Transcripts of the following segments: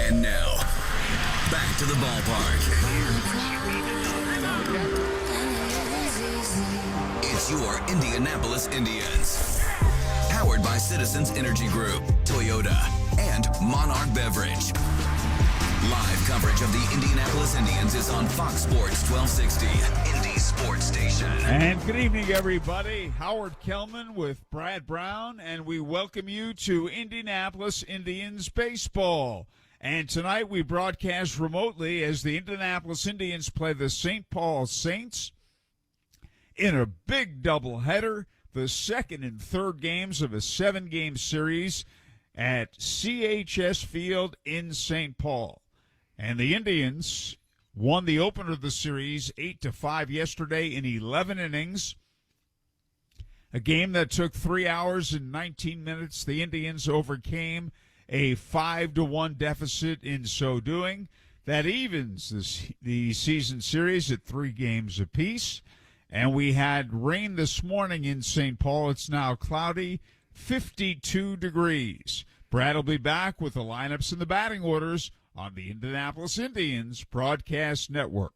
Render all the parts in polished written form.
And now, back to the ballpark. It's your Indianapolis Indians. Powered by Citizens Energy Group, Toyota, and Monarch Beverage. Live coverage of the Indianapolis Indians is on Fox Sports 1260, Indy Sports Station. And good evening, everybody. Howard Kellman with Brad Brown, and we welcome you to Indianapolis Indians baseball. And tonight we broadcast remotely as the Indianapolis Indians play the St. Paul Saints in a big doubleheader, the second and third games of a 7-game series at CHS Field in St. Paul. And the Indians won the opener of the series 8-5 yesterday in 11 innings. A game that took 3 hours and 19 minutes. The Indians overcame a 5-1 deficit in so doing. That evens the season series at 3 games apiece. And we had rain this morning in St. Paul. It's now cloudy, 52 degrees. Brad will be back with the lineups and the batting orders on the Indianapolis Indians Broadcast Network.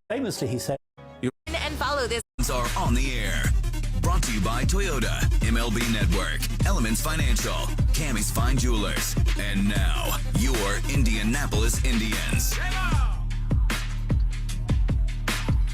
Famously, he said, and follow this. Are on the air. Brought to you by Toyota, MLB Network, Elements Financial, Cammy's Fine Jewelers, and now, your Indianapolis Indians.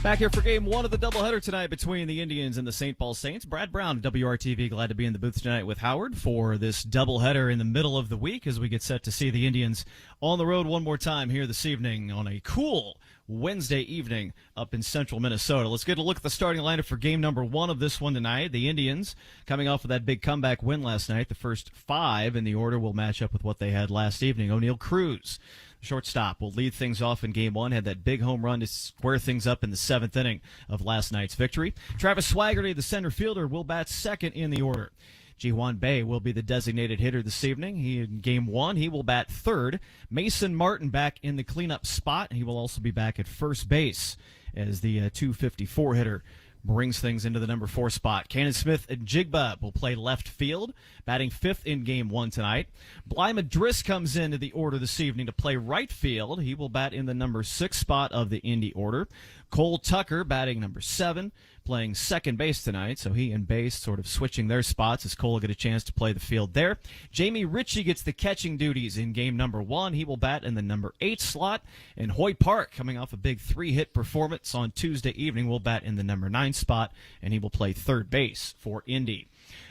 Back here for game one of the doubleheader tonight between the Indians and the St. Paul Saints. Brad Brown, WRTV, glad to be in the booth tonight with Howard for this doubleheader in the middle of the week as we get set to see the Indians on the road one more time here this evening on a cool Wednesday evening up in central Minnesota. Let's get a look at the starting lineup for game number one of this one tonight. The Indians, coming off of that big comeback win last night, the first 5 in the order will match up with what they had last evening. O'Neal Cruz, shortstop, will lead things off in game one, had that big home run to square things up in the 7th inning of last night's victory. Travis Swaggerty, the center fielder, will bat second in the order. Ji-Hwan Bae will be the designated hitter this evening. In game one, he will bat third. Mason Martin back in the cleanup spot. He will also be back at first base as the 254 hitter brings things into the number 4 spot. Cannon Smith and Jigba will play left field, batting 5th in game one tonight. Bly Madris comes into the order this evening to play right field. He will bat in the number 6 spot of the Indy order. Cole Tucker batting number 7, playing second base tonight, so he and Base sort of switching their spots as Cole will get a chance to play the field there. Jamie Ritchie gets the catching duties in game number 1. He will bat in the number 8 slot. And Hoy Park, coming off a big 3-hit performance on Tuesday evening, will bat in the number 9 spot, and he will play third base for Indy.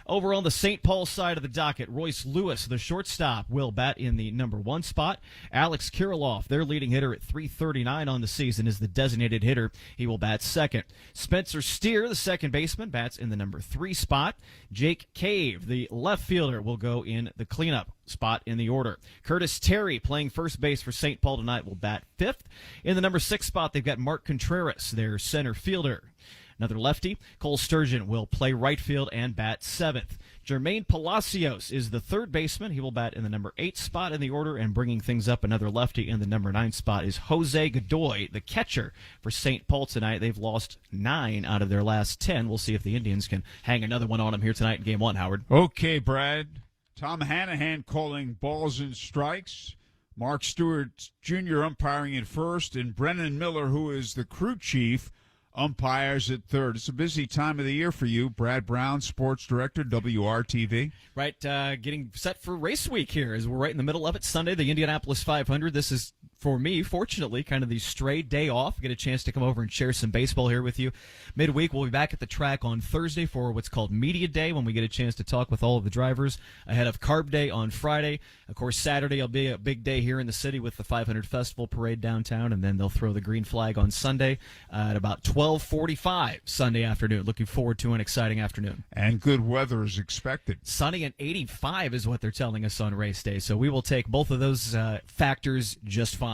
Over on the St. Paul side of the docket, Royce Lewis, the shortstop, will bat in the number 1 spot. Alex Kirilloff, their leading hitter at .339 on the season, is the designated hitter. He will bat second. Spencer Steer, the second baseman, bats in the number 3 spot. Jake Cave, the left fielder, will go in the cleanup spot in the order. Curtis Terry, playing first base for St. Paul tonight, will bat 5th. In the number 6 spot, they've got Mark Contreras, their center fielder. Another lefty, Cole Sturgeon, will play right field and bat 7th. Jermaine Palacios is the third baseman. He will bat in the number 8 spot in the order, and bringing things up another lefty in the number 9 spot is Jose Godoy, the catcher for St. Paul tonight. They've lost 9 out of their last 10. We'll see if the Indians can hang another one on them here tonight in game one, Howard. Okay, Brad. Tom Hanahan calling balls and strikes. Mark Stewart Jr. umpiring at first, and Brennan Miller, who is the crew chief, umpires at third. It's a busy time of the year for you. Brad Brown, sports director, WRTV. Right, getting set for race week here as we're right in the middle of it. Sunday, the Indianapolis 500. This is, for me, fortunately, kind of the stray day off. Get a chance to come over and share some baseball here with you. Midweek, we'll be back at the track on Thursday for what's called Media Day, when we get a chance to talk with all of the drivers ahead of Carb Day on Friday. Of course, Saturday will be a big day here in the city with the 500 Festival Parade downtown, and then they'll throw the green flag on Sunday at about 12:45 Sunday afternoon. Looking forward to an exciting afternoon. And good weather is expected. Sunny and 85 is what they're telling us on race day, so we will take both of those factors just fine.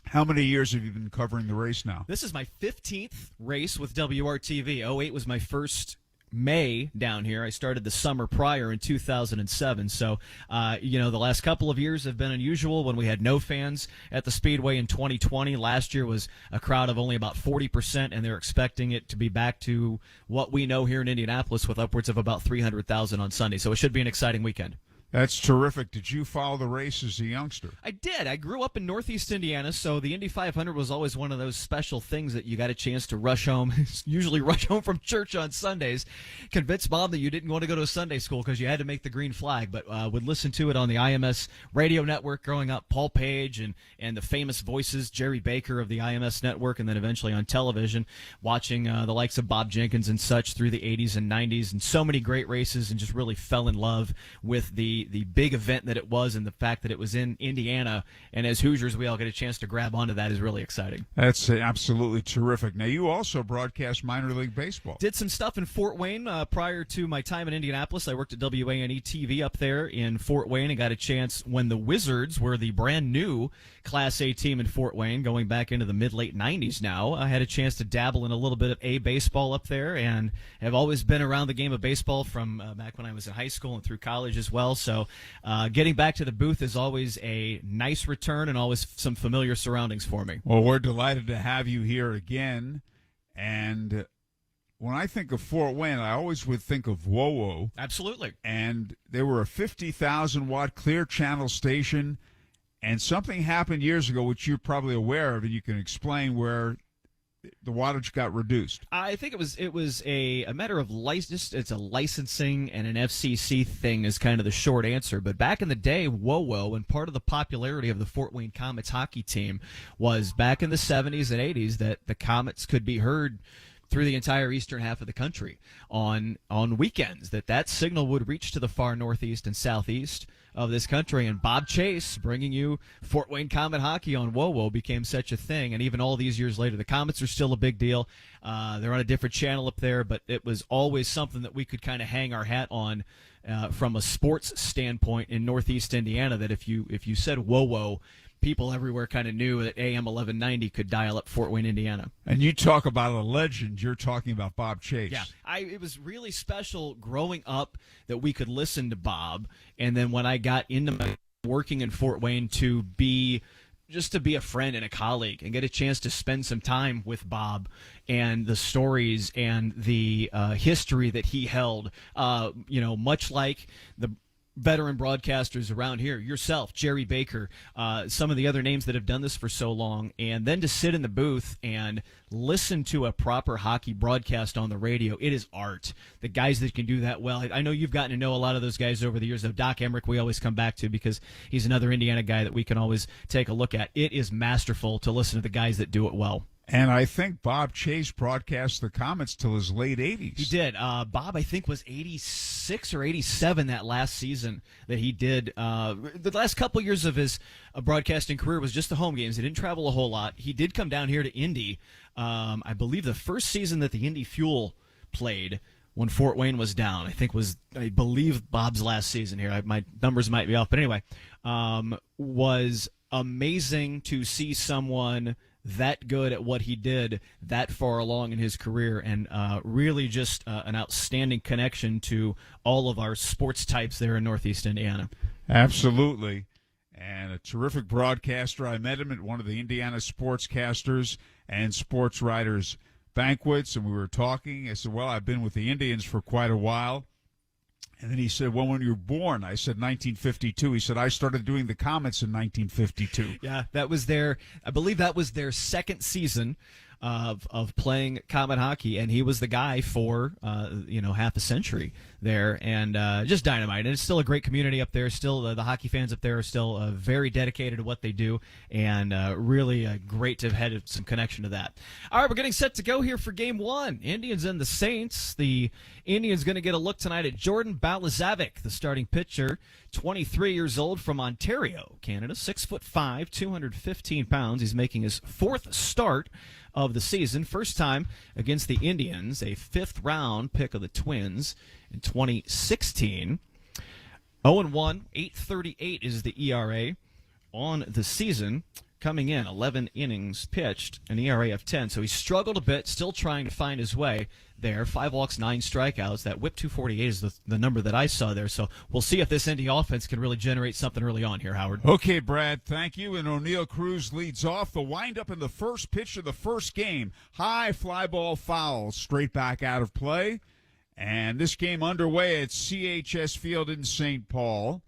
How many years have you been covering the race now? This is my 15th race with WRTV. 08 was my first May down here. I started the summer prior in 2007. So, the last couple of years have been unusual when we had no fans at the Speedway in 2020. Last year was a crowd of only about 40%, and they're expecting it to be back to what we know here in Indianapolis with upwards of about 300,000 on Sunday. So it should be an exciting weekend. That's terrific. Did you follow the race as a youngster? I did. I grew up in Northeast Indiana, so the Indy 500 was always one of those special things that you got a chance to rush home, usually rush home from church on Sundays, convince Mom that you didn't want to go to a Sunday school because you had to make the green flag, but would listen to it on the IMS radio network growing up, Paul Page and the famous voices, Jerry Baker of the IMS network, and then eventually on television, watching the likes of Bob Jenkins and such through the 80s and 90s, and so many great races, and just really fell in love with the big event that it was and the fact that it was in Indiana. And as Hoosiers, we all get a chance to grab onto that is really exciting. That's absolutely terrific. Now, you also broadcast minor league baseball. Did some stuff in Fort Wayne prior to my time in Indianapolis. I worked at WANE TV up there in Fort Wayne and got a chance when the Wizards were the brand new Class A team in Fort Wayne, going back into the mid-late 90s now. I had a chance to dabble in a little bit of A baseball up there and have always been around the game of baseball from back when I was in high school and through college as well. So getting back to the booth is always a nice return and always some familiar surroundings for me. Well, we're delighted to have you here again. And when I think of Fort Wayne, I always would think of WoWo. Absolutely. And they were a 50,000-watt clear channel station. And something happened years ago, which you're probably aware of, and you can explain, where the wattage got reduced. I think it was a matter of license. It's a licensing and an FCC thing is kind of the short answer. But back in the day, WoWo, and part of the popularity of the Fort Wayne Comets hockey team was back in the 70s and 80s that the Comets could be heard through the entire eastern half of the country on weekends, that signal would reach to the far northeast and southeast of this country. And Bob Chase bringing you Fort Wayne Comet hockey on WoWo became such a thing. And even all these years later, the Comets are still a big deal. They're on a different channel up there, but it was always something that we could kind of hang our hat on from a sports standpoint in northeast Indiana, that if you said WoWo, people everywhere kind of knew that AM 1190 could dial up Fort Wayne, Indiana. And you talk about a legend. You're talking about Bob Chase. Yeah, it was really special growing up that we could listen to Bob. And then when I got into my working in Fort Wayne to be a friend and a colleague and get a chance to spend some time with Bob and the stories and the history that he held, much like the veteran broadcasters around here, yourself, Jerry Baker, some of the other names that have done this for so long, and then to sit in the booth and listen to a proper hockey broadcast on the radio, it is art. The guys that can do that well. I know you've gotten to know a lot of those guys over the years. Doc Emmerich we always come back to because he's another Indiana guy that we can always take a look at. It is masterful to listen to the guys that do it well. And I think Bob Chase broadcast the Comets till his late 80s. He did. Bob, I think, was 86 or 87 that last season that he did. The last couple years of his broadcasting career was just the home games. He didn't travel a whole lot. He did come down here to Indy. I believe the first season that the Indy Fuel played when Fort Wayne was down, I believe Bob's last season here. My numbers might be off. But anyway, was amazing to see someone that good at what he did that far along in his career, and really just an outstanding connection to all of our sports types there in Northeast Indiana. Absolutely. And a terrific broadcaster. I met him at one of the Indiana Sportscasters and Sports Writers banquets, and we were talking. I said, well, I've been with the Indians for quite a while. And then he said, well, when you were born? I said 1952. He said, I started doing the Comets in 1952. Yeah, I believe that was their second season of playing Comet hockey, and he was the guy for half a century there, and just dynamite. And it's still a great community up there. Still, the hockey fans up there are still very dedicated to what they do, and really great to have had some connection to that. All right, we're getting set to go here for Game 1. Indians and the Saints. The Indians going to get a look tonight at Jordan Balazavic, the starting pitcher, 23 years old from Ontario, Canada, 6'5", 215 pounds. He's making his fourth start of the season. First time against the Indians, a fifth-round pick of the Twins in 2016. 0-1, 8.38 is the ERA on the season. coming in 11 innings pitched, an ERA of 10. So he struggled a bit, still trying to find his way there. 5 walks, 9 strikeouts. That whip 248 is the number that I saw there. So we'll see if this Indy offense can really generate something early on here, Howard. Okay, Brad, thank you. And O'Neill Cruz leads off. The windup in the first pitch of the first game. High fly ball foul, straight back out of play. And this game underway at CHS Field in St. Paul.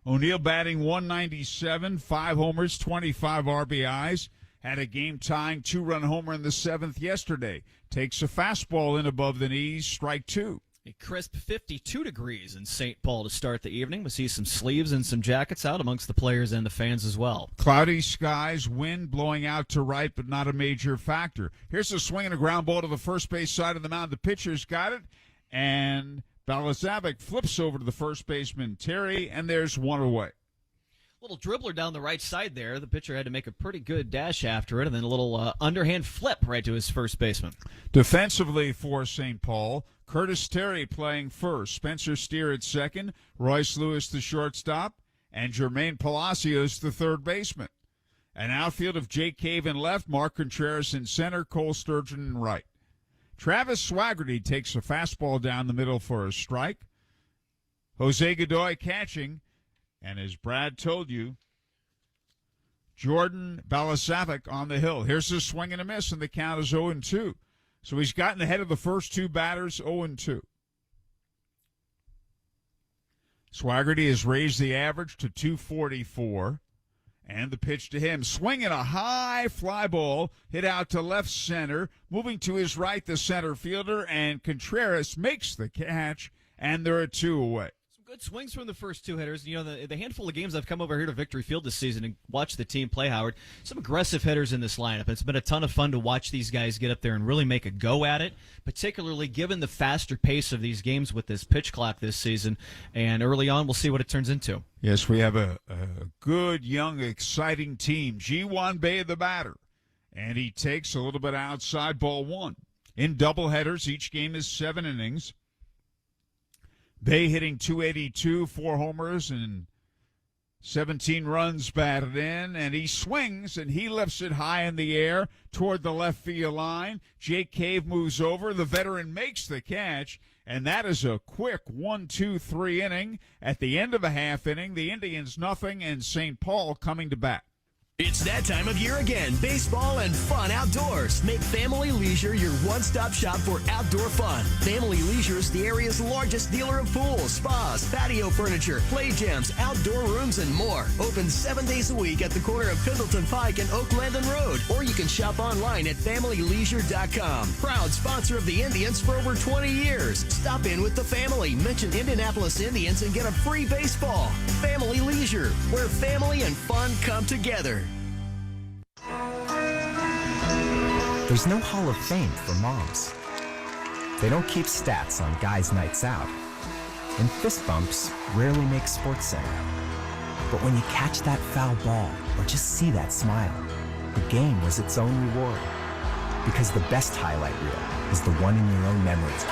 O'Neill batting 197, 5 homers, 25 RBIs. Had a game-tying 2-run homer in the 7th yesterday. Takes a fastball in above the knees, strike 2. A crisp 52 degrees in St. Paul to start the evening. We see some sleeves and some jackets out amongst the players and the fans as well. Cloudy skies, wind blowing out to right, but not a major factor. Here's a swing and a ground ball to the first base side of the mound. The pitcher's got it, and Balazavic flips over to the first baseman, Terry, and there's one away. Little dribbler down the right side there. The pitcher had to make a pretty good dash after it, and then a little underhand flip right to his first baseman. Defensively for St. Paul, Curtis Terry playing first, Spencer Steer at second, Royce Lewis the shortstop, and Jermaine Palacios the third baseman. An outfield of Jake Cave in left, Mark Contreras in center, Cole Sturgeon in right. Travis Swaggerty takes a fastball down the middle for a strike. Jose Godoy catching, and as Brad told you, Jordan Balazavic on the hill. Here's a swing and a miss, and the count is 0-2. So he's gotten ahead of the first 2 batters, 0-2. Swaggerty has raised the average to 244. And the pitch to him. Swinging a high fly ball, hit out to left center. Moving to his right, the center fielder, and Contreras makes the catch, and there are 2 away. Some good swings from the first 2 hitters. You know, the handful of games I've come over here to Victory Field this season and watched the team play, Howard, some aggressive hitters in this lineup. It's been a ton of fun to watch these guys get up there and really make a go at it, particularly given the faster pace of these games with this pitch clock this season. And early on, we'll see what it turns into. Yes, we have a good, young, exciting team. G1 Bay the batter, and he takes a little bit outside, ball 1. In doubleheaders, each game is 7 innings. Bay hitting 282, 4 homers, and 17 runs batted in, and he swings, and he lifts it high in the air toward the left field line. Jake Cave moves over. The veteran makes the catch, and that is a quick 1-2-3 inning. At the end of a half inning, the Indians nothing, and St. Paul coming to bat. It's that time of year again. Baseball and fun outdoors. Make Family Leisure your one-stop shop for outdoor fun. Family Leisure is the area's largest dealer of pools, spas, patio furniture, play gyms, outdoor rooms, and more. Open 7 days a week at the corner of Pendleton Pike and Oak Landon Road. Or you can shop online at FamilyLeisure.com. Proud sponsor of the Indians for over 20 years. Stop in with the family. Mention Indianapolis Indians and get a free baseball. Family Leisure, where family and fun come together. There's no Hall of Fame for moms. They don't keep stats on guys' nights out. And fist bumps rarely make SportsCenter. But when you catch that foul ball or just see that smile, the game was its own reward. Because the best highlight reel is the one in your own memories.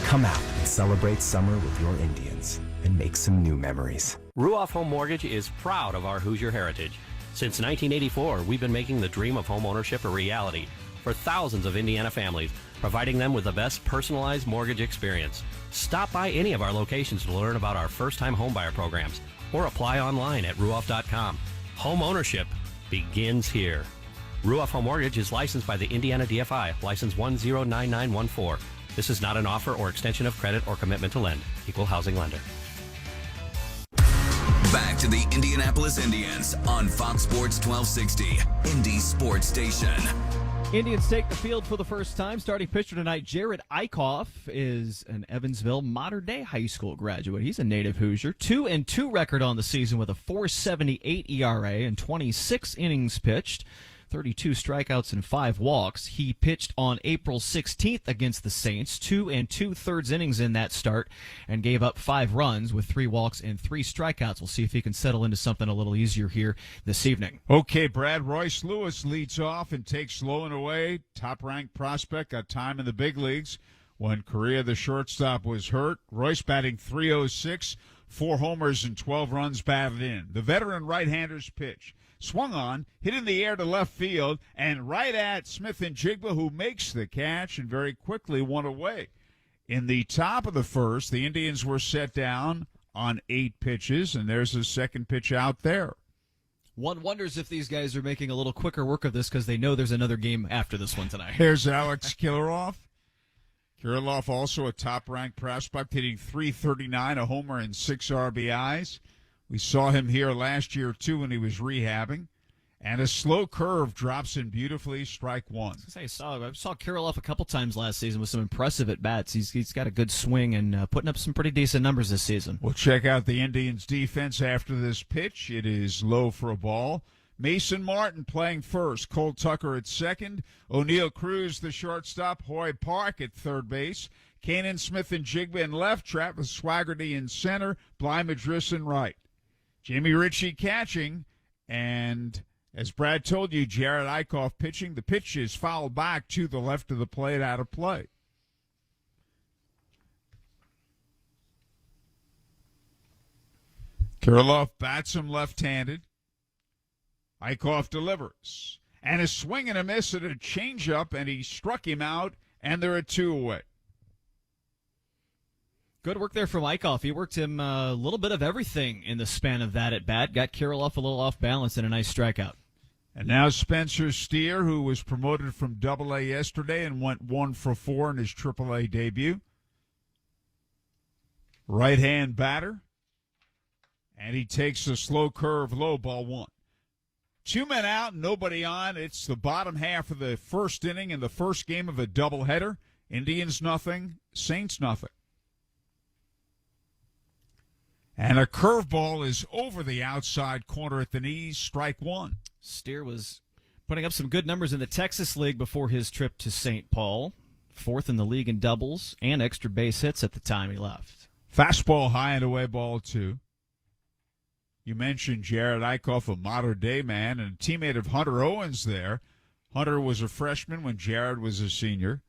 Come out and celebrate summer with your Indians and make some new memories. Ruoff Home Mortgage is proud of our Hoosier heritage. Since 1984, we've been making the dream of home ownership a reality for thousands of Indiana families, providing them with the best personalized mortgage experience. Stop by any of our locations to learn about our first-time homebuyer programs or apply online at ruoff.com. Home ownership begins here. Ruoff Home Mortgage is licensed by the Indiana DFI, license 109914. This is not an offer or extension of credit or commitment to lend. Equal housing lender. Back to the Indianapolis Indians on Fox Sports 1260, Indy Sports Station. Indians take the field for the first time. Starting pitcher tonight, Jared Eichhoff, is an Evansville modern-day high school graduate. He's a native Hoosier. 2-2 record on the season with a 4.78 ERA and 26 innings pitched. 32 strikeouts and 5 walks. He pitched on April 16th against the Saints, 2 2/3 innings in that start, and gave up 5 runs with 3 walks and 3 strikeouts. We'll see if he can settle into something a little easier here this evening. Okay, Brad. Royce Lewis leads off and takes low and away. Top-ranked prospect, got time in the big leagues. when Correa, the shortstop, was hurt. Royce batting .306, 4 homers and 12 runs batted in. The veteran right-hander's pitch. Swung on, hit in the air to left field, and right at Smith and Jigba, who makes the catch and very quickly won away. In the top of the first, the Indians were set down on 8 pitches, and there's a second pitch out there. One wonders if these guys are making a little quicker work of this because they know there's another game after this one tonight. Here's Alex Kirilloff. Kirilloff, also a top-ranked prospect, hitting .339, a homer and 6 RBIs. We saw him here last year, too, when he was rehabbing. And a slow curve drops in beautifully, strike one. I saw Kirilloff a couple times last season with some impressive at-bats. He's got a good swing and putting up some pretty decent numbers this season. We'll check out the Indians' defense after this pitch. It is low for a ball. Mason Martin playing first. Cole Tucker at second. O'Neill Cruz, the shortstop. Hoy Park at third base. Kanan Smith and Jigba in left. Travis Swaggerty in center. Bly Madris in right. Jamie Ritchie catching. And as Brad told you, Jared Eichhoff pitching. The pitch is fouled back to the left of the plate, out of play. Kirilloff bats him left-handed. Eichhoff delivers. And a swing and a miss at a changeup, and he struck him out, and they're at 2 away. Good work there from Eichhoff. He worked him a little bit of everything in the span of that at-bat. Got Kirilloff a little off balance and a nice strikeout. And now Spencer Steer, who was promoted from Double-A yesterday and went 1 for 4 in his Triple-A debut. Right-hand batter. And he takes a slow curve, low, ball 1. 2 men out, nobody on. It's the bottom half of the first inning in the first game of a doubleheader. Indians nothing, Saints nothing. And a curveball is over the outside corner at the knees, strike 1. Steer was putting up some good numbers in the Texas League before his trip to St. Paul. 4th in the league in doubles and extra base hits at the time he left. Fastball high and away, ball 2. You mentioned Jared Eichhoff, a modern-day man, and a teammate of Hunter Owens there. Hunter was a freshman when Jared was a senior.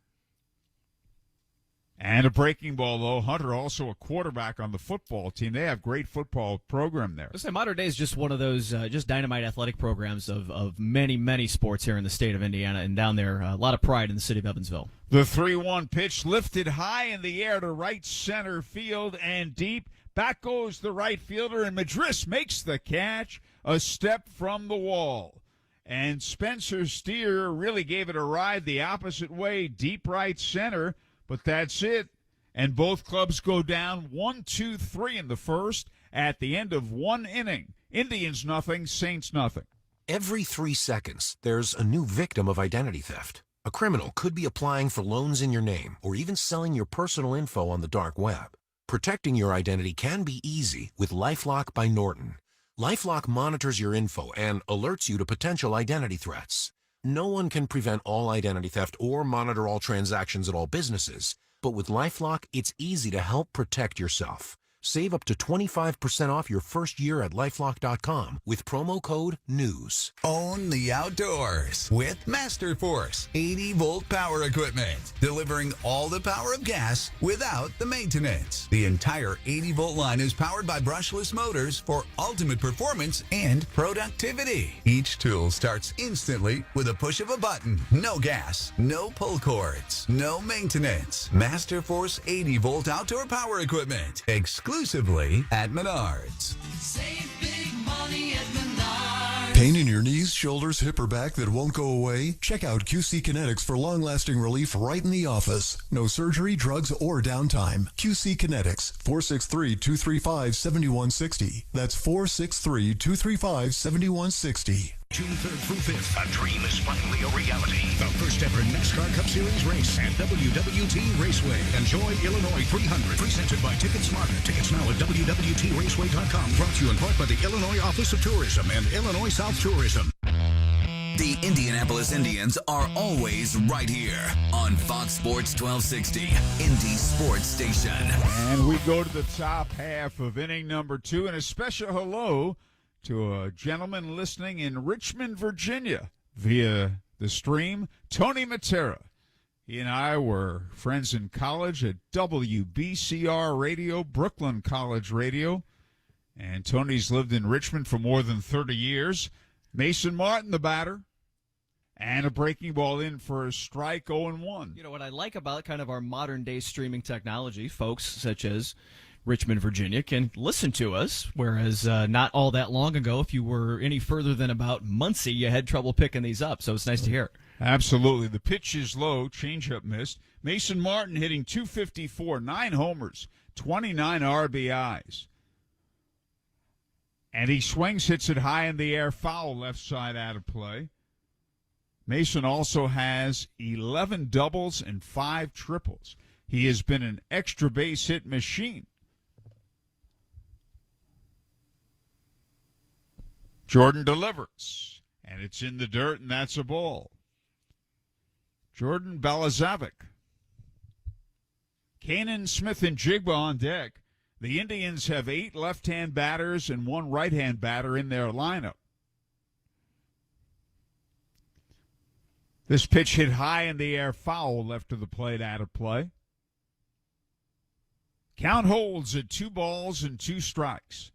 And a breaking ball, though. Hunter also a quarterback on the football team. They have great football program there. I say Modern Day is just one of those just dynamite athletic programs of many, many sports here in the state of Indiana. And down there, a lot of pride in the city of Evansville. The 3-1 pitch lifted high in the air to right center field and deep. Back goes the right fielder, and Madris makes the catch a step from the wall. And Spencer Steer really gave it a ride the opposite way, deep right center, but that's it. And both clubs go down 1-2-3 in the first at the end of 1 inning. Indians nothing, Saints nothing. Every 3 seconds, there's a new victim of identity theft. A criminal could be applying for loans in your name or even selling your personal info on the dark web. Protecting your identity can be easy with LifeLock by Norton. LifeLock monitors your info and alerts you to potential identity threats. No one can prevent all identity theft or monitor all transactions at all businesses, but with LifeLock, it's easy to help protect yourself. Save up to 25% off your first year at LifeLock.com with promo code NEWS. Own the outdoors with Masterforce 80-volt power equipment, delivering all the power of gas without the maintenance. The entire 80-volt line is powered by brushless motors for ultimate performance and productivity. Each tool starts instantly with a push of a button. No gas, no pull cords, no maintenance. Masterforce 80-volt outdoor power equipment, exclusively at Menards. Save big money at Menards. Pain in your knees, shoulders, hip, or back that won't go away? Check out QC Kinetics for long-lasting relief right in the office. No surgery, drugs, or downtime. QC Kinetics, 463-235-7160. That's 463-235-7160. June 3rd through 5th, a dream is finally a reality. The first ever NASCAR Cup Series race at WWT Raceway. Enjoy Illinois 300. Presented by TicketSmarter. Tickets now at WWTRaceway.com. Brought to you in part by the Illinois Office of Tourism and Illinois South Tourism. The Indianapolis Indians are always right here on Fox Sports 1260, Indy Sports Station. And we go to the top half of inning number 2, and a special hello to a gentleman listening in Richmond, Virginia, via the stream, Tony Matera. He and I were friends in college at WBCR Radio, Brooklyn College Radio. And Tony's lived in Richmond for more than 30 years. Mason Martin, the batter. And a breaking ball in for a strike, 0-1. You know, what I like about kind of our modern-day streaming technology, folks such as Richmond, Virginia, can listen to us, whereas not all that long ago, if you were any further than about Muncie, you had trouble picking these up, so it's nice to hear. Absolutely. The pitch is low, changeup missed. Mason Martin hitting .254, 9 homers, 29 RBIs. And he swings, hits it high in the air, foul, left side out of play. Mason also has 11 doubles and 5 triples. He has been an extra base hit machine. Jordan delivers, and it's in the dirt, and that's a ball. Jordan Balazavic. Kanan Smith and Jigba on deck. The Indians have 8 left-hand batters and 1 right-hand batter in their lineup. This pitch hit high in the air, foul, left of the plate, out of play. Count holds at 2 balls and 2 strikes.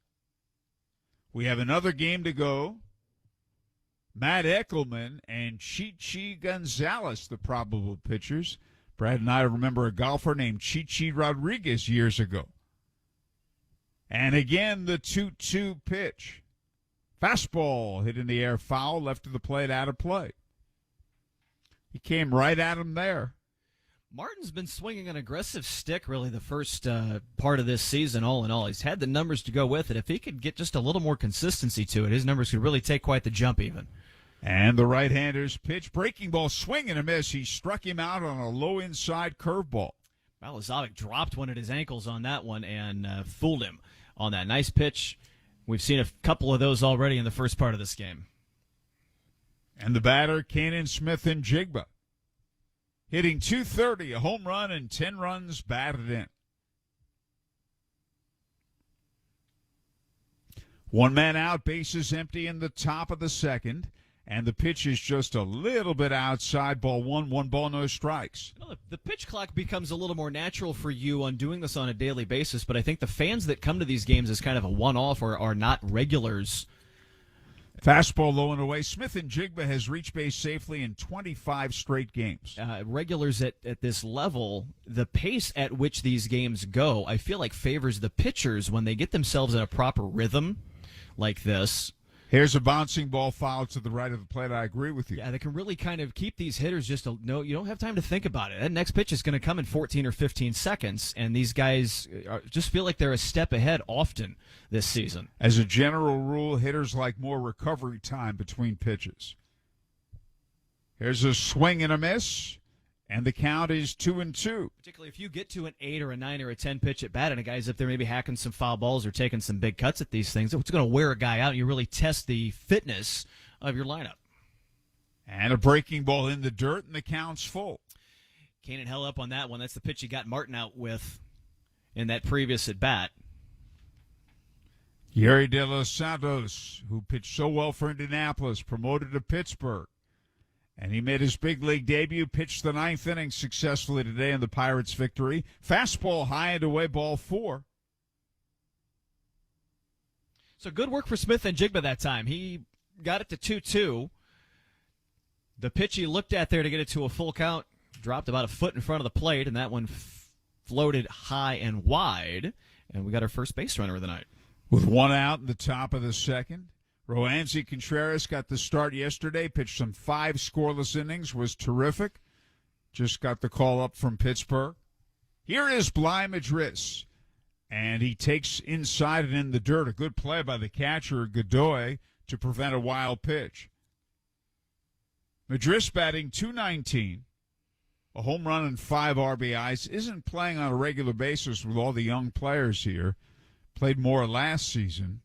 We have another game to go. Matt Eckelman and Chichi Gonzalez, the probable pitchers. Brad and I remember a golfer named Chichi Rodriguez years ago. And again, the 2-2 pitch. Fastball hit in the air, foul, left of the plate, out of play. He came right at him there. Martin's been swinging an aggressive stick, really, the first part of this season, all in all. He's had the numbers to go with it. If he could get just a little more consistency to it, his numbers could really take quite the jump even. And the right-hander's pitch, breaking ball, swing and a miss. He struck him out on a low inside curveball. Balazavic dropped one at his ankles on that one and fooled him on that nice pitch. We've seen a couple of those already in the first part of this game. And the batter, Kanan Smith and Jigba. Hitting .230, a home run, and 10 runs batted in. 1 man out, bases empty in the top of the second. And the pitch is just a little bit outside, ball 1, 1 ball, no strikes. You know, the pitch clock becomes a little more natural for you on doing this on a daily basis, but I think the fans that come to these games as kind of a one-off or are not regulars. Fastball low and away. Smith and Jigba has reached base safely in 25 straight games. Regulars at this level, the pace at which these games go, I feel like favors the pitchers when they get themselves in a proper rhythm like this. Here's a bouncing ball foul to the right of the plate. I agree with you. Yeah, they can really kind of keep these hitters you don't have time to think about it. That next pitch is going to come in 14 or 15 seconds, and these guys just feel like they're a step ahead often this season. As a general rule, hitters like more recovery time between pitches. Here's a swing and a miss, and the count is 2-2. Particularly if you get to an 8 or a 9 or a 10 pitch at bat, and a guy's up there maybe hacking some foul balls or taking some big cuts at these things, it's going to wear a guy out, and you really test the fitness of your lineup. And a breaking ball in the dirt, and the count's full. Kanan held up on that one. That's the pitch he got Martin out with in that previous at bat. Yuri De Los Santos, who pitched so well for Indianapolis, promoted to Pittsburgh. And he made his big league debut, pitched the 9th inning successfully today in the Pirates' victory. Fastball high and away, ball 4. So good work for Smith and Jigba that time. He got it to 2-2. The pitch he looked at there to get it to a full count dropped about a foot in front of the plate, and that one floated high and wide. And we got our first base runner of the night. With 1 out in the top of the second. Roansy Contreras got the start yesterday, pitched some 5 scoreless innings, was terrific. Just got the call up from Pittsburgh. Here is Bly Madris, and he takes inside and in the dirt. A good play by the catcher, Godoy, to prevent a wild pitch. Madris batting .219, a home run and 5 RBIs, isn't playing on a regular basis with all the young players here. Played more last season.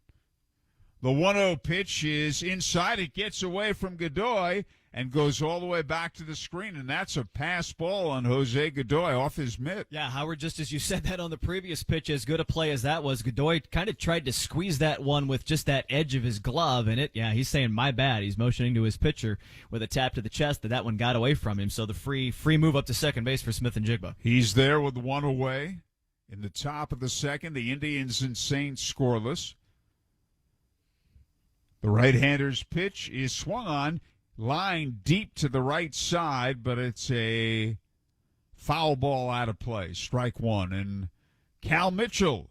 The 1-0 pitch is inside. It gets away from Godoy, and goes all the way back to the screen, and that's a pass ball on Jose Godoy off his mitt. Yeah, Howard, just as you said that on the previous pitch, as good a play as that was, Godoy kind of tried to squeeze that one with just that edge of his glove, and he's saying, my bad. He's motioning to his pitcher with a tap to the chest that one got away from him, so the free move up to second base for Smith and Jigba. He's there with one away. In the top of the second, the Indians and Saints scoreless. The right-hander's pitch is swung on, line deep to the right side, but it's a foul ball out of play. Strike one. And Cal Mitchell,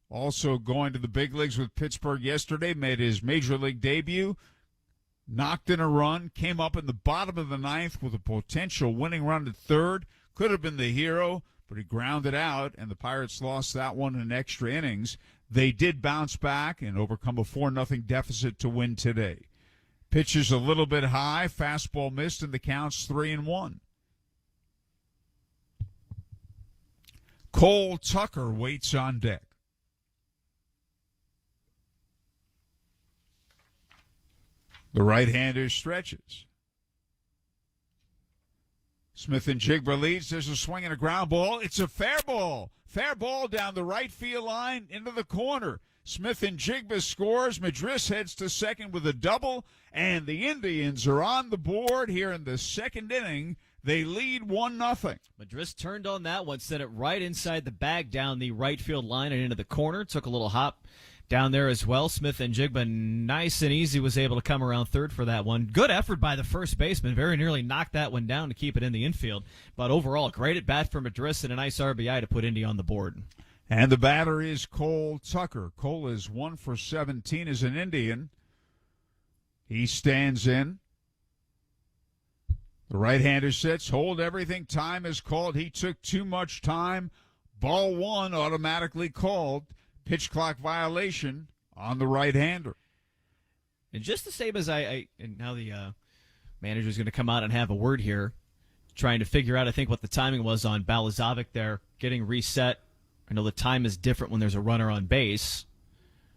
also going to the big leagues with Pittsburgh yesterday, made his major league debut, knocked in a run, came up in the bottom of the ninth with a potential winning run at third. Could have been the hero, but he grounded out, and the Pirates lost that one in extra innings. They did bounce back and overcome a 4-0 deficit to win today. Pitch is a little bit high. Fastball missed, and the count's 3-1. Cole Tucker waits on deck. The right-hander stretches. Smith and Jigba leads. There's a swing and a ground ball. It's a fair ball. Fair ball down the right field line into the corner. Smith and Jigba scores. Madris heads to second with a double, and the Indians are on the board here in the second inning. They lead 1-0. Madris turned on that one, sent it right inside the bag down the right field line and into the corner. Took a little hop down there as well. Smith and Jigba, nice and easy, was able to come around third for that one. Good effort by the first baseman. Very nearly knocked that one down to keep it in the infield. But overall, great at bat for Madris and a nice RBI to put Indy on the board. And the batter is Cole Tucker. Cole is 1 for 17 as an Indian. He stands in. The right-hander sits. Hold everything. Time is called. He took too much time. Ball one automatically called. Pitch clock violation on the right-hander. And just the same as and now the manager's going to come out and have a word here, trying to figure out, I think, what the timing was on Balazavic there, getting reset. I know the time is different when there's a runner on base.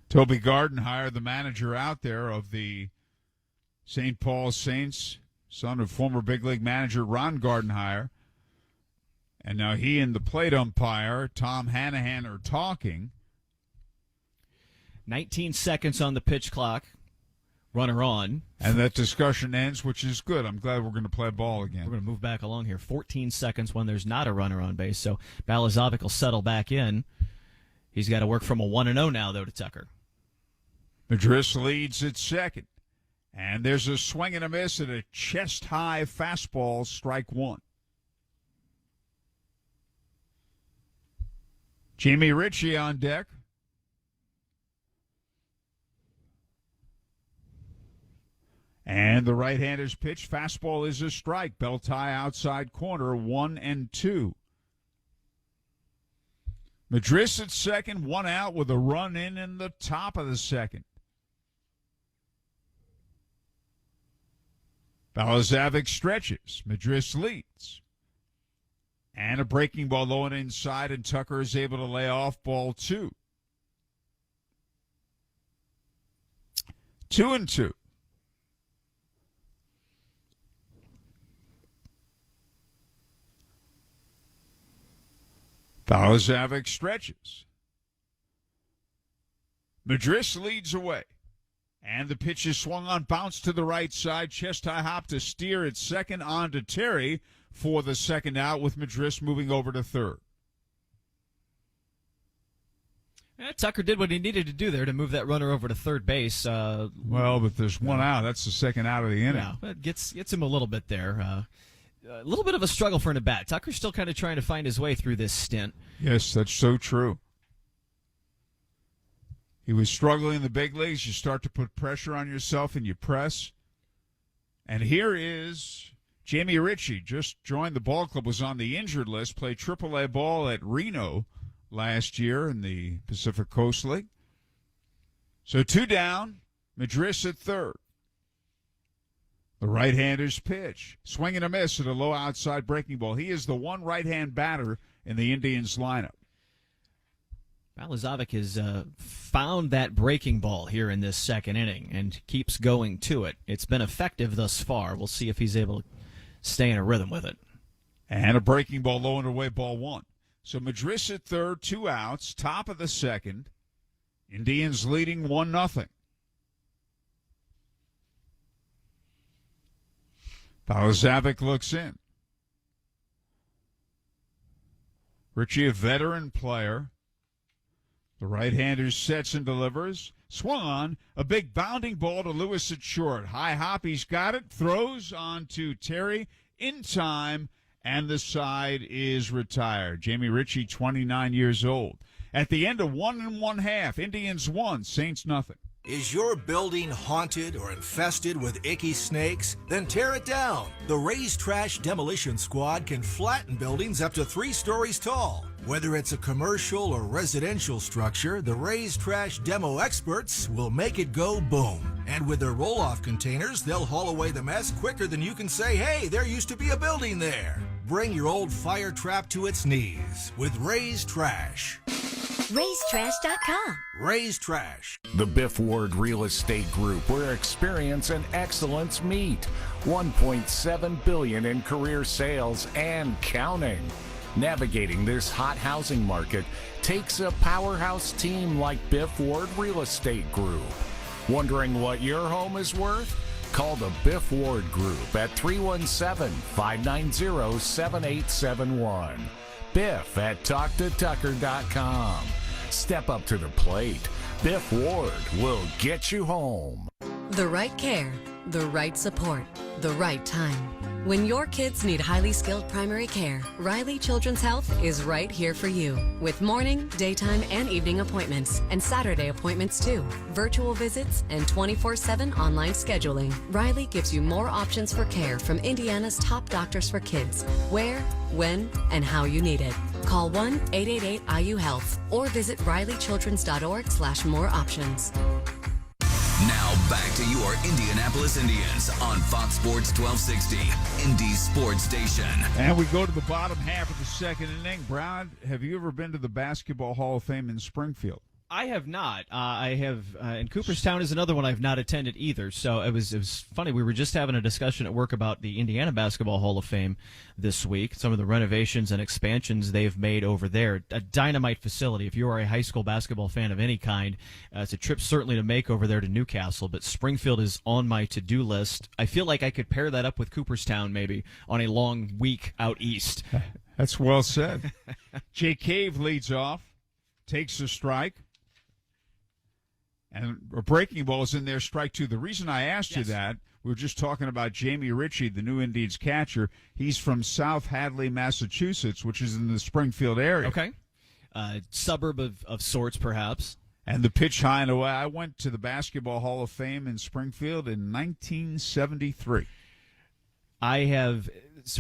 Toby Gardenhire, the manager out there of the St. Paul Saints, son of former big league manager Ron Gardenhire. And now he and the plate umpire, Tom Hanahan, are talking. 19 seconds on the pitch clock. Runner on. And that discussion ends, which is good. I'm glad we're going to play ball again. We're going to move back along here. 14 seconds when there's not a runner on base. So Balazavic will settle back in. He's got to work from a 1-0 now, though, to Tucker. Madris leads at second. And there's a swing and a miss at a chest-high fastball, strike one. Jimmy Ritchie on deck. And the right-hander's pitch, fastball is a strike. Bell tie outside corner, 1-2. Madris at second, one out with a run in the top of the second. Balazavic stretches. Madris leads. And a breaking ball low and inside, and Tucker is able to lay off ball two. 2-2. Balazavic stretches. Madris leads away. And the pitch is swung on, bounce to the right side, chest-high hop to Steer at second, on to Terry for the second out, with Madris moving over to third. Yeah, Tucker did what he needed to do there to move that runner over to third base. Well, but there's one out. That's the second out of the inning. Yeah, it gets him a little bit there. A little bit of a struggle for an at-bat. Tucker's still kind of trying to find his way through this stint. Yes, that's so true. He was struggling in the big leagues. You start to put pressure on yourself and you press. And here is Jamie Ritchie. Just joined the ball club, was on the injured list, played AAA ball at Reno last year in the Pacific Coast League. So two down, Madris at third. The right-hander's pitch. Swing and a miss at a low outside breaking ball. He is the one right-hand batter in the Indians lineup. Balazavic has found that breaking ball here in this second inning and keeps going to it. It's been effective thus far. We'll see if he's able to stay in a rhythm with it. And a breaking ball low and away, ball one. So Madris at third, 2 outs, top of the second. Indians leading 1-0. Balazavic looks in. Ritchie, a veteran player. The right-hander sets and delivers. Swung on. A big bounding ball to Lewis at short. High hop, he's got it. Throws on to Terry in time, and the side is retired. Jamie Ritchie, 29 years old. At the end of 1 1/2, Indians 1, Saints nothing. Is your building haunted or infested with icky snakes? Then tear it down. The Raised Trash Demolition Squad can flatten buildings up to 3 stories tall. Whether it's a commercial or residential structure, the Raised Trash Demo experts will make it go boom. And with their roll-off containers, they'll haul away the mess quicker than you can say, hey, there used to be a building there. Bring your old fire trap to its knees with Raised Trash. RaisedTrash.com. Raised Trash. The Biff Ward Real Estate Group, where experience and excellence meet. $1.7 billion in career sales and counting. Navigating this hot housing market takes a powerhouse team like Biff Ward Real Estate Group. Wondering what your home is worth? Call the Biff Ward Group at 317-590-7871. Biff at TalkToTucker.com. Step up to the plate. Biff Ward will get you home. The right care, the right support, the right time. When your kids need highly skilled primary care, Riley Children's Health is right here for you. With morning, daytime, and evening appointments, and Saturday appointments too. Virtual visits and 24/7 online scheduling. Riley gives you more options for care from Indiana's top doctors for kids. Where, when, and how you need it. Call 1-888-IU-HEALTH or visit rileychildrens.org/more options. Now back to your Indianapolis Indians on Fox Sports 1260, Indy Sports Station. And we go to the bottom half of the second inning. Brown, have you ever been to the Basketball Hall of Fame in Springfield? I have not. I have, and Cooperstown is another one I've not attended either. So it was funny. We were just having a discussion at work about the Indiana Basketball Hall of Fame this week. Some of the renovations and expansions they've made over there. A dynamite facility. If you are a high school basketball fan of any kind, it's a trip certainly to make over there to Newcastle. But Springfield is on my to-do list. I feel like I could pair that up with Cooperstown maybe on a long week out east. That's well said. Jay Cave leads off, takes a strike. And a breaking ball is in there, strike two. The reason I asked you that, we were just talking about Jamie Ritchie, the new Indians catcher. He's from South Hadley, Massachusetts, which is in the Springfield area. Okay. Suburb of sorts, perhaps. And the pitch high and away. I went to the Basketball Hall of Fame in Springfield in 1973. I have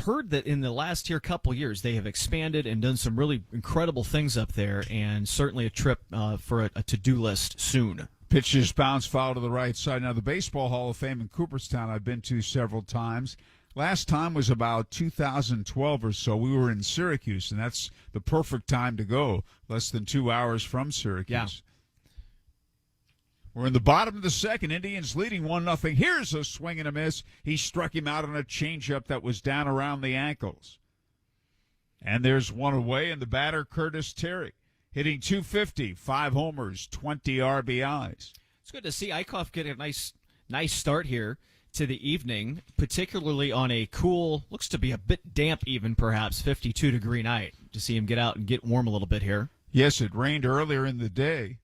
heard that in the last couple years they have expanded and done some really incredible things up there, and certainly a trip for a to-do list soon. Pitches bounce foul to the right side. Now, the Baseball Hall of Fame in Cooperstown I've been to several times. Last time was about 2012 or so. We were in Syracuse, and that's the perfect time to go, less than 2 hours from Syracuse. Yeah. We're in the bottom of the second. Indians leading 1-0. Here's a swing and a miss. He struck him out on a changeup that was down around the ankles. And there's one away, and the batter, Curtis Terry, hitting .250, 5 homers, 20 RBIs. It's good to see Eichhoff get a nice start here to the evening, particularly on a cool, looks to be a bit damp even perhaps, 52-degree night, to see him get out and get warm a little bit here. Yes, it rained earlier in the day.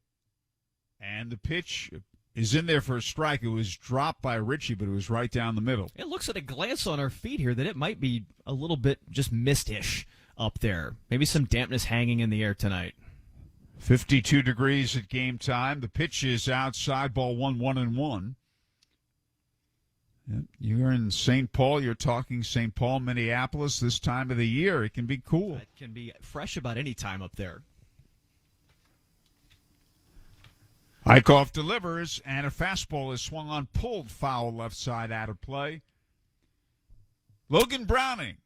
And the pitch is in there for a strike. It was dropped by Ritchie, but it was right down the middle. It looks at a glance on our feed here that it might be a little bit just mist-ish up there. Maybe some dampness hanging in the air tonight. 52 degrees at game time. The pitch is outside, ball 1-1-1. You're in St. Paul. You're talking St. Paul, Minneapolis. This time of the year, it can be cool. It can be fresh about any time up there. Eichhoff delivers, and a fastball is swung on, pulled foul left side out of play. Logan Browning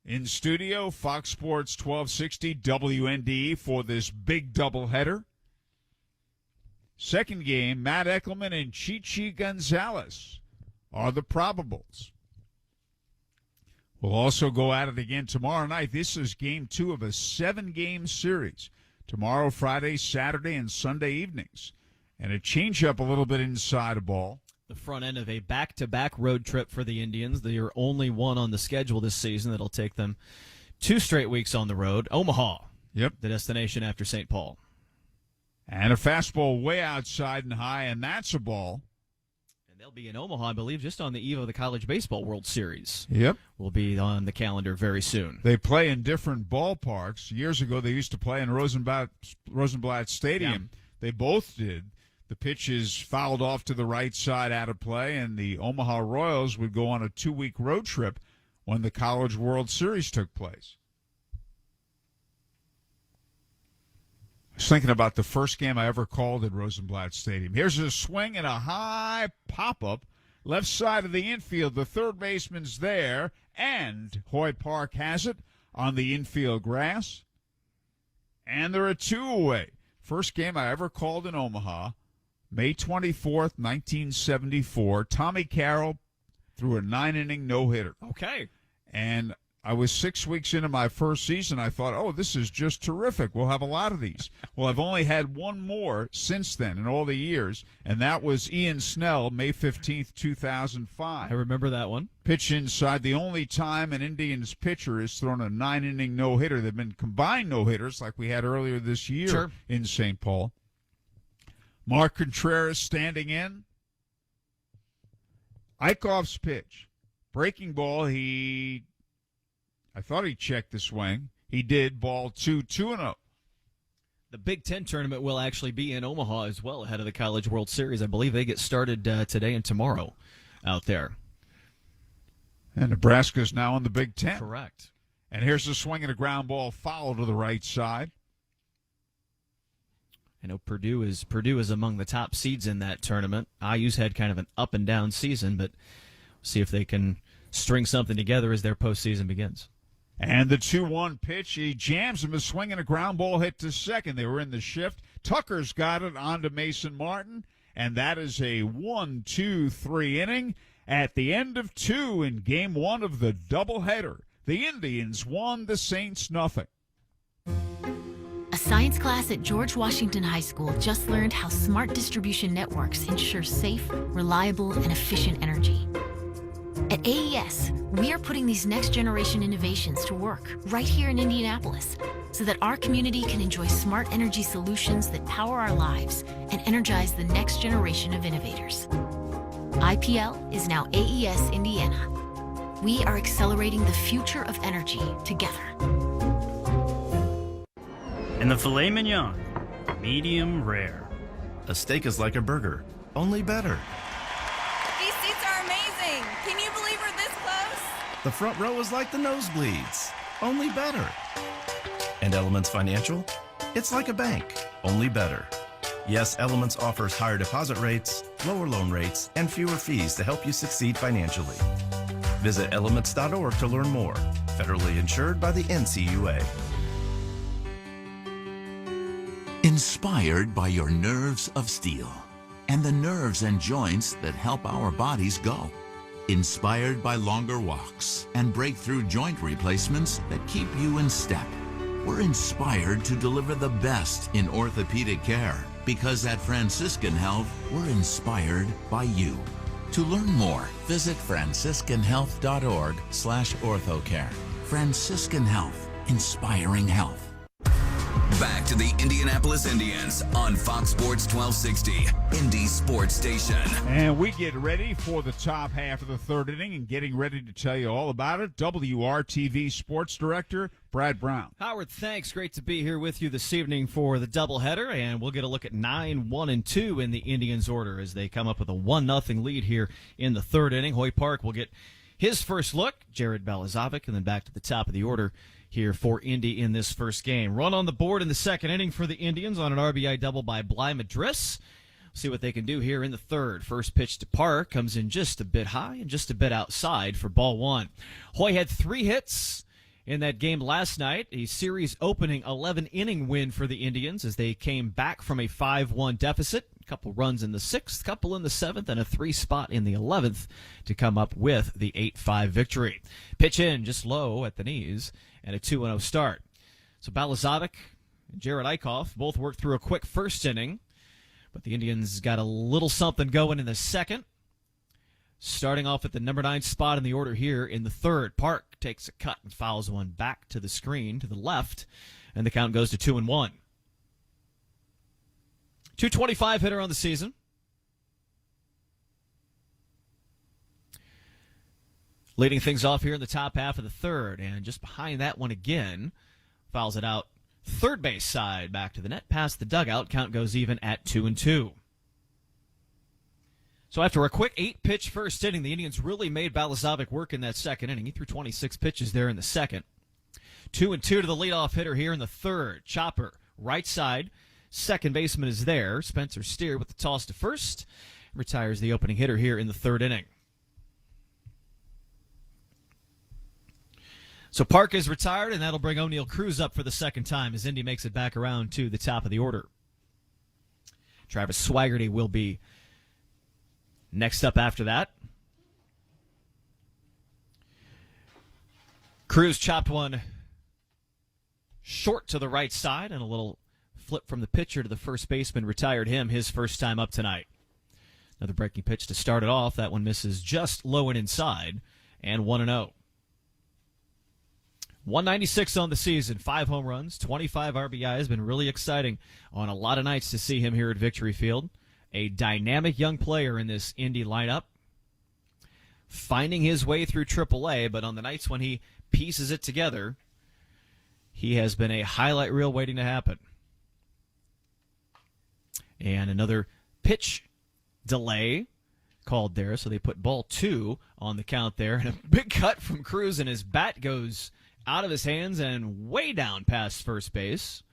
In studio, Fox Sports 1260 WNDE for this big doubleheader. Second game, Matt Eckelman and Chichi Gonzalez are the probables. We'll also go at it again tomorrow night. This is game 2 of a 7-game series. Tomorrow, Friday, Saturday, and Sunday evenings. And a change-up a little bit inside a ball. The front end of a back-to-back road trip for the Indians. They are only one on the schedule this season. That'll take them 2 straight weeks on the road. Omaha, the destination after St. Paul. And a fastball way outside and high, and that's a ball. And they'll be in Omaha, I believe, just on the eve of the College Baseball World Series. Yep. Will be on the calendar very soon. They play in different ballparks. Years ago, they used to play in Rosenblatt Stadium. Yeah. They both did. The pitch is fouled off to the right side out of play, and the Omaha Royals would go on a 2-week road trip when the College World Series took place. I was thinking about the first game I ever called at Rosenblatt Stadium. Here's a swing and a high pop-up, left side of the infield. The third baseman's there, and Hoyt Park has it on the infield grass. And they're a 2 away. First game I ever called in Omaha. May 24th, 1974, Tommy Carroll threw a 9-inning no-hitter. Okay. And I was 6 weeks into my first season. I thought, oh, this is just terrific. We'll have a lot of these. Well, I've only had one more since then in all the years, and that was Ian Snell, May 15th, 2005. I remember that one. Pitch inside. The only time an Indians pitcher has thrown a 9-inning no-hitter. They've been combined no-hitters like we had earlier this year in St. Paul. Mark Contreras standing in. Eichhoff's pitch. Breaking ball, I thought he checked the swing. He did. Ball 2-0. The Big Ten tournament will actually be in Omaha as well ahead of the College World Series. I believe they get started today and tomorrow out there. And Nebraska's now in the Big Ten. Correct. And here's a swing and a ground ball foul to the right side. I know Purdue is among the top seeds in that tournament. IU's had kind of an up and down season, but we'll see if they can string something together as their postseason begins. And the 2-1 pitch, he jams him, a swing and a ground ball hit to second. They were in the shift. Tucker's got it onto Mason Martin, and that is a 1-2-3 inning. At the end of 2 in game 1 of the doubleheader, the Indians won, the Saints nothing. A science class at George Washington High School just learned how smart distribution networks ensure safe, reliable, and efficient energy. At AES, we are putting these next-generation innovations to work right here in Indianapolis so that our community can enjoy smart energy solutions that power our lives and energize the next generation of innovators. IPL is now AES Indiana. We are accelerating the future of energy together. And the filet mignon, medium rare. A steak is like a burger, only better. These seats are amazing. Can you believe we're this close? The front row is like the nosebleeds, only better. And Elements Financial? It's like a bank, only better. Yes, Elements offers higher deposit rates, lower loan rates, and fewer fees to help you succeed financially. Visit elements.org to learn more. Federally insured by the NCUA. Inspired by your nerves of steel and the nerves and joints that help our bodies go. Inspired by longer walks and breakthrough joint replacements that keep you in step. We're inspired to deliver the best in orthopedic care because at Franciscan Health, we're inspired by you. To learn more, visit franciscanhealth.org/orthocare. Franciscan Health, inspiring health. Back to the Indianapolis Indians on Fox Sports 1260, Indy Sports Station. And we get ready for the top half of the third inning and getting ready to tell you all about it. WRTV Sports Director Brad Brown. Howard, thanks. Great to be here with you this evening for the doubleheader, and we'll get a look at 9, 1, and 2 in the Indians' order as they come up with a 1-0 lead here in the third inning. Hoyt Park will get his first look, Jared Balazavic, and then back to the top of the order here for Indy in this first game. Run on the board in the second inning for the Indians on an RBI double by Bly Madris. See what they can do here in the third. First pitch to Park comes in just a bit high and just a bit outside for ball one. Hoy had 3 hits in that game last night, a series-opening 11-inning win for the Indians as they came back from a 5-1 deficit. A couple runs in the 6th, couple in the 7th, and a 3 spot in the 11th to come up with the 8-5 victory. Pitch in just low at the knees and a 2-0 start. So Balazavic and Jared Eichhoff both worked through a quick first inning, but the Indians got a little something going in the second. Starting off at the number 9 spot in the order here in the 3rd, Park takes a cut and fouls one back to the screen to the left, and the count goes to 2-1. 225 hitter on the season. Leading things off here in the top half of the 3rd, and just behind that one again, fouls it out third base side back to the net past the dugout. Count goes even at 2-2. So after a quick 8-pitch first inning, the Indians really made Balazavic work in that second inning. He threw 26 pitches there in the second. 2-2 to the leadoff hitter here in the 3rd. Chopper, right side. Second baseman is there. Spencer Steer with the toss to first. Retires the opening hitter here in the 3rd inning. So Park is retired, and that'll bring O'Neal Cruz up for the second time as Indy makes it back around to the top of the order. Travis Swaggerty will be next up after that. Cruz chopped one short to the right side, and a little flip from the pitcher to the first baseman retired him his first time up tonight. Another breaking pitch to start it off. That one misses just low and inside, and 1-0. 196 on the season, 5 home runs, 25 RBI. Has been really exciting on a lot of nights to see him here at Victory Field. A dynamic young player in this Indy lineup, finding his way through AAA, but on the nights when he pieces it together, he has been a highlight reel waiting to happen. And another pitch delay called there, so they put ball 2 on the count there. And a big cut from Cruz, and his bat goes out of his hands and way down past first base.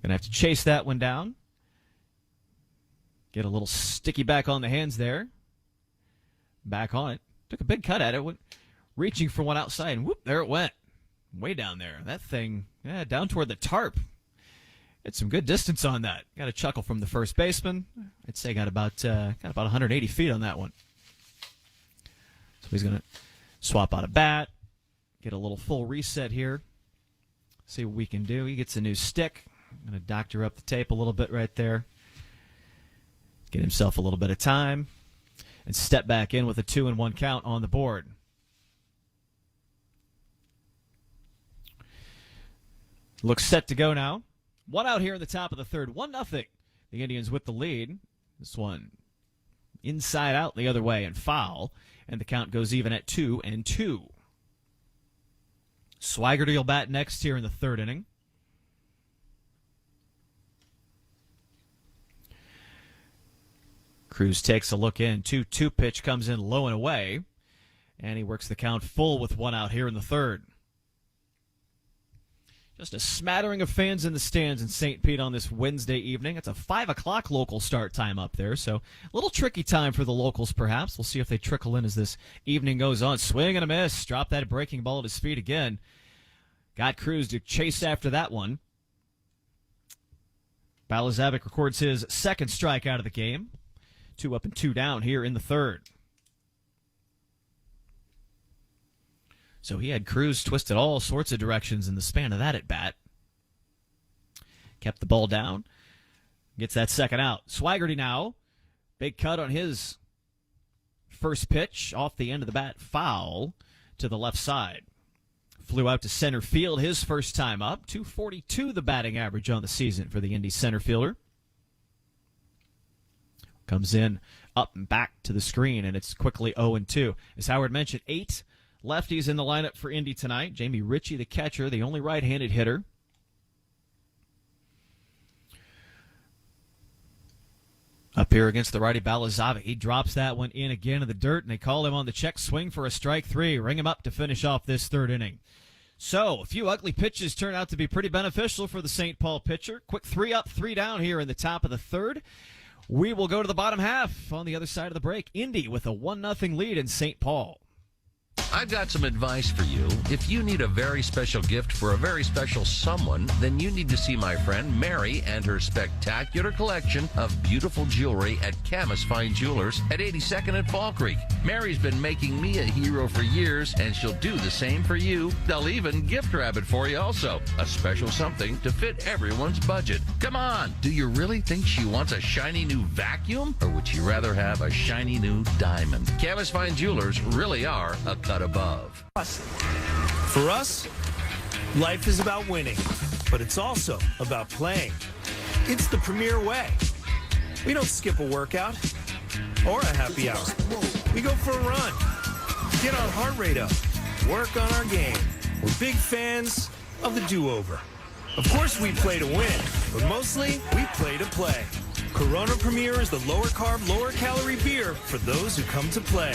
Gonna have to chase that one down. Get a little sticky back on the hands there. Back on it. Took a big cut at it. Went reaching for one outside, and whoop, there it went. Way down there. That thing, down toward the tarp. Had some good distance on that. Got a chuckle from the first baseman. I'd say got about 180 feet on that one. So he's going to swap out a bat. Get a little full reset here. See what we can do. He gets a new stick. I'm going to doctor up the tape a little bit right there. Get himself a little bit of time. And step back in with a 2-1 count on the board. Looks set to go now. One out here in the top of the 3rd. 1-0. The Indians with the lead. This one inside out the other way and foul. And the count goes even at 2-2. Swigert will bat next here in the 3rd inning. Cruz takes a look in. 2-2 pitch comes in low and away. And he works the count full with one out here in the 3rd. Just a smattering of fans in the stands in St. Pete on this Wednesday evening. It's a 5 o'clock local start time up there, so a little tricky time for the locals perhaps. We'll see if they trickle in as this evening goes on. Swing and a miss. Drop that breaking ball at his feet again. Got Cruz to chase after that one. Balazavic records his second strikeout of the game. 2 up and 2 down here in the 3rd. So he had Cruz twisted all sorts of directions in the span of that at bat. Kept the ball down. Gets that second out. Swigert now. Big cut on his first pitch off the end of the bat. Foul to the left side. Flew out to center field his first time up. .242 the batting average on the season for the Indy center fielder. Comes in up and back to the screen, and it's quickly 0-2. As Howard mentioned, 8 lefties in the lineup for Indy tonight. Jamie Ritchie, the catcher, the only right-handed hitter. Up here against the righty Balazavic. He drops that one in again in the dirt, and they call him on the check swing for a strike 3. Ring him up to finish off this 3rd inning. So, a few ugly pitches turn out to be pretty beneficial for the St. Paul pitcher. Quick 3 up, 3 down here in the top of the 3rd. We will go to the bottom half on the other side of the break. Indy with a 1-0 lead in St. Paul. I've got some advice for you. If you need a very special gift for a very special someone, then you need to see my friend Mary and her spectacular collection of beautiful jewelry at Camus Fine Jewelers at 82nd and Fall Creek. Mary's been making me a hero for years, and she'll do the same for you. They'll even gift wrap it for you also. A special something to fit everyone's budget. Come on, do you really think she wants a shiny new vacuum? Or would she rather have a shiny new diamond? Camus Fine Jewelers really are a cut above. For us, life is about winning, but it's also about playing. It's the premier way. We don't skip a workout or a happy hour. We go for a run, get our heart rate up, work on our game. We're big fans of the do-over. Of course we play to win, but mostly we play to play. Corona Premier is the lower-carb, lower-calorie beer for those who come to play.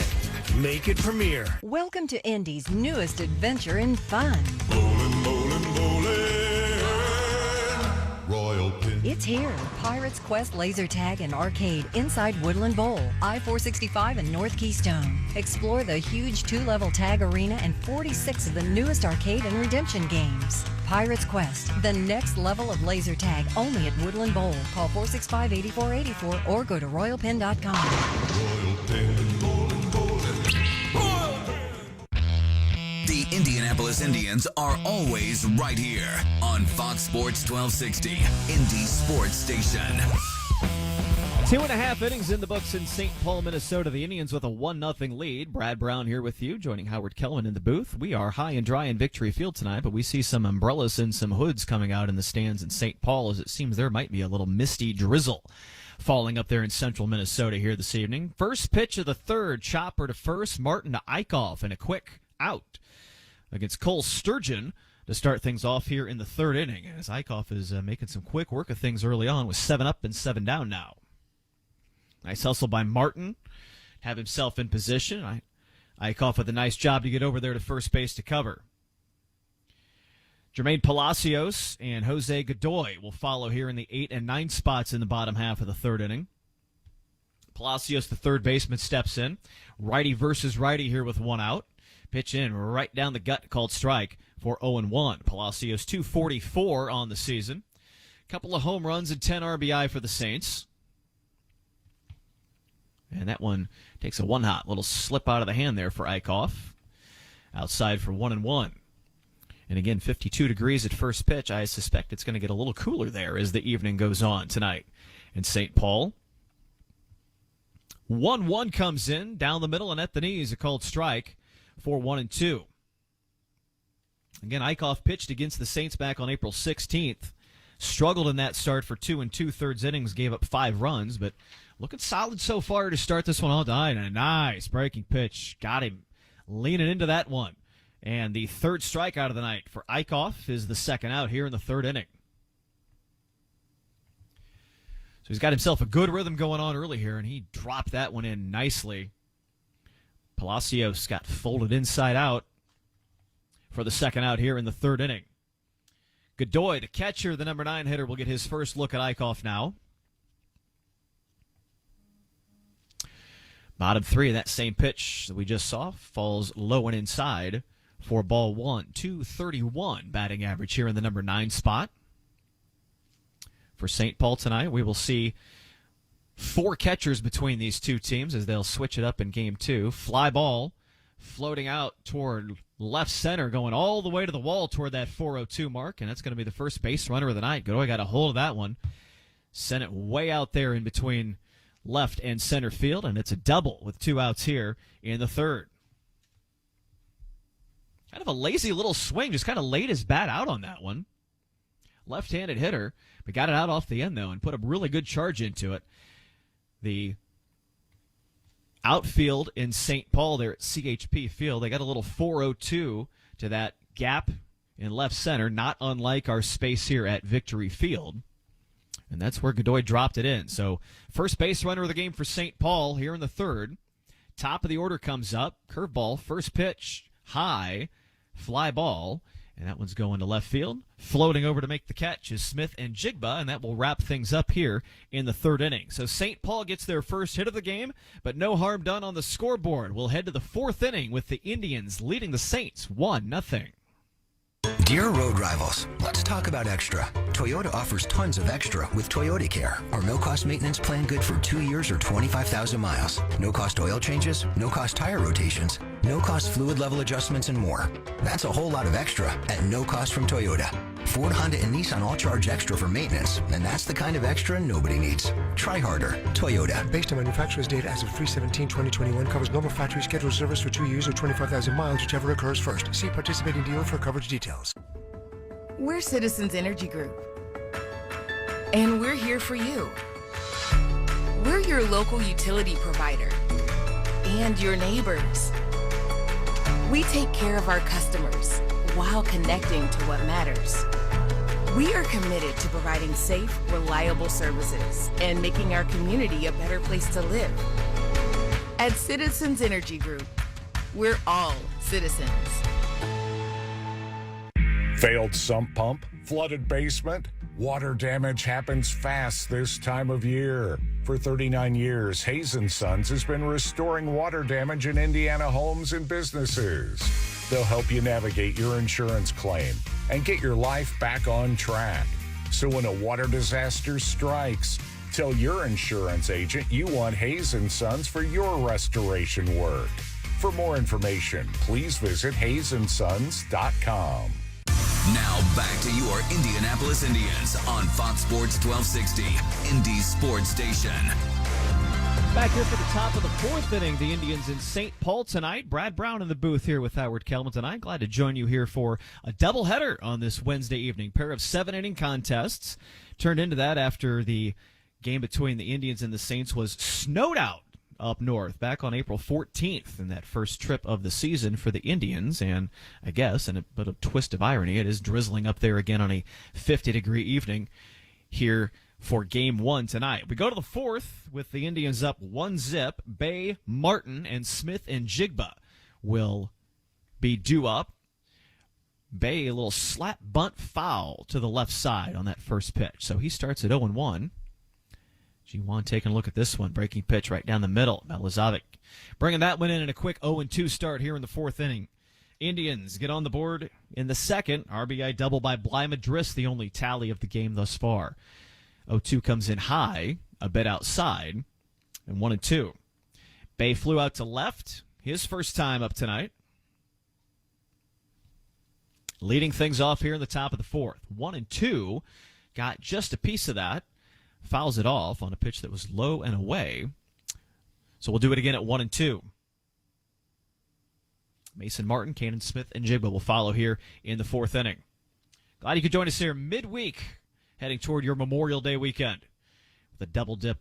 Make it Premier. Welcome to Indy's newest adventure in fun. Royal Pin. It's here, Pirates Quest Laser Tag and Arcade inside Woodland Bowl, I-465 and North Keystone. Explore the huge 2-level tag arena and 46 of the newest arcade and redemption games. Pirates Quest, the next level of laser tag, only at Woodland Bowl. Call 465-8484 or go to royalpin.com. Royal Pin. The Indianapolis Indians are always right here on Fox Sports 1260, Indy Sports Station. 2.5 innings in the books in St. Paul, Minnesota. The Indians with a 1-0 lead. Brad Brown here with you, joining Howard Kellman in the booth. We are high and dry in Victory Field tonight, but we see some umbrellas and some hoods coming out in the stands in St. Paul, as it seems there might be a little misty drizzle falling up there in central Minnesota here this evening. First pitch of the third, chopper to first, Martin to Eichhoff, and a quick out against Cole Sturgeon to start things off here in the third inning, as Eichhoff is making some quick work of things early on with 7 up and 7 down now. Nice hustle by Martin, have himself in position. Eichhoff with a nice job to get over there to first base to cover. Jermaine Palacios and Jose Godoy will follow here in the 8 and 9 spots in the bottom half of the third inning. Palacios, the third baseman, steps in. Righty versus righty here with 1 out. Pitch in right down the gut, called strike for 0-1. Palacios 244 on the season. Couple of home runs and 10 RBI for the Saints. And that one takes a one-hop. Little slip out of the hand there for Eichhoff. Outside for 1-1. And again, 52 degrees at first pitch. I suspect it's going to get a little cooler there as the evening goes on tonight in St. Paul. 1-1 comes in, down the middle and at the knees, a called strike for 1-2. Again, Eichhoff pitched against the Saints back on April 16th. Struggled in that start for 2 2/3 innings, gave up 5 runs, but looking solid so far to start this one all day. And a nice breaking pitch. Got him leaning into that one. And the third strikeout of the night for Eichhoff is the second out here in the third inning. So he's got himself a good rhythm going on early here, and he dropped that one in nicely. Palacios got folded inside out for the second out here in the third inning. Godoy, the catcher, the number 9 hitter, will get his first look at Eichhoff now. Bottom 3 of that same pitch that we just saw falls low and inside for ball 1. 231 batting average here in the number 9 spot. For St. Paul tonight, we will see 4 catchers between these two teams as they'll switch it up in game 2. Fly ball floating out toward left center, going all the way to the wall toward that 402 mark, and that's going to be the first base runner of the night. Godoy got a hold of that one, sent it way out there in between left and center field, and it's a double with 2 outs here in the third. Kind of a lazy little swing, just kind of laid his bat out on that one. Left-handed hitter, but got it out off the end, though, and put a really good charge into it. The outfield in St. Paul there at CHP Field, they got a little 402 to that gap in left center, not unlike our space here at Victory Field. And that's where Godoy dropped it in. So first base runner of the game for St. Paul here in the third. Top of the order comes up. Curveball, first pitch, high, fly ball. And that one's going to left field. Floating over to make the catch is Smith and Jigba, and that will wrap things up here in the third inning. So St. Paul gets their first hit of the game, but no harm done on the scoreboard. We'll head to the fourth inning with the Indians leading the Saints 1-0. Dear road rivals, let's talk about extra. Toyota offers tons of extra with Toyota Care, our no-cost maintenance plan good for 2 years or 25,000 miles. No-cost oil changes, no-cost tire rotations, no-cost fluid level adjustments, and more. That's a whole lot of extra at no cost from Toyota. Ford, Honda, and Nissan all charge extra for maintenance, and that's the kind of extra nobody needs. Try harder. Toyota. Based on manufacturer's data as of 3/17/2021, covers normal factory scheduled service for 2 years or 25,000 miles, whichever occurs first. See participating dealer for coverage details. We're Citizens Energy Group, and we're here for you. We're your local utility provider and your neighbors. We take care of our customers while connecting to what matters. We are committed to providing safe, reliable services and making our community a better place to live. At Citizens Energy Group, we're all citizens. Failed sump pump? Flooded basement? Water damage happens fast this time of year. For 39 years, Hayes & Sons has been restoring water damage in Indiana homes and businesses. They'll help you navigate your insurance claim and get your life back on track. So when a water disaster strikes, tell your insurance agent you want Hayes & Sons for your restoration work. For more information, please visit hayesondsons.com. Now back to your Indianapolis Indians on Fox Sports 1260, Indy's sports station. Back here for the top of the fourth inning, the Indians in St. Paul tonight. Brad Brown in the booth here with Howard Kelman tonight. Glad to join you here for a doubleheader on this Wednesday evening. Pair of 7-inning contests turned into that after the game between the Indians and the Saints was snowed out up north back on April 14th in that first trip of the season for the Indians. And I guess, in a bit of twist of irony, it is drizzling up there again on a 50-degree evening here for Game 1 tonight. We go to the fourth with the Indians up 1-0. Bay, Martin, and Smith and Jigba will be due up. Bay, a little slap bunt foul to the left side on that first pitch. So he starts at 0-1. G1 taking a look at this one. Breaking pitch right down the middle. Balazavic bringing that one in a quick 0-2 start here in the fourth inning. Indians get on the board in the second. RBI double by Bly Madris, the only tally of the game thus far. 0-2 comes in high, a bit outside, and 1-2. Bay flew out to left. His first time up tonight. Leading things off here in the top of the fourth. 1-2. Got just a piece of that. Fouls it off on a pitch that was low and away. So we'll do it again at 1-2. Mason Martin, Cannon Smith, and Jigba will follow here in the fourth inning. Glad you could join us here midweek, heading toward your Memorial Day weekend. With a double dip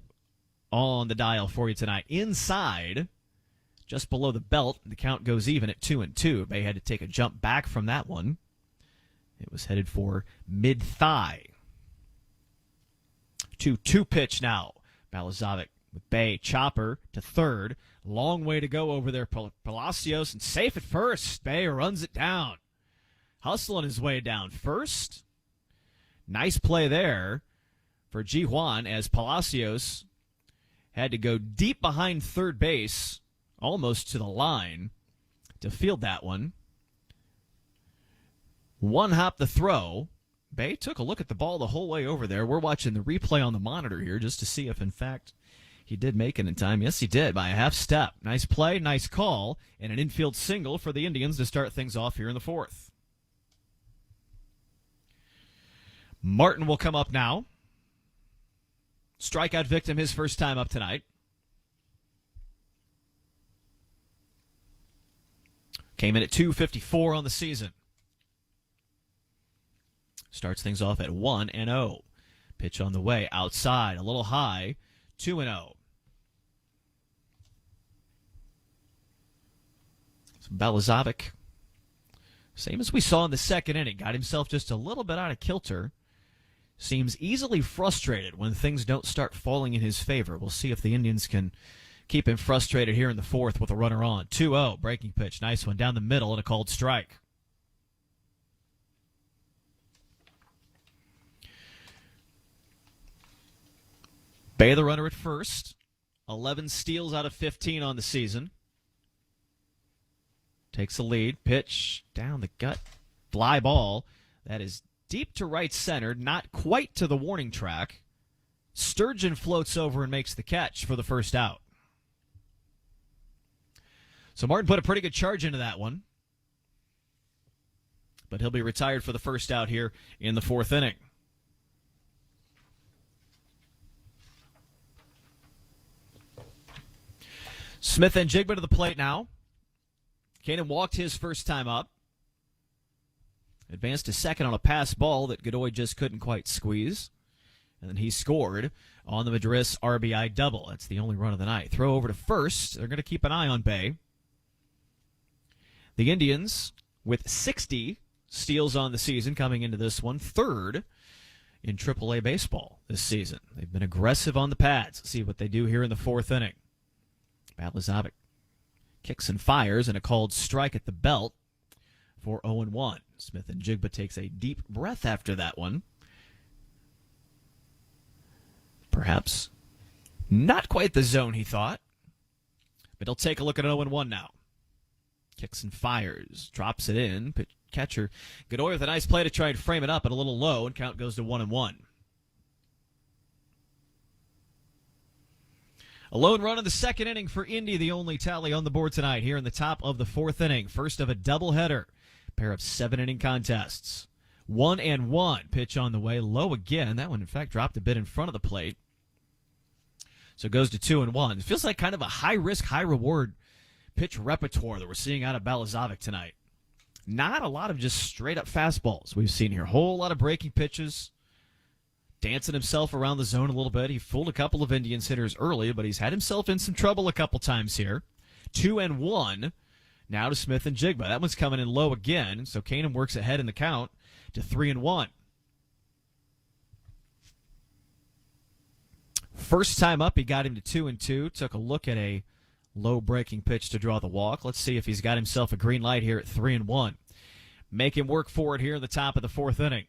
on the dial for you tonight. Inside, just below the belt, the count goes even at 2-2. Bay had to take a jump back from that one. It was headed for mid-thigh. 2-2 pitch now. Balazavic with Bay. Chopper to third. Long way to go over there. Palacios and safe at first. Bay runs it down. Hustling his way down first. Nice play there for Ji Juan as Palacios had to go deep behind third base, almost to the line, to field that one. One hop the throw. Bay took a look at the ball the whole way over there. We're watching the replay on the monitor here just to see if, in fact, he did make it in time. Yes, he did, by a half step. Nice play, nice call, and an infield single for the Indians to start things off here in the fourth. Martin will come up now. Strikeout victim his first time up tonight. Came in at .254 on the season. Starts things off at 1-0. Pitch on the way, outside, a little high, 2-0. Balazavic, same as we saw in the second inning, got himself just a little bit out of kilter. Seems easily frustrated when things don't start falling in his favor. We'll see if the Indians can keep him frustrated here in the fourth with a runner on. 2-0, breaking pitch, nice one down the middle and a called strike. Bay, the runner at first. 11 steals out of 15 on the season. Takes the lead. Pitch down the gut. Fly ball. That is deep to right center. Not quite to the warning track. Sturgeon floats over and makes the catch for the first out. So Martin put a pretty good charge into that one. But he'll be retired for the first out here in the fourth inning. Smith and Jigba to the plate now. Kanan walked his first time up. Advanced to second on a pass ball that Godoy just couldn't quite squeeze. And then he scored on the Madris RBI double. That's the only run of the night. Throw over to first. They're going to keep an eye on Bay. The Indians, with 60 steals on the season coming into this one, third in AAA baseball this season. They've been aggressive on the pads. See what they do here in the fourth inning. Balazavic kicks and fires, and a called strike at the belt for 0-1. Smith and Jigba takes a deep breath after that one. Perhaps not quite the zone he thought, but he'll take a look at 0-1 now. Kicks and fires, drops it in. Catcher Godoy with a nice play to try and frame it up, and a little low, and count goes to 1-1. A lone run in the second inning for Indy, the only tally on the board tonight here in the top of the fourth inning. First of a doubleheader, pair of 7-inning contests. 1-1 pitch on the way, low again. That one, in fact, dropped a bit in front of the plate. So it goes to 2-1. It feels like kind of a high-risk, high-reward pitch repertoire that we're seeing out of Balazavic tonight. Not a lot of just straight-up fastballs we've seen here. Whole lot of breaking pitches. Dancing himself around the zone a little bit. He fooled a couple of Indians hitters early, but he's had himself in some trouble a couple times here. 2-1 now to Smith and Jigba. That one's coming in low again, so Kanan works ahead in the count to 3-1. First time up, he got him to 2-2. Took a look at a low breaking pitch to draw the walk. Let's see if he's got himself a green light here at 3-1. Make him work for it here in the top of the fourth inning.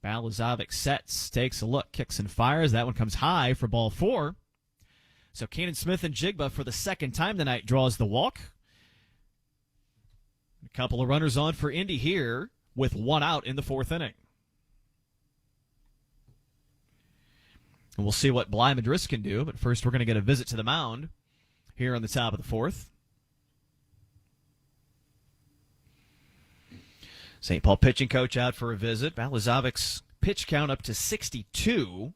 Balazavic sets, takes a look, kicks and fires. That one comes high for ball 4. So Kanan Smith and Jigba for the second time tonight draws the walk. A couple of runners on for Indy here with one out in the fourth inning. And we'll see what Bly Madris can do, but first we're going to get a visit to the mound here on the top of the fourth. St. Paul pitching coach out for a visit. Balazavic's pitch count up to 62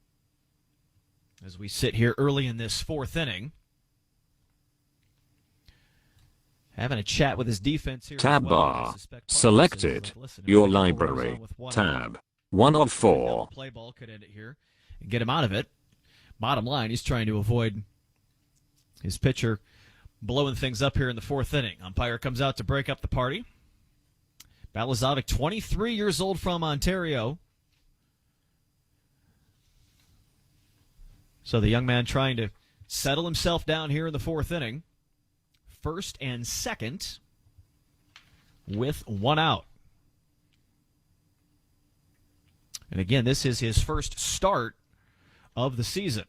as we sit here early in this fourth inning. Having a chat with his defense here. Tab bar. Selected. Your library. Tab. 1 of 4. Play ball could end it here and get him out of it. Bottom line, he's trying to avoid his pitcher blowing things up here in the fourth inning. Umpire comes out to break up the party. Balazavic, 23 years old, from Ontario. So the young man trying to settle himself down here in the fourth inning. First and second with one out. And again, this is his first start of the season.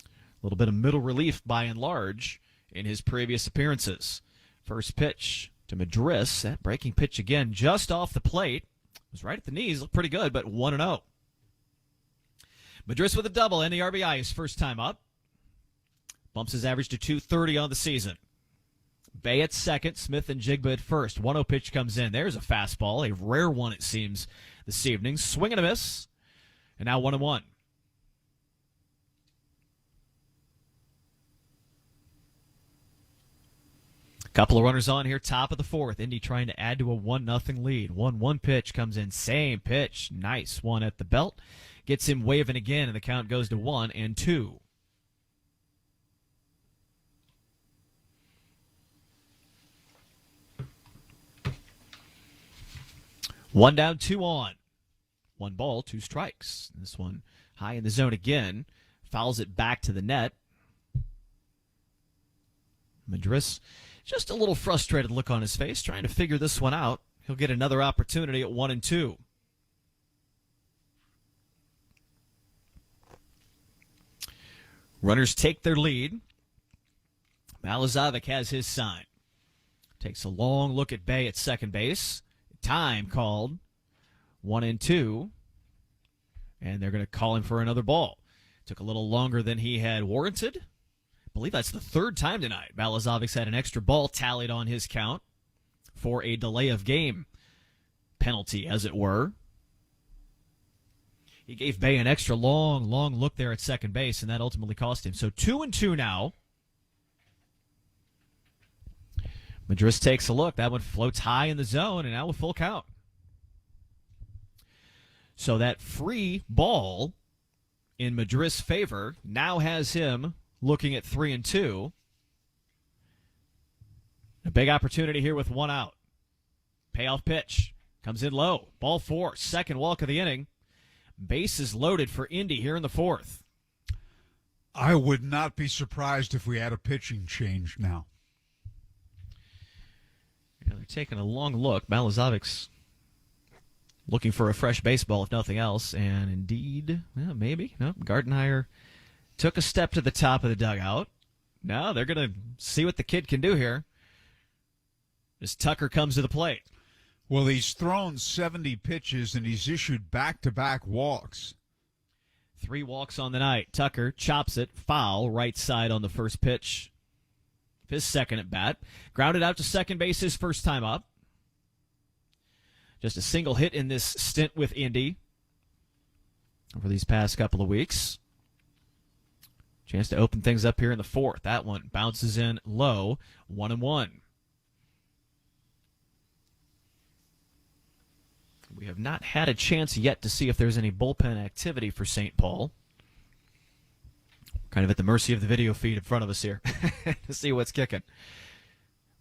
A little bit of middle relief by and large in his previous appearances. First pitch to Madris. That breaking pitch again just off the plate. It was right at the knees. Looked pretty good, but 1-0. Madris with a double and the RBI his first time up. Bumps his average to 230 on the season. Bay at second, Smith and Jigba at first. 1-0 pitch comes in. There's a fastball, a rare one it seems this evening. Swing and a miss, and now 1-1. Couple of runners on here, top of the fourth. Indy trying to add to a 1-0 lead. 1-1 pitch comes in, same pitch. Nice one at the belt. Gets him waving again, and the count goes to 1-2. One down, 2 on. 1 ball, 2 strikes. This one high in the zone again. Fouls it back to the net. Madris, just a little frustrated look on his face, trying to figure this one out. He'll get another opportunity at 1-2. Runners take their lead. Balazavic has his sign. Takes a long look at Bay at second base. Time called. 1-2. And they're going to call him for another ball. Took a little longer than he had warranted. I believe that's the third time tonight. Balazavic's had an extra ball tallied on his count for a delay of game penalty, as it were. He gave Bay an extra long look there at second base, and that ultimately cost him. So 2-2 now. Madris takes a look. That one floats high in the zone, and now with full count. So that free ball in Madris' favor now has him looking at 3-2. A big opportunity here with one out. Payoff pitch. Comes in low. Ball 4. Second walk of the inning. Bases loaded for Indy here in the fourth. I would not be surprised if we had a pitching change now. Yeah, they're taking a long look. Balazavic's looking for a fresh baseball, if nothing else. And indeed, well, maybe. No, Gardenhire took a step to the top of the dugout. Now they're going to see what the kid can do here as Tucker comes to the plate. Well, he's thrown 70 pitches, and he's issued back-to-back walks. 3 walks on the night. Tucker chops it, foul, right side on the first pitch. His second at bat. Grounded out to second base his first time up. Just a single hit in this stint with Indy over these past couple of weeks. Chance to open things up here in the fourth. That one bounces in low, 1-1. We have not had a chance yet to see if there's any bullpen activity for St. Paul. Kind of at the mercy of the video feed in front of us here to see what's kicking.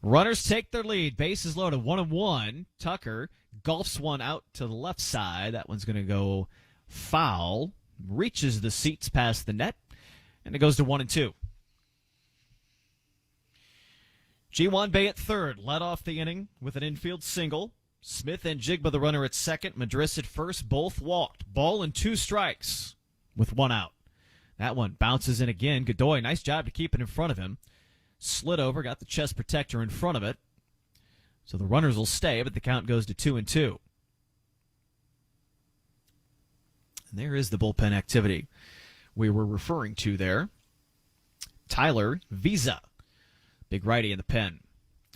Runners take their lead. Bases loaded, 1-1. Tucker golfs one out to the left side. That one's going to go foul. Reaches the seats past the net, and it goes to 1-2. G1 Bay at third. Led off the inning with an infield single. Smith and Jigba the runner at second. Madris at first. Both walked. Ball and 2 strikes with 1 out. That one bounces in again. Godoy, nice job to keep it in front of him. Slid over, got the chest protector in front of it. So the runners will stay, but the count goes to 2-2. And there is the bullpen activity we were referring to there. Tyler Visa, big righty in the pen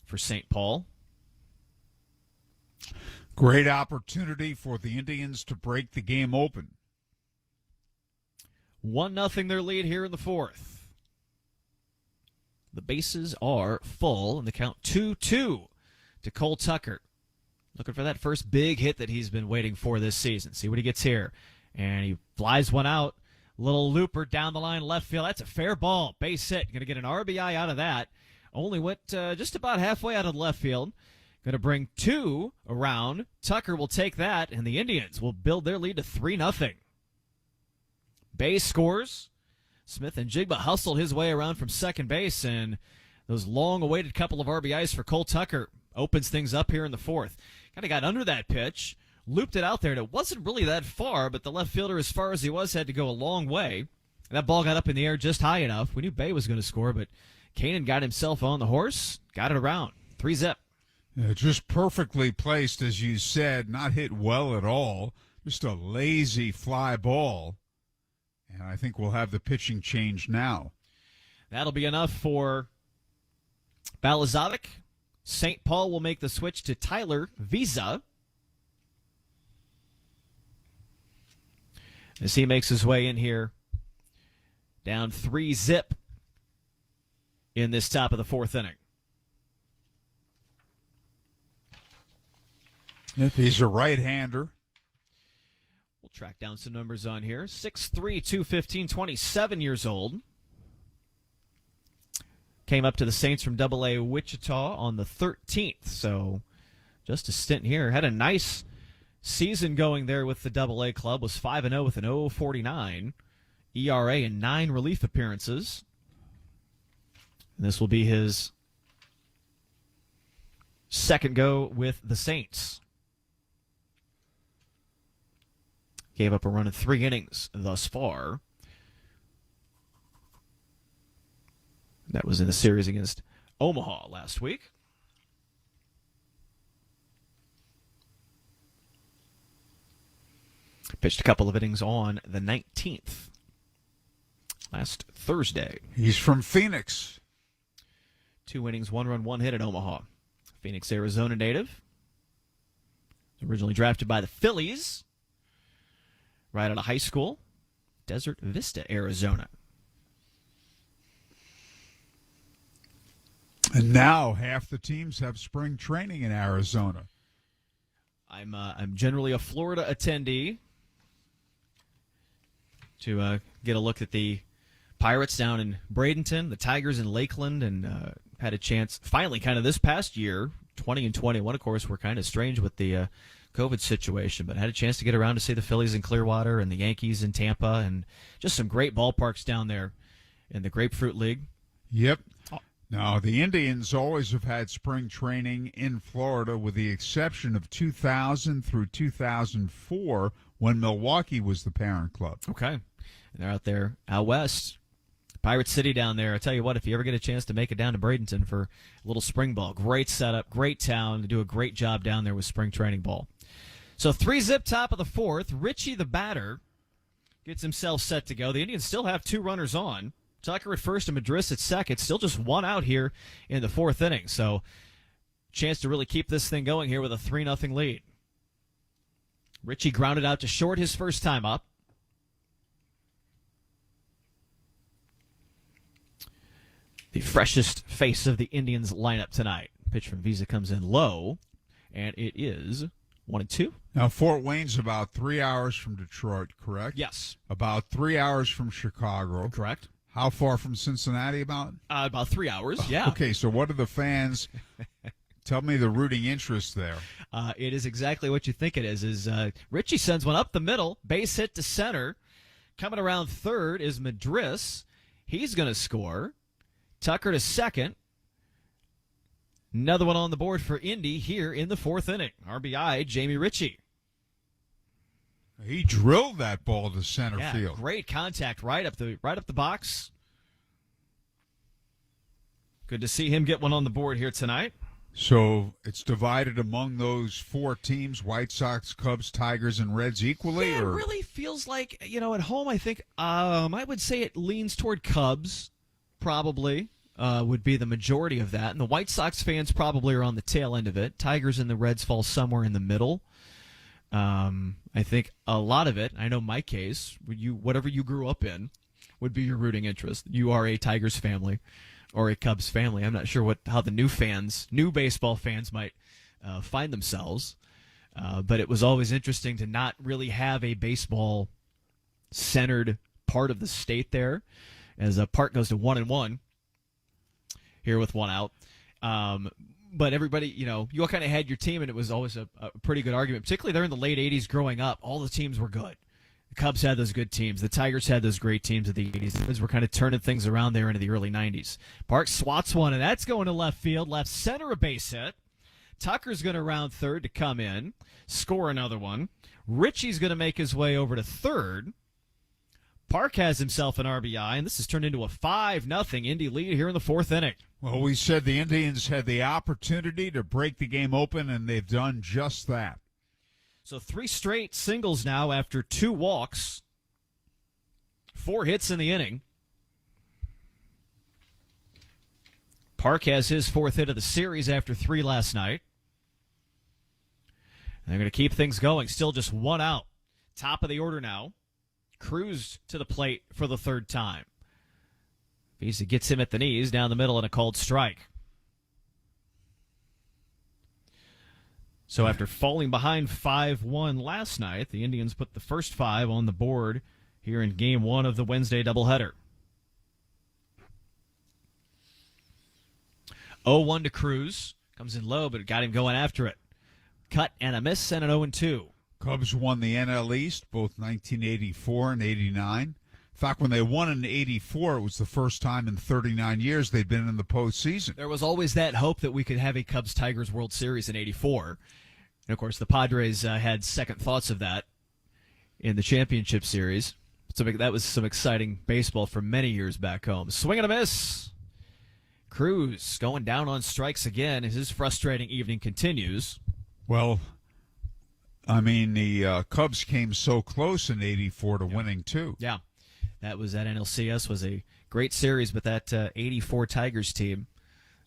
for St. Paul. Great opportunity for the Indians to break the game open. 1-0 their lead here in the fourth. The bases are full, and the count 2-2 to Cole Tucker. Looking for that first big hit that he's been waiting for this season. See what he gets here. And he flies one out. Little looper down the line left field. That's a fair ball. Base hit. Going to get an RBI out of that. Only went just about halfway out of the left field. Going to bring 2 around. Tucker will take that, and the Indians will build their lead to 3-0. Bay scores. Smith and Jigba hustled his way around from second base, and those long-awaited couple of RBIs for Cole Tucker opens things up here in the fourth. Kind of got under that pitch, looped it out there, and it wasn't really that far, but the left fielder, as far as he was, had to go a long way. That ball got up in the air just high enough. We knew Bay was going to score, but Kanan got himself on the horse, got it around. 3-zip. Yeah, just perfectly placed, as you said, not hit well at all. Just a lazy fly ball. And I think we'll have the pitching change now. That'll be enough for Balazavic. St. Paul will make the switch to Tyler Visa as he makes his way in here. Down 3-zip in this top of the fourth inning. If he's a right-hander. We'll track down some numbers on here. 6'3", 215, 27 years old. Came up to the Saints from Double-A Wichita on the 13th. So just a stint here. Had a nice season going there with the Double-A club. Was 5-0 with an 0.49 ERA and 9 relief appearances. And this will be his second go with the Saints. Gave up a run in 3 innings thus far. That was in the series against Omaha last week. Pitched a couple of innings on the 19th, last Thursday. He's from Phoenix. 2 innings, 1 run, 1 hit at Omaha. Phoenix, Arizona native. Originally drafted by the Phillies. Right out of high school. Desert Vista, Arizona. And now half the teams have spring training in Arizona. I'm generally a Florida attendee to get a look at the Pirates down in Bradenton, the Tigers in Lakeland, and had a chance finally kind of this past year, 20 and 21, of course, were kind of strange with the COVID situation, but had a chance to get around to see the Phillies in Clearwater and the Yankees in Tampa, and just some great ballparks down there in the Grapefruit League. Yep. Now, the Indians always have had spring training in Florida with the exception of 2000 through 2004 when Milwaukee was the parent club. Okay. And they're out there out west. Pirate City down there. I tell you what, if you ever get a chance to make it down to Bradenton for a little spring ball, great setup, great town. They do a great job down there with spring training ball. So 3-zip top of the fourth. Richie, the batter, gets himself set to go. The Indians still have 2 runners on. Tucker at first and Madris at second. Still just 1 out here in the 4th inning. So chance to really keep this thing going here with a 3-0 lead. Richie grounded out to short his first time up. The freshest face of the Indians lineup tonight. Pitch from Visa comes in low, and it is 1-2. Now, Fort Wayne's about 3 hours from Detroit, correct? Yes. About 3 hours from Chicago. Correct. How far from Cincinnati about? About 3 hours, yeah. Okay, so what are the fans... Tell me the rooting interest there. It is exactly what you think it is Richie sends one up the middle, base hit to center. Coming around third is Madris. He's going to score. Tucker to second. Another one on the board for Indy here in the 4th inning. RBI, Jamie Ritchie. He drilled that ball to center field. Great contact right up the box. Good to see him get one on the board here tonight. So it's divided among those 4 teams, White Sox, Cubs, Tigers, and Reds equally? Yeah, it really feels like, at home I think I would say it leans toward Cubs, probably, would be the majority of that. And the White Sox fans probably are on the tail end of it. Tigers and the Reds fall somewhere in the middle. I think a lot of it, I know my case, whatever you grew up in would be your rooting interest. You are a Tigers family or a Cubs family. I'm not sure how the new baseball fans might find themselves. But it was always interesting to not really have a baseball-centered part of the state there, as Park goes to 1-1 here with 1 out. But everybody, you all kind of had your team, and it was always a pretty good argument, particularly there in the late 80s growing up. All the teams were good. The Cubs had those good teams. The Tigers had those great teams of the 80s. The Reds were kind of turning things around there into the early 90s. Park swats one, and that's going to left field. Left center, a base hit. Tucker's going to round third to come in, score another one. Richie's going to make his way over to third. Park has himself an RBI, and this has turned into a 5-0 Indy lead here in the 4th inning. Well, we said the Indians had the opportunity to break the game open, and they've done just that. So 3 straight singles now after 2 walks. 4 hits in the inning. Park has his 4th hit of the series after 3 last night. And they're going to keep things going. Still just 1 out. Top of the order now. Cruz to the plate for the 3rd time. Visa gets him at the knees, down the middle, and a called strike. So after falling behind 5-1 last night, the Indians put the first 5 on the board here in Game 1 of the Wednesday doubleheader. 0-1 to Cruz. Comes in low, but it got him going after it. Cut and a miss and an 0-2. Cubs won the NL East, both 1984 and 89. In fact, when they won in 84, it was the first time in 39 years they'd been in the postseason. There was always that hope that we could have a Cubs-Tigers World Series in 84. And, of course, the Padres had second thoughts of that in the championship series. So that was some exciting baseball for many years back home. Swing and a miss. Cruz going down on strikes again as his frustrating evening continues. Well, I mean, the Cubs came so close in '84 to winning, too. Yeah, that was at NLCS, was a great series with that '84 Tigers team.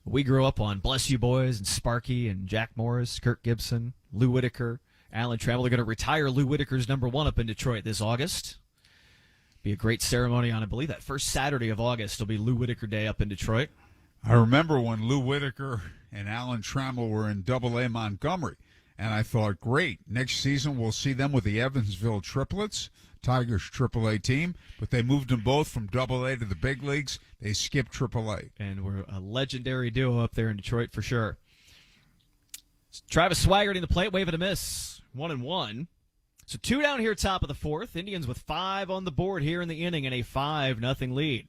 We grew up on Bless You Boys and Sparky and Jack Morris, Kirk Gibson, Lou Whitaker, Alan Trammell. They're going to retire Lou Whitaker's #1 up in Detroit this August. Be a great ceremony on, I believe, that first Saturday of August will be Lou Whitaker Day up in Detroit. I remember when Lou Whitaker and Alan Trammell were in Double-A Montgomery, and I thought, great, next season we'll see them with the Evansville Triplets, Tigers Triple-A team, but they moved them both from Double-A to the big leagues. They skipped Triple-A. And we're a legendary duo up there in Detroit for sure. Travis Swigert in the plate, wave and a miss, 1-1. So 2 down here, top of the fourth. Indians with 5 on the board here in the inning and a 5-0 lead.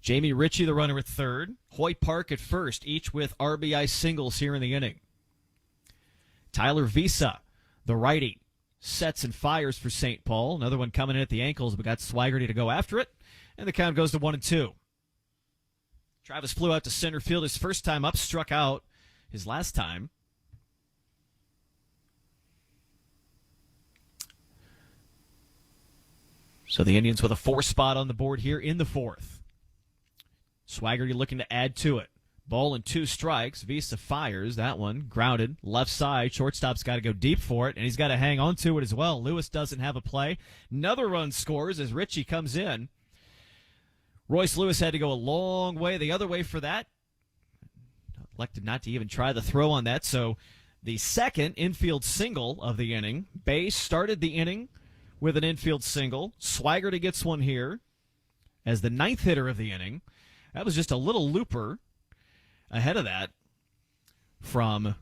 Jamie Ritchie, the runner, at third. Hoy Park at first, each with RBI singles here in the inning. Tyler Visa, the righty, sets and fires for St. Paul. Another one coming in at the ankles, but got Swigert to go after it. And the count goes to 1-2. Travis flew out to center field his first time up, struck out his last time. So the Indians with a 4 spot on the board here in the fourth. Swigert looking to add to it. Ball and 2 strikes. Visa fires. That one grounded. Left side. Shortstop's got to go deep for it, and he's got to hang on to it as well. Lewis doesn't have a play. Another run scores as Ritchie comes in. Royce Lewis had to go a long way the other way for that. Elected not to even try the throw on that. So the second infield single of the inning. Bay started the inning with an infield single. Swigert gets one here as the 9th hitter of the inning. That was just a little looper ahead of that from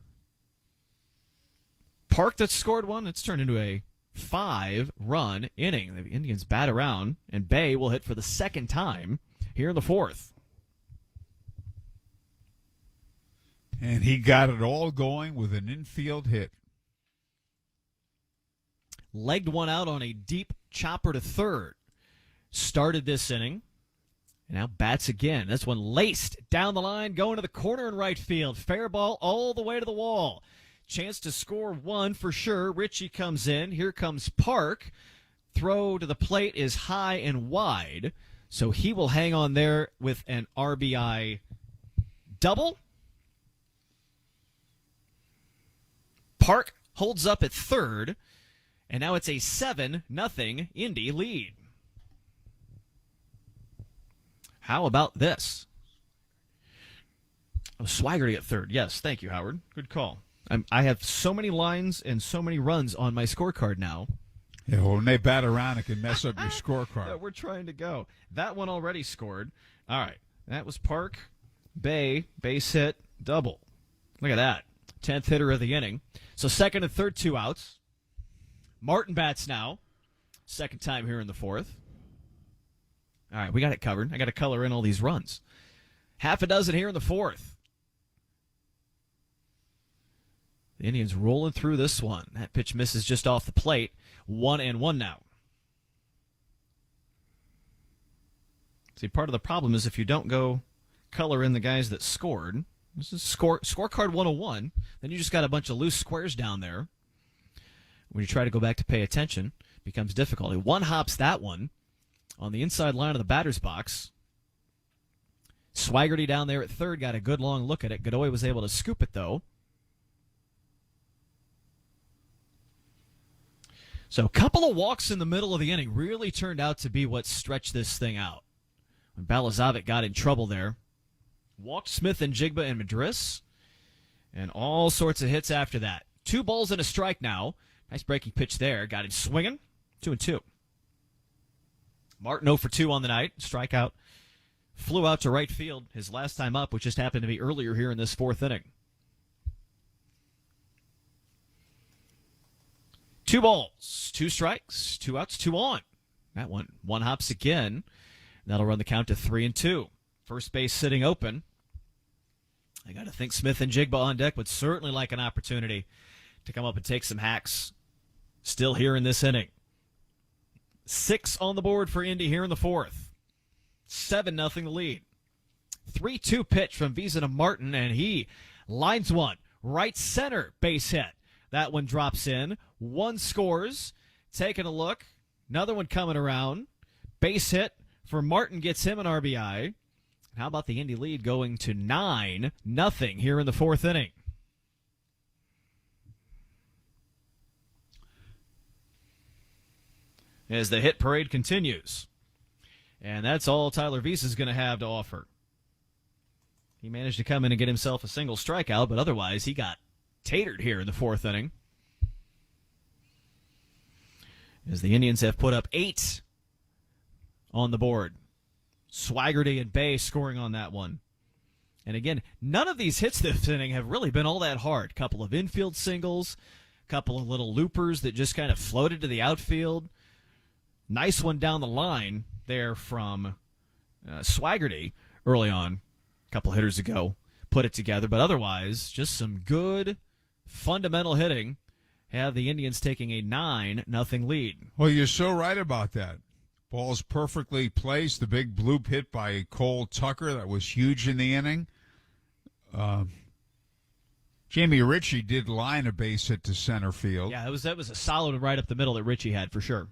Park that scored one. It's turned into a 5-run inning. The Indians bat around, and Bay will hit for the second time here in the fourth. And he got it all going with an infield hit. Legged one out on a deep chopper to third. Started this inning. And now bats again. This one laced down the line, going to the corner in right field. Fair ball all the way to the wall. Chance to score one for sure. Ritchie comes in. Here comes Park. Throw to the plate is high and wide. So he will hang on there with an RBI double. Park holds up at third. And now it's a 7-0 Indy lead. How about this? Oh, Swigert at third. Yes, thank you, Howard. Good call. I have so many lines and so many runs on my scorecard now. Yeah, well, when they bat around, it can mess up your scorecard. Yeah, we're trying to go. That one already scored. All right. That was Park. Bay, base hit, double. Look at that. 10th hitter of the inning. So second and third, 2 outs. Martin bats now. Second time here in the fourth. All right, we got it covered. I got to color in all these runs. Half a dozen here in the fourth. The Indians rolling through this one. That pitch misses just off the plate. 1-1 now. See, part of the problem is if you don't go color in the guys that scored. This is scorecard 101. Then you just got a bunch of loose squares down there. When you try to go back to pay attention, it becomes difficult. He one-hops that one on the inside line of the batter's box. Swigert down there at third got a good long look at it. Godoy was able to scoop it, though. So a couple of walks in the middle of the inning really turned out to be what stretched this thing out. When Balazavic got in trouble there, walked Smith and Jigba and Madris, and all sorts of hits after that. 2 balls and a strike now. Nice breaking pitch there. Got him swinging. 2-2. Martin 0 for 2 on the night. Strikeout. Flew out to right field his last time up, which just happened to be earlier here in this fourth inning. 2 balls, 2 strikes, 2 outs, 2 on. That one hops again. That'll run the count to 3-2. First base sitting open. I got to think Smith and Jigba on deck would certainly like an opportunity to come up and take some hacks. Still here in this inning. 6 on the board for Indy here in the fourth. 7-0 the lead. 3-2 pitch from Visa to Martin, and he lines one. Right center base hit. That one drops in. One scores. Taking a look. Another one coming around. Base hit for Martin gets him an RBI. How about the Indy lead going to 9-0 here in the fourth inning? As the hit parade continues. And that's all Tyler Visa is going to have to offer. He managed to come in and get himself a single strikeout, but otherwise he got tatered here in the fourth inning. As the Indians have put up 8 on the board. Swaggerty and Bay scoring on that one. And again, none of these hits this inning have really been all that hard. Couple of infield singles, couple of little loopers that just kind of floated to the outfield. Nice one down the line there from Swaggerty early on, a couple hitters ago, put it together. But otherwise, just some good fundamental hitting. Have the Indians taking a 9-0 lead. Well, you're so right about that. Ball's perfectly placed. The big bloop hit by Cole Tucker, that was huge in the inning. Jamie Ritchie did line a base hit to center field. Yeah, that was a solid right up the middle that Ritchie had for sure.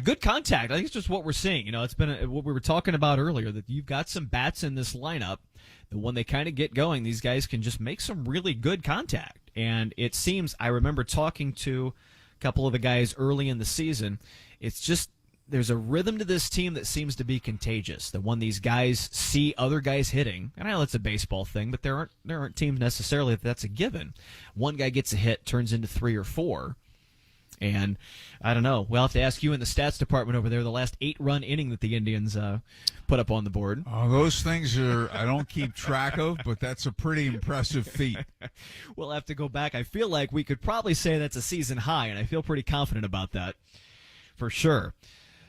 Good contact. I think it's just what we're seeing. You know, it's been what we were talking about earlier, that you've got some bats in this lineup that when they kind of get going, these guys can just make some really good contact. And it seems, I remember talking to a couple of the guys early in the season, it's just there's a rhythm to this team that seems to be contagious. That when these guys see other guys hitting, and I know it's a baseball thing, but there aren't teams necessarily that's a given. One guy gets a hit, turns into 3 or 4. And I don't know. We'll have to ask you in the stats department over there, the last 8-run inning that the Indians put up on the board. Those things I don't keep track of, but that's a pretty impressive feat. We'll have to go back. I feel like we could probably say that's a season high, and I feel pretty confident about that for sure.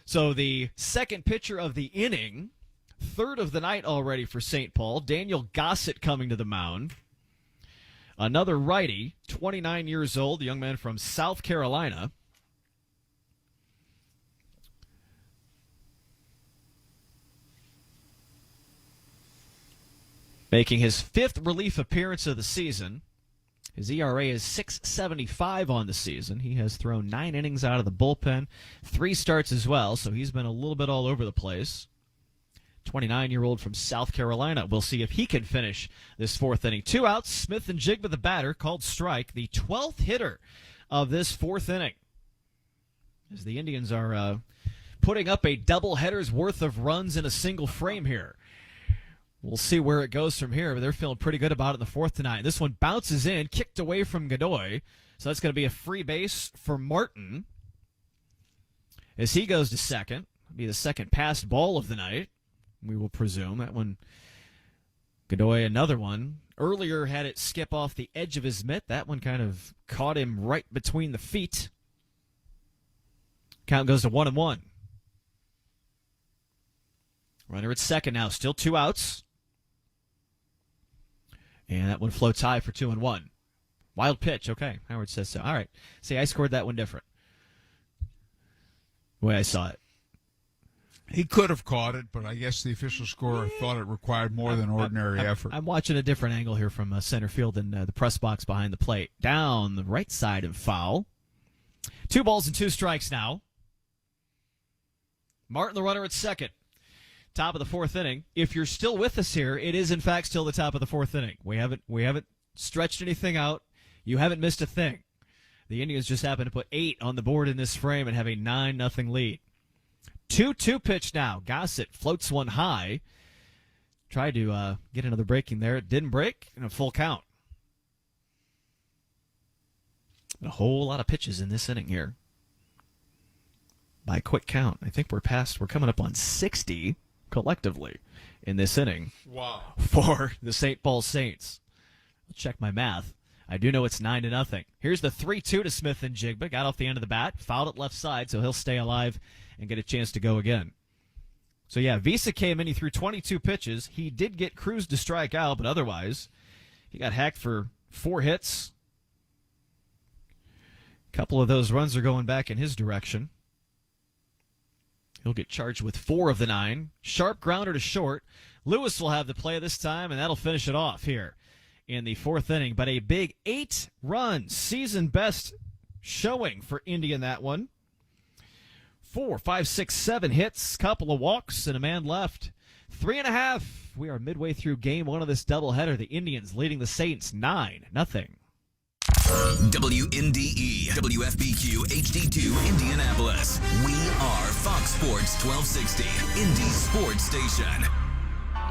So the second pitcher of the inning, third of the night already for St. Paul, Daniel Gossett coming to the mound. Another righty, 29 years old, a young man from South Carolina. Making his 5th relief appearance of the season. His ERA is 6.75 on the season. He has thrown 9 innings out of the bullpen, 3 starts as well, so he's been a little bit all over the place. 29-year-old from South Carolina. We'll see if he can finish this 4th inning. 2 outs, Smith and Jigba the batter, called strike, the 12th hitter of this 4th inning. As the Indians are putting up a doubleheader's worth of runs in a single frame here. We'll see where it goes from here, but they're feeling pretty good about it in the 4th tonight. This one bounces in, kicked away from Godoy, so that's going to be a free base for Martin. As he goes to second, it'll be the second passed ball of the night. We will presume that one, Godoy, another one. Earlier had it skip off the edge of his mitt. That one kind of caught him right between the feet. Count goes to 1-1. Runner at second now, still 2 outs. And that one floats high for 2-1. Wild pitch, okay. Howard says so. All right. See, I scored that one different. The way I saw it. He could have caught it, but I guess the official scorer thought it required more than ordinary effort. I'm watching a different angle here from center field in the press box behind the plate. Down the right side and foul. 2 balls and 2 strikes now. Martin, the runner at second. Top of the 4th inning. If you're still with us here, it is in fact still the top of the 4th inning. We haven't stretched anything out. You haven't missed a thing. The Indians just happen to put 8 on the board in this frame and have a 9-0 lead. 2-2 pitch now. Gossett floats one high. Tried to get another breaking there. It didn't break, and a full count. A whole lot of pitches in this inning here. By a quick count, I think we're coming up on 60 collectively in this inning. Wow. For the St. Paul Saints. I'll check my math. I do know it's 9-0. Here's the 3-2 to Smith and Jigba. Got off the end of the bat, fouled it left side, so he'll stay alive and get a chance to go again. So, yeah, Visa came in. He threw 22 pitches. He did get Cruz to strike out, but otherwise he got hacked for 4 hits. A couple of those runs are going back in his direction. He'll get charged with 4 of the 9. Sharp grounder to short. Lewis will have the play this time, and that'll finish it off here in the 4th inning. But a big 8-run season best showing for Indy in that one. 4, 5, 6, 7 hits, couple of walks, and a man left. 3.5. We are midway through game 1 of this doubleheader. The Indians leading the Saints 9-0. WNDE, WFBQ, HD2, Indianapolis. We are Fox Sports 1260, Indy's sports station.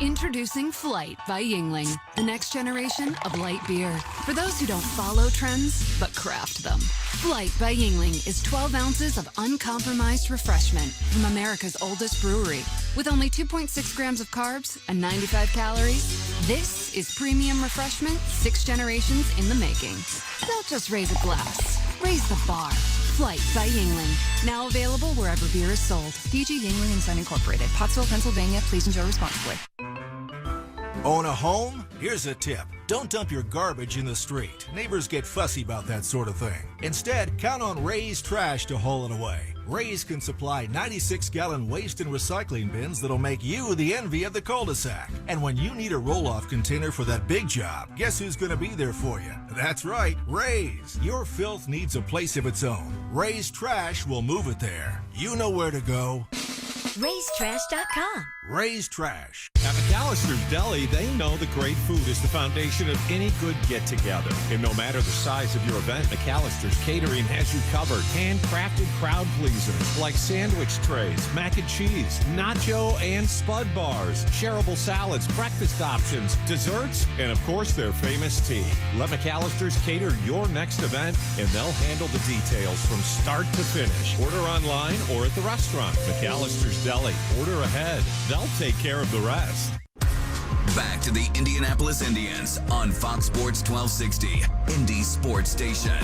Introducing Flight by Yingling, the next generation of light beer. For those who don't follow trends, but craft them. Flight by Yingling is 12 ounces of uncompromised refreshment from America's oldest brewery. With only 2.6 grams of carbs and 95 calories, this is premium refreshment 6 generations in the making. Don't just raise a glass, raise the bar. Flight by Yingling. Now available wherever beer is sold. DG Yingling and Son Incorporated. Pottsville, Pennsylvania. Please enjoy responsibly. Own a home? Here's a tip. Don't dump your garbage in the street. Neighbors get fussy about that sort of thing. Instead, count on Ray's Trash to haul it away. Ray's can supply 96-gallon waste and recycling bins that'll make you the envy of the cul-de-sac. And when you need a roll-off container for that big job, guess who's going to be there for you? That's right, Ray's. Your filth needs a place of its own. Ray's Trash will move it there. You know where to go. Ray'sTrash.com. Ray's Trash. At McAllister's Deli, they know that great food is the foundation of any good get-together. And no matter the size of your event, McAllister's Catering has you covered. Handcrafted crowd pleasers like sandwich trays, mac and cheese, nacho and spud bars, shareable salads, breakfast options, desserts, and of course their famous tea. Let McAllister's cater your next event, and they'll handle the details from start to finish. Order online or at the restaurant. McAllister's Deli. Order ahead. They'll take care of the rest. Back to the Indianapolis Indians on Fox Sports 1260, Indy Sports Station.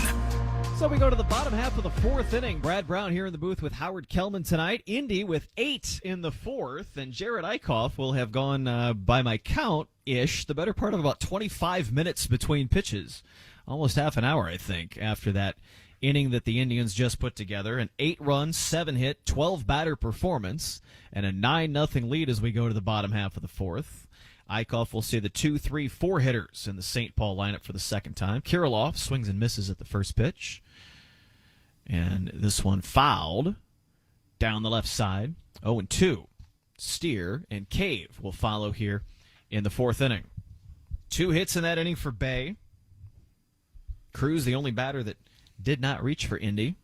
So we go to the bottom half of the 4th inning. Brad Brown here in the booth with Howard Kellman tonight. Indy with 8 in the 4th, and Jared Eichhoff will have gone, by my count-ish, the better part of about 25 minutes between pitches. Almost half an hour, I think, after that inning that the Indians just put together. An 8-run, 7-hit, 12-batter performance, and a 9-0 lead as we go to the bottom half of the 4th. Eichhoff will see the 2, 3, 4 hitters in the St. Paul lineup for the second time. Kirilloff swings and misses at the first pitch. And this one fouled down the left side. 0-2. Steer and Cave will follow here in the 4th inning. 2 hits in that inning for Bay. Cruz, the only batter that did not reach for Indy.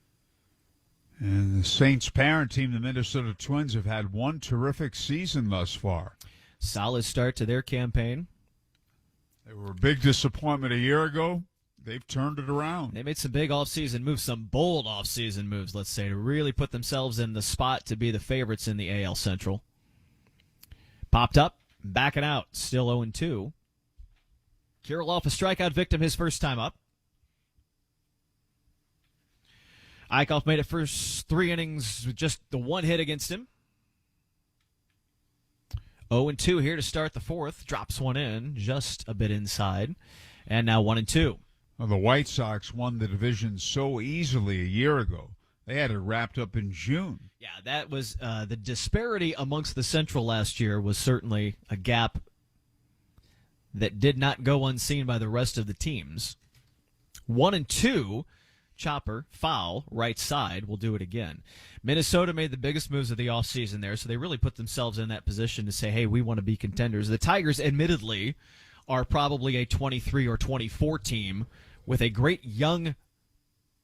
And the Saints' parent team, the Minnesota Twins, have had one terrific season thus far. Solid start to their campaign. They were a big disappointment a year ago. They've turned it around. They made some big offseason moves, some bold offseason moves, let's say, to really put themselves in the spot to be the favorites in the AL Central. Popped up, backing out, still 0-2. Kirilloff, a strikeout victim his first time up. Eichhoff made it first 3 innings with just the 1 hit against him. 0-2 here to start the 4th. Drops one in, just a bit inside. And now 1-2. Well, the White Sox won the division so easily a year ago. They had it wrapped up in June. Yeah, that was the disparity amongst the Central last year was certainly a gap that did not go unseen by the rest of the teams. 1-2. Chopper, foul, right side, will do it again. Minnesota made the biggest moves of the offseason there, so they really put themselves in that position to say, hey, we want to be contenders. The Tigers, admittedly, are probably a 23 or 24 team with a great young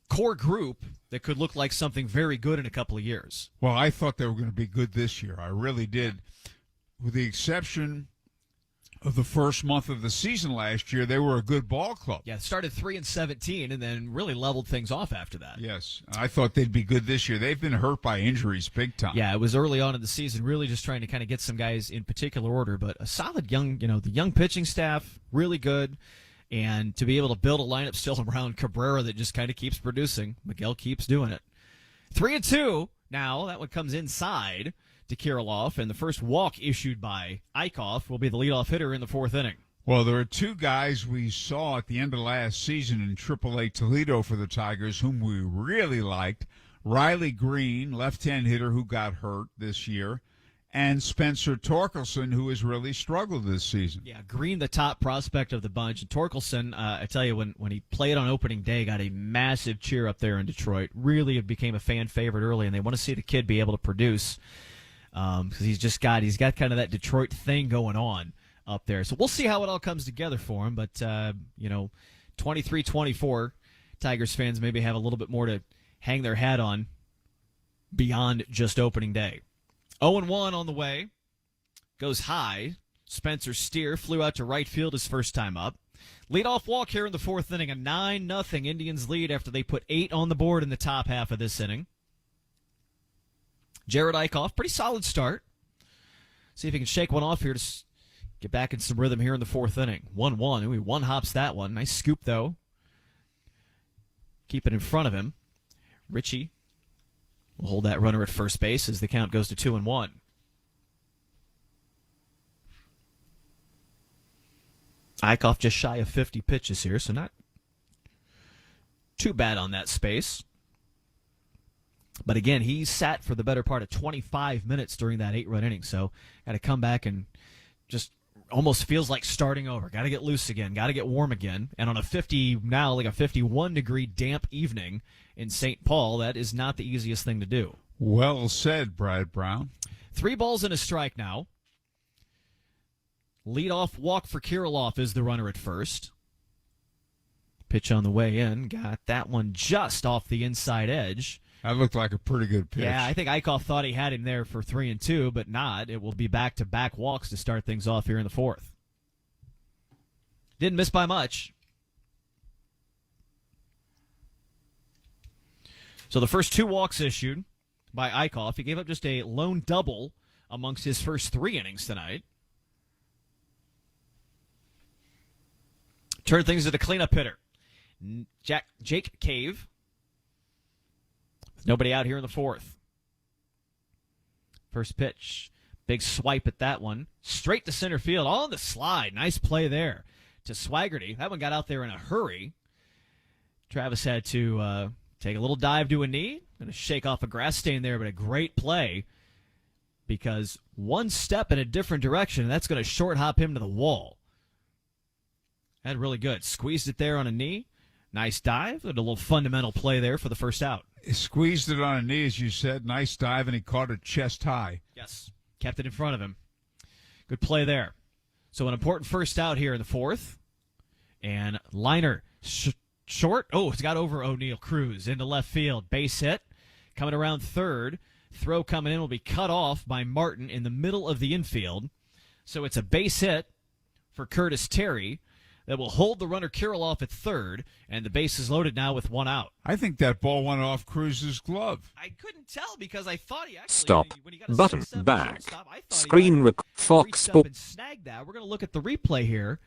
core group that could look like something very good in a couple of years. Well, I thought they were going to be good this year. I really did. With the exception of the first month of the season last year, they were a good ball club. Yeah, started 3-17 and then really leveled things off after that. Yes, I thought they'd be good this year. They've been hurt by injuries big time. Yeah, it was early on in the season, really just trying to kind of get some guys in particular order, but a solid young, the young pitching staff, really good, and to be able to build a lineup still around Cabrera that just kind of keeps producing. Miguel keeps doing it. 3-2 now. That one comes inside to Kirilloff, and the first walk issued by Eichhoff will be the leadoff hitter in the 4th inning. Well, there are 2 guys we saw at the end of last season in AAA Toledo for the Tigers whom we really liked. Riley Green, left-hand hitter who got hurt this year, and Spencer Torkelson, who has really struggled this season. Yeah, Green, the top prospect of the bunch. And Torkelson, I tell you, when he played on opening day, got a massive cheer up there in Detroit. Really became a fan favorite early, and they want to see the kid be able to produce because he's got kind of that Detroit thing going on up there. So we'll see how it all comes together for him. But, 23-24, Tigers fans maybe have a little bit more to hang their hat on beyond just opening day. 0-1 on the way. Goes high. Spencer Steer flew out to right field his first time up. Leadoff walk here in the fourth inning. A 9-0 Indians lead after they put 8 on the board in the top half of this inning. Jared Eichhoff, pretty solid start. See if he can shake one off here to get back in some rhythm here in the fourth inning. 1-1. He one-hops that one. Nice scoop, though. Keep it in front of him. Richie will hold that runner at first base as the count goes to 2-1. Eichhoff just shy of 50 pitches here, so not too bad on that space. But again, he sat for the better part of 25 minutes during that 8-run inning, so got to come back and just almost feels like starting over. Got to get loose again, got to get warm again. And on a 51-degree damp evening in St. Paul, that is not the easiest thing to do. Well said, Brad Brown. 3 balls and a strike now. Leadoff walk for Kirilloff is the runner at first. Pitch on the way in. Got that one just off the inside edge. That looked like a pretty good pitch. Yeah, I think Eichhoff thought he had him there for 3-2, but not. It will be back-to-back walks to start things off here in the fourth. Didn't miss by much. So the first 2 walks issued by Eichhoff. He gave up just a lone double amongst his first 3 innings tonight. Turn things to the cleanup hitter. Jake Cave. Nobody out here in the fourth. First pitch. Big swipe at that one. Straight to center field on the slide. Nice play there to Swaggerty. That one got out there in a hurry. Travis had to take a little dive to a knee. Going to shake off a grass stain there, but a great play because one step in a different direction, and that's going to short hop him to the wall. That really good. Squeezed it there on a knee. Nice dive. And a little fundamental play there for the first out. He squeezed it on a knee, as you said. Nice dive, and he caught it chest high. Yes. Kept it in front of him. Good play there. So an important first out here in the fourth. And liner short. Oh, it's got over O'Neal Cruz into left field. Base hit. Coming around third. Throw coming in will be cut off by Martin in the middle of the infield. So it's a base hit for Curtis Terry that will hold the runner Kirilloff at third, and the base is loaded now with 1 out. I think that ball went off Cruz's glove. I couldn't tell because I thought he actually... Stop. When he got a Button. 6-7 Back. shortstop, I thought Screen he Fox reached up Sport. and snagged that. We're going to look at the replay here.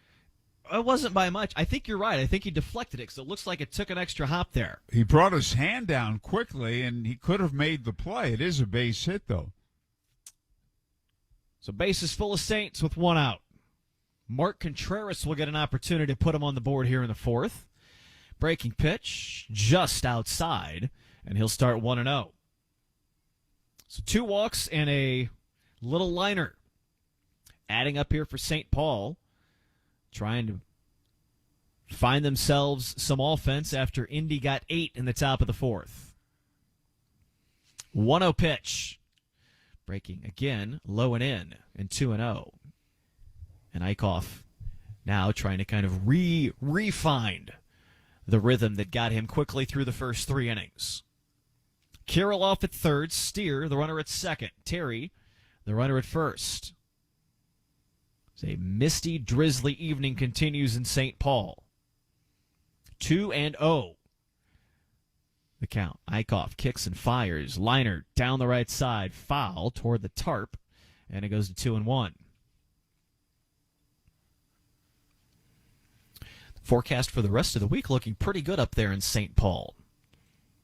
It wasn't by much. I think you're right. I think he deflected it because it looks like it took an extra hop there. He brought his hand down quickly, and he could have made the play. It is a base hit, though. So base is full of Saints with 1 out. Mark Contreras will get an opportunity to put him on the board here in the fourth. Breaking pitch just outside, and he'll start 1-0. So 2 walks and a little liner. Adding up here for St. Paul, trying to find themselves some offense after Indy got 8 in the top of the fourth. 1-0 pitch. Breaking again, low and in, and 2-0. And Eichhoff now trying to kind of re-find the rhythm that got him quickly through the first 3 innings. Kirilloff at third, Steer, the runner at second, Terry, the runner at first. A misty, drizzly evening continues in St. Paul. 2-0. The count. Eichhoff kicks and fires. Liner down the right side. Foul toward the tarp. And it goes to 2-1. Forecast for the rest of the week looking pretty good up there in St. Paul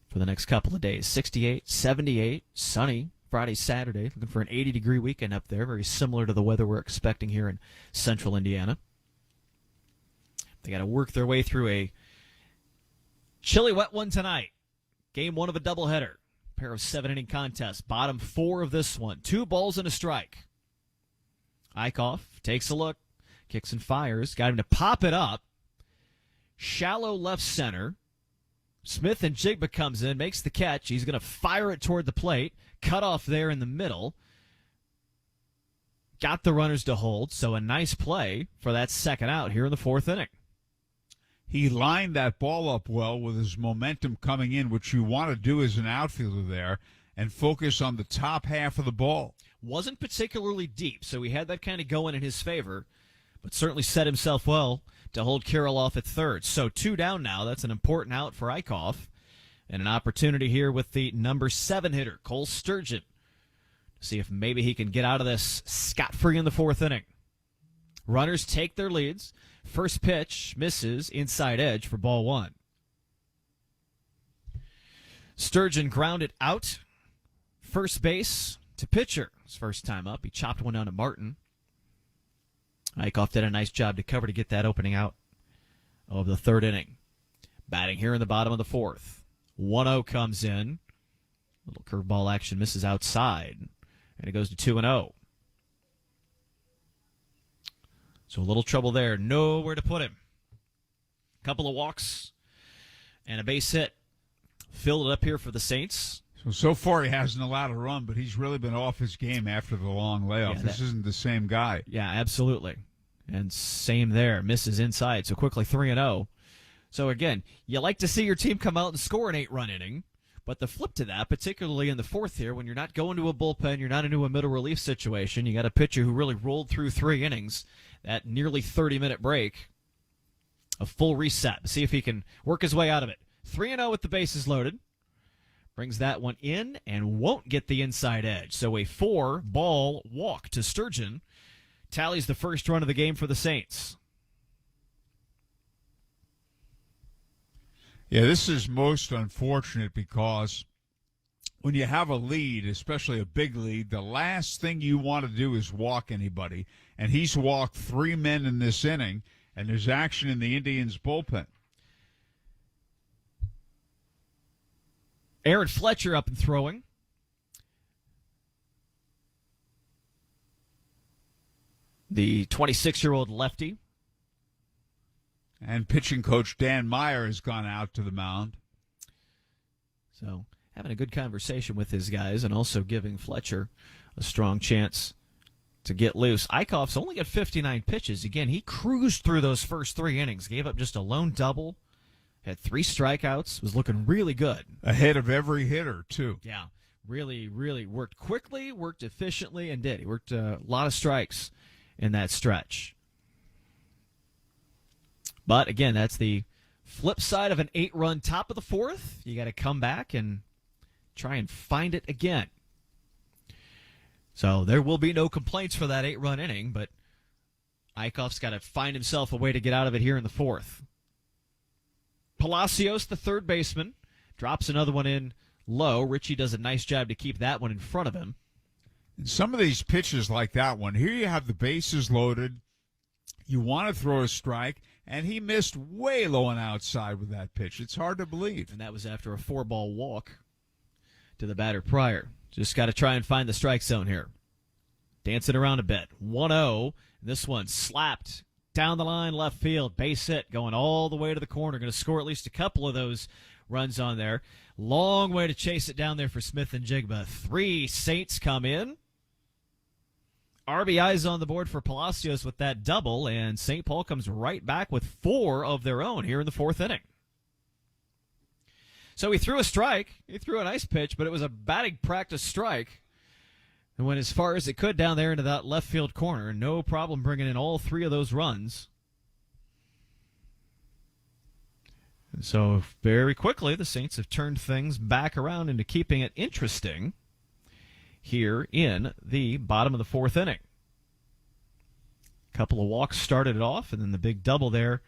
for the next couple of days. 68, 78, sunny Friday, Saturday. Looking for an 80-degree weekend up there, very similar to the weather we're expecting here in central Indiana. They got to work their way through a chilly, wet one tonight. Game 1 of a doubleheader. Pair of 7-inning contests. Bottom 4 of this one. 2 balls and a strike. Eichhoff takes a look, kicks and fires. Got him to pop it up. Shallow left center. Smith and Jigba comes in, makes the catch. He's going to fire it toward the plate. Cut off there in the middle. Got the runners to hold, so a nice play for that second out here in the 4th inning. He lined that ball up well with his momentum coming in, which you want to do as an outfielder there, and focus on the top half of the ball. Wasn't particularly deep, so he had that kind of going in his favor, but certainly set himself well to hold Carroll off at third. So 2 down now. That's an important out for Eichhoff. And an opportunity here with the number 7 hitter, Cole Sturgeon. See if maybe he can get out of this scot-free in the 4th inning. Runners take their leads. First pitch misses inside edge for ball 1. Sturgeon grounded out. First base to pitcher. His first time up. He chopped one down to Martin. Eichhoff did a nice job to cover to get that opening out of the 3rd inning. Batting here in the bottom of the 4th. 1-0 comes in. Little curveball action misses outside. And it goes to 2-0. So a little trouble there. Nowhere to put him. Couple of walks and a base hit. Filled it up here for the Saints. So far he hasn't allowed a run, but he's really been off his game after the long layoff. This isn't the same guy. Yeah, absolutely. And same there. Misses inside. So quickly 3-0. So again, you like to see your team come out and score an 8-run inning. But the flip to that, particularly in the 4th here, when you're not going to a bullpen, you're not into a middle relief situation, you got a pitcher who really rolled through 3 innings, that nearly 30-minute break, a full reset. See if he can work his way out of it. 3-0 with the bases loaded. Brings that one in and won't get the inside edge. So a 4-ball walk to Sturgeon tallies the first run of the game for the Saints. Yeah, this is most unfortunate because when you have a lead, especially a big lead, the last thing you want to do is walk anybody. And he's walked 3 men in this inning, and there's action in the Indians' bullpen. Aaron Fletcher up and throwing. The 26-year-old lefty. And pitching coach Dan Meyer has gone out to the mound. So having a good conversation with his guys and also giving Fletcher a strong chance to get loose. Eichhoff's only got 59 pitches. Again, he cruised through those first 3 innings. Gave up just a lone double. Had 3 strikeouts. Was looking really good. Ahead of every hitter, too. Yeah. Really, really worked quickly, worked efficiently, and did. He worked a lot of strikes in that stretch. But, again, that's the flip side of an 8-run top of the 4th. You got to come back and try and find it again. So there will be no complaints for that 8-run inning, but Eichhoff's got to find himself a way to get out of it here in the 4th. Palacios, the third baseman, drops another one in low. Richie does a nice job to keep that one in front of him. Some of these pitches like that one, here you have the bases loaded. You want to throw a strike, and he missed way low and outside with that pitch. It's hard to believe. And that was after a 4-ball walk to the batter prior. Just got to try and find the strike zone here. Dancing around a bit. 1-0. This one slapped down the line left field. Base hit going all the way to the corner. Going to score at least a couple of those runs on there. Long way to chase it down there for Smith and Jigba. 3 Saints come in. RBIs on the board for Palacios with that double, and St. Paul comes right back with 4 of their own here in the 4th inning. So he threw a strike. He threw a nice pitch, but it was a batting practice strike. And went as far as it could down there into that left field corner. No problem bringing in all 3 of those runs. And so very quickly, the Saints have turned things back around into keeping it interesting here in the bottom of the 4th inning. Couple of walks started it off, and then the big double there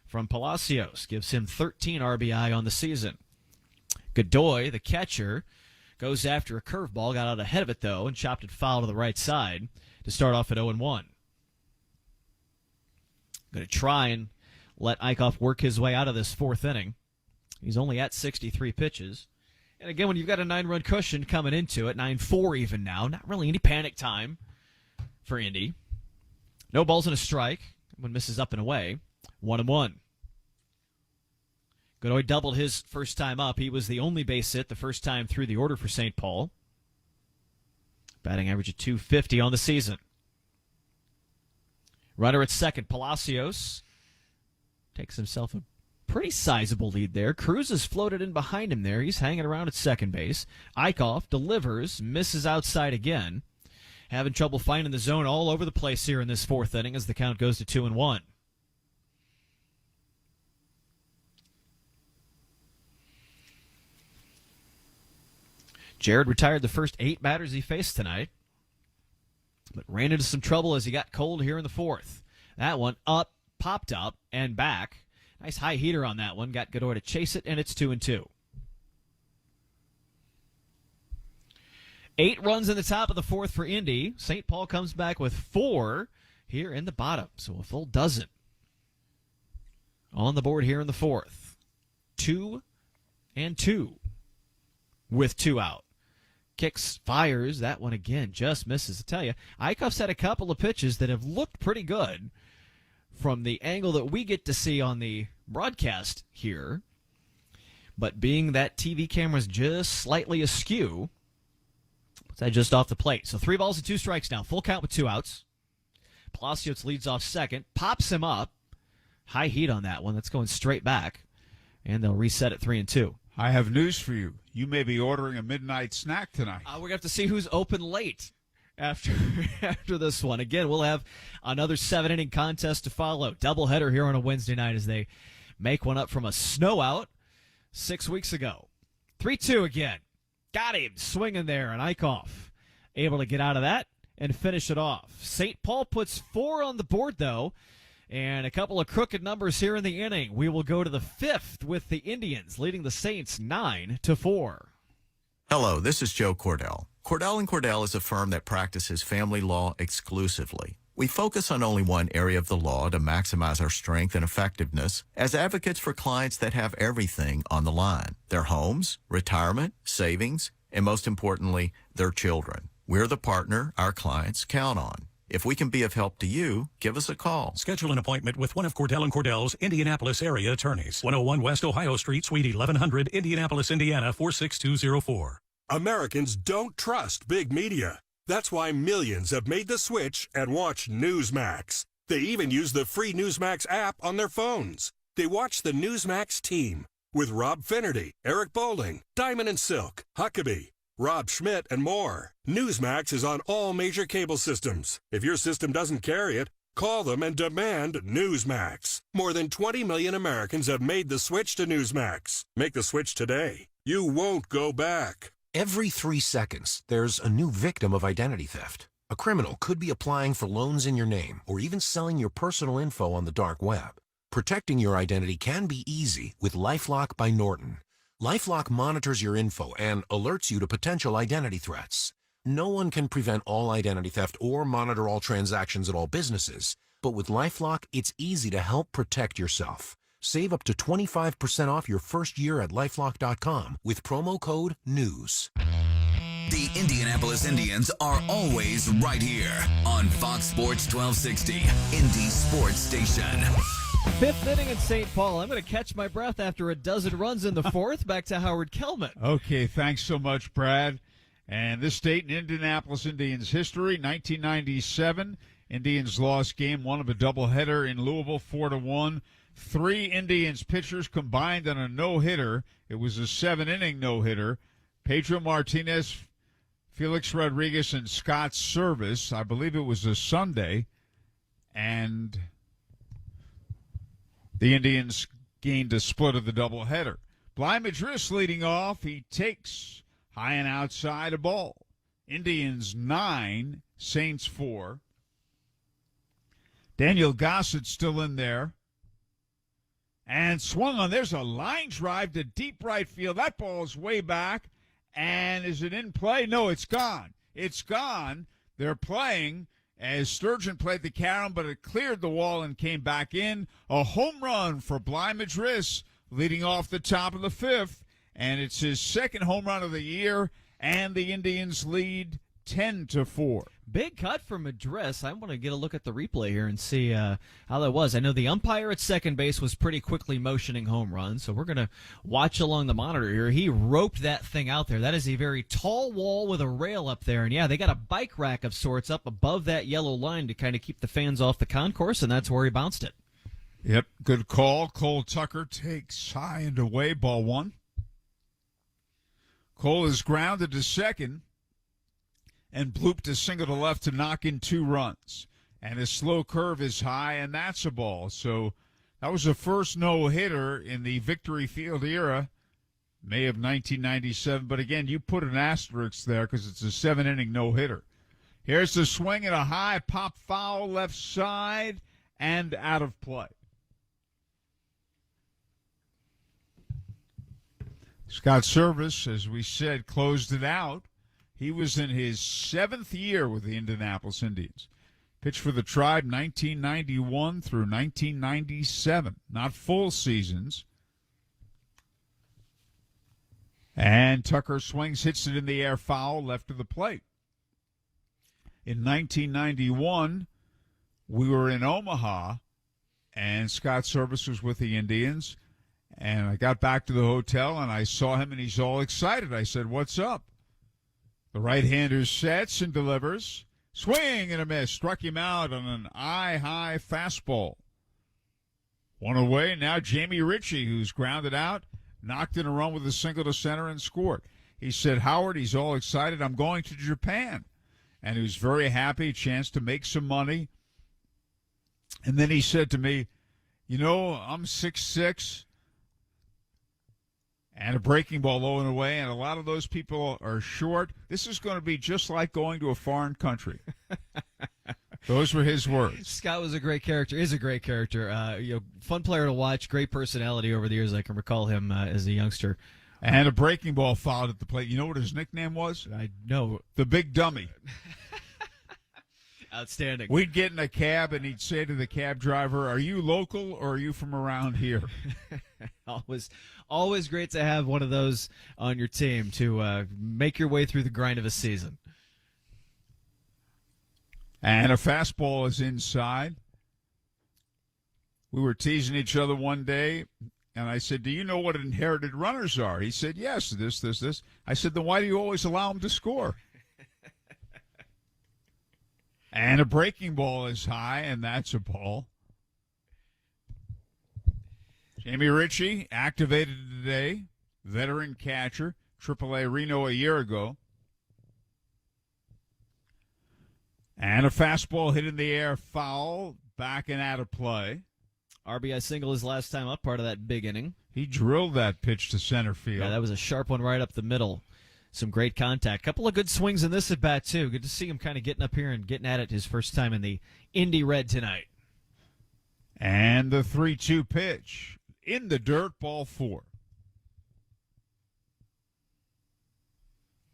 from Palacios gives him 13 RBI on the season. Godoy, the catcher, goes after a curveball, got out ahead of it, though, and chopped it foul to the right side to start off at 0-1. Going to try and let Eichhoff work his way out of this 4th inning. He's only at 63 pitches. And again, when you've got a 9-run cushion coming into it, 9-4 even now, not really any panic time for Indy. No balls and a strike. One misses up and away. 1-1. Godoy doubled his first time up. He was the only base hit the first time through the order for St. Paul. Batting average of .250 on the season. Runner at second, Palacios takes himself a pretty sizable lead there. Cruz is floated in behind him there. He's hanging around at second base. Eichhoff delivers, misses outside again. Having trouble finding the zone all over the place here in this fourth inning as the count goes to 2-1. Jared retired the first 8 batters he faced tonight, but ran into some trouble as he got cold here in the fourth. That one up, popped up, and back. Nice high heater on that one. Got Godoy to chase it, and it's 2-2. 8 runs in the top of the fourth for Indy. St. Paul comes back with 4 here in the bottom, so a full dozen on the board here in the fourth. 2-2 with 2 out. Kicks, fires, that one again, just misses. I tell you, Eichhoff's had a couple of pitches that have looked pretty good from the angle that we get to see on the broadcast here. But being that TV camera's just slightly askew, puts that just off the plate. So 3 balls and 2 strikes now. Full count with 2 outs. Palacios leads off second, pops him up. High heat on that one. That's going straight back. And they'll reset at 3-2. I have news for you. You may be ordering a midnight snack tonight. We're going to have to see who's open late after this one. Again, we'll have another 7-inning contest to follow. Doubleheader here on a Wednesday night as they make one up from a snow out 6 weeks ago. 3-2 again. Got him swinging there, and Eichhoff able to get out of that and finish it off. St. Paul puts 4 on the board, though, and a couple of crooked numbers here in the inning. We will go to the 5th with the Indians leading the Saints 9-4. Hello, this is Joe Cordell. Cordell & Cordell is a firm that practices family law exclusively. We focus on only one area of the law to maximize our strength and effectiveness as advocates for clients that have everything on the line: their homes, retirement, savings, and most importantly, their children. We're the partner our clients count on. If we can be of help to you, give us a call. Schedule an appointment with one of Cordell & Cordell's Indianapolis area attorneys. 101 West Ohio Street, Suite 1100, Indianapolis, Indiana, 46204. Americans don't trust big media. That's why millions have made the switch and watch Newsmax. They even use the free Newsmax app on their phones. They watch the Newsmax team with Rob Finnerty, Eric Bowling, Diamond and Silk, Huckabee, Rob Schmidt, and more. Newsmax is on all major cable systems. If your system doesn't carry it, call them and demand Newsmax. More than 20 million Americans have made the switch to Newsmax. Make the switch today. You won't go back. Every 3 seconds, there's a new victim of identity theft. A criminal could be applying for loans in your name or even selling your personal info on the dark web. Protecting your identity can be easy with LifeLock by Norton. LifeLock monitors your info and alerts you to potential identity threats. No one can prevent all identity theft or monitor all transactions at all businesses, but with LifeLock, it's easy to help protect yourself. Save up to 25% off your first year at LifeLock.com with promo code NEWS. The Indianapolis Indians are always right here on Fox Sports 1260, Indy Sports Station. 5th inning in St. Paul. I'm going to catch my breath after a dozen runs in the 4th. Back to Howard Kelman. Okay, thanks so much, Brad. And this date in Indianapolis Indians history, 1997, Indians lost game 1 of a doubleheader in Louisville, 4-1. 3 Indians pitchers combined on a no-hitter. It was a 7-inning no-hitter. Pedro Martinez, Felix Rodriguez, and Scott Service. I believe it was a Sunday. And the Indians gained a split of the doubleheader. Bly Madris leading off. He takes high and outside a ball. Indians 9, Saints 4. Daniel Gossett still in there. And swung on. There's a line drive to deep right field. That ball is way back. And is it in play? No, it's gone. It's gone. They're playing as Sturgeon played the carom, but it cleared the wall and came back in. A home run for Bly Madris leading off the top of the 5th. and it's his second home run of the year, and the Indians lead 10-4. Big cut from Madris. I want to get a look at the replay here and see how that was. I know the umpire at second base was pretty quickly motioning home run, so we're going to watch along the monitor here. He roped that thing out there. That is a very tall wall with a rail up there, and yeah, they got a bike rack of sorts up above that yellow line to kind of keep the fans off the concourse, and that's where he bounced it. Yep, good call. Cole Tucker takes high and away, ball one. Cole is grounded to second and blooped a single to left to knock in 2 runs. And his slow curve is high, and that's a ball. So that was the first no-hitter in the Victory Field era, May of 1997. But again, you put an asterisk there because it's a 7-inning no-hitter. Here's the swing and a high pop foul left side and out of play. Scott Service, as we said, closed it out. He was in his 7th year with the Indianapolis Indians. Pitched for the Tribe 1991 through 1997. Not full seasons. And Tucker swings, hits it in the air, foul, left of the plate. In 1991, we were in Omaha, and Scott Service was with the Indians. And I got back to the hotel, and I saw him, and he's all excited. I said, "What's up?" The right-hander sets and delivers. Swing and a miss. Struck him out on an eye-high fastball. One away. Now Jamie Ritchie, who's grounded out, knocked in a run with a single to center and scored. He said, "Howard," he's all excited, "I'm going to Japan." And he was very happy, chance to make some money. And then he said to me, "I'm 6'6", and a breaking ball low and away, and a lot of those people are short. This is going to be just like going to a foreign country." Those were his words. Scott was a great character, is a great character. Fun player to watch, great personality over the years. I can recall him as a youngster. And a breaking ball fouled at the plate. You know what his nickname was? I know. The Big Dummy. Outstanding. We'd get in a cab, and he'd say to the cab driver, "Are you local or are you from around here?" Always great to have one of those on your team to make your way through the grind of a season. And a fastball is inside. We were teasing each other one day, and I said, "Do you know what inherited runners are?" He said, "Yes, this. I said, "Then why do you always allow them to score?" And a breaking ball is high, and that's a ball. Jamie Ritchie, activated today, veteran catcher, AAA Reno a year ago. And a fastball hit in the air, foul, back and out of play. RBI single his last time up, part of that big inning. He drilled that pitch to center field. Yeah, that was a sharp one right up the middle. Some great contact. Couple of good swings in this at-bat, too. Good to see him kind of getting up here and getting at it his first time in the Indy Red tonight. And the 3-2 pitch. In the dirt, ball 4.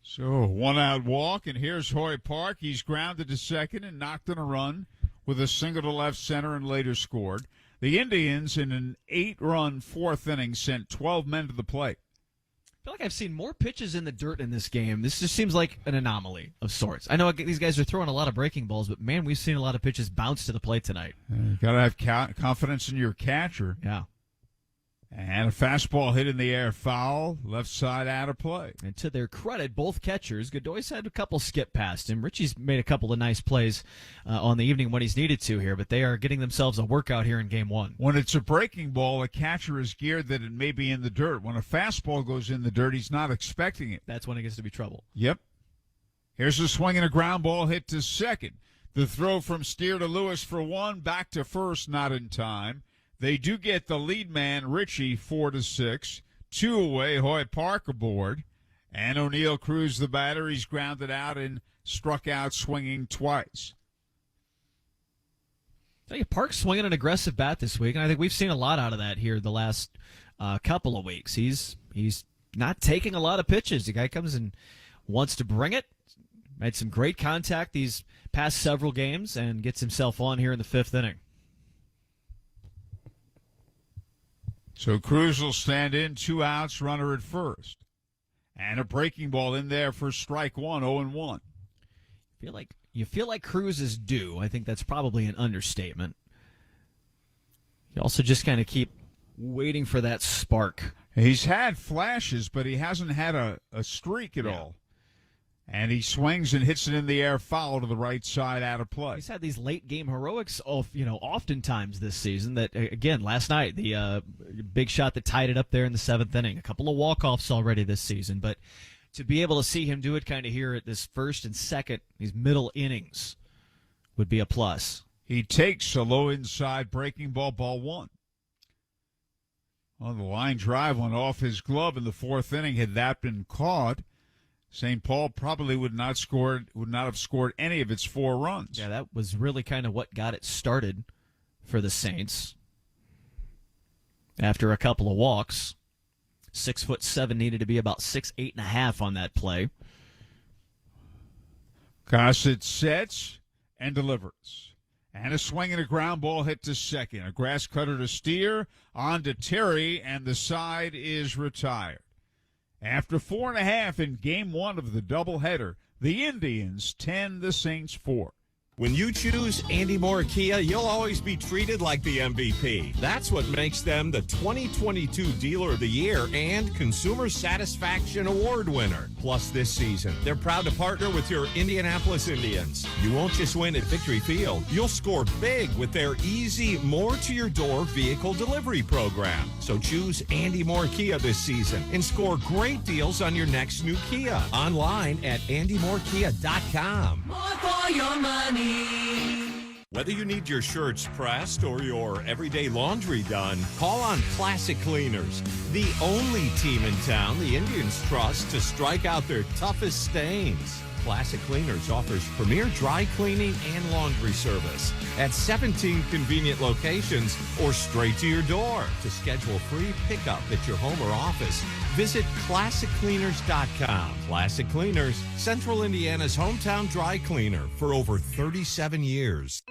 So, 1-out walk, and here's Hoy Park. He's grounded to second and knocked in a run with a single to left center and later scored. The Indians, in an 8-run fourth inning, sent 12 men to the plate. I feel like I've seen more pitches in the dirt in this game. This just seems like an anomaly of sorts. I know these guys are throwing a lot of breaking balls, but, man, we've seen a lot of pitches bounce to the plate tonight. You got to have confidence in your catcher. Yeah. And a fastball hit in the air, foul, left side out of play. And to their credit, both catchers, Godoy's had a couple skip past him. Richie's made a couple of nice plays on the evening when he's needed to here, but they are getting themselves a workout here in Game 1. When it's a breaking ball, a catcher is geared that it may be in the dirt. When a fastball goes in the dirt, he's not expecting it. That's when it gets to be trouble. Yep. Here's a swing and a ground ball hit to second. The throw from Steer to Lewis for 1, back to first, not in time. They do get the lead man, Ritchie, 4-6. 2 away, Hoy Park aboard. And O'Neill Cruz, the batter. He's grounded out and struck out swinging twice. Park swinging an aggressive bat this week, and I think we've seen a lot out of that here the last couple of weeks. He's not taking a lot of pitches. The guy comes and wants to bring it. Made some great contact these past several games and gets himself on here in the 5th inning. So Cruz will stand in, 2 outs, runner at first. And a breaking ball in there for strike one, 0-1. You feel like Cruz is due. I think that's probably an understatement. You also just kind of keep waiting for that spark. He's had flashes, but he hasn't had a streak at all. And he swings and hits it in the air, foul to the right side, out of play. He's had these late game heroics, oftentimes this season. That again, last night, the big shot that tied it up there in the 7th inning. A couple of walk-offs already this season, but to be able to see him do it kind of here at this first and second, these middle innings, would be a plus. He takes a low inside breaking ball, ball 1. Well, the line drive went off his glove in the 4th inning. Had that been caught, St. Paul probably would not have scored any of its 4 runs. Yeah, that was really kind of what got it started for the Saints. After a couple of walks, 6'7" needed to be about 6'8.5" on that play. Gossett sets and delivers. And a swing and a ground ball hit to second. A grass cutter to Steer, on to Terry, and the side is retired. After 4.5 in Game 1 of the doubleheader, the Indians 10, the Saints 4. When you choose Andy Moore Kia, you'll always be treated like the MVP. That's what makes them the 2022 Dealer of the Year and Consumer Satisfaction Award winner. Plus, this season, they're proud to partner with your Indianapolis Indians. You won't just win at Victory Field. You'll score big with their easy, more-to-your-door vehicle delivery program. So choose Andy Moore Kia this season and score great deals on your next new Kia. Online at andymorekia.com. More for your money. Whether you need your shirts pressed or your everyday laundry done, call on Classic Cleaners, the only team in town the Indians trust to strike out their toughest stains. Classic Cleaners offers premier dry cleaning and laundry service at 17 convenient locations or straight to your door. To schedule free pickup at your home or office, visit ClassicCleaners.com. Classic Cleaners, Central Indiana's hometown dry cleaner for over 37 years.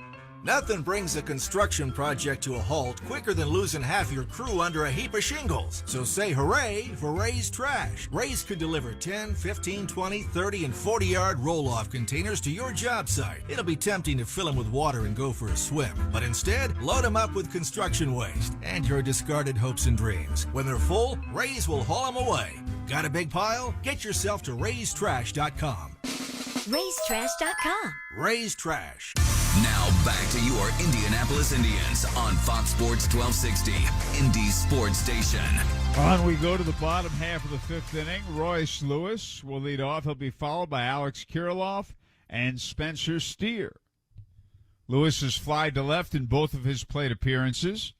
Nothing brings a construction project to a halt quicker than losing half your crew under a heap of shingles. So say hooray for Ray's Trash. Ray's could deliver 10, 15, 20, 30, and 40-yard roll-off containers to your job site. It'll be tempting to fill them with water and go for a swim. But instead, load them up with construction waste and your discarded hopes and dreams. When they're full, Ray's will haul them away. Got a big pile? Get yourself to raystrash.com. Ray'sTrash.com. Ray's Trash. Now back to your Indianapolis Indians on Fox Sports 1260, Indy's sports station. On we go to the bottom half of the 5th inning. Royce Lewis will lead off. He'll be followed by Alex Kirilloff and Spencer Steer. Lewis has flied to left in both of his plate appearances.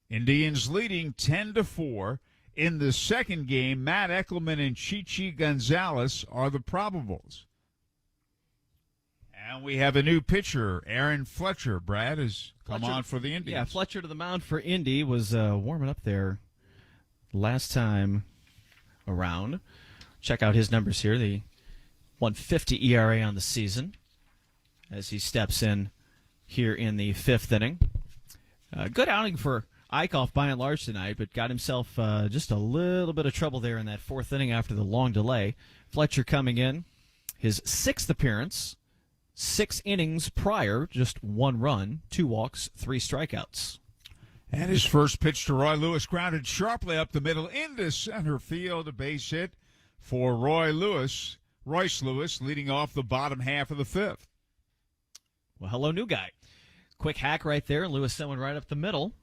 Indians leading 10-4. In the second game, Matt Eckelman and Chichi Gonzalez are the probables. And we have a new pitcher, Aaron Fletcher. Brad has come on for the Indians. Yeah, Fletcher to the mound for Indy was warming up there last time around. Check out his numbers here. The 1.50 ERA on the season as he steps in here in the 5th inning. Good outing for Eichhoff by and large tonight, but got himself just a little bit of trouble there in that 4th inning after the long delay. Fletcher coming in, his 6th appearance. 6 innings prior, just 1 run, 2 walks, 3 strikeouts. And his first pitch to Roy Lewis grounded sharply up the middle into center field. A base hit for Royce Lewis, leading off the bottom half of the 5th. Well, hello, new guy. Quick hack right there. Lewis someone right up the middle.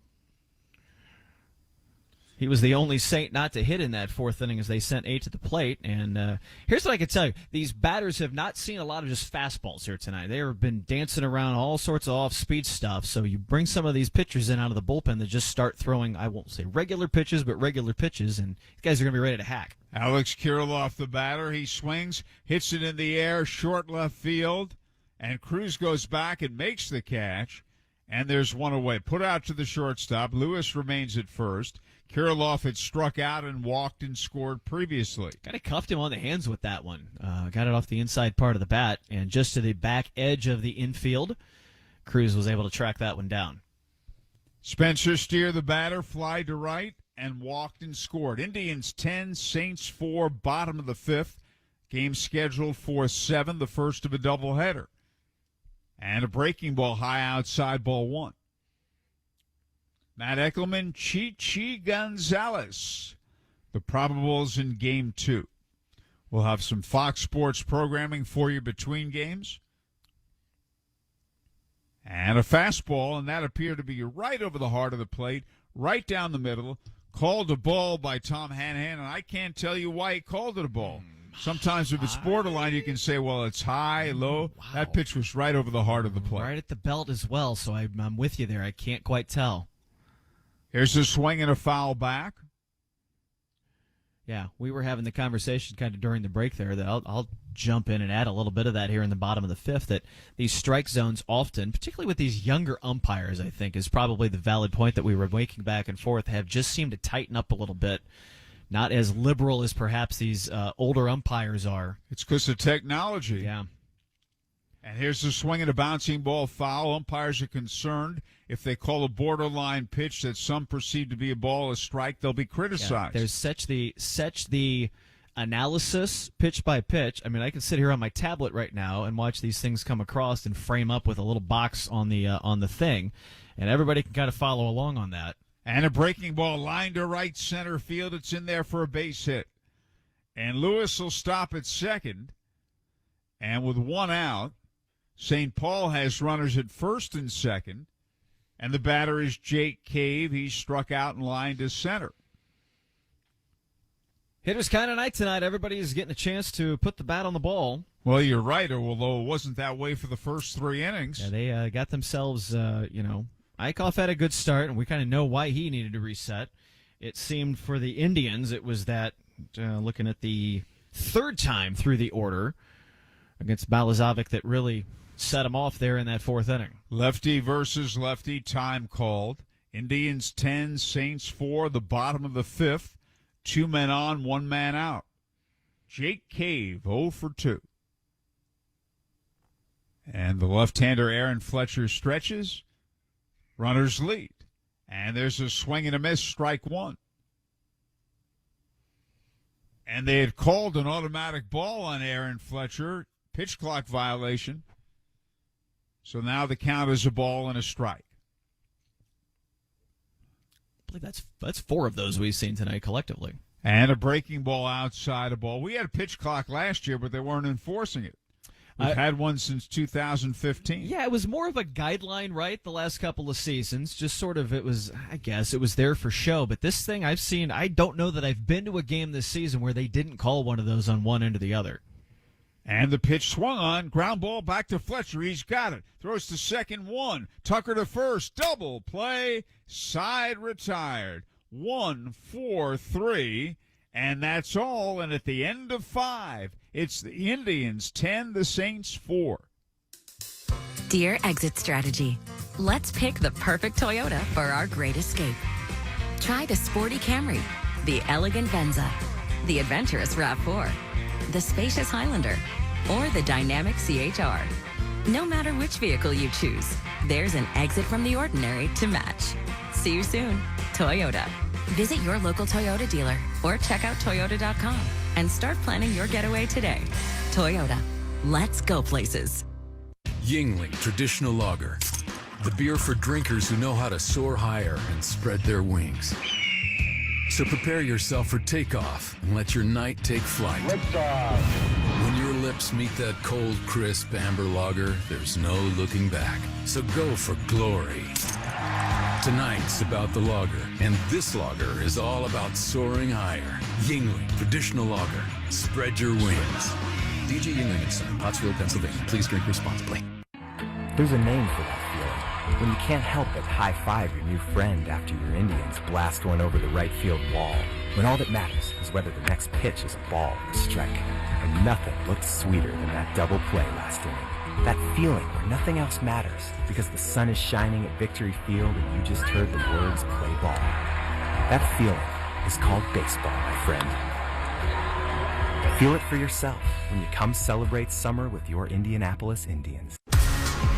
He was the only Saint not to hit in that 4th inning as they sent 8 to the plate. And here's what I can tell you. These batters have not seen a lot of just fastballs here tonight. They have been dancing around all sorts of off-speed stuff. So you bring some of these pitchers in out of the bullpen that just start throwing, I won't say regular pitches, but regular pitches. And these guys are going to be ready to hack. Alex Kirilloff, the batter. He swings, hits it in the air, short left field. And Cruz goes back and makes the catch. And there's one away. Put out to the shortstop. Lewis remains at first. Kirilloff had struck out and walked and scored previously. Kind of cuffed him on the hands with that one. Got it off the inside part of the bat, and just to the back edge of the infield, Cruz was able to track that one down. Spencer Steer, the batter, fly to right and walked and scored. Indians 10, Saints 4, bottom of the fifth. Game scheduled for 7, the first of a doubleheader. And a breaking ball high outside, ball 1. Matt Eckelman, Chichi Gonzalez. The probables in Game 2. We'll have some Fox Sports programming for you between games. And a fastball, and that appeared to be right over the heart of the plate, right down the middle. Called a ball by Tom Hanahan, and I can't tell you why he called it a ball. Sometimes if it's borderline, you can say, well, it's high, low. Wow. That pitch was right over the heart of the plate. Right at the belt as well, so I'm with you there. I can't quite tell. Here's a swing and a foul back. Yeah, we were having the conversation kind of during the break there that I'll jump in and add a little bit of that here in the bottom of the fifth, that these strike zones often, particularly with these younger umpires, I think is probably the valid point that we were making back and forth, have just seemed to tighten up a little bit. Not as liberal as perhaps these older umpires are. It's because of technology. Yeah. And here's the swing and a bouncing ball foul. Umpires are concerned if they call a borderline pitch that some perceive to be a ball, a strike, they'll be criticized. Yeah, there's such the analysis pitch by pitch. I mean, I can sit here on my tablet right now and watch these things come across and frame up with a little box on the thing, and everybody can kind of follow along on that. And a breaking ball line to right center field. It's in there for a base hit. And Lewis will stop at second. And with one out, St. Paul has runners at first and second. And the batter is Jake Cave. He's struck out and lined to center. Hitter's kind of night tonight. Everybody is getting a chance to put the bat on the ball. Well, you're right, although it wasn't that way for the first 3 innings. Yeah, they got themselves, Eichhoff had a good start, and we kind of know why he needed to reset. It seemed for the Indians, it was that, looking at the third time through the order against Balazavic, that really set him off there in that fourth inning. Lefty versus lefty, time called. Indians 10, Saints 4, the bottom of the fifth. 2 men on, 1 man out. Jake Cave, 0 for 2. And the left-hander Aaron Fletcher stretches. Runners lead. And there's a swing and a miss, strike 1. And they had called an automatic ball on Aaron Fletcher, pitch clock violation. So now the count is a ball and a strike. I believe that's 4 of those we've seen tonight collectively. And a breaking ball outside a ball. We had a pitch clock last year, but they weren't enforcing it. We've had one since 2015. Yeah, it was more of a guideline, right, the last couple of seasons. Just sort of, it was there for show. But this thing I've seen, I don't know that I've been to a game this season where they didn't call one of those on one end or the other. And the pitch swung on. Ground ball back to Fletcher. He's got it. Throws to second, 1. Tucker to first. Double play. Side retired. 1-4-3. And that's all. And at the end of 5, it's the Indians 10, the Saints 4. Dear Exit Strategy, let's pick the perfect Toyota for our great escape. Try the sporty Camry, the elegant Venza, the adventurous RAV4, the spacious Highlander, or the dynamic CHR. No matter which vehicle you choose, there's an exit from the ordinary to match. See you soon, Toyota. Visit your local Toyota dealer or check out Toyota.com and start planning your getaway today. Toyota, let's go places. Yingling Traditional Lager. The beer for drinkers who know how to soar higher and spread their wings. So prepare yourself for takeoff and let your night take flight. When your lips meet that cold, crisp amber lager, there's no looking back. So go for glory. Tonight's about the lager, and this lager is all about soaring higher. Yingling Traditional Lager. Spread your wings. DJ Yingling and Son, Pottsville, Pennsylvania. Please drink responsibly. There's a name for that feeling. When you can't help but high-five your new friend after your Indians blast one over the right field wall. When all that matters is whether the next pitch is a ball or strike. And nothing looked sweeter than that double play last inning. That feeling where nothing else matters because the sun is shining at Victory Field and you just heard the words play ball. That feeling is called baseball, my friend. Feel it for yourself when you come celebrate summer with your Indianapolis Indians.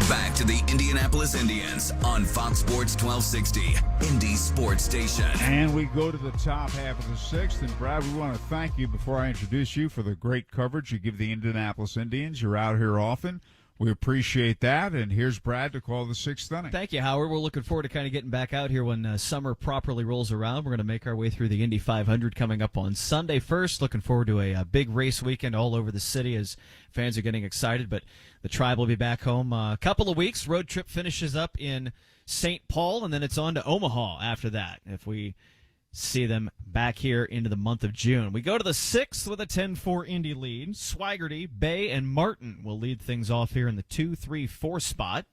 back to the Indianapolis Indians on Fox Sports 1260, Indy Sports Station. And we go to the top half of the sixth. And, Brad, we want to thank you before I introduce you for the great coverage you give the Indianapolis Indians. You're out here often. We appreciate that. And here's Brad to call the sixth inning. Thank you, Howard. We're looking forward to kind of getting back out here when summer properly rolls around. We're going to make our way through the Indy 500 coming up on Sunday first. Looking forward to a big race weekend all over the city as fans are getting excited. But the Tribe will be back home a couple of weeks. Road trip finishes up in St. Paul, and then it's on to Omaha after that, if we see them back here into the month of June. We go to the sixth with a 10-4 Indy lead. Swiggerty, Bay, and Martin will lead things off here in the 2-3-4 spot.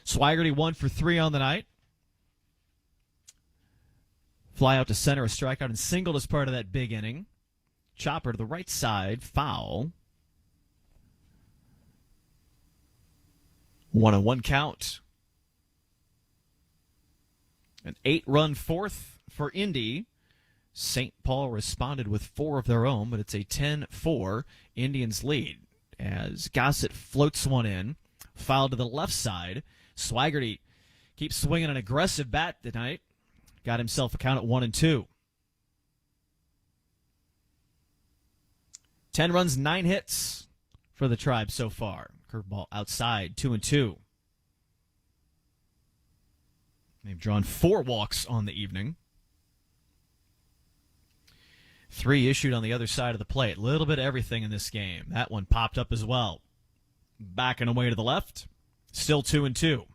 Swiggerty 1 for 3 on the night. Fly out to center, a strikeout, and singled as part of that big inning. Chopper to the right side, foul. 1-1 count. An 8-run fourth for Indy. St. Paul responded with 4 of their own, but it's a 10-4 Indians lead as Gossett floats one in. Foul to the left side. Swiggerty keeps swinging an aggressive bat tonight. Got himself a count at 1-2. 10 runs, 9 hits for the Tribe so far. Curveball outside, 2-2. They've drawn 4 walks on the evening. 3 issued on the other side of the plate. A little bit of everything in this game. That one popped up as well. Backing away to the left. Still 2-2.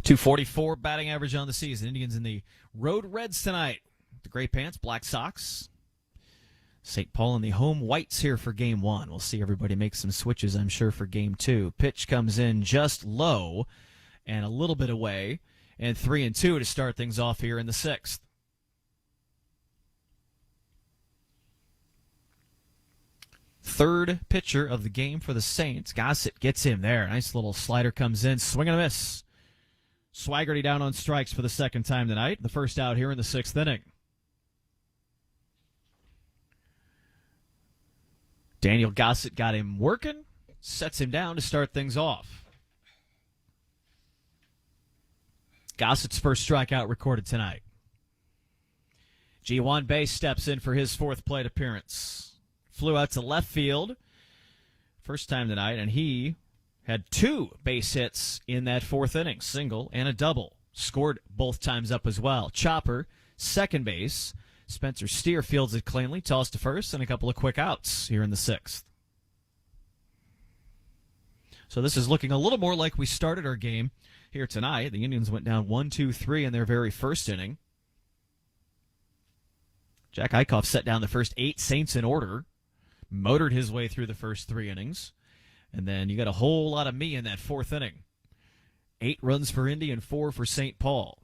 .244 batting average on the season. Indians in the Road Reds tonight. The gray pants, black socks. St. Paul in the home whites here for Game 1. We'll see everybody make some switches, I'm sure, for Game 2. Pitch comes in just low and a little bit away. And 3-2 to start things off here in the 6th. Third pitcher of the game for the Saints. Gossett gets him there. Nice little slider comes in. Swing and a miss. Swiggerty down on strikes for the second time tonight. The first out here in the 6th inning. Daniel Gossett got him working, sets him down to start things off. Gossett's first strikeout recorded tonight. G1 Bay steps in for his 4th plate appearance. Flew out to left field first time tonight, and he had 2 base hits in that 4th inning, single and a double. Scored both times up as well. Chopper, second base. Spencer Steer fields it cleanly, tossed to first, and a couple of quick outs here in the 6th. So this is looking a little more like we started our game here tonight. The Indians went down 1-2-3 in their very first inning. Jack Eichhoff set down the first 8 Saints in order, motored his way through the first 3 innings, and then you got a whole lot of me in that 4th inning. 8 runs for Indy and 4 for St. Paul.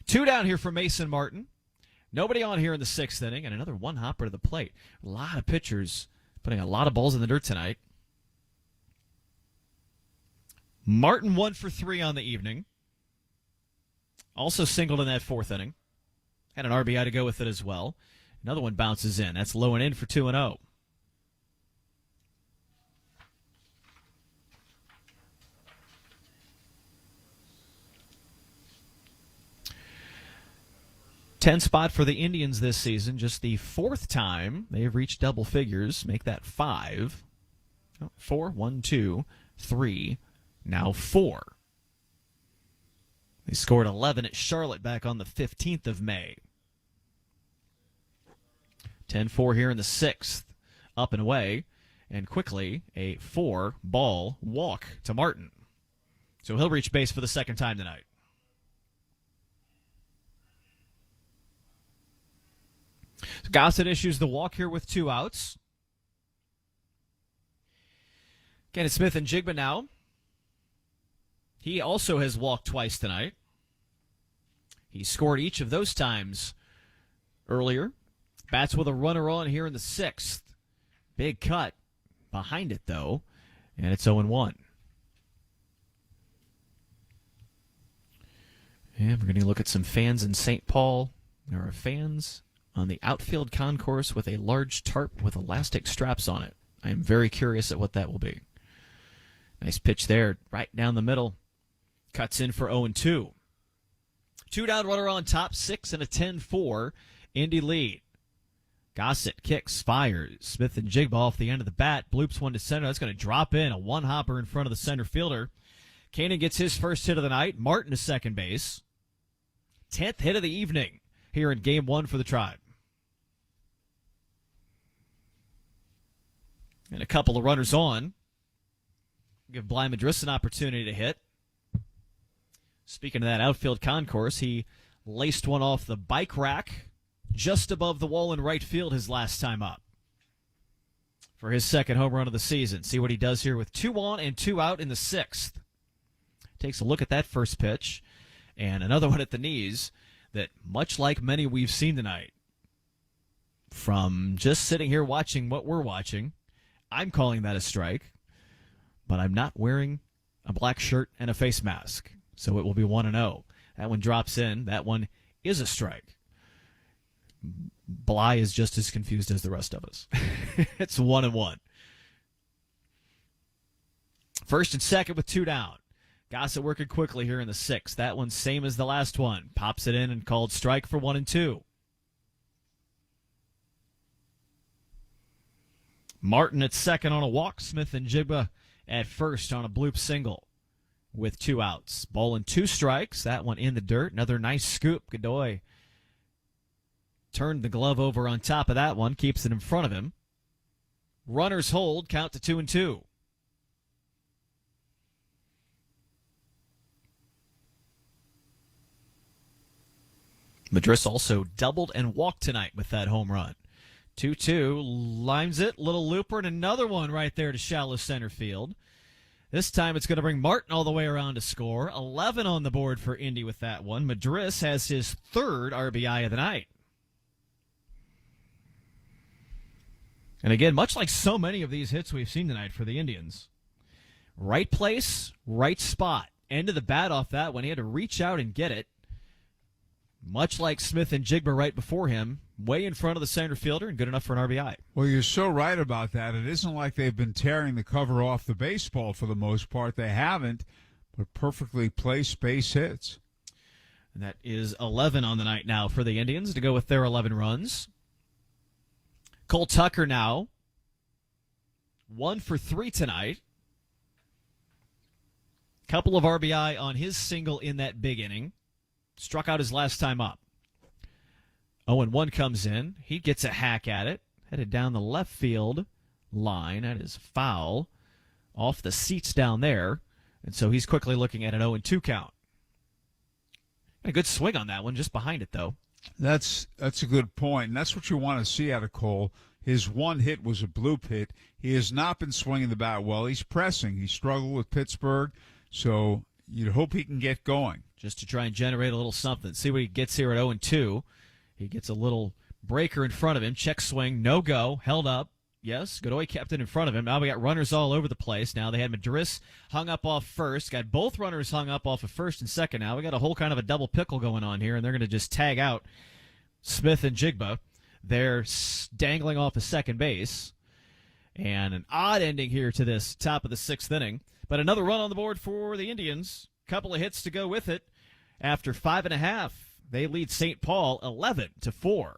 2 down here for Mason Martin. Nobody on here in the 6th inning, and another one-hopper to the plate. A lot of pitchers putting a lot of balls in the dirt tonight. Martin 1 for 3 on the evening. Also singled in that 4th inning. Had an RBI to go with it as well. Another one bounces in. That's low and in for 2-0. Ten spot for the Indians this season. Just the 4th time they've reached double figures. Make that 5. 4, 1, 2, 3, now 4. They scored 11 at Charlotte back on the 15th of May. 10-4 here in the 6th. Up and away. And quickly, a 4-ball walk to Martin. So he'll reach base for the 2nd time tonight. Gossett issues the walk here with 2 outs. Kenneth Smith and Jigba now. He also has walked twice tonight. He scored each of those times earlier. Bats with a runner on here in the 6th. Big cut behind it, though, and it's 0-1. And we're going to look at some fans in St. Paul. There are fans on the outfield concourse with a large tarp with elastic straps on it. I am very curious at what that will be. Nice pitch there, right down the middle. Cuts in for 0-2. 2 down, runner on top, 6 and a 10-4. Indy lead. Gossett kicks, fires. Smith and Jigba off the end of the bat. Bloops one to center. That's going to drop in. A one-hopper in front of the center fielder. Kanan gets his first hit of the night. Martin to second base. 10th hit of the evening here in Game 1 for the Tribe. And a couple of runners on. Give Bly Madris an opportunity to hit. Speaking of that outfield concourse, he laced one off the bike rack just above the wall in right field his last time up for his second home run of the season. See what he does here with 2 on and 2 out in the 6th. Takes a look at that first pitch and another one at the knees that, much like many we've seen tonight, from just sitting here watching what we're watching, I'm calling that a strike, but I'm not wearing a black shirt and a face mask, so it will be 1-0. That one drops in. That one is a strike. Bly is just as confused as the rest of us. It's 1-1. First and second with 2 down. Gossett working quickly here in the 6th. That one's same as the last one. Pops it in and called strike for 1-2. Martin at second on a walk. Smith and Jigba at first on a bloop single with 2 outs. Ball and 2 strikes. That one in the dirt. Another nice scoop. Godoy turned the glove over on top of that one. Keeps it in front of him. Runners hold. Count to 2-2. Madris also doubled and walked tonight with that home run. 2-2, limes it, little looper, and another one right there to shallow center field. This time it's going to bring Martin all the way around to score. 11 on the board for Indy with that one. Madris has his 3rd RBI of the night. And again, much like so many of these hits we've seen tonight for the Indians, right place, right spot. End of the bat off that one. He had to reach out and get it. Much like Smith and Jigba right before him, way in front of the center fielder and good enough for an RBI. Well, you're so right about that. It isn't like they've been tearing the cover off the baseball for the most part. They haven't, but perfectly placed base hits. And that is 11 on the night now for the Indians to go with their 11 runs. Cole Tucker now 1 for 3 tonight. Couple of RBI on his single in that big inning. Struck out his last time up. 0-1 comes in. He gets a hack at it. Headed down the left field line. That is foul. Off the seats down there. And so he's quickly looking at an 0-2 count. A good swing on that one, just behind it, though. That's a good point, and that's what you want to see out of Cole. His one hit was a bloop hit. He has not been swinging the bat well. He's pressing. He struggled with Pittsburgh, so you'd hope he can get going. Just to try and generate a little something. See what he gets here at 0-2. He gets a little breaker in front of him. Check swing, no go, held up. Yes, Godoy kept it in front of him. Now we got runners all over the place. Now they had Madris hung up off first. Got both runners hung up off of first and second now. We got a whole kind of a double pickle going on here, and they're going to just tag out Smith and Jigba. They're dangling off of second base. And an odd ending here to this top of the 6th inning. But another run on the board for the Indians. Couple of hits to go with it. After 5.5, they lead St. Paul 11-4.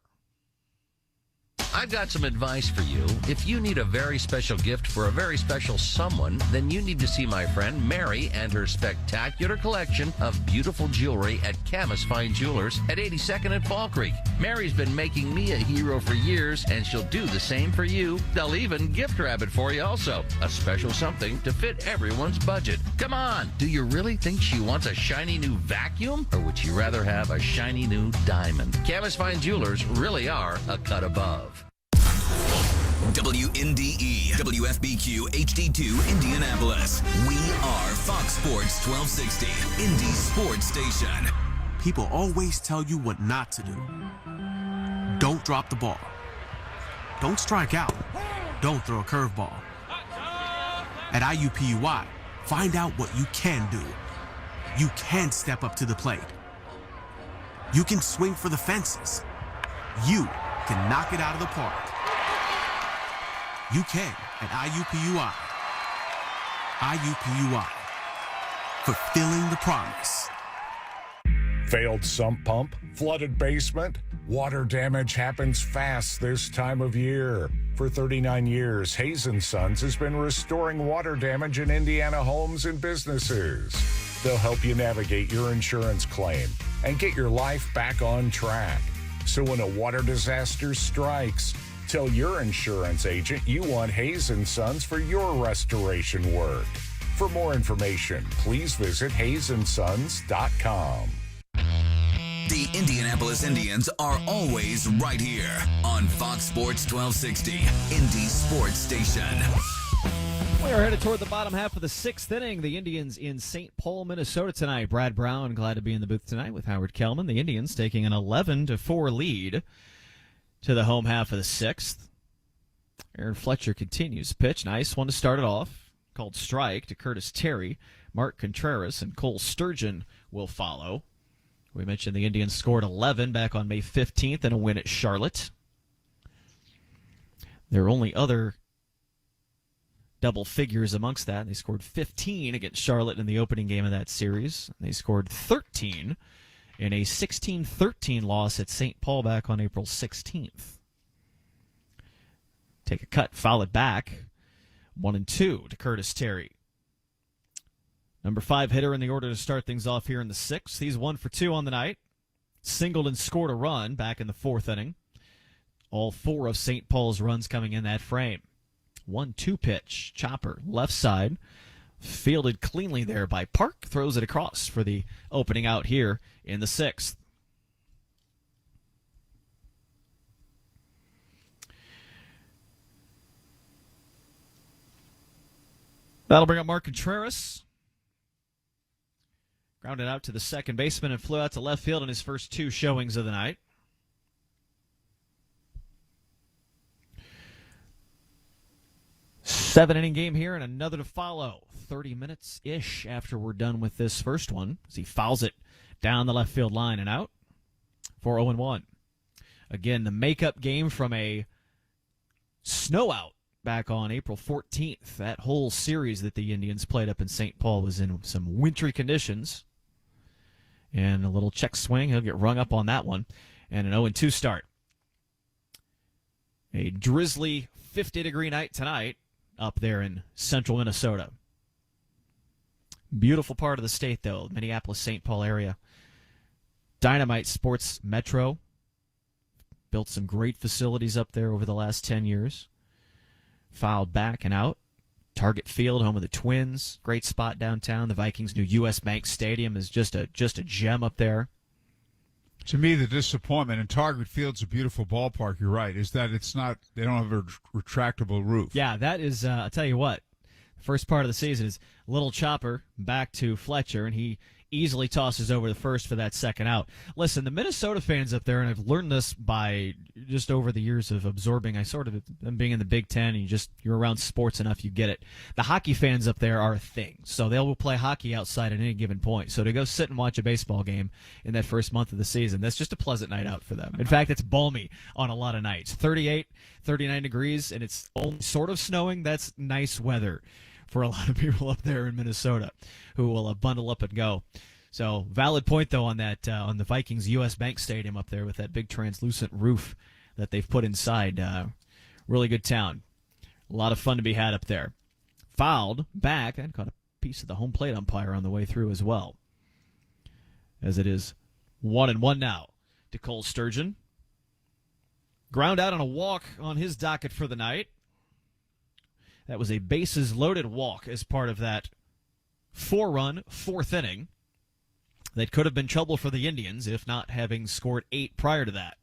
I've got some advice for you. If you need a very special gift for a very special someone, then you need to see my friend Mary and her spectacular collection of beautiful jewelry at Camas Fine Jewelers at 82nd and Fall Creek. Mary's been making me a hero for years, and she'll do the same for you. They'll even gift wrap it for you also. A special something to fit everyone's budget. Come on, do you really think she wants a shiny new vacuum? Or would she rather have a shiny new diamond? Camas Fine Jewelers really are a cut above. WNDE, WFBQ, HD2, Indianapolis. We are Fox Sports 1260, Indy's sports station. People always tell you what not to do. Don't drop the ball. Don't strike out. Don't throw a curveball. At IUPUI, find out what you can do. You can step up to the plate. You can swing for the fences. You can knock it out of the park. You can at IUPUI. IUPUI. Fulfilling the promise. Failed sump pump? Flooded basement? Water damage happens fast this time of year. For 39 years, Hayes & Sons has been restoring water damage in Indiana homes and businesses. They'll help you navigate your insurance claim and get your life back on track. So when a water disaster strikes, tell your insurance agent you want Hayes & Sons for your restoration work. For more information, please visit hayesondsons.com. The Indianapolis Indians are always right here on Fox Sports 1260, Indy Sports Station. We are headed toward the bottom half of the sixth inning. The Indians in St. Paul, Minnesota tonight. Brad Brown glad to be in the booth tonight with Howard Kellman. The Indians taking an 11-4 lead to the home half of the sixth. Aaron Fletcher continues. Pitch, nice one to start it off. Called strike to Curtis Terry. Mark Contreras and Cole Sturgeon will follow. We mentioned the Indians scored 11 back on May 15th in a win at Charlotte. Their only other double figures amongst that, they scored 15 against Charlotte in the opening game of that series. They scored 13 in a 16-13 loss at St. Paul back on April 16th. Take a cut, foul it back. 1-2 to Curtis Terry. Number 5 hitter in the order to start things off here in the sixth. He's 1 for 2 on the night. Singled and scored a run back in the fourth inning. All 4 of St. Paul's runs coming in that frame. 1-2 pitch. Chopper, left side. Fielded cleanly there by Park. Throws it across for the opening out here in the sixth. That'll bring up Mark Contreras. Grounded out to the second baseman and flew out to left field in his first 2 showings of the night. Seven-inning game here and another to follow. 30 minutes-ish after we're done with this first one as he fouls it down the left field line and out for 0-1. Again, the makeup game from a snow out back on April 14th. That whole series that the Indians played up in St. Paul was in some wintry conditions. And a little check swing. He'll get rung up on that one. And an 0-2 start. A drizzly 50-degree night tonight up there in central Minnesota. Beautiful part of the state, though. Minneapolis-St. Paul area. Dynamite Sports Metro. Built some great facilities up there over the last 10 years. Fouled back and out. Target Field, home of the Twins. Great spot downtown. The Vikings' new U.S. Bank Stadium is just a gem up there. To me, the disappointment, and Target Field's a beautiful ballpark, you're right, is that they don't have a retractable roof. Yeah, that is, I'll tell you what, the first part of the season is little chopper back to Fletcher, and he easily tosses over the first for that second out. Listen, the Minnesota fans up there, and I've learned this by just over the years of absorbing, being in the Big Ten, and you're around sports enough, you get it. The hockey fans up there are a thing, so they'll play hockey outside at any given point. So to go sit and watch a baseball game in that first month of the season, that's just a pleasant night out for them. In fact, it's balmy on a lot of nights. 38, 39 degrees, and it's only sort of snowing. That's nice weather for a lot of people up there in Minnesota who will bundle up and go. So, valid point, though, on that on the Vikings U.S. Bank Stadium up there with that big translucent roof that they've put inside. Really good town. A lot of fun to be had up there. Fouled back and caught a piece of the home plate umpire on the way through as well. As it is 1-1 now to Cole Sturgeon. Ground out on a walk on his docket for the night. That was a bases-loaded walk as part of that 4-run fourth inning. That could have been trouble for the Indians, if not having scored 8 prior to that.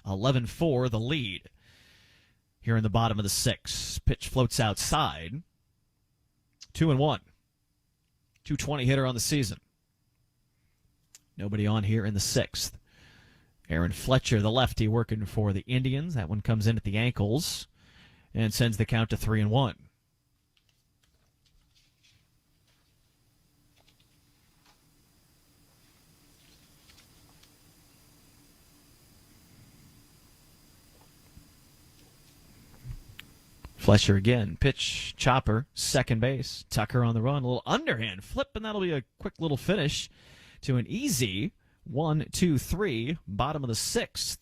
11-4, the lead. Here in the bottom of the sixth. Pitch floats outside. 2-1. 220 hitter on the season. Nobody on here in the sixth. Aaron Fletcher, the lefty, working for the Indians. That one comes in at the ankles and sends the count to 3-1. Fletcher again. Pitch, chopper, second base. Tucker on the run. A little underhand flip, and that'll be a quick little finish to an easy 1-2-3, bottom of the 6th.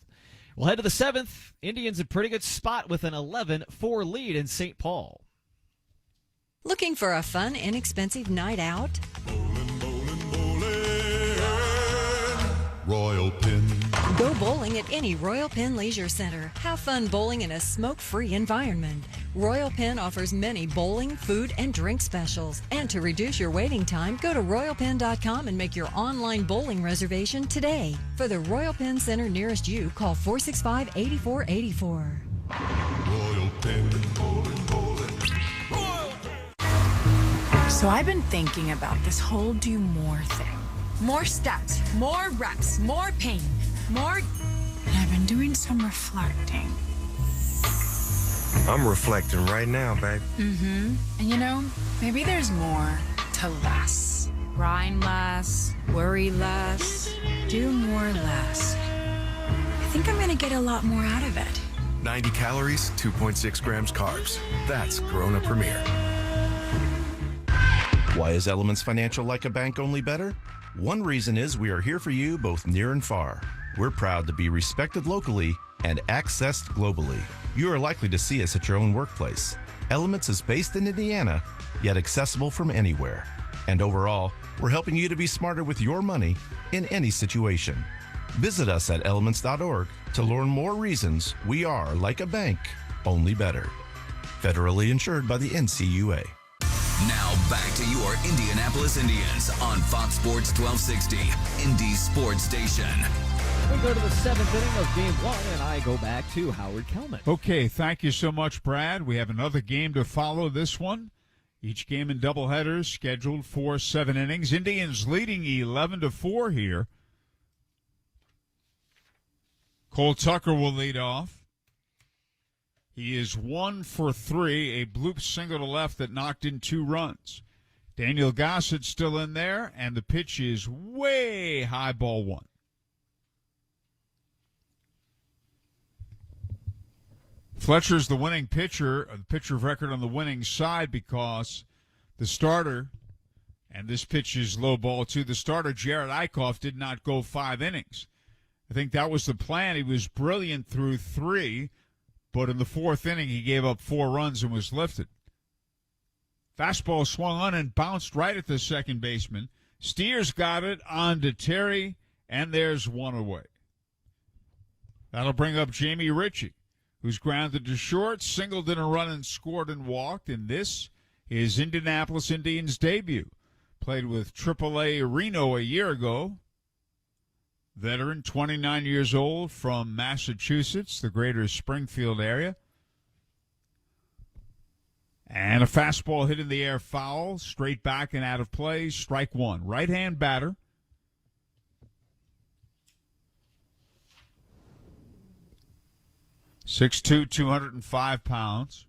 We'll head to the 7th. Indians in pretty good spot with an 11-4 lead in St. Paul. Looking for a fun, inexpensive night out? Royal Pin. Go bowling at any Royal Pin Leisure Center. Have fun bowling in a smoke-free environment. Royal Pin offers many bowling, food, and drink specials. And to reduce your waiting time, go to royalpin.com and make your online bowling reservation today. For the Royal Pin Center nearest you, call 465-8484. Royal Pin. Bowling, bowling. So I've been thinking about this whole do more thing. More steps, more reps, more pain, more... And I've been doing some reflecting. I'm reflecting right now, babe. Mm-hmm. And you know, maybe there's more to less. Grind less, worry less, do more less. I think I'm gonna get a lot more out of it. 90 calories, 2.6 grams carbs. That's Corona Premier. Why is Elements Financial like a bank, only better? One reason is we are here for you both near and far. We're proud to be respected locally and accessed globally. You are likely to see us at your own workplace. Elements is based in Indiana, yet accessible from anywhere. And overall, we're helping you to be smarter with your money in any situation. Visit us at elements.org to learn more reasons we are like a bank, only better. Federally insured by the NCUA. Now back to your Indianapolis Indians on Fox Sports 1260, Indy Sports Station. We go to the 7th inning of Game 1, and I go back to Howard Kelman. Okay, thank you so much, Brad. We have another game to follow this one. Each game in doubleheaders, scheduled for 7 innings. Indians leading 11-4 here. Cole Tucker will lead off. He is 1 for 3, a bloop single to left that knocked in 2 runs. Daniel Gossett's still in there, and the pitch is way high, ball 1. Fletcher's the winning pitcher, the pitcher of record on the winning side, because the starter, and this pitch is low, ball 2, the starter, Jared Eichhoff, did not go 5 innings. I think that was the plan. He was brilliant through 3. But in the 4th inning, he gave up 4 runs and was lifted. Fastball swung on and bounced right at the second baseman. Steers got it on to Terry, and there's 1 away. That'll bring up Jamie Ritchie, who's grounded to short, singled in a run and scored and walked. And this is Indianapolis Indians' debut. Played with AAA Reno a year ago. Veteran, 29 years old, from Massachusetts, the greater Springfield area. And a fastball hit in the air, foul, straight back and out of play, strike 1. Right-hand batter. .6'2", 205 pounds.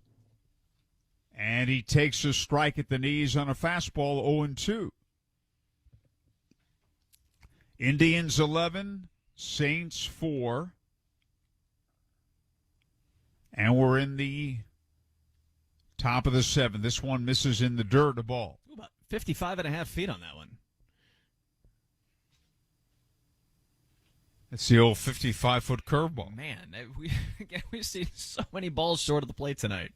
And he takes a strike at the knees on a fastball, 0-2. Indians 11, Saints 4, and we're in the top of the 7th. This one misses in the dirt, a ball. About 55.5 feet on that one. It's the old 55-foot curveball. Man, we've seen so many balls short of the plate tonight.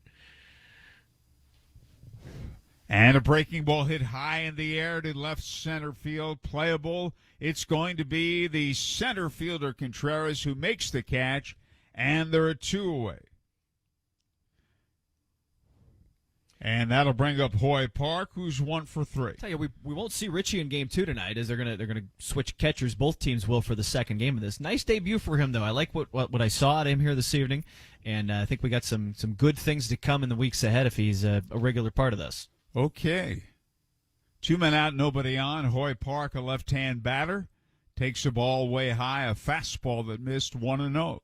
And a breaking ball hit high in the air to left center field, playable. It's going to be the center fielder, Contreras, who makes the catch, and there are 2 away. And that'll bring up Hoy Park, who's 1 for 3. Tell you, we won't see Richie in Game 2 tonight, as they're gonna switch catchers. Both teams will for the second game of this. Nice debut for him, though. I like what I saw at him here this evening, and I think we got some good things to come in the weeks ahead if he's a regular part of this. Okay. 2 men out, nobody on. Hoy Park, a left-hand batter, takes the ball way high, a fastball that missed, 1-0.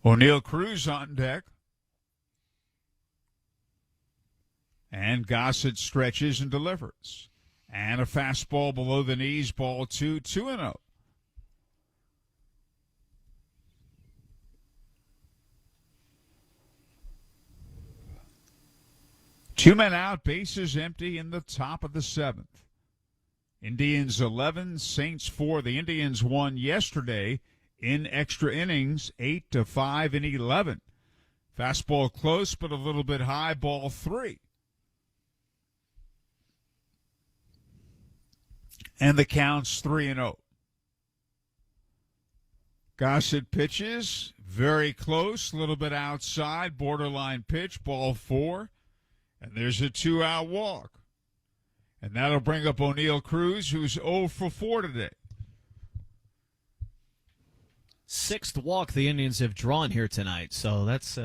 O'Neill Cruz on deck. And Gossett stretches and delivers. And a fastball below the knees, ball 2, 2-0. 2 men out, bases empty in the top of the 7th. Indians 11, Saints 4. The Indians won yesterday in extra innings, 8-5 in 11. Fastball close, but a little bit high, ball 3. And the count's 3-0. Gossett pitches, very close, a little bit outside, borderline pitch, ball 4. And there's a 2-out walk. And that'll bring up O'Neal Cruz, who's 0 for 4 today. 6th walk the Indians have drawn here tonight. So that's,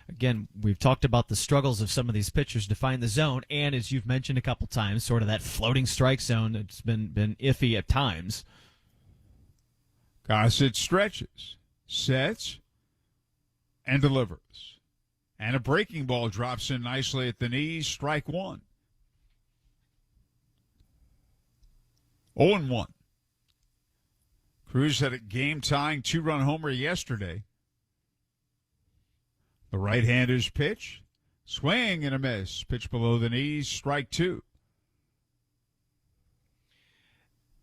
again, we've talked about the struggles of some of these pitchers to find the zone. And as you've mentioned a couple times, sort of that floating strike zone that's been iffy at times. Gossett stretches, sets, and delivers. And a breaking ball drops in nicely at the knees, strike 1. 0-1. Cruz had a game-tying 2-run homer yesterday. The right-hander's pitch, swing and a miss. Pitch below the knees, strike 2.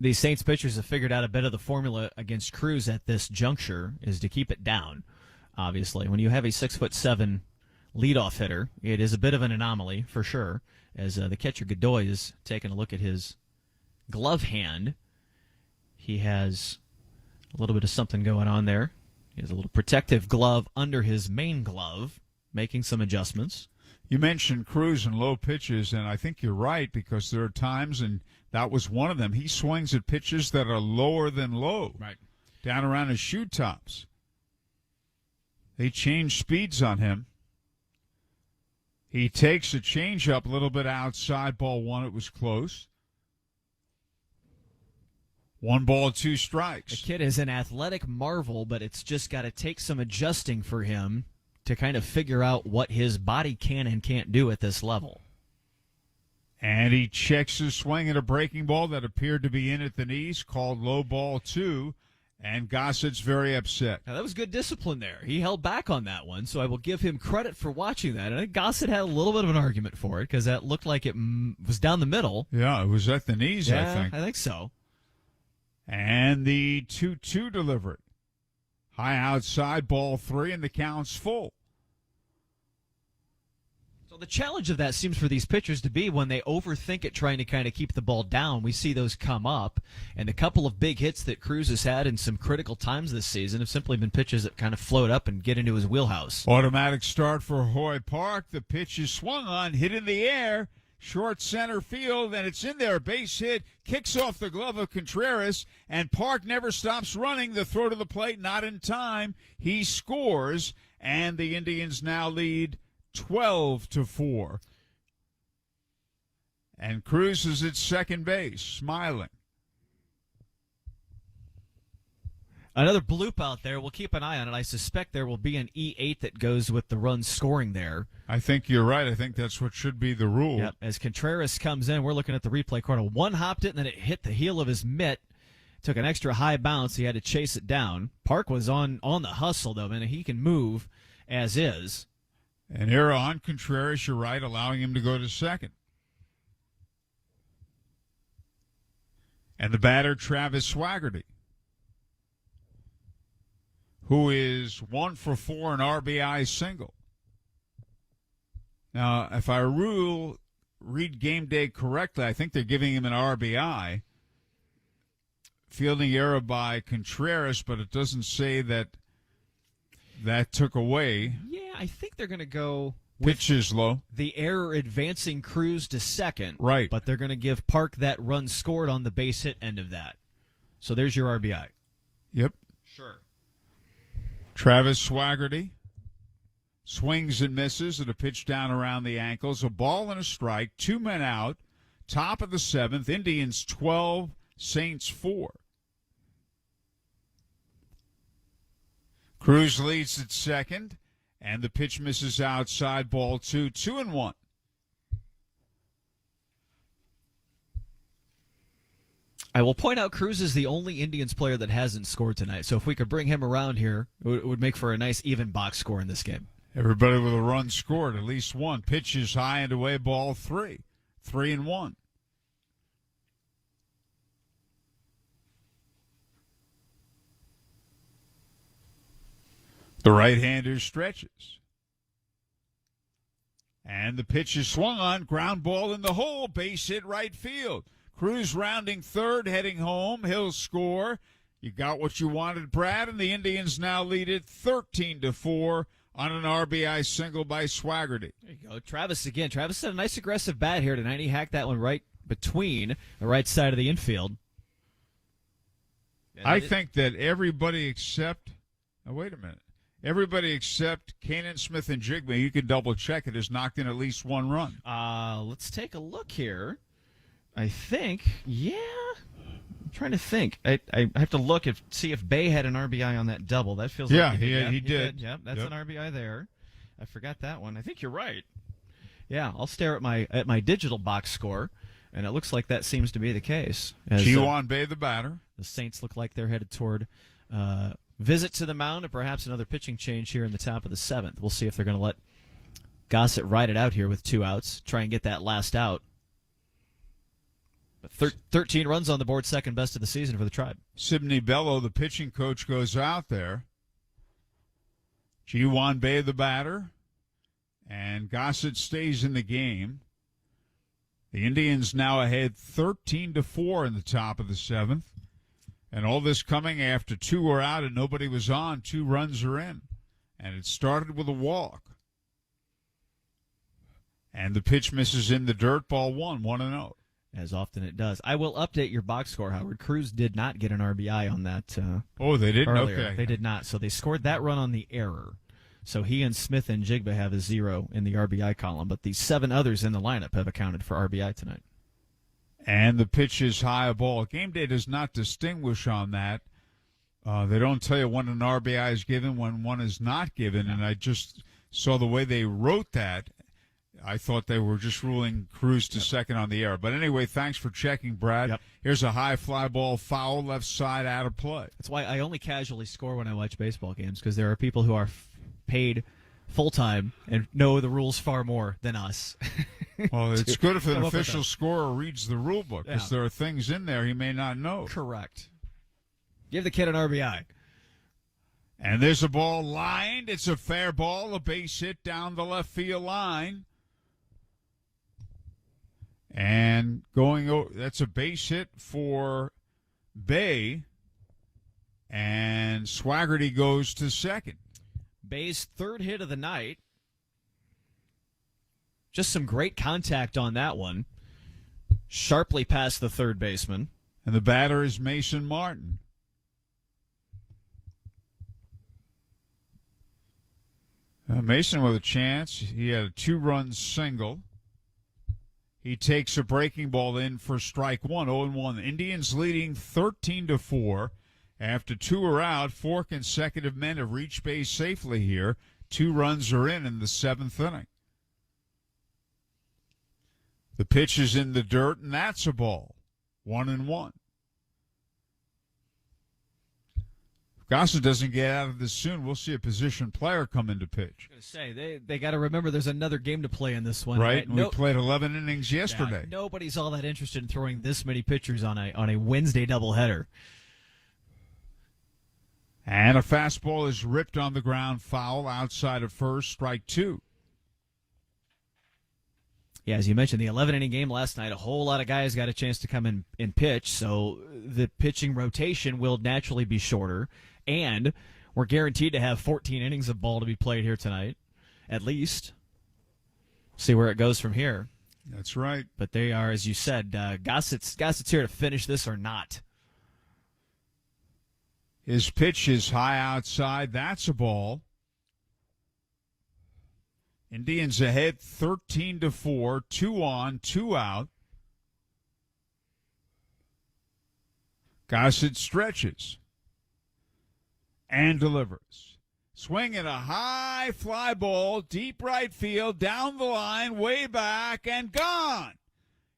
The Saints pitchers have figured out a bit of the formula against Cruz at this juncture is to keep it down. Obviously, when you have a 6'7" leadoff hitter, it is a bit of an anomaly for sure. As the catcher Godoy is taking a look at his glove hand, he has a little bit of something going on there. He has a little protective glove under his main glove, making some adjustments. You mentioned Cruz and low pitches, and I think you're right because there are times, and that was one of them, he swings at pitches that are lower than low, right, down around his shoe tops. They change speeds on him. He takes a changeup a little bit outside, ball 1. It was close. 1 ball, 2 strikes. The kid is an athletic marvel, but it's just got to take some adjusting for him to kind of figure out what his body can and can't do at this level. And he checks his swing at a breaking ball that appeared to be in at the knees, called low ball 2, and Gossett's very upset. Now, that was good discipline there. He held back on that one, so I will give him credit for watching that. And I think Gossett had a little bit of an argument for it because that looked like it was down the middle. Yeah, it was at the knees, yeah, I think. I think so. And the 2-2 delivery. High outside, ball 3, and the count's full. So the challenge of that seems for these pitchers to be when they overthink it, trying to kind of keep the ball down. We see those come up, and a couple of big hits that Cruz has had in some critical times this season have simply been pitches that kind of float up and get into his wheelhouse. Automatic start for Hoy Park. The pitch is swung on, hit in the air. Short center field, and it's in there. Base hit, kicks off the glove of Contreras, and Park never stops running. The throw to the plate, not in time. He scores, and the Indians now lead 12-4. And Cruz is at second base, smiling. Another bloop out there. We'll keep an eye on it. I suspect there will be an E8 that goes with the run scoring there. I think you're right. I think that's what should be the rule. Yep. As Contreras comes in, we're looking at the replay corner. One hopped it, and then it hit the heel of his mitt. Took an extra high bounce. He had to chase it down. Park was on the hustle, though, and he can move as is. An error on Contreras, you're right, allowing him to go to second. And the batter, Travis Swaggerty, who is 1 for 4 an RBI single. Now, if I read game day correctly, I think they're giving him an RBI. Fielding error by Contreras, but it doesn't say that took away. Yeah, I think they're going to go pitch is low. The error advancing Cruz to second. Right. But they're going to give Park that run scored on the base hit end of that. So there's your RBI. Yep. Sure. Travis Swaggerty swings and misses at a pitch down around the ankles. A ball and a strike. 2 men out. Top of the 7th. Indians 12, Saints 4. Cruz leads at second, and the pitch misses outside, ball 2, 2-1. I will point out Cruz is the only Indians player that hasn't scored tonight. So if we could bring him around here, it would make for a nice even box score in this game. Everybody with a run scored, at least one. Pitch is high and away, ball 3. 3-1. The right-hander stretches. And the pitch is swung on. Ground ball in the hole. Base hit right field. Cruz rounding third, heading home. He'll score. You got what you wanted, Brad, and the Indians now lead it 13-4 on an RBI single by Swaggerty. There you go. Travis again. Travis had a nice aggressive bat here tonight. He hacked that one right between the right side of the infield. I think that everybody except wait a minute. Everybody except Kanan Smith and Jigme, you can double check it, has knocked in at least one run. Let's take a look here. I think, yeah. I'm trying to think. I have to look and see if Bay had an RBI on that double. That feels like he did. Yeah, that's an RBI there. I forgot that one. I think you're right. Yeah, I'll stare at my digital box score, and it looks like that seems to be the case. Ji-Hwan Bae, the batter. The Saints look like they're headed toward visit to the mound and perhaps another pitching change here in the top of the 7th. We'll see if they're going to let Gossett ride it out here with 2 outs, try and get that last out. But 13 runs on the board, second best of the season for the Tribe. Sydney Bello, the pitching coach, goes out there. Ji-Hwan Bae, the batter. And Gossett stays in the game. The Indians now ahead 13-4 in the top of the 7th. And all this coming after 2 were out and nobody was on. 2 runs are in. And it started with a walk. And the pitch misses in the dirt, ball 1-0. As often it does. I will update your box score, Howard. Cruz did not get an RBI on that. They didn't? Earlier. Okay. They did not. So they scored that run on the error. So he and Smith and Jigba have a 0 in the RBI column. But the 7 others in the lineup have accounted for RBI tonight. And the pitch is high, a ball. Game day does not distinguish on that. They don't tell you when an RBI is given, when one is not given. And I just saw the way they wrote that. I thought they were just ruling Cruz to second on the error. But anyway, thanks for checking, Brad. Yep. Here's a high fly ball, foul, left side, out of play. That's why I only casually score when I watch baseball games, because there are people who are paid full-time and know the rules far more than us. Well, it's good if an official scorer reads the rule book, because Yeah. there are things in there he may not know. Correct. Give the kid an RBI. And there's a ball lined. It's a fair ball, a base hit down the left field line. And going over, that's a base hit for Bay. And Swaggerty goes to second. Bay's 3rd hit of the night. Just some great contact on that one. Sharply past the third baseman. And the batter is Mason Martin. Mason with a chance. He had a 2-run single. He takes a breaking ball in for strike 1, 0-1. Indians leading 13-4. After 2 are out, 4 consecutive men have reached base safely here. 2 runs are in the 7th inning. The pitch is in the dirt, and that's a ball. 1-1. If Gossett doesn't get out of this soon, we'll see a position player come into pitch. I was going to say, they got to remember there's another game to play in this one. Right? We played 11 innings yesterday. Yeah, nobody's all that interested in throwing this many pitchers on a Wednesday doubleheader. And a fastball is ripped on the ground, foul outside of first, strike 2. Yeah, as you mentioned, the 11-inning game last night, a whole lot of guys got a chance to come in and pitch, so the pitching rotation will naturally be shorter, and we're guaranteed to have 14 innings of ball to be played here tonight, at least. See where it goes from here. That's right. But they are, as you said, Gossett's here to finish this or not. His pitch is high outside. That's a ball. Indians ahead 13-4, 2 on, 2 out. Gossett stretches and delivers. Swinging a high fly ball, deep right field, down the line, way back, and gone.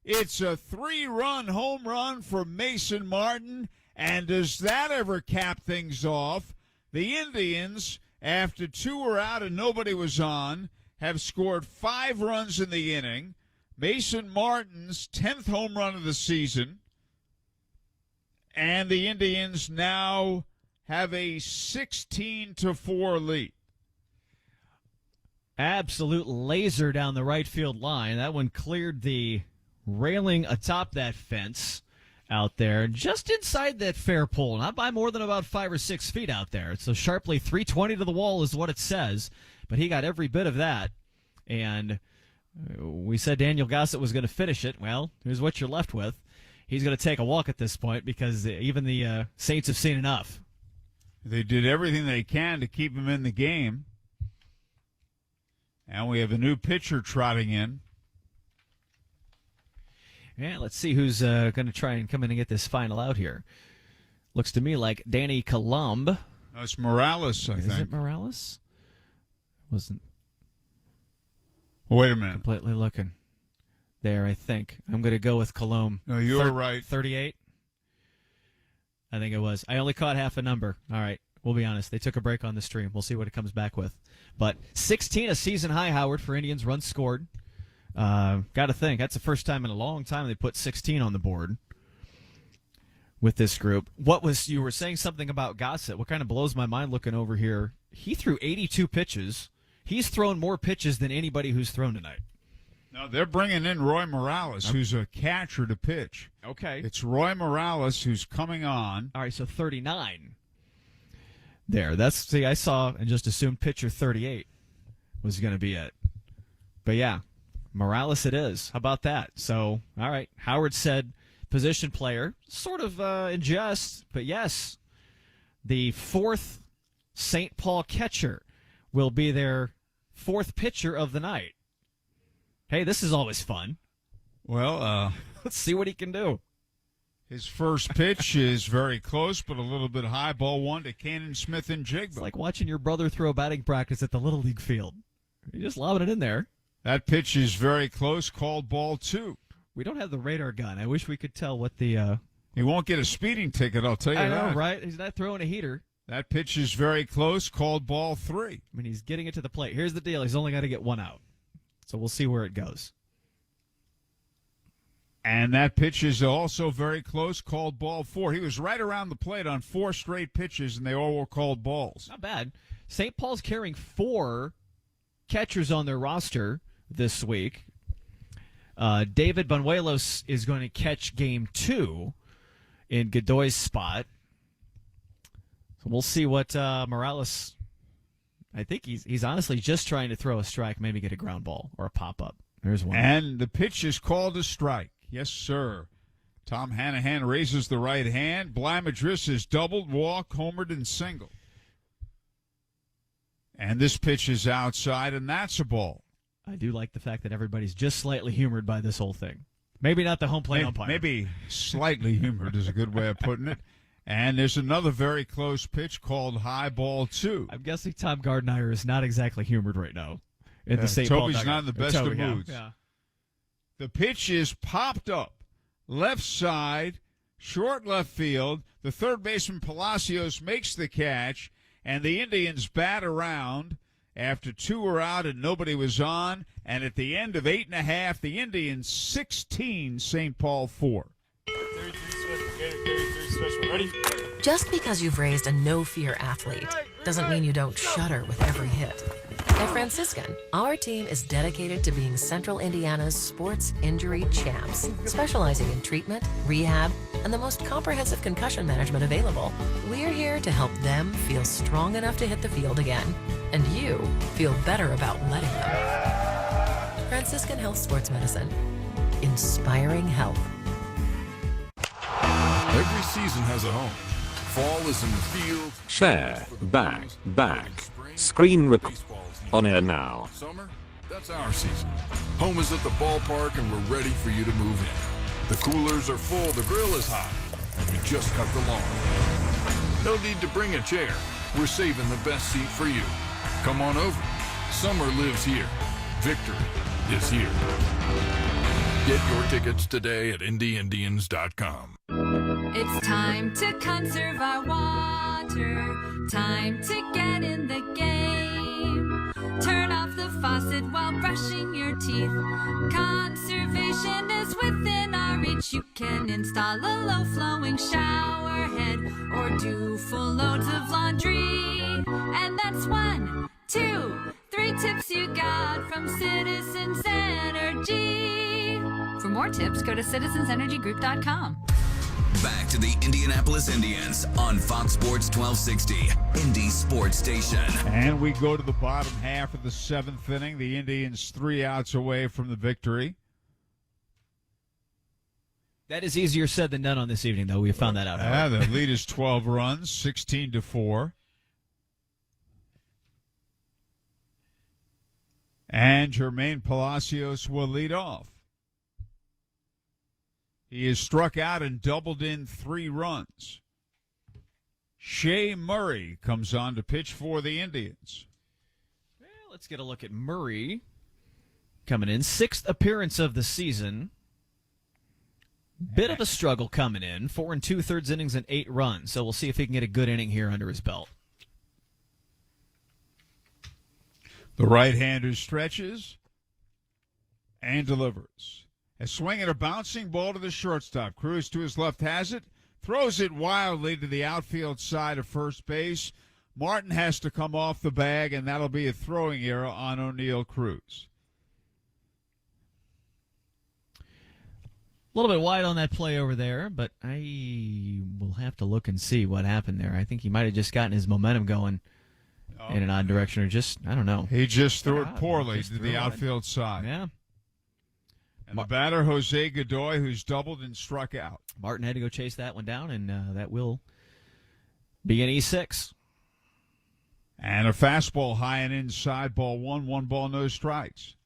It's a 3-run home run for Mason Martin. And does that ever cap things off? The Indians after 2 were out and nobody was on, have scored 5 runs in the inning. Mason Martin's 10th home run of the season. And the Indians now have a 16-4 lead. Absolute laser down the right field line. That one cleared the railing atop that fence out there, just inside that fair pole, not by more than about 5 or 6 feet out there. So sharply 320 to the wall is what it says, but he got every bit of that. And we said Daniel Gossett was going to finish it. Well, here's what you're left with. He's going to take a walk at this point because even the Saints have seen enough. They did everything they can to keep him in the game. And we have a new pitcher trotting in. Yeah, let's see who's going to try and come in and get this final out here. Looks to me like Danny Colomb. No, it's Morales, I think. Is it Morales? Wasn't. Wait a minute. Completely looking. There, I think. I'm going to go with Colomb. No, you were right. 38? I think it was. I only caught half a number. All right, we'll be honest. They took a break on the stream. We'll see what it comes back with. But 16, a season high, Howard, for Indians runs scored. Got to think, that's the first time in a long time they put 16 on the board with this group. You were saying something about Gossett. What kind of blows my mind looking over here, he threw 82 pitches. He's thrown more pitches than anybody who's thrown tonight. No, they're bringing in Roy Morales, who's a catcher to pitch. Okay. It's Roy Morales who's coming on. All right, so 39. There, I saw and just assumed pitcher 38 was going to be it. But yeah, Morales it is. How about that? So, all right, Howard said position player, sort of in jest, but yes, the 4th St. Paul catcher will be their 4th pitcher of the night. Hey, this is always fun. Well, let's see what he can do. His first pitch is very close, but a little bit high. Ball 1 to Cannon Smith and Jigba. It's like watching your brother throw batting practice at the Little League field. You're just lobbing it in there. That pitch is very close, called ball 2. We don't have the radar gun. I wish we could tell what the... He won't get a speeding ticket, I'll tell you that. I know, right? He's not throwing a heater. That pitch is very close, called ball 3. I mean, he's getting it to the plate. Here's the deal. He's only got to get 1 out. So we'll see where it goes. And that pitch is also very close, called ball 4. He was right around the plate on 4 straight pitches, and they all were called balls. Not bad. St. Paul's carrying 4 catchers on their roster this week. David Banuelos is going to catch game 2 in Godoy's spot. So we'll see what Morales... I think he's honestly just trying to throw a strike, maybe get a ground ball or a pop-up. There's one. And the pitch is called a strike. Yes, sir. Tom Hanahan raises the right hand. Bly Madris is doubled, walked, homered, and singled. And this pitch is outside, and that's a ball. I do like the fact that everybody's just slightly humored by this whole thing. Maybe not the home plate umpire. Maybe slightly humored is a good way of putting it. And there's another very close pitch called high ball 2. I'm guessing Tom Gardner is not exactly humored right now. In the St. Paul Toby's dugout. not in the best of moods. Yeah. The pitch is popped up. Left side, short left field. The third baseman Palacios makes the catch, and the Indians bat around after 2 were out and nobody was on. And at the end of 8.5, the Indians 16, St. Paul 4. Ready? Just because you've raised a no-fear athlete doesn't mean you don't shudder with every hit. At Franciscan, our team is dedicated to being Central Indiana's sports injury champs, specializing in treatment, rehab, and the most comprehensive concussion management available. We're here to help them feel strong enough to hit the field again, and you feel better about letting them. Franciscan Health Sports Medicine. Inspiring health. Every season has a home. Fall is in the field. Share, back, screen record. On air now. Summer, that's our season. Home is at the ballpark and we're ready for you to move in. The coolers are full, the grill is hot, and we just cut the lawn. No need to bring a chair. We're saving the best seat for you. Come on over. Summer lives here. Victory is here. Get your tickets today at IndyIndians.com. It's time to conserve our water. water. Time to get in the game. Turn off the faucet while brushing your teeth. Conservation is within our reach. You can install a low-flowing shower head or do full loads of laundry. And that's 1, 2, 3 tips you got from Citizens Energy. For more tips, go to citizensenergygroup.com. Back to the Indianapolis Indians on Fox Sports 1260, Indy Sports Station. And we go to the bottom half of the 7th inning. The Indians 3 outs away from the victory. That is easier said than done on this evening, though. We found that out. Yeah, the lead is 12 runs, 16-4. And Jermaine Palacios will lead off. He is struck out and doubled in 3 runs. Shea Murray comes on to pitch for the Indians. Well, let's get a look at Murray coming in. 6th appearance of the season. Bit of a struggle coming in. 4 2/3 innings and 8 runs. So we'll see if he can get a good inning here under his belt. The right-hander stretches and delivers. A swing and a bouncing ball to the shortstop. Cruz to his left has it. Throws it wildly to the outfield side of first base. Martin has to come off the bag, and that'll be a throwing error on O'Neal Cruz. A little bit wide on that play over there, but I will have to look and see what happened there. I think he might have just gotten his momentum going in an odd direction, or just, I don't know. He just threw it poorly to the outfield side. Yeah. And the batter, Jose Godoy, who's doubled and struck out. Martin had to go chase that one down, and that will be an E6. And a fastball high and inside, ball 1, 1 ball, no strikes.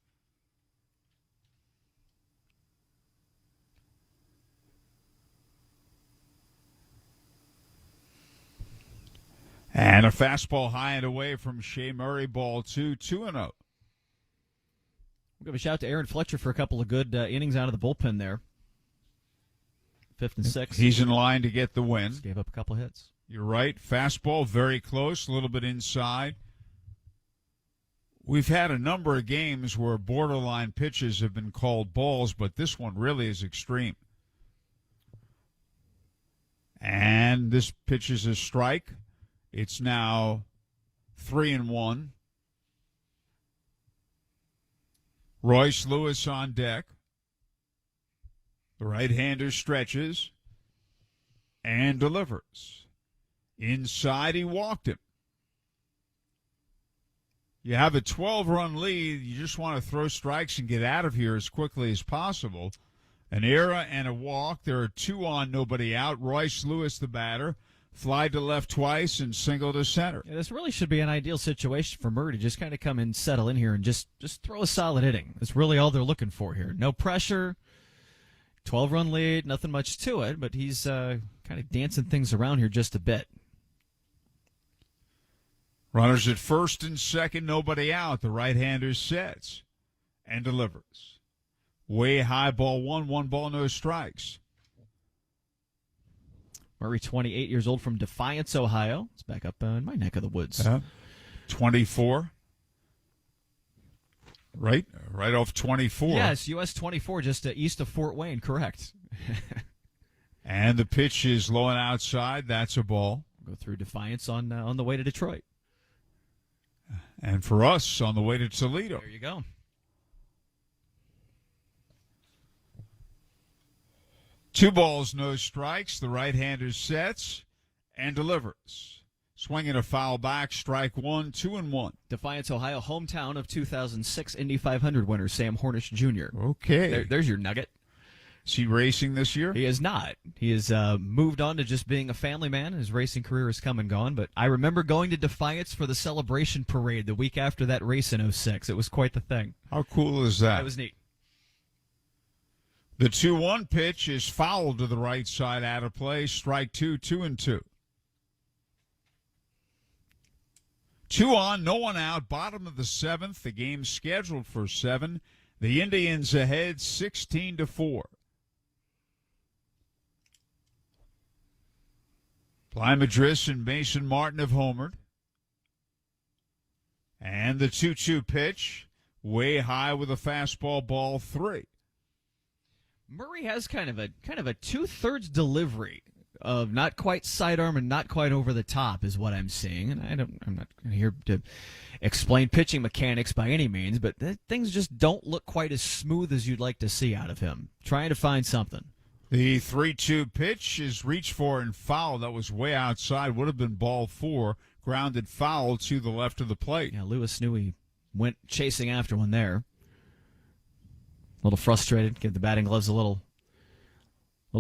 And a fastball high and away from Shea Murray, ball 2, 2-0. We'll give a shout to Aaron Fletcher for a couple of good innings out of the bullpen there. 5th and 6th. He's in line to get the win. Just gave up a couple of hits. You're right. Fastball very close, a little bit inside. We've had a number of games where borderline pitches have been called balls, but this one really is extreme. And this pitch is a strike. It's now 3-1. Royce Lewis on deck. The right-hander stretches and delivers. Inside, he walked him. You have a 12-run lead. You just want to throw strikes and get out of here as quickly as possible. An error and a walk. There are 2 on, nobody out. Royce Lewis, the batter, fly to left twice and single to center. Yeah, this really should be an ideal situation for Murray to just kind of come and settle in here and just throw a solid inning. That's really all they're looking for here. No pressure, 12-run lead, nothing much to it, but he's kind of dancing things around here just a bit. Runners at first and second, nobody out. The right-hander sets and delivers. Way high, ball 1, 1 ball, no strikes. Murray, 28 years old, from Defiance, Ohio. It's back up in my neck of the woods. 24. Right off 24. Yes, US 24, just east of Fort Wayne, correct. And the pitch is low and outside. That's a ball. Go through Defiance on the way to Detroit. And for us, on the way to Toledo. There you go. Two balls, no strikes. The right-hander sets and delivers. Swinging a foul back, strike 1, 2-1. Defiance, Ohio, hometown of 2006 Indy 500 winner Sam Hornish Jr. Okay. There's your nugget. Is he racing this year? He is not. He has moved on to just being a family man. His racing career has come and gone. But I remember going to Defiance for the celebration parade the week after that race in 06. It was quite the thing. How cool is that? It was neat. The 2-1 pitch is fouled to the right side, out of play. Strike 2, 2-2. 2 on, no one out. Bottom of the 7th. The game scheduled for 7. The Indians ahead 16-4. Fly Madris and Mason Martin have homered. And the 2-2 pitch, way high with a fastball, ball 3. Murray has kind of a 2/3 delivery of not quite sidearm and not quite over the top is what I'm seeing. And I'm not here to explain pitching mechanics by any means, but things just don't look quite as smooth as you'd like to see out of him. Trying to find something. The 3-2 pitch is reached for and foul. That was way outside. Would have been ball 4. Grounded foul to the left of the plate. Yeah, Lewis knew he went chasing after one there. A little frustrated. Give the batting gloves a little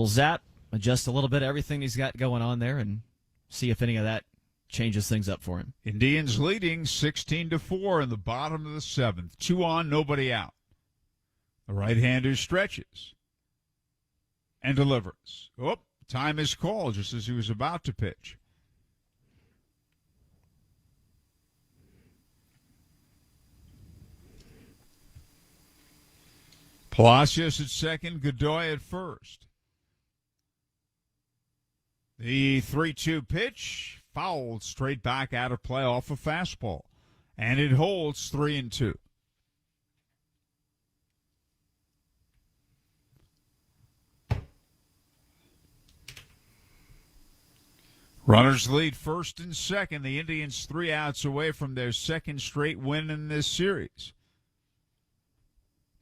zap. Adjust a little bit of everything he's got going on there and see if any of that changes things up for him. Indians leading 16-4 in the bottom of the 7th. 2 on, nobody out. The right-hander stretches and delivers. Oh, time is called just as he was about to pitch. Palacios at second, Godoy at first. The 3-2 pitch, fouled straight back out of play off a fastball. And it holds 3-2. Runners lead first and second. The Indians 3 outs away from their second straight win in this series.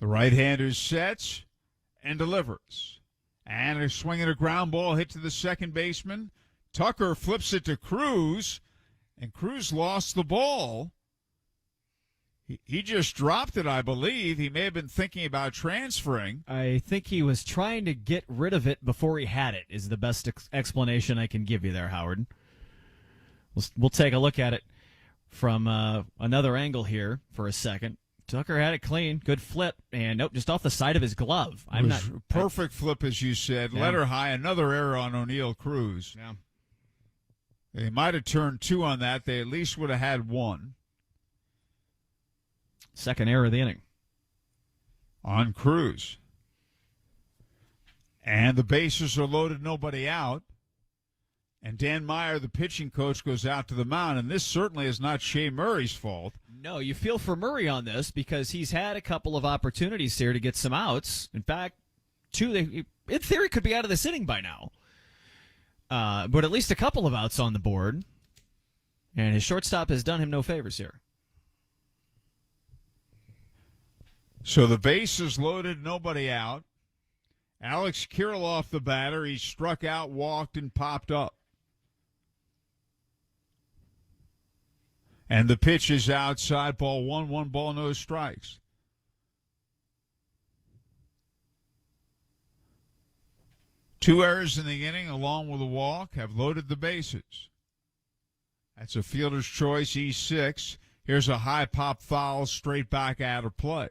The right-hander sets and delivers. And a swing and a ground ball hit to the second baseman. Tucker flips it to Cruz, and Cruz lost the ball. He just dropped it, I believe. He may have been thinking about transferring. I think he was trying to get rid of it before he had it, is the best explanation I can give you there, Howard. We'll take a look at it from another angle here for a second. Tucker had it clean, good flip, and nope, just off the side of his glove. Perfect flip, as you said. Yeah. Letter high, another error on O'Neill Cruz. Yeah. They might have turned 2 on that. They at least would have had 1. Second error of the inning. On Cruz. And the bases are loaded, nobody out. And Dan Meyer, the pitching coach, goes out to the mound, and this certainly is not Shea Murray's fault. No, you feel for Murray on this because he's had a couple of opportunities here to get some outs. In fact, 2 they, in theory, could be out of this inning by now. But at least a couple of outs on the board. And his shortstop has done him no favors here. So the base is loaded, nobody out. Alex Kirilloff, the batter, he struck out, walked, and popped up. And the pitch is outside, ball 1, 1 ball, no strikes. Two errors in the inning, along with a walk, have loaded the bases. That's a fielder's choice, E6. Here's a high pop foul, straight back out of play.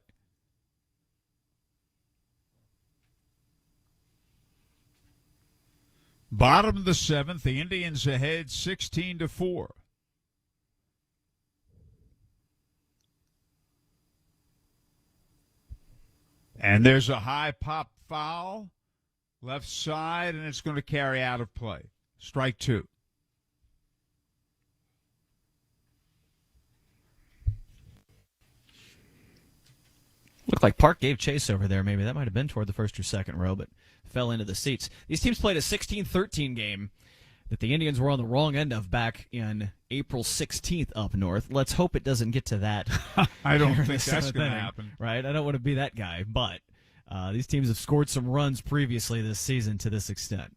Bottom of the 7th, the Indians ahead 16-4. And there's a high pop foul, left side, and it's going to carry out of play. Strike 2. Looked like Park gave chase over there. Maybe that might have been toward the first or second row, but fell into the seats. These teams played a 16-13 game that the Indians were on the wrong end of back in April 16th up north. Let's hope it doesn't get to that. I don't think that's going to happen. Right? I don't want to be that guy, but these teams have scored some runs previously this season to this extent.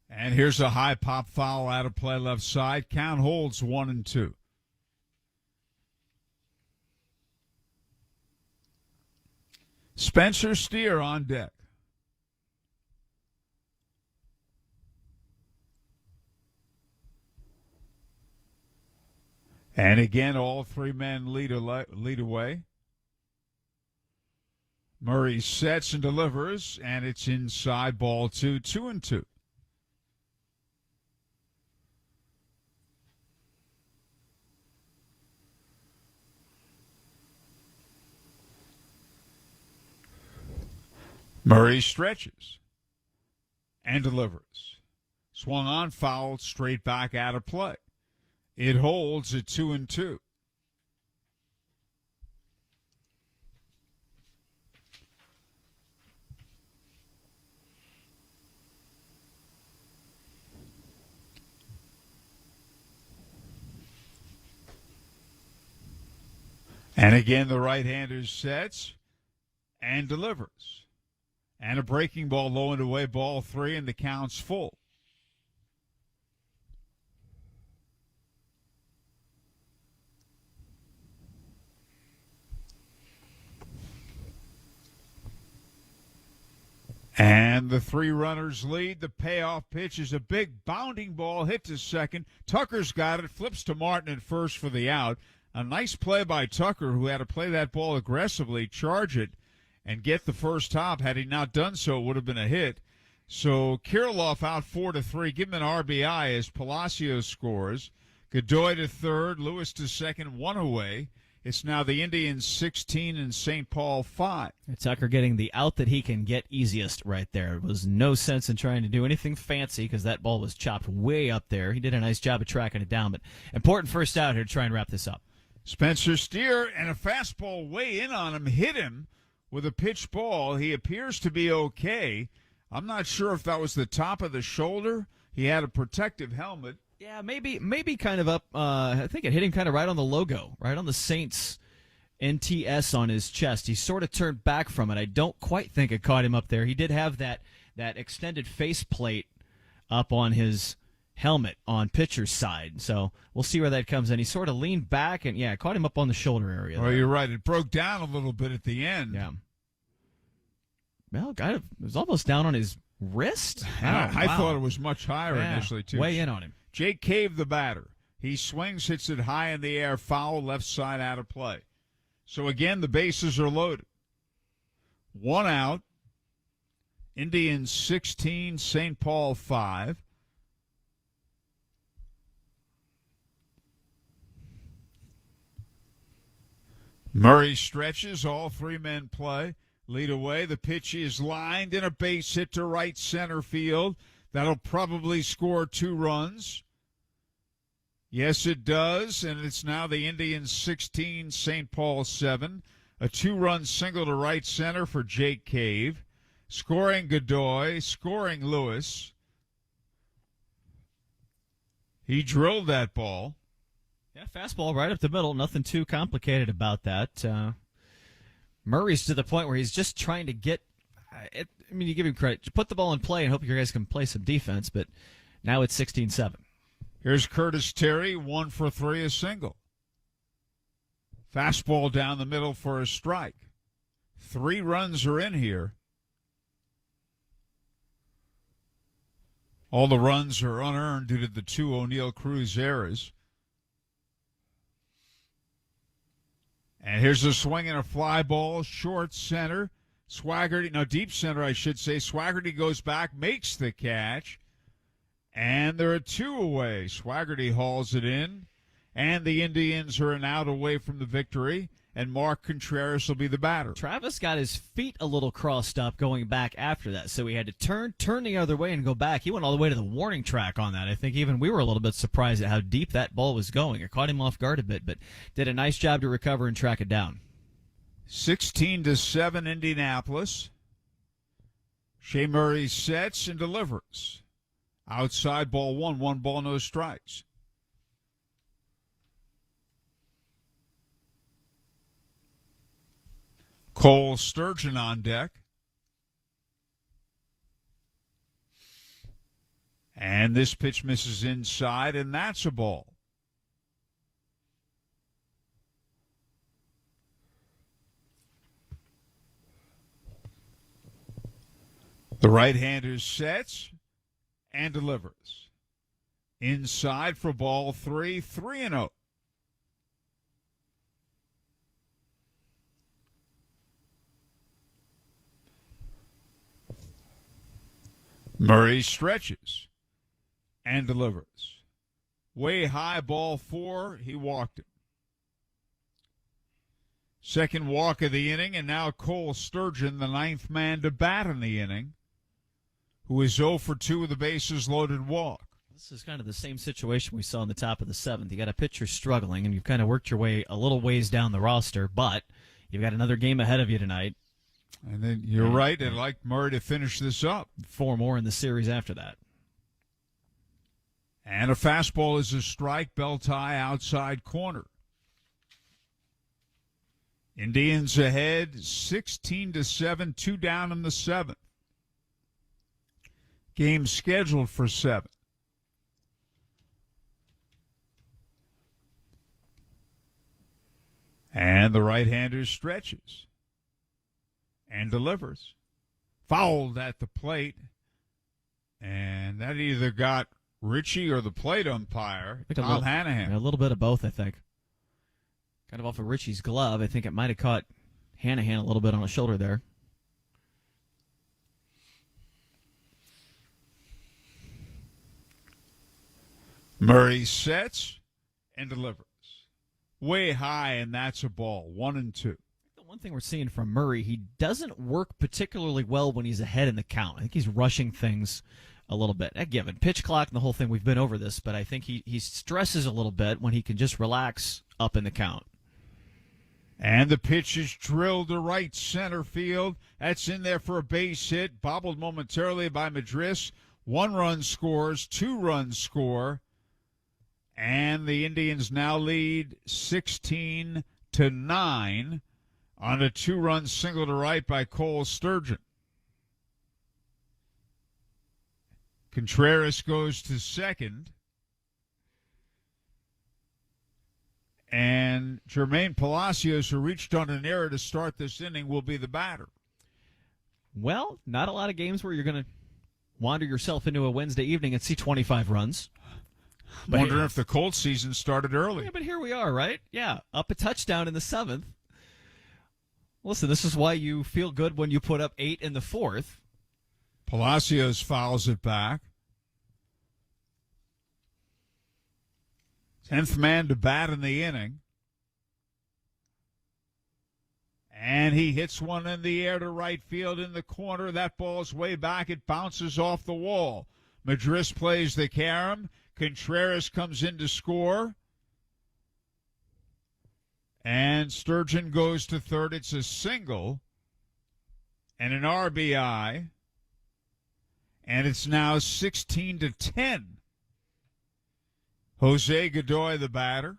And here's a high pop foul out of play left side. Count holds 1-2. Spencer Steer on deck. And again, all 3 men lead away. Murray sets and delivers, and it's inside, ball 2, 2-2. Murray stretches and delivers. Swung on, fouled, straight back out of play. It holds at 2-2. And again, the right-hander sets and delivers. And a breaking ball low and away, ball 3, and the count's full. And the 3 runners lead. The payoff pitch is a big bounding ball hit to second. Tucker's got it, flips to Martin at first for the out. A nice play by Tucker, who had to play that ball aggressively, charge it, and get the first hop. Had he not done so, it would have been a hit. So Kirilloff out 4-3. Give him an RBI as Palacios scores. Godoy to third, Lewis to second, 1 away. It's now the Indians 16 and St. Paul 5. Tucker getting the out that he can get easiest right there. There was no sense in trying to do anything fancy because that ball was chopped way up there. He did a nice job of tracking it down, but important first out here to try and wrap this up. Spencer Steer and a fastball way in on him, hit him with a pitch ball. He appears to be okay. I'm not sure if that was the top of the shoulder. He had a protective helmet. Yeah, maybe kind of up. I think it hit him kind of right on the logo, right on the Saints NTS on his chest. He sort of turned back from it. I don't quite think it caught him up there. He did have that extended faceplate up on his helmet on pitcher's side. So we'll see where that comes in. He sort of leaned back and, yeah, caught him up on the shoulder area. Well, you're right. It broke down a little bit at the end. Yeah. Well, it was almost down on his wrist. I thought it was much higher initially, too. Way in on him. Jake Cave, the batter. He swings, hits it high in the air, foul, left side out of play. So, again, the bases are loaded. 1 out. Indians 16, St. Paul 5. Murray stretches. All 3 men play. Lead away. The pitch is lined in a base hit to right center field. That'll probably score 2 runs. Yes, it does, and it's now the Indians 16, St. Paul 7. A 2-run single to right center for Jake Cave. Scoring Godoy, scoring Lewis. He drilled that ball. Yeah, fastball right up the middle. Nothing too complicated about that. Murray's to the point where he's just trying to get you give him credit. Put the ball in play and hope you guys can play some defense, but now it's 16-7. Here's Curtis Terry, 1 for 3, a single. Fastball down the middle for a strike. 3 runs are in here. All the runs are unearned due to the 2 O'Neill Cruz errors. And here's a swing and a fly ball, short center. Deep center, I should say. Swaggerty goes back, makes the catch. And there are 2 away. Swaggerty hauls it in. And the Indians are an out away from the victory. And Mark Contreras will be the batter. Travis got his feet a little crossed up going back after that, so he had to turn the other way and go back. He went all the way to the warning track on that. I think even we were a little bit surprised at how deep that ball was going. It caught him off guard a bit, but did a nice job to recover and track it down. 16-7 Indianapolis. Shea Murray sets and delivers. Outside ball 1 ball, no strikes. Cole Sturgeon on deck. And this pitch misses inside, and that's a ball. The right-hander sets and delivers. Inside for ball 3, 3-0. Murray stretches and delivers. Way high, ball 4. He walked it. Second walk of the inning, and now Cole Sturgeon, the 9th man to bat in the inning, who is 0 for 2 with a bases-loaded walk. This is kind of the same situation we saw in the top of the 7th. You got a pitcher struggling, and you've kind of worked your way a little ways down the roster, but you've got another game ahead of you tonight. And then you're right, I'd like Murray to finish this up. 4 more in the series after that. And a fastball is a strike, belt high, outside corner. Indians ahead, 16-7, 2 down in the 7th. Game scheduled for 7. And the right-hander stretches and delivers. Fouled at the plate. And that either got Ritchie or the plate umpire, Tom Hanahan. A little bit of both, I think. Kind of off of Ritchie's glove. I think it might have caught Hanahan a little bit on the shoulder there. Murray sets and delivers. Way high, and that's a ball. 1-2. The one thing we're seeing from Murray, he doesn't work particularly well when he's ahead in the count. I think he's rushing things a little bit. Given pitch clock and the whole thing, we've been over this, but I think he stresses a little bit when he can just relax up in the count. And the pitch is drilled to right center field. That's in there for a base hit. Bobbled momentarily by Madris. 1 run scores, 2 runs score. And the Indians now lead 16-9 on a 2-run single to right by Cole Sturgeon. Contreras goes to second. And Jermaine Palacios, who reached on an error to start this inning, will be the batter. Well, not a lot of games where you're going to wander yourself into a Wednesday evening and see 25 runs. Wondering if the Colts season started early. Yeah, but here we are, right? Yeah, up a touchdown in the 7th. Listen, this is why you feel good when you put up 8 in the 4th. Palacios fouls it back. 10th man to bat in the inning. And he hits one in the air to right field in the corner. That ball's way back. It bounces off the wall. Madris plays the carom. Contreras comes in to score. And Sturgeon goes to third. It's a single and an RBI. And it's now 16-10. Jose Godoy, the batter.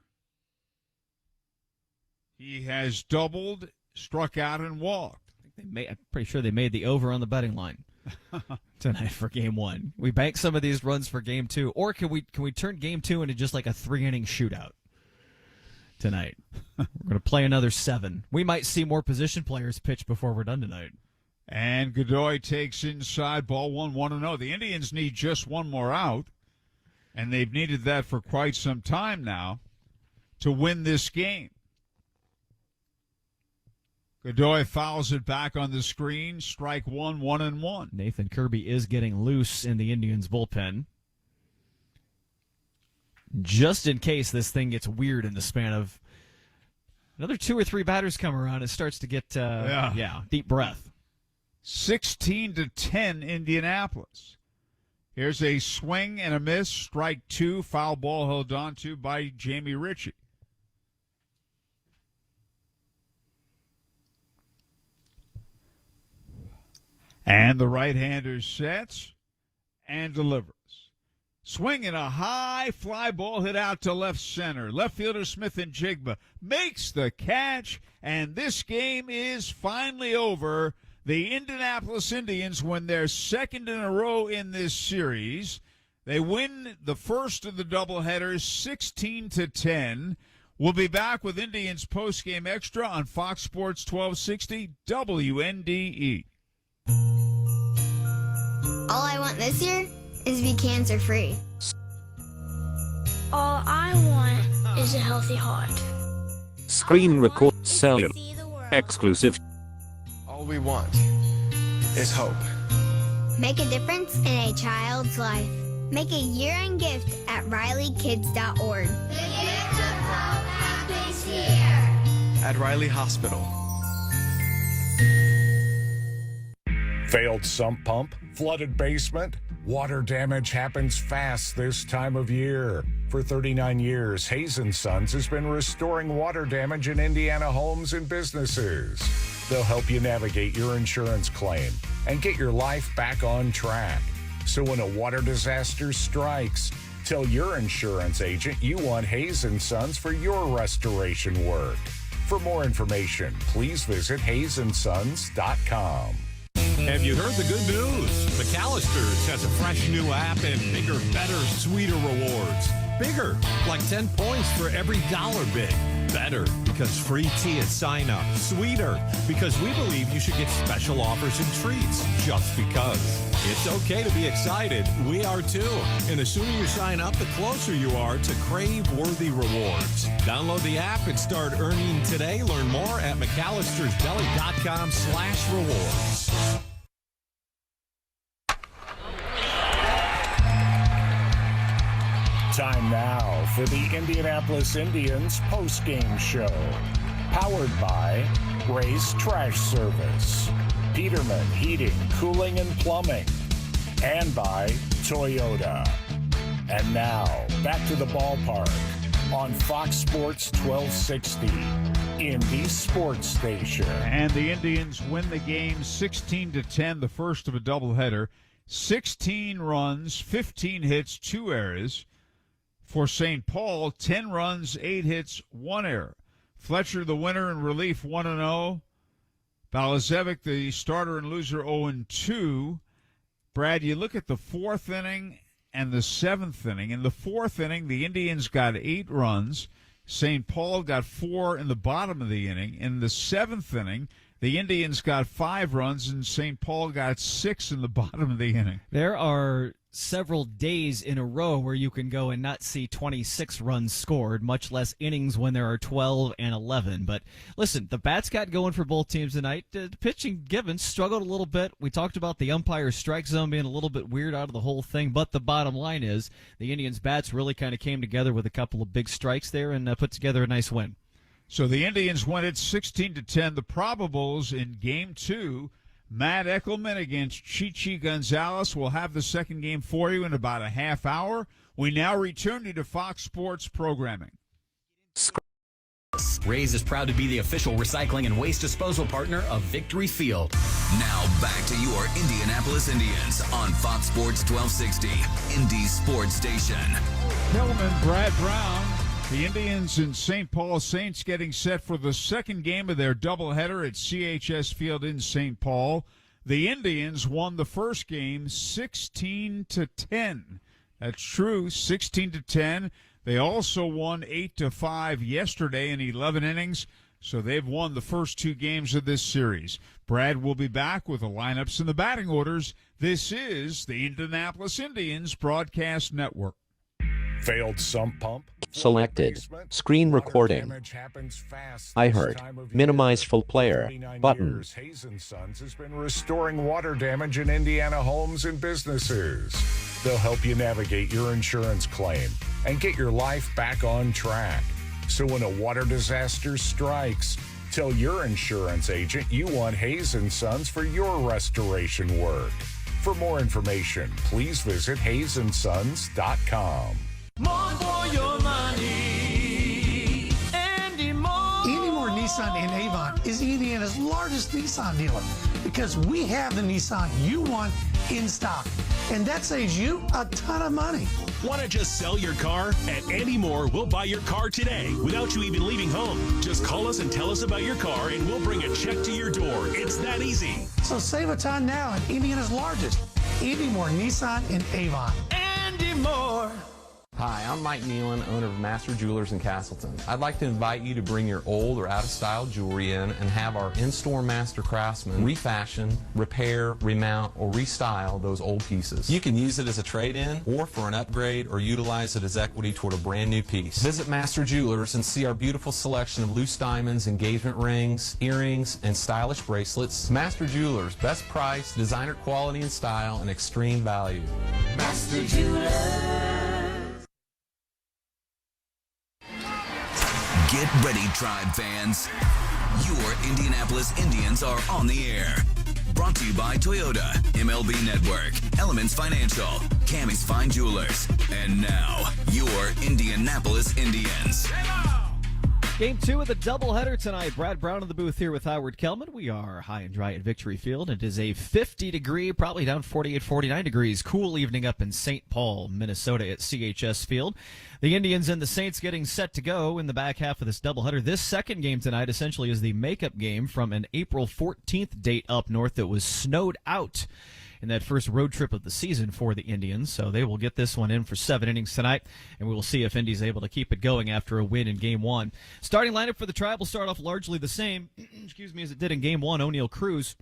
He has doubled, struck out, and walked. I'm pretty sure they made the over on the betting line tonight for Game 1. We bank some of these runs for Game 2, or can we turn Game 2 into just like a 3-inning shootout tonight? We're going to play another 7. We might see more position players pitch before we're done tonight. And Godoy takes inside, ball 1-0. The Indians need just one more out, and they've needed that for quite some time now to win this game. Godoy fouls it back on the screen. Strike 1, 1-1. Nathan Kirby is getting loose in the Indians' bullpen. Just in case this thing gets weird in the span of another 2 or 3 batters come around, it starts to get, deep breath. 16-10 Indianapolis. Here's a swing and a miss. Strike 2. Foul ball held on to by Jamie Ritchie. And the right-hander sets and delivers. Swinging a high fly ball hit out to left center. Left fielder Smith and Jigba makes the catch, and this game is finally over. The Indianapolis Indians win their second in a row in this series. They win the first of the doubleheaders 16-10. We'll be back with Indians postgame extra on Fox Sports 1260 WNDE. All I want this year is to be cancer-free. All I want is a healthy heart. Screen record cellular exclusive. All we want is hope. Make a difference in a child's life. Make a year-end gift at RileyKids.org. The gift of hope happens here. At Riley Hospital. Failed sump pump, flooded basement. Water damage happens fast this time of year. For 39 years, Hayes & Sons has been restoring water damage in Indiana homes and businesses. They'll help you navigate your insurance claim and get your life back on track. So when a water disaster strikes, tell your insurance agent you want Hayes & Sons for your restoration work. For more information, please visit hayesondsons.com. Have you heard the good news? McAllister's has a fresh new app and bigger, better, sweeter rewards. Bigger, like 10 points for every dollar bid. Better, because free tea at sign up. Sweeter, because we believe you should get special offers and treats just because. It's okay to be excited. We are too. And the sooner you sign up, the closer you are to crave-worthy rewards. Download the app and start earning today. Learn more at McAllistersDeli.com/rewards. Time now for the Indianapolis Indians postgame show. Powered by Royce Trash Service, Peterman Heating, Cooling, and Plumbing, and by Toyota. And now, back to the ballpark on Fox Sports 1260, Indy Sports Station. And the Indians win the game 16-10, the first of a doubleheader. 16 runs, 15 hits, 2 errors. For St. Paul, 10 runs, 8 hits, 1 error. Fletcher, the winner in relief, 1-0. Balazavic, the starter and loser, 0-2. Brad, you look at the 4th inning and the 7th inning. In the 4th inning, the Indians got 8 runs. St. Paul got 4 in the bottom of the inning. In the 7th inning, the Indians got 5 runs, and St. Paul got 6 in the bottom of the inning. There are several days in a row where you can go and not see 26 runs scored, much less innings when there are 12 and 11. But listen, the bats got going for both teams tonight. The pitching given struggled a little bit. We talked about the umpire's strike zone being a little bit weird out of the whole thing, but the bottom line is the Indians' bats really kind of came together with a couple of big strikes there and put together a nice win. So the Indians win it 16-10. The probables in Game 2, Matt Eckelman against Chichi Gonzalez. We'll have the second game for you in about a half hour. We now return you to Fox Sports programming. Rays is proud to be the official recycling and waste disposal partner of Victory Field. Now back to your Indianapolis Indians on Fox Sports 1260, Indy Sports Station. Hillman, Brad Brown. The Indians and St. Paul Saints getting set for the second game of their doubleheader at CHS Field in St. Paul. The Indians won the first game 16-10. That's true, 16-10. They also won 8-5 yesterday in 11 innings, so they've won the first 2 games of this series. Brad will be back with the lineups and the batting orders. This is the Indianapolis Indians Broadcast Network. Failed sump pump. Selected. Screen recording. I heard. Minimize full player. Button. Hayes & Sons has been restoring water damage in Indiana homes and businesses. They'll help you navigate your insurance claim and get your life back on track. So when a water disaster strikes, tell your insurance agent you want Hayes & Sons for your restoration work. For more information, please visit hayesondsons.com. More for your money. Andy Moore Nissan in Avon is Indiana's largest Nissan dealer because we have the Nissan you want in stock. And that saves you a ton of money. Want to just sell your car? At Andy Moore, we'll buy your car today without you even leaving home. Just call us and tell us about your car and we'll bring a check to your door. It's that easy. So save a ton now at Indiana's largest Andy Moore Nissan in Avon. Andy Moore. Hi, I'm Mike Nealon, owner of Master Jewelers in Castleton. I'd like to invite you to bring your old or out-of-style jewelry in and have our in-store master craftsmen refashion, repair, remount, or restyle those old pieces. You can use it as a trade-in or for an upgrade or utilize it as equity toward a brand new piece. Visit Master Jewelers and see our beautiful selection of loose diamonds, engagement rings, earrings, and stylish bracelets. Master Jewelers, best price, designer quality and style, and extreme value. Master Jewelers. Get ready, Tribe fans. Your Indianapolis Indians are on the air. Brought to you by Toyota, MLB Network, Elements Financial, Cammy's Fine Jewelers, and now, your Indianapolis Indians. Game 2 of the doubleheader tonight. Brad Brown in the booth here with Howard Kellman. We are high and dry at Victory Field. It is a 50-degree, probably down 48, 49 degrees, cool evening up in St. Paul, Minnesota at CHS Field. The Indians and the Saints getting set to go in the back half of this doubleheader. This second game tonight essentially is the makeup game from an April 14th date up north that was snowed out in that first road trip of the season for the Indians. So they will get this one in for 7 innings tonight, and we will see if Indy's able to keep it going after a win in Game 1. Starting lineup for the Tribe will start off largely the same, as it did in Game 1. O'Neal Cruz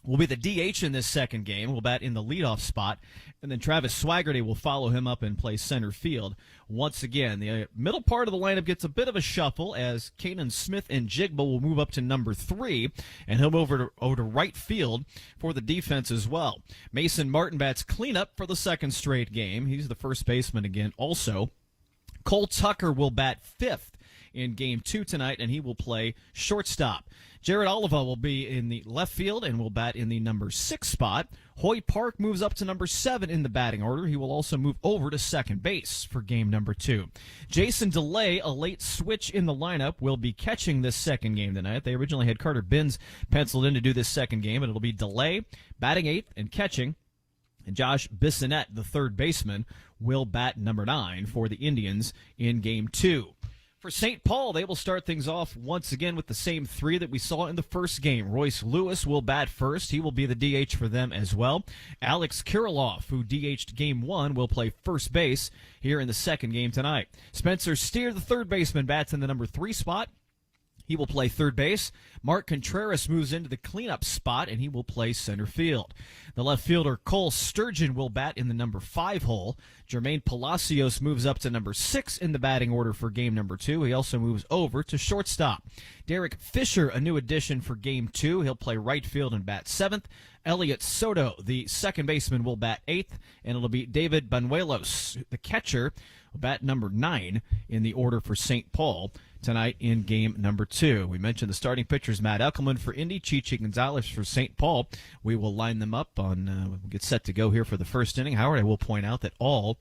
will be the DH in this second game. Will bat in the leadoff spot, and then Travis Swaggerty will follow him up and play center field. Once again, the middle part of the lineup gets a bit of a shuffle as Kanan Smith and Jigba will move up to number 3, and he'll move over to right field for the defense as well. Mason Martin bats cleanup for the second straight game. He's the first baseman again also. Cole Tucker will bat 5th in Game 2 tonight, and he will play shortstop. Jared Oliva will be in the left field and will bat in the number 6 spot. Hoy Park moves up to number 7 in the batting order. He will also move over to second base for game number 2. Jason DeLay, a late switch in the lineup, will be catching this second game tonight. They originally had Carter Binns penciled in to do this second game, and it'll be DeLay batting 8th and catching. And Josh Bissonette, the third baseman, will bat number 9 for the Indians in Game 2. For St. Paul, they will start things off once again with the same 3 that we saw in the first game. Royce Lewis will bat first. He will be the DH for them as well. Alex Kirilloff, who DH'd Game 1, will play first base here in the second game tonight. Spencer Steer, the third baseman, bats in the number 3 spot. He will play third base. Mark Contreras moves into the cleanup spot, and he will play center field. The left fielder, Cole Sturgeon, will bat in the number 5 hole. Jermaine Palacios moves up to number 6 in the batting order for game number 2. He also moves over to shortstop. Derek Fisher, a new addition for game 2. He'll play right field and bat 7th. Elliot Soto, the second baseman, will bat 8th, and it'll be David Banuelos, the catcher, will bat number 9 in the order for St. Paul tonight in game number 2. We mentioned the starting pitchers, Matt Eckelman for Indy, Chichi Gonzalez for St. Paul. We will line them up on, we'll get set to go here for the first inning. Howard, I will point out that all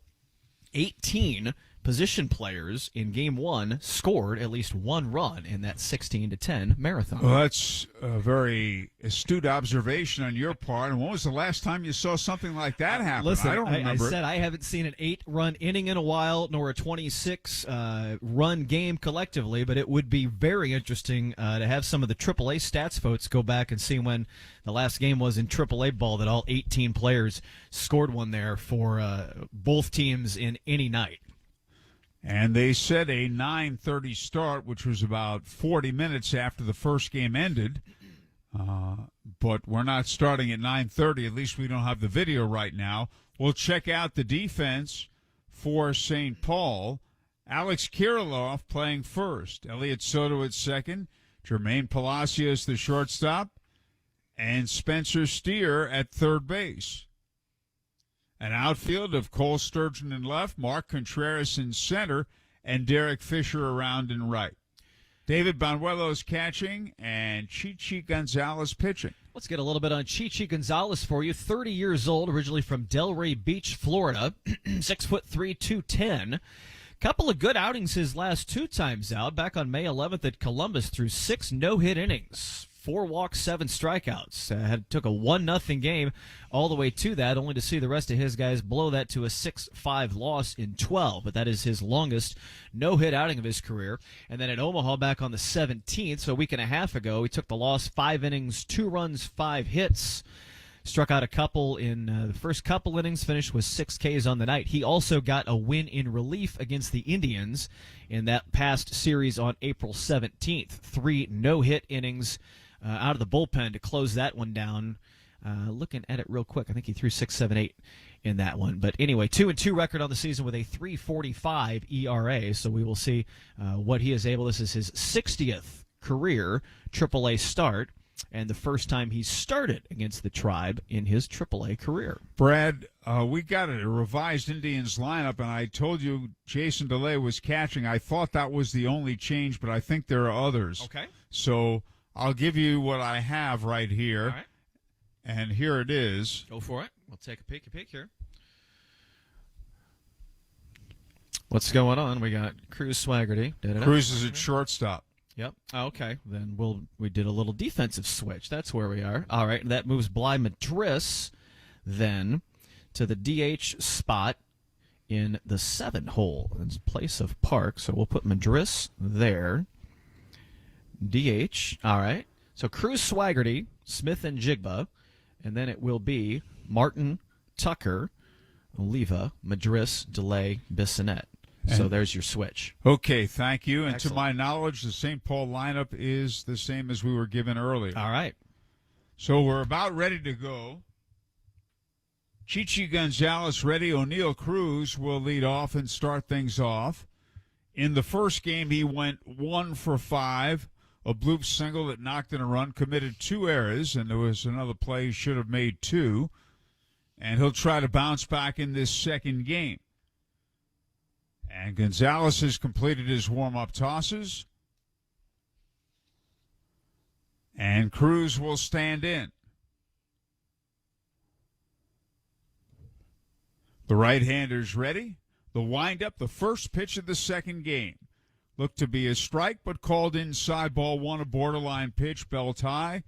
18 position players in Game 1 scored at least 1 run in that 16-10 marathon. Well, that's a very astute observation on your part. And when was the last time you saw something like that happen? Listen, I don't remember. I said I haven't seen an 8-run inning in a while, nor a 26-run game collectively, but it would be very interesting to have some of the AAA stats folks go back and see when the last game was in AAA ball that all 18 players scored one there for both teams in any night. And they said a 9:30 start, which was about 40 minutes after the first game ended. But we're not starting at 9:30. At least we don't have the video right now. We'll check out the defense for St. Paul. Alex Kirilloff playing first. Elliot Soto at second. Jermaine Palacios, the shortstop. And Spencer Steer at third base. An outfield of Cole Sturgeon in left, Mark Contreras in center, and Derek Fisher around in right. David Banuelos catching, and Chichi Gonzalez pitching. Let's get a little bit on Chichi Gonzalez for you. 30 years old, originally from Delray Beach, Florida. 6'3", 210. Couple of good outings his last 2 times out. Back on May 11th at Columbus, threw 6 no-hit innings. 4 walks, 7 strikeouts. Took a 1-0 game all the way to that, only to see the rest of his guys blow that to a 6-5 loss in 12. But that is his longest no-hit outing of his career. And then at Omaha back on the 17th, so a week and a half ago, he took the loss, 5 innings, 2 runs, 5 hits. Struck out a couple in the first couple innings, finished with 6 Ks on the night. He also got a win in relief against the Indians in that past series on April 17th. 3 no-hit innings out of the bullpen to close that one down. Looking at it real quick, I think he threw 6, 7, 8 in that one. But anyway, 2-2 record on the season with a 3.45 ERA. So we will see what he is able. This is his 60th career AAA start, and the first time he started against the Tribe in his AAA career. Brad, we got a revised Indians lineup, and I told you Jason DeLay was catching. I thought that was the only change, but I think there are others. Okay. So I'll give you what I have right here. All right. And here it is. Go for it. We'll take a peek here. What's going on? We got Cruz Swaggerty. Cruz is at shortstop. Yep. Okay. Then we did a little defensive switch. That's where we are. All right. That moves Bly Madris then to the DH spot in the 7 hole in place of Park. So we'll put Madris there. DH. All right. So Cruz Swaggerty, Smith and Jigba. And then it will be Martin, Tucker, Oliva, Madris, DeLay, Bissonette. So there's your switch. Okay, thank you. And Excellent. to my knowledge, the St. Paul lineup is the same as we were given earlier. All right. So we're about ready to go. Chichi Gonzalez ready. O'Neill Cruz will lead off and start things off. In the first game, he went 1 for 5, a bloop single that knocked in a run, committed 2 errors, and there was another play he should have made 2. And he'll try to bounce back in this second game. And Gonzalez has completed his warm-up tosses. And Cruz will stand in. The right-hander's ready. The windup, the first pitch of the second game. Looked to be a strike, but called inside, ball 1, a borderline pitch, belt high.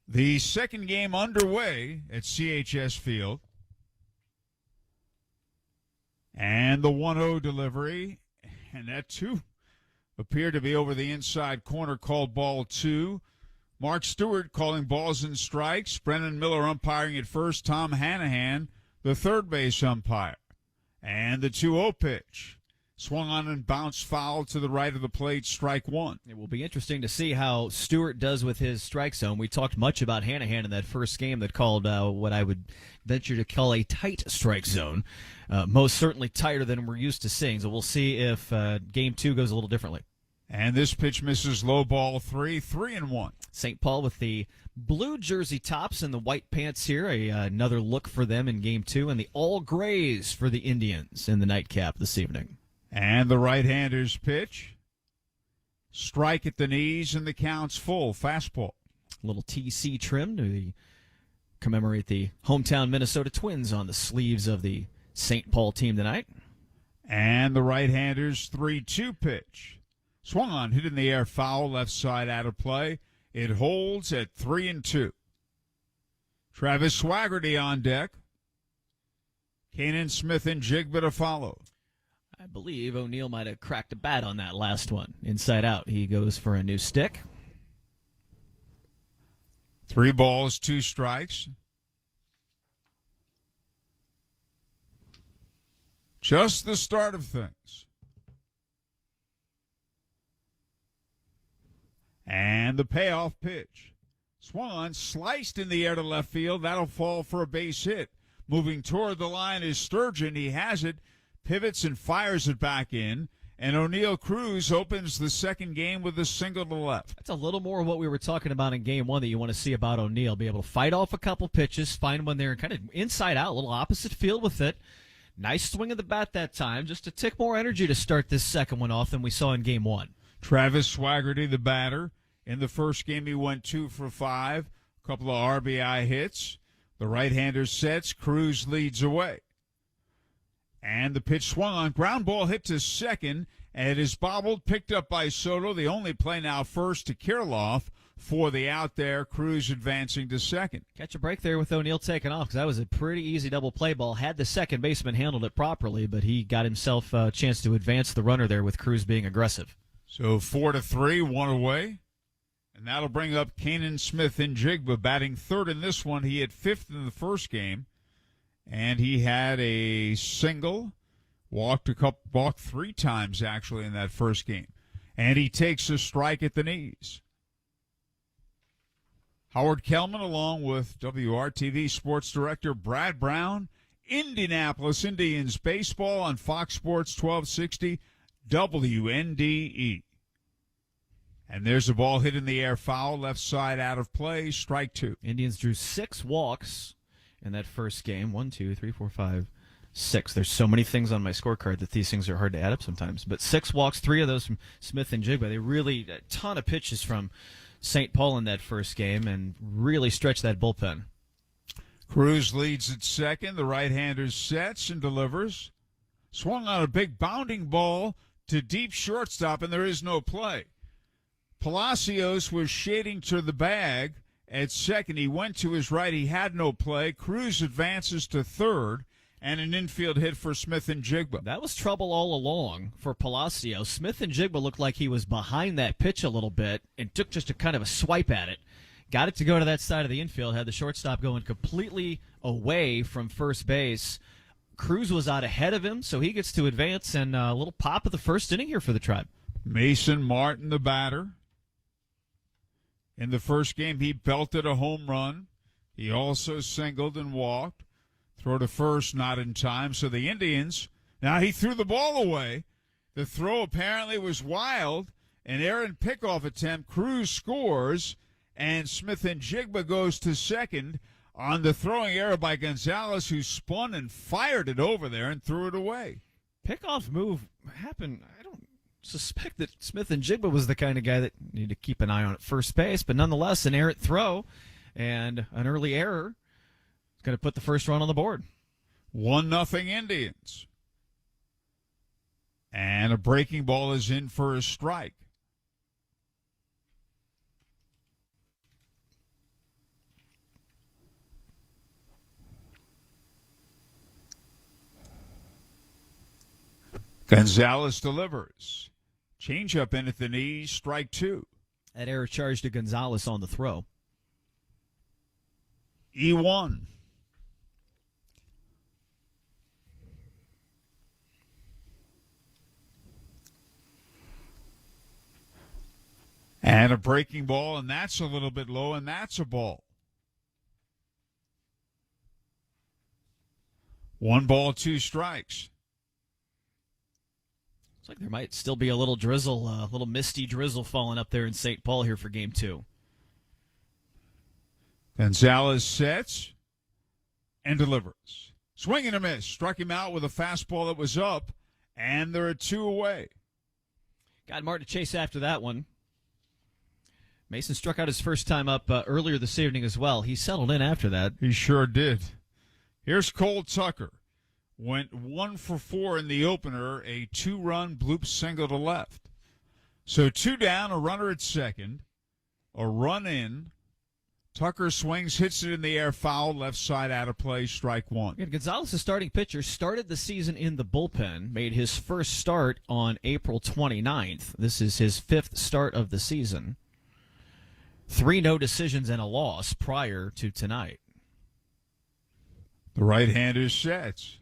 The second game underway at CHS Field. And the 1-0 delivery, and that, too, appeared to be over the inside corner, called ball 2. Mark Stewart calling balls and strikes. Brennan Miller umpiring at first. Tom Hanahan, the third base umpire. And the 2-0 pitch. Swung on and bounced foul to the right of the plate, strike 1. It will be interesting to see how Stewart does with his strike zone. We talked much about Hanahan in that first game that called what I would venture to call a tight strike zone. Most certainly tighter than we're used to seeing. So we'll see if game 2 goes a little differently. And this pitch misses low, ball 3, 3-1. St. Paul with the blue jersey tops and the white pants here. Another look for them in game 2. And the all grays for the Indians in the nightcap this evening. And the right-hander's pitch. Strike at the knees, and the count's full. Fastball. A little TC trim to commemorate the hometown Minnesota Twins on the sleeves of the St. Paul team tonight. And the right-hander's 3-2 pitch. Swung on, hit in the air, foul, left side out of play. It holds at 3-2. Travis Swaggerty on deck. Kanan Smith and Jigba to follow. I believe O'Neill might have cracked a bat on that last one. Inside out, he goes for a new stick. 3 balls, 2 strikes. Just the start of things. And the payoff pitch. Swung on, sliced in the air to left field. That'll fall for a base hit. Moving toward the line is Sturgeon. He has it. Pivots and fires it back in, and O'Neill Cruz opens the second game with a single to left. That's a little more of what we were talking about in game 1 that you want to see about O'Neill. Be able to fight off a couple pitches, find when they're kind of inside out, a little opposite field with it. Nice swing of the bat that time, just a tick more energy to start this second one off than we saw in game 1. Travis Swaggerty, the batter. In the first game, he went 2 for 5, a couple of RBI hits. The right-hander sets, Cruz leads away. And the pitch swung on. Ground ball hit to second. And it is bobbled, picked up by Soto. The only play now first to Kirilloff for the out there. Cruz advancing to second. Catch a break there with O'Neill taking off because that was a pretty easy double play ball. Had the second baseman handled it properly, but he got himself a chance to advance the runner there with Cruz being aggressive. So 4-3, 1 away. And that'll bring up Kanan Smith in Jigba batting third in this one. He hit 5th in the first game. And he had a single, walked 3 times actually in that first game. And he takes a strike at the knees. Howard Kellman along with WRTV Sports Director Brad Brown, Indianapolis Indians baseball on Fox Sports 1260 WNDE. And there's a ball hit in the air, foul, left side out of play, strike 2. Indians drew 6 walks in that first game. 1, 2, 3, 4, 5, 6. There's so many things on my scorecard that these things are hard to add up sometimes. But 6 walks, 3 of those from Smith and Jigba. They really, a ton of pitches from St. Paul in that first game and really stretch that bullpen. Cruz leads at second. The right-hander sets and delivers. Swung on a big bounding ball to deep shortstop, and there is no play. Palacios was shading to the bag at second. He went to his right. He had no play. Cruz advances to third, and an infield hit for Smith and Jigba. That was trouble all along for Palacios. Smith and Jigba looked like he was behind that pitch a little bit and took just a kind of a swipe at it. Got it to go to that side of the infield, had the shortstop going completely away from first base. Cruz was out ahead of him, so he gets to advance, and a little pop of the first inning here for the Tribe. Mason Martin, the batter. In the first game, he belted a home run. He also singled and walked. Throw to first, not in time. So the Indians, now he threw the ball away. The throw apparently was wild. An errant pickoff attempt. Cruz scores, and Smith and Jigba goes to second on the throwing error by Gonzalez, who spun and fired it over there and threw it away. Pickoff move happened. I don't suspect that Smith and Jigba was the kind of guy that needed to keep an eye on at first base, but nonetheless, an errant throw and an early error is going to put the first run on the board. 1-0 Indians. And a breaking ball is in for a strike. Gonzalez delivers. Changeup in at the knees, strike two. That error charged to Gonzalez on the throw. E1. And a breaking ball, and that's a little bit low, and that's a ball. 1 ball, 2 strikes. Looks like there might still be a little drizzle, a little misty drizzle falling up there in St. Paul here for game 2. Gonzalez sets and delivers. Swing and a miss. Struck him out with a fastball that was up, and there are 2 away. Got Martin to chase after that one. Mason struck out his first time up earlier this evening as well. He settled in after that. He sure did. Here's Cole Tucker. Went 1 for 4 in the opener, a 2-run bloop single to left. So 2 down, a runner at second, a run in. Tucker swings, hits it in the air, foul, left side out of play, strike 1. Yeah, Gonzalez, the starting pitcher, started the season in the bullpen, made his first start on April 29th. This is his 5th start of the season. 3 no decisions and a loss prior to tonight. The right-hander sets.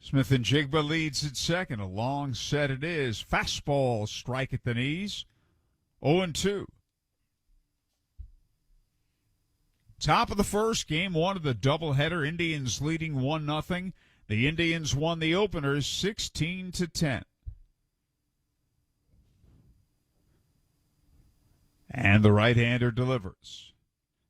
Smith and Jigba leads at second. A long set it is. Fastball, strike at the knees. 0-2. Top of the first, game 1 of the doubleheader. Indians leading 1-0. The Indians won the opener 16-10. And the right-hander delivers.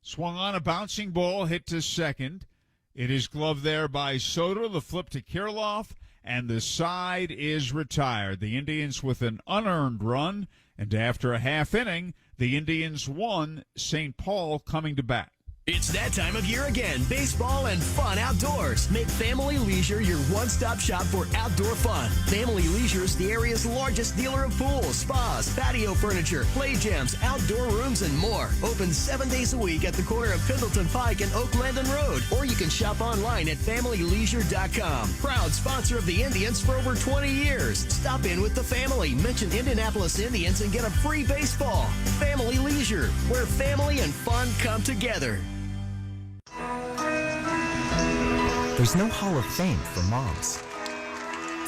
Swung on a bouncing ball, hit to second. It is gloved there by Soto. The flip to Kirilloff, and the side is retired. The Indians with an unearned run, and after a half inning, the Indians won. St. Paul coming to bat. It's that time of year again. Baseball and fun outdoors. Make Family Leisure your one-stop shop for outdoor fun. Family Leisure is the area's largest dealer of pools, spas, patio furniture, play gyms, outdoor rooms, and more. Open 7 days a week at the corner of Pendleton Pike and Oak Landon Road. Or you can shop online at FamilyLeisure.com. Proud sponsor of the Indians for over 20 years. Stop in with the family. Mention Indianapolis Indians and get a free baseball. Family Leisure, where family and fun come together. There's no Hall of Fame for moms.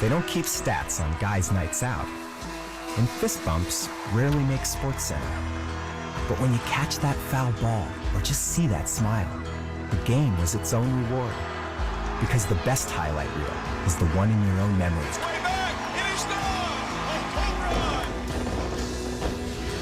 They don't keep stats on guys' nights out. And fist bumps rarely make SportsCenter. But when you catch that foul ball or just see that smile, the game was its own reward. Because the best highlight reel is the one in your own memories.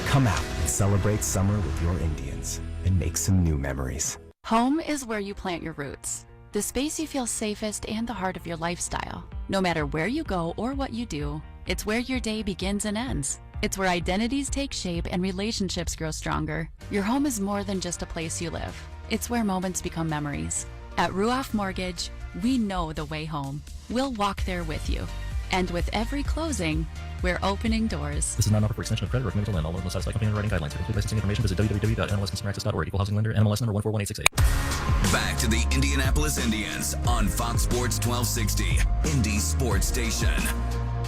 Come out and celebrate summer with your Indians and make some new memories. Home is where you plant your roots. The space you feel safest and the heart of your lifestyle. No matter where you go or what you do, it's where your day begins and ends. It's where identities take shape and relationships grow stronger. Your home is more than just a place you live. It's where moments become memories. At Ruoff Mortgage, we know the way home. We'll walk there with you. And with every closing, we're opening doors. This is not an offer for extension of credit or commitment to lend. All loans will satisfy company underwriting guidelines. For complete licensing information, visit www.nmlsconsumeractions.org. Equal housing lender, NMLS number 1418868. Back to the Indianapolis Indians on Fox Sports 1260, Indy Sports Station.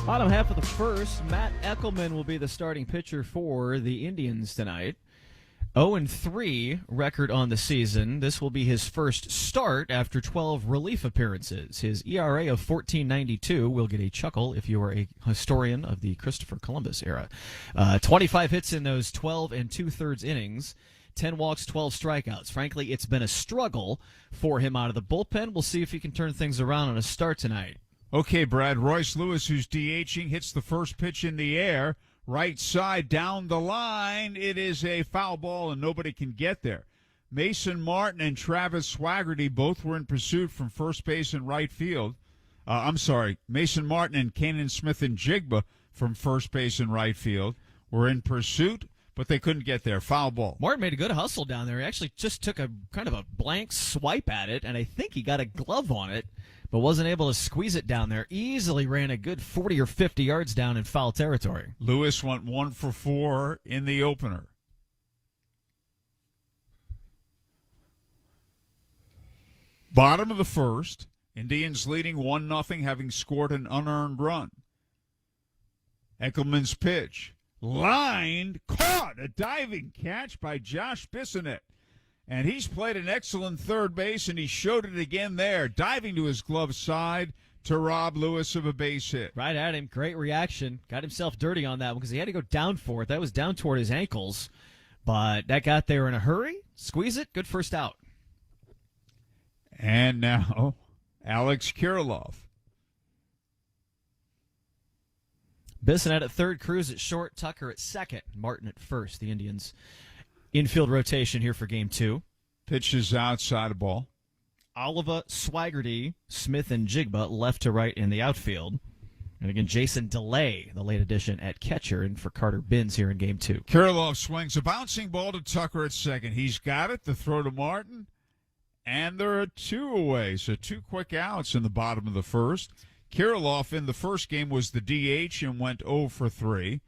Bottom half of the first, Matt Eckelman will be the starting pitcher for the Indians tonight. 0-3 record on the season. This will be his first start after 12 relief appearances. His ERA of 14.92 will get a chuckle if you are a historian of the Christopher Columbus era. 25 hits in those 12 2/3 innings. 10 walks, 12 strikeouts. Frankly, it's been a struggle for him out of the bullpen. We'll see if he can turn things around on a start tonight. Okay, Brad. Royce Lewis, who's DHing, hits the first pitch in the air. Right side down the line. It is a foul ball, and nobody can get there. Mason Martin and Travis Swaggerty both were in pursuit from first base and right field. Mason Martin and Kanan Smith and Jigba from first base and right field were in pursuit, but they couldn't get there. Foul ball. Martin made a good hustle down there. He actually just took a kind of a blank swipe at it, and I think he got a glove on it, but wasn't able to squeeze it down there. Easily ran a good 40 or 50 yards down in foul territory. Lewis went 1 for 4 in the opener. Bottom of the first, Indians leading 1-0, having scored an unearned run. Eckelman's pitch. Lined, caught, a diving catch by Josh Bissonnette. And he's played an excellent third base, and he showed it again there, diving to his glove side to rob Lewis of a base hit. Right at him. Great reaction. Got himself dirty on that one because he had to go down for it. That was down toward his ankles, but that got there in a hurry. Squeeze it. Good first out. And now, Alex Kirilloff. Bissonnette at third, Cruz at short, Tucker at second, Martin at first. The Indians' infield rotation here for game 2. Pitches outside of ball. Oliva, Swaggerty, Smith, and Jigba left to right in the outfield. And again, Jason DeLay, the late addition at catcher, and for Carter Binns here in game 2. Kirilloff swings a bouncing ball to Tucker at second. He's got it. The throw to Martin. And there are 2 away, so 2 quick outs in the bottom of the first. Kirilloff in the first game was the DH and went 0 for 3.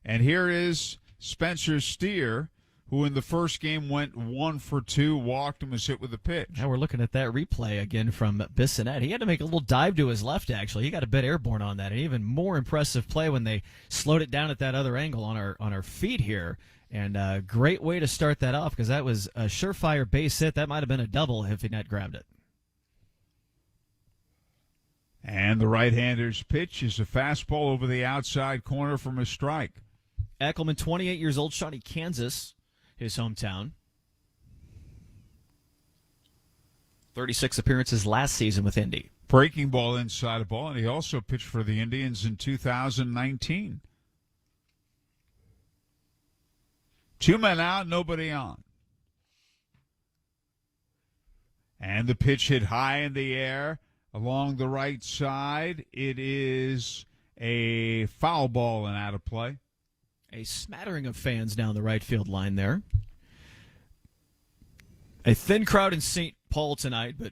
And here is Spencer Steer, who in the first game went 1 for 2, walked and was hit with a pitch. Now we're looking at that replay again from Bissonnette. He had to make a little dive to his left, actually. He got a bit airborne on that. An even more impressive play when they slowed it down at that other angle on our feed here. And a great way to start that off because that was a surefire base hit. That might have been a double if he not grabbed it. And the right-hander's pitch is a fastball over the outside corner from a strike. Eckelman, 28 years old, Shawnee, Kansas, his hometown. 36 appearances last season with Indy. Breaking ball inside a ball, and he also pitched for the Indians in 2019. 2 men out, nobody on. And the pitch hit high in the air along the right side. It is a foul ball and out of play. A smattering of fans down the right field line there. A thin crowd in St. Paul tonight, but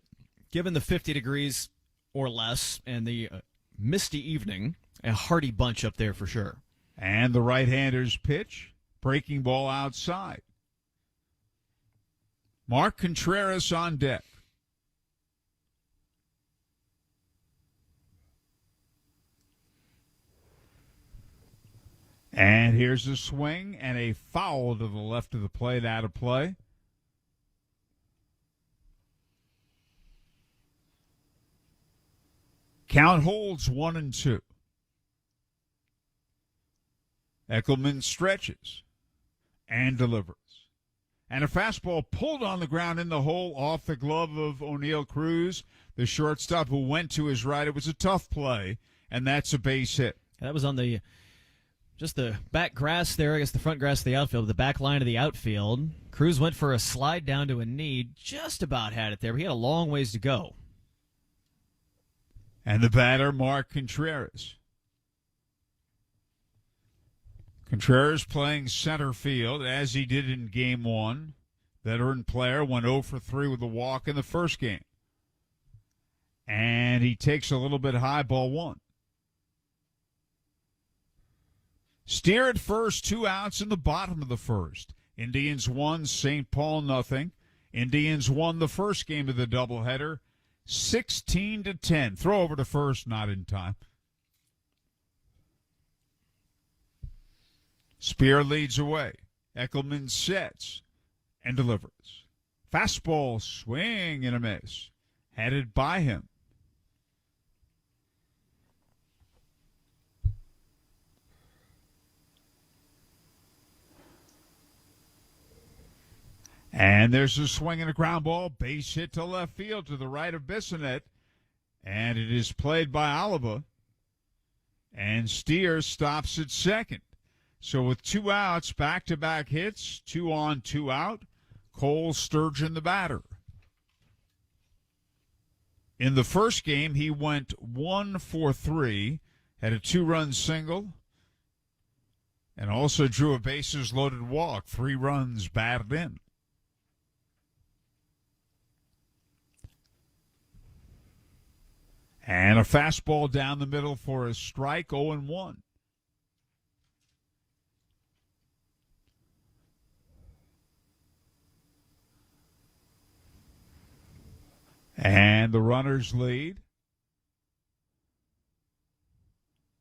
given the 50 degrees or less and the misty evening, a hearty bunch up there for sure. And the right-hander's pitch, breaking ball outside. Mark Contreras on deck. And here's a swing and a foul to the left of the plate, out of play. Count holds 1-2. Eckelman stretches and delivers. And a fastball pulled on the ground in the hole off the glove of O'Neal Cruz, the shortstop who went to his right. It was a tough play, and that's a base hit. That was on the back grass there, I guess the front grass of the outfield, the back line of the outfield. Cruz went for a slide down to a knee, just about had it there, but he had a long ways to go. And the batter, Mark Contreras. Contreras playing center field, as he did in Game 1. Veteran player went 0 for 3 with a walk in the first game. And he takes a little bit high, ball 1. Steer at first, 2 outs in the bottom of the first. Indians won, St. Paul nothing. Indians won the first game of the doubleheader, 16-10. Throw over to first, not in time. Spear leads away. Eckelman sets and delivers. Fastball, swing and a miss. Headed by him. And there's a swing and a ground ball. Base hit to left field to the right of Bissonnette. And it is played by Oliva. And Steer stops at second. So with 2 outs, back-to-back hits, 2 on, 2 out, Cole Sturgeon the batter. In the first game, he went 1 for 3, had a 2-run single, and also drew a bases-loaded walk, 3 runs batted in. And a fastball down the middle for a strike, 0-1. And the runners lead.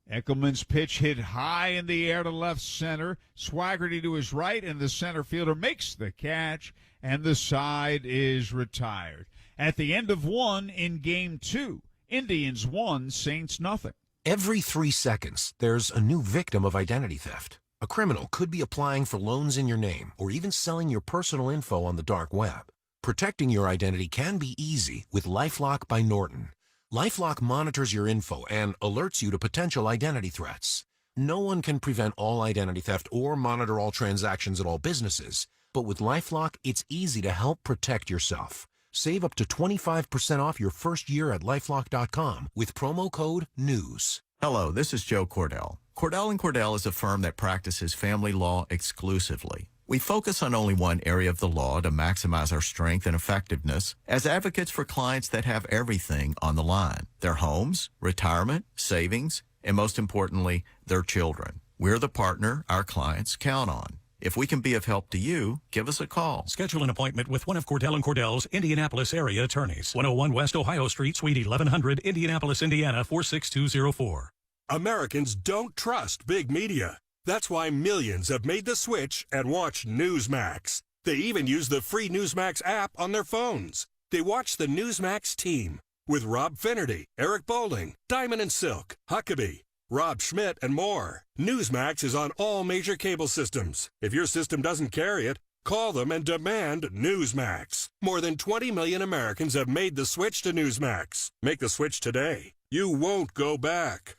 Eckelman's pitch hit high in the air to left center. Swaggerty to his right, and the center fielder makes the catch, and the side is retired. At the end of 1 in Game 2, Indians 1, Saints nothing. Every 3 seconds, there's a new victim of identity theft. A criminal could be applying for loans in your name or even selling your personal info on the dark web. Protecting your identity can be easy with LifeLock by Norton. LifeLock monitors your info and alerts you to potential identity threats. No one can prevent all identity theft or monitor all transactions at all businesses, but with LifeLock, it's easy to help protect yourself. Save up to 25% off your first year at LifeLock.com with promo code NEWS. Hello, this is Joe Cordell. Cordell & Cordell is a firm that practices family law exclusively. We focus on only one area of the law to maximize our strength and effectiveness as advocates for clients that have everything on the line: their homes, retirement, savings, and most importantly, their children. We're the partner our clients count on. If we can be of help to you, give us a call. Schedule an appointment with one of Cordell & Cordell's Indianapolis area attorneys. 101 West Ohio Street, Suite 1100, Indianapolis, Indiana, 46204. Americans don't trust big media. That's why millions have made the switch and watch Newsmax. They even use the free Newsmax app on their phones. They watch the Newsmax team with Rob Finnerty, Eric Bowling, Diamond and Silk, Huckabee, Rob Schmidt, and more. Newsmax is on all major cable systems. If your system doesn't carry it, call them and demand Newsmax. More than 20 million Americans have made the switch to Newsmax. Make the switch today. You won't go back.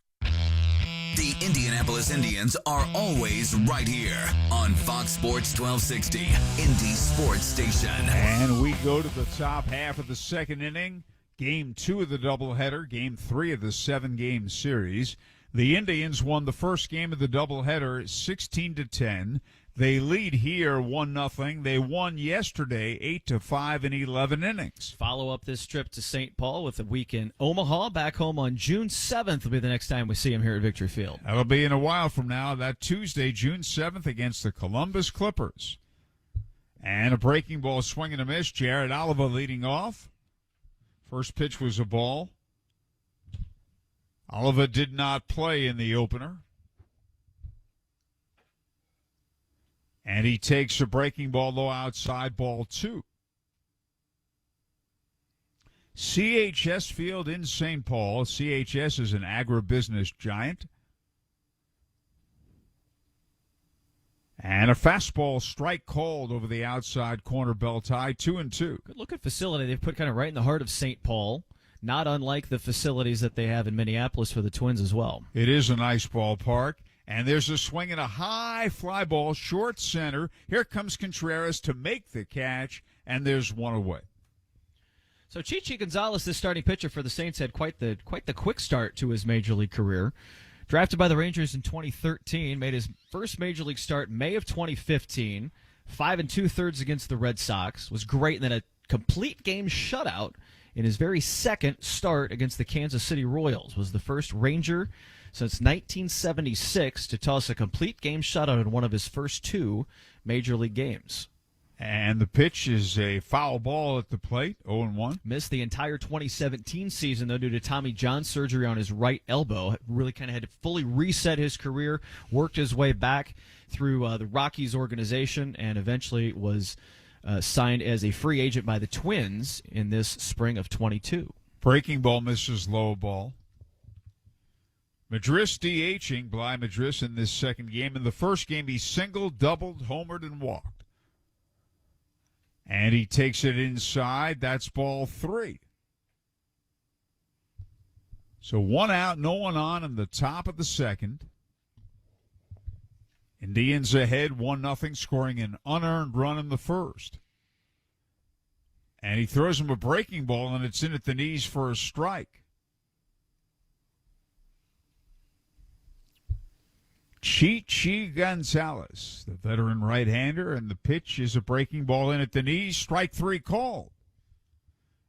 The Indianapolis Indians are always right here on Fox Sports 1260, Indy Sports Station. And we go to the top half of the second inning. Game 2 of the doubleheader, Game 3 of the 7-game series. The Indians won the first game of the doubleheader 16-10. They lead here 1-0. They won yesterday 8-5 in 11 innings. Follow up this trip to St. Paul with a week in Omaha. Back home on June 7th will be the next time we see him here at Victory Field. That'll be in a while from now. That Tuesday, June 7th, against the Columbus Clippers. And a breaking ball, swing and a miss. Jared Oliva leading off. First pitch was a ball. Oliva did not play in the opener. And he takes a breaking ball low outside, ball 2. CHS Field in St. Paul. CHS is an agribusiness giant. And a fastball strike called over the outside corner, belt high, 2-2. Good looking facility they've put kind of right in the heart of St. Paul. Not unlike the facilities that they have in Minneapolis for the Twins as well. It is a nice ballpark. And there's a swing and a high fly ball, short center. Here comes Contreras to make the catch, and there's one away. So Chichi Gonzalez, this starting pitcher for the Saints, had quite the quick start to his major league career. Drafted by the Rangers in 2013, made his first major league start May of 2015, 5 2/3 against the Red Sox, was great, and then a complete game shutout in his very second start against the Kansas City Royals. Was the first Ranger since 1976 to toss a complete game shutout in one of his first 2 major league games. And the pitch is a foul ball at the plate, 0-1. Missed the entire 2017 season, though, due to Tommy John surgery on his right elbow. Really kind of had to fully reset his career, worked his way back through the Rockies organization, and eventually was signed as a free agent by the Twins in this spring of 22. Breaking ball misses low ball. Madris DHing, Bly Madris, in this second game. In the first game, he singled, doubled, homered, and walked. And he takes it inside. That's ball 3. So 1 out, no one on in the top of the second. Indians ahead 1-0, scoring an unearned run in the first. And he throws him a breaking ball, and it's in at the knees for a strike. Chichi Gonzalez, the veteran right-hander, and the pitch is a breaking ball in at the knees. Strike 3 called.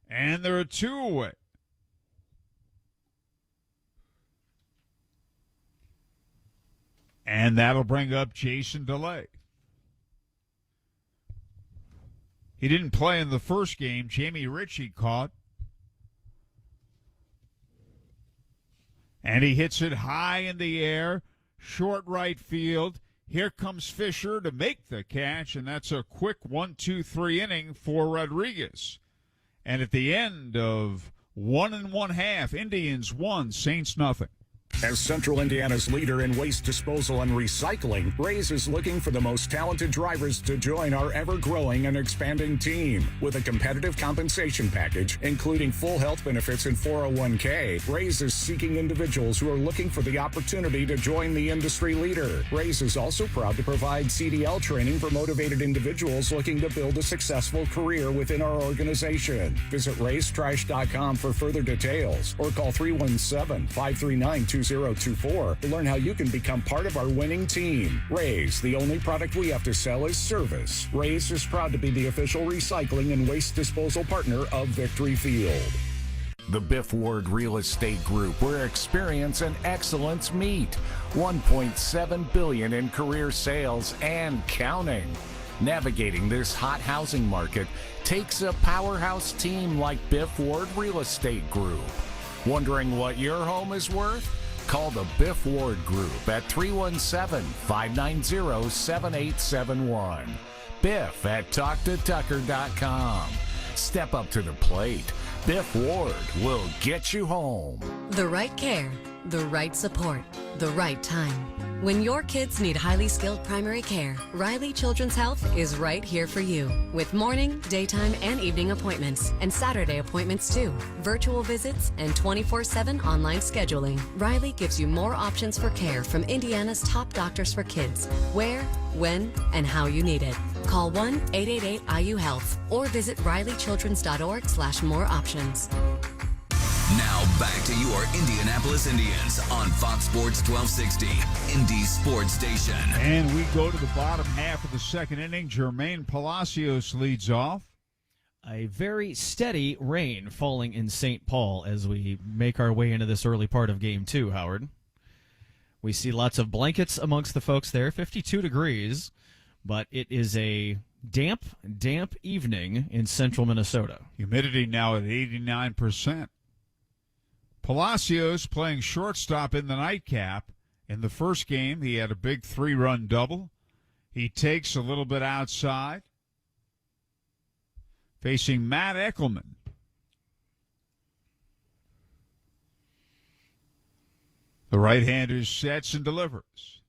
And there are 2 away. And that'll bring up Jason DeLay. He didn't play in the first game. Jamie Ritchie caught. And he hits it high in the air. Short right field. Here comes Fisher to make the catch, and that's a quick 1-2-3 inning for Rodriguez. And at the end of 1 1/2, Indians 1, Saints 0. As Central Indiana's leader in waste disposal and recycling, Raise is looking for the most talented drivers to join our ever-growing and expanding team. With a competitive compensation package, including full health benefits and 401k, Raise is seeking individuals who are looking for the opportunity to join the industry leader. Raise is also proud to provide CDL training for motivated individuals looking to build a successful career within our organization. Visit raisetrash.com for further details or call 317-539-2024 to learn how you can become part of our winning team. Raise, the only product we have to sell is service. Raise is proud to be the official recycling and waste disposal partner of Victory Field. The Biff Ward Real Estate Group, where experience and excellence meet. $1.7 billion in career sales and counting. Navigating this hot housing market takes a powerhouse team like Biff Ward Real Estate Group. Wondering what your home is worth? Call the Biff Ward Group at 317-590-7871. Biff at TalkToTucker.com. Step up to the plate. Biff Ward will get you home. The right care, the right support, the right time. When your kids need highly skilled primary care, Riley Children's Health is right here for you. With morning, daytime, and evening appointments, and Saturday appointments too. Virtual visits and 24/7 online scheduling. Riley gives you more options for care from Indiana's top doctors for kids. Where, when, and how you need it. Call 1-888-IU-HEALTH or visit rileychildrens.org/more options. Now back to your Indianapolis Indians on Fox Sports 1260, Indy Sports Station. And we go to the bottom half of the second inning. Jermaine Palacios leads off. A very steady rain falling in St. Paul as we make our way into this early part of Game 2, Howard. We see lots of blankets amongst the folks there, 52 degrees, but it is a damp evening in central Minnesota. Humidity now at 89%. Palacios playing shortstop in the nightcap. In the first game, he had a big 3-run double. He takes a little bit outside. Facing Matt Eckelman. The right-hander sets and delivers.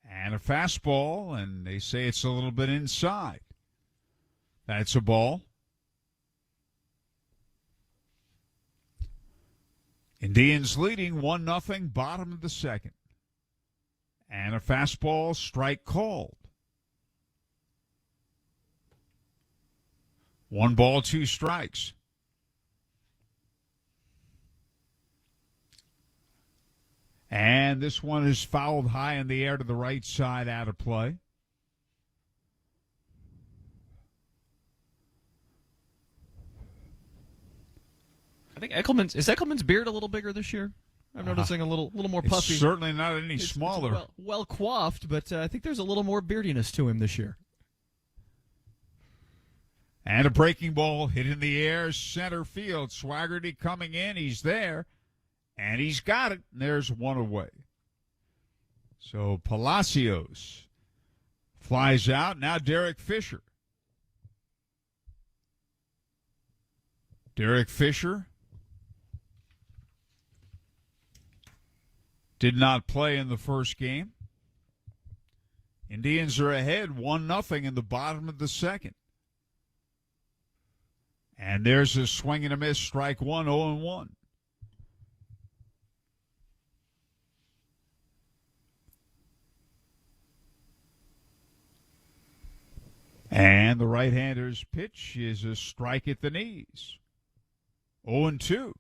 And a fastball, and they say it's a little bit inside. That's a ball. Indians leading 1-0, bottom of the second. And a fastball, strike called. 1 ball, 2 strikes. And this one is fouled high in the air to the right side, out of play. I think Eckelman's beard a little bigger this year? I'm noticing a little more puffy. It's certainly not any smaller. It's well coiffed, but I think there's a little more beardiness to him this year. And a breaking ball hit in the air, center field. Swaggerty coming in. He's there. And he's got it. There's one away. So Palacios flies out. Now Derek Fisher. Derek Fisher did not play in the first game. Indians are ahead 1-0 in the bottom of the second. And there's a swing and a miss, strike one, 0-1. And the right-hander's pitch is a strike at the knees. 0-2.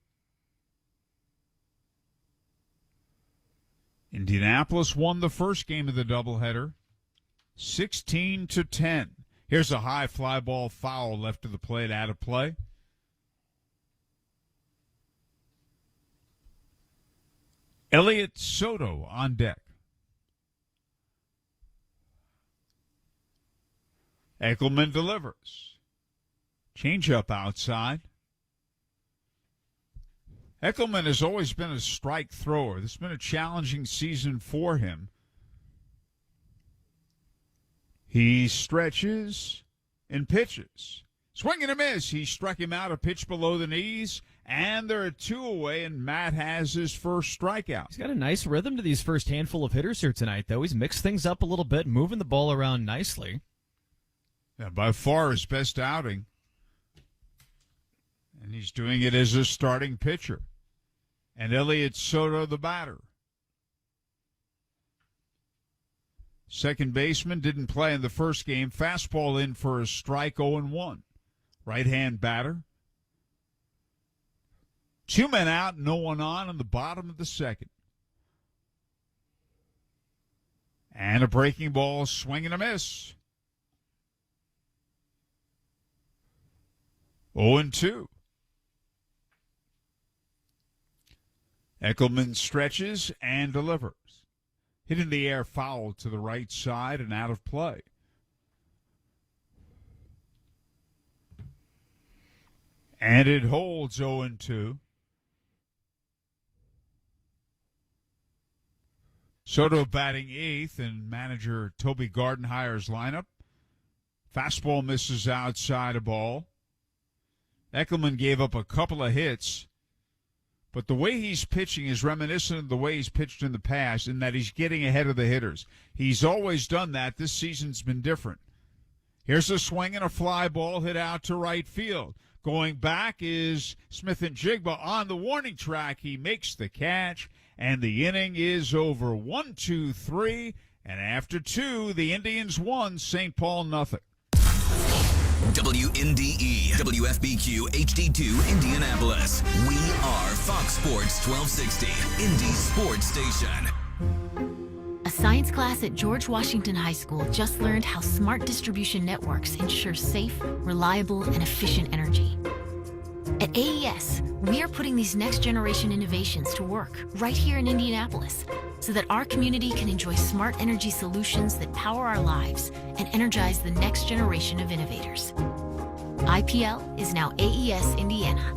Indianapolis won the first game of the doubleheader, 16-10. Here's a high fly ball foul left of the plate, out of play. Elliott Soto on deck. Eckelman delivers. Changeup outside. Eckelman has always been a strike thrower. This has been a challenging season for him. He stretches and pitches. Swing and a miss. He struck him out, a pitch below the knees, and there are two away, and Matt has his first strikeout. He's got a nice rhythm to these first handful of hitters here tonight, though. He's mixed things up a little bit, moving the ball around nicely. Yeah, by far his best outing. And he's doing it as a starting pitcher. And Elliott Soto, the batter. Second baseman didn't play in the first game. Fastball in for a strike, 0-1. Right-hand batter. Two men out, no one on in the bottom of the second. And a breaking ball, swing and a miss. 0-2. Eckelman stretches and delivers. Hit in the air, foul to the right side and out of play. And it holds 0-2. Soto batting eighth, and manager Toby Gardenhire's lineup. Fastball misses outside a ball. Eckelman gave up a couple of hits, but the way he's pitching is reminiscent of the way he's pitched in the past, in that he's getting ahead of the hitters. He's always done that. This season's been different. Here's a swing and a fly ball hit out to right field. Going back is Smith and Jigba on the warning track. He makes the catch, and the inning is over. 1-2-3, and after two, the Indians won, St. Paul nothing. WNDE, WFBQ, HD2, Indianapolis. We are Fox Sports 1260, Indy Sports Station. A science class at George Washington High School just learned how smart distribution networks ensure safe, reliable, and efficient energy. At AES, we are putting these next-generation innovations to work right here in Indianapolis so that our community can enjoy smart energy solutions that power our lives and energize the next generation of innovators. IPL is now AES Indiana.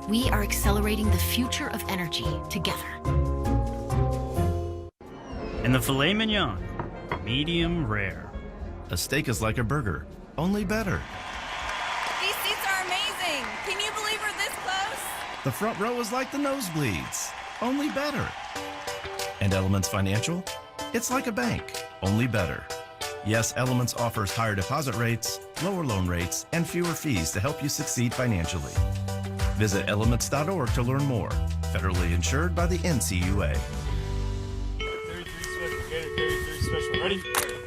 We are accelerating the future of energy together. And the filet mignon, medium rare. A steak is like a burger, only better. These seats are amazing. Can you believe we're this close? The front row is like the nosebleeds, only better. And Elements Financial? It's like a bank, only better. Yes, Elements offers higher deposit rates, lower loan rates, and fewer fees to help you succeed financially. Visit elements.org to learn more. Federally insured by the NCUA.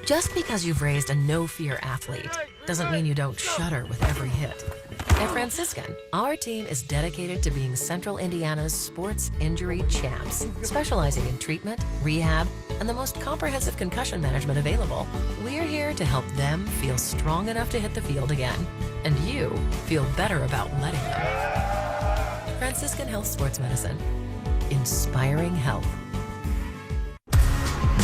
Just because you've raised a no-fear athlete doesn't mean you don't shudder with every hit. At Franciscan, our team is dedicated to being Central Indiana's sports injury champs, specializing in treatment, rehab, and the most comprehensive concussion management available. We're here to help them feel strong enough to hit the field again, and you feel better about letting them. Franciscan Health Sports Medicine. Inspiring health.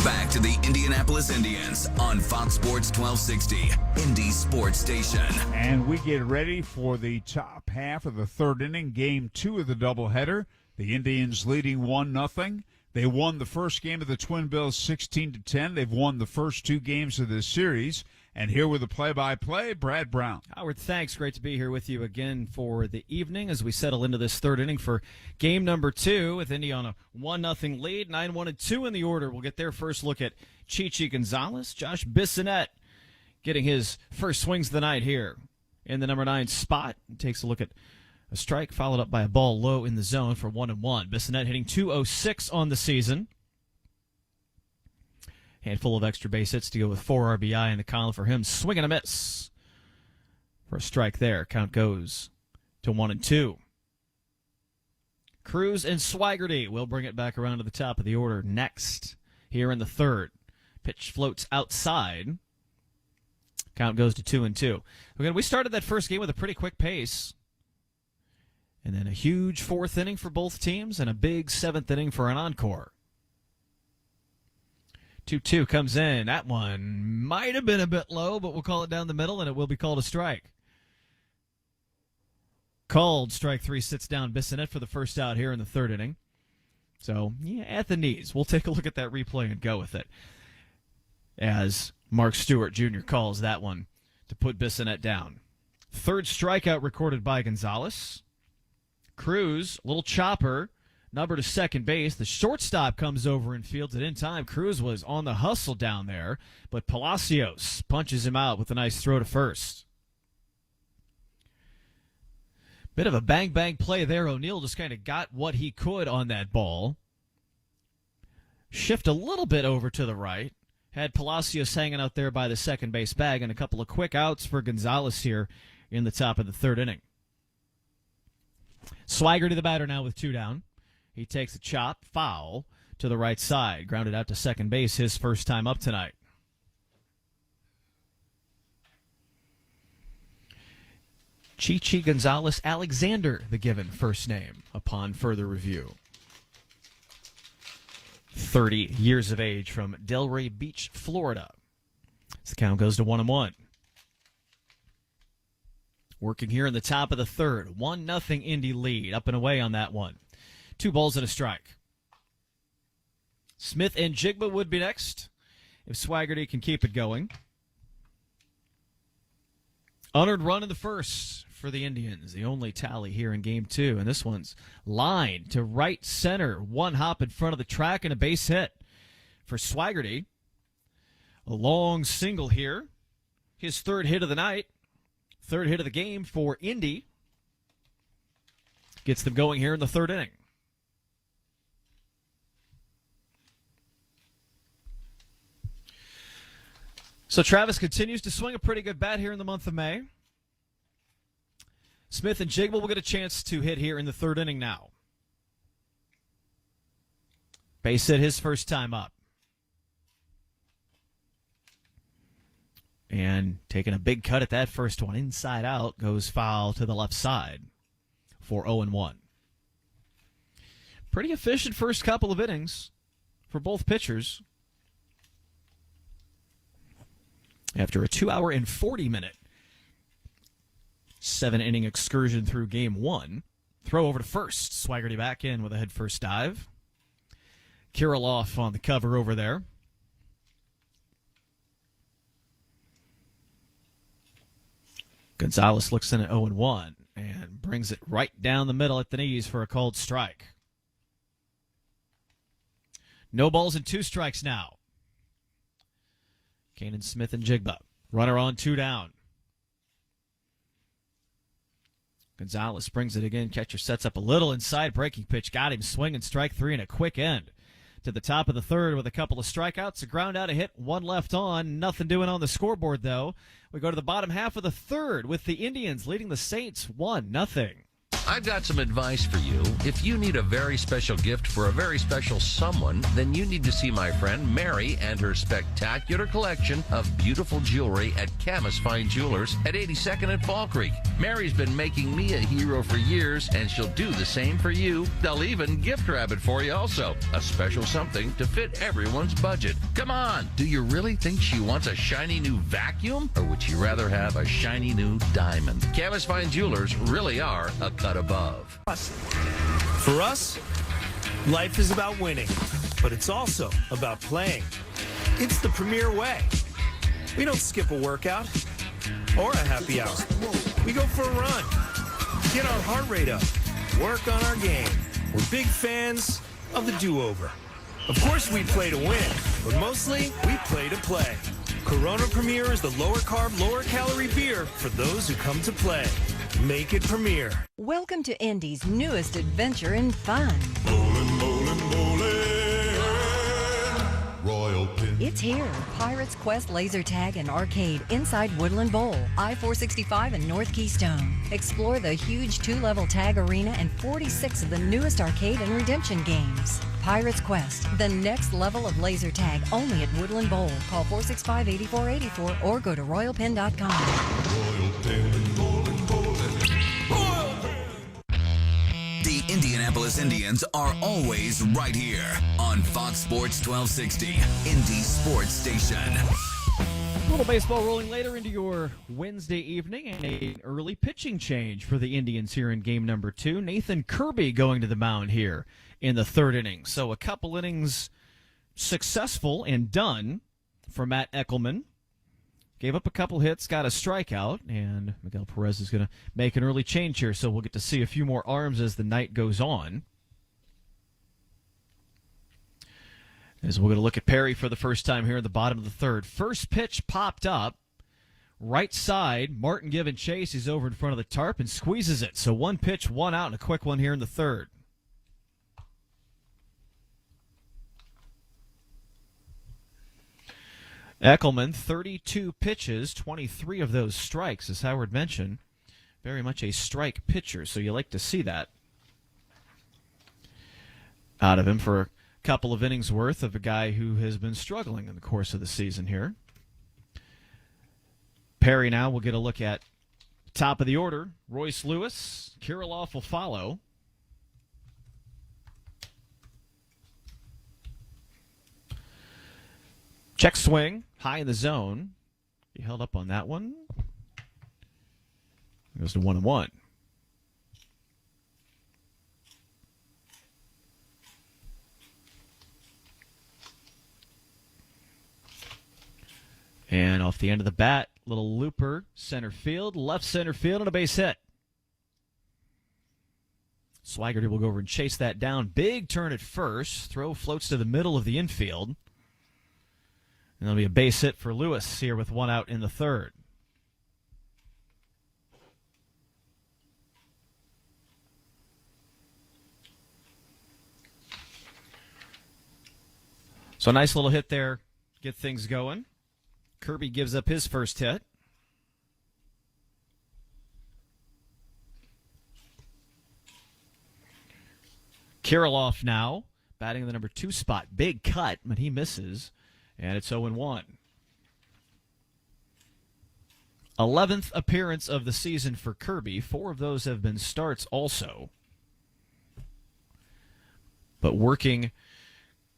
Back to the Indianapolis Indians on Fox Sports 1260, Indy Sports Station. And we get ready for the top half of the third inning, game 2 of the doubleheader. The Indians leading 1-0. They won the first game of the Twin Bills 16-10. They've won the first 2 games of this series. And here with the play-by-play, Brad Brown. Howard, thanks. Great to be here with you again for the evening as we settle into this third inning for game number 2 with Indy on a 1-0 lead, 9-1-2 in the order. We'll get their first look at Chichi Gonzalez. Josh Bissonnette getting his first swings of the night here in the number 9 spot. Takes a look at a strike followed up by a ball low in the zone for 1-1. Bissonnette hitting .206 on the season. Handful of extra base hits to go with 4 RBI in the column for him. Swing and a miss for a strike there. Count goes to 1-2. Cruz and Swigert will bring it back around to the top of the order next here in the third. Pitch floats outside. Count goes to 2-2. Again, we started that first game with a pretty quick pace. And then a huge fourth inning for both teams and a big seventh inning for an encore. 2-2 comes in. That one might have been a bit low, but we'll call it down the middle, and it will be called a strike. Called strike 3, sits down Bissonnette for the first out here in the third inning. So, yeah, at the knees. We'll take a look at that replay and go with it. As Mark Stewart Jr. calls that one to put Bissonnette down. Third strikeout recorded by Gonzalez. Cruz, little chopper. Number to second base. The shortstop comes over and fields it in time. Cruz was on the hustle down there, but Palacios punches him out with a nice throw to first. Bit of a bang-bang play there. O'Neill just kind of got what he could on that ball. Shift a little bit over to the right. Had Palacios hanging out there by the second base bag, and a couple of quick outs for Gonzalez here in the top of the third inning. Swigert to the batter now with 2 down. He takes a chop, foul, to the right side. Grounded out to second base, his first time up tonight. Chichi Gonzalez Alexander, the given first name, upon further review. 30 years of age from Delray Beach, Florida. As the count goes to 1-1. Working here in the top of the third. 1-0 Indy lead. Up and away on that one. 2 balls and a strike. Smith and Jigba would be next if Swigert can keep it going. Unearned run in the first for the Indians. The only tally here in game 2. And this one's lined to right center. 1 hop in front of the track and a base hit for Swigert. A long single here. His third hit of the night. Third hit of the game for Indy. Gets them going here in the third inning. So Travis continues to swing a pretty good bat here in the month of May. Smith and Jigba will get a chance to hit here in the third inning now. Base hit his first time up. And taking a big cut at that first one. Inside out goes foul to the left side for 0-1. Pretty efficient first couple of innings for both pitchers. After a 2-hour and 40-minute 7-inning excursion through game 1. Throw over to first. Swigert back in with a head-first dive. Kirilloff on the cover over there. Gonzalez looks in at 0-1 and brings it right down the middle at the knees for a called strike. No balls and 2 strikes now. Kanan Smith and Jigba. Runner on, 2 down. Gonzalez brings it again. Catcher sets up a little inside breaking pitch. Got him swinging strike 3 and a quick end. to the top of the third with a couple of strikeouts, a ground out, a hit, one left on. Nothing doing on the scoreboard, though. We go to the bottom half of the third with the Indians leading the Saints 1-0. I've got some advice for you. If you need a very special gift for a very special someone, then you need to see my friend Mary and her spectacular collection of beautiful jewelry at Camus Fine Jewelers at 82nd and Fall Creek. Mary's been making me a hero for years, and she'll do the same for you. They'll even gift wrap it for you also. A special something to fit everyone's budget. Come on, do you really think she wants a shiny new vacuum? Or would she rather have a shiny new diamond? Camus Fine Jewelers really are a cut above. For us, life is about winning, but it's also about playing. It's the premier way. We don't skip a workout or a happy hour. We go for a run, get our heart rate up, work on our game. We're big fans of the do-over. Of course we play to win, but mostly we play to play. Corona Premier is the lower carb, lower calorie beer for those who come to play. Make it Premier. Welcome to Indy's newest adventure in fun. Royal Pin. It's here, Pirates Quest Laser Tag and Arcade inside Woodland Bowl, I-465 and North Keystone. Explore the huge 2-level tag arena and 46 of the newest arcade and redemption games. Pirates Quest, the next level of laser tag only at Woodland Bowl. Call 465-8484 or go to royalpin.com. Royal Pin, bowling, bowling. The Indianapolis Indians are always right here on Fox Sports 1260, Indy Sports Station. A little baseball rolling later into your Wednesday evening, and an early pitching change for the Indians here in game number 2. Nathan Kirby going to the mound here in the third inning. So a couple innings successful and done for Matt Eckelman. Gave up a couple hits, got a strikeout, and Miguel Perez is going to make an early change here, so we'll get to see a few more arms as the night goes on. As we're going to look at Perry for the first time here in the bottom of the third. First pitch popped up, right side, Martin giving chase. He's over in front of the tarp and squeezes it. So one pitch, one out, and a quick one here in the third. Eckelman, 32 pitches, 23 of those strikes, as Howard mentioned. Very much a strike pitcher, so you like to see that out of him for a couple of innings worth of a guy who has been struggling in the course of the season here. Perry now will get a look at top of the order. Royce Lewis, Kirilloff will follow. Check swing, high in the zone. He held up on that one. Goes to 1-1. And off the end of the bat, little looper, center field, left center field, and a base hit. Swigert will go over and chase that down. Big turn at first. Throw floats to the middle of the infield. And there'll be a base hit for Lewis here with one out in the third. So a nice little hit there, get things going. Kirby gives up his first hit. Kirilloff now, batting in the number 2 spot. Big cut, but he misses. And it's 0-1. 11th appearance of the season for Kirby. 4 of those have been starts also. But working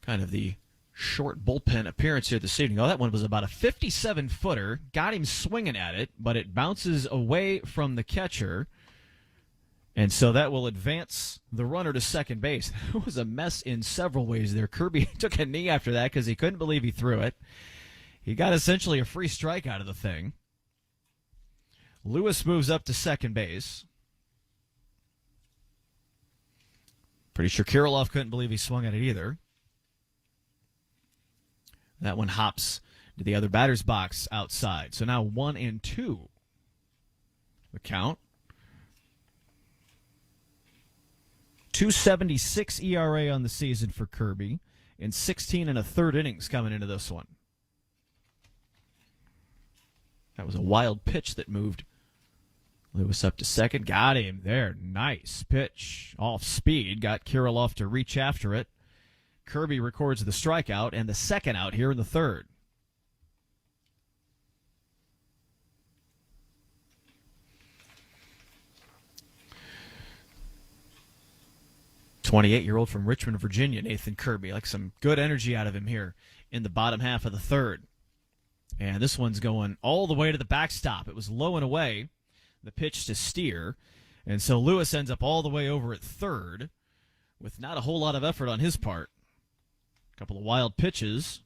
kind of the short bullpen appearance here this evening. Oh, that one was about a 57-footer. Got him swinging at it, but it bounces away from the catcher. And so that will advance the runner to second base. It was a mess in several ways there. Kirby took a knee after that because he couldn't believe he threw it. He got essentially a free strike out of the thing. Lewis moves up to second base. Pretty sure Kirilloff couldn't believe he swung at it either. That one hops to the other batter's box outside. So now 1-2. The count. 2.76 ERA on the season for Kirby. in 16 1/3 innings coming into this one. That was a wild pitch that moved Lewis up to second. Got him there. Nice pitch. Off speed. Got Kirilloff to reach after it. Kirby records the strikeout and the second out here in the third. "28-year-old from Richmond, Virginia, Nathan Kirby." Like some good energy out of him here in the bottom half of the third. And this one's going all the way to the backstop. It was low and away, the pitch to Steer. And so Lewis ends up all the way over at third with not a whole lot of effort on his part. A couple of wild pitches.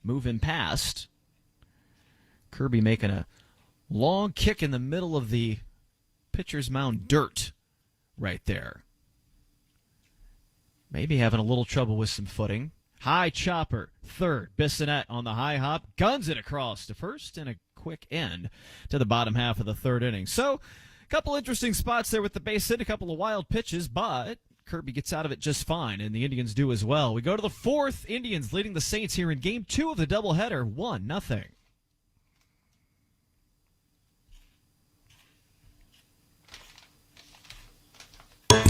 Moving past. Kirby making a long kick in the middle of the pitcher's mound dirt right there. Maybe having a little trouble with some footing. High chopper, third. Bissonette on the high hop, guns it across to first, and a quick end to the bottom half of the third inning. So, a couple interesting spots there with the base hit, a couple of wild pitches, but Kirby gets out of it just fine, and the Indians do as well. We go to the fourth. Indians leading the Saints here in Game 2 of the doubleheader, 1-0.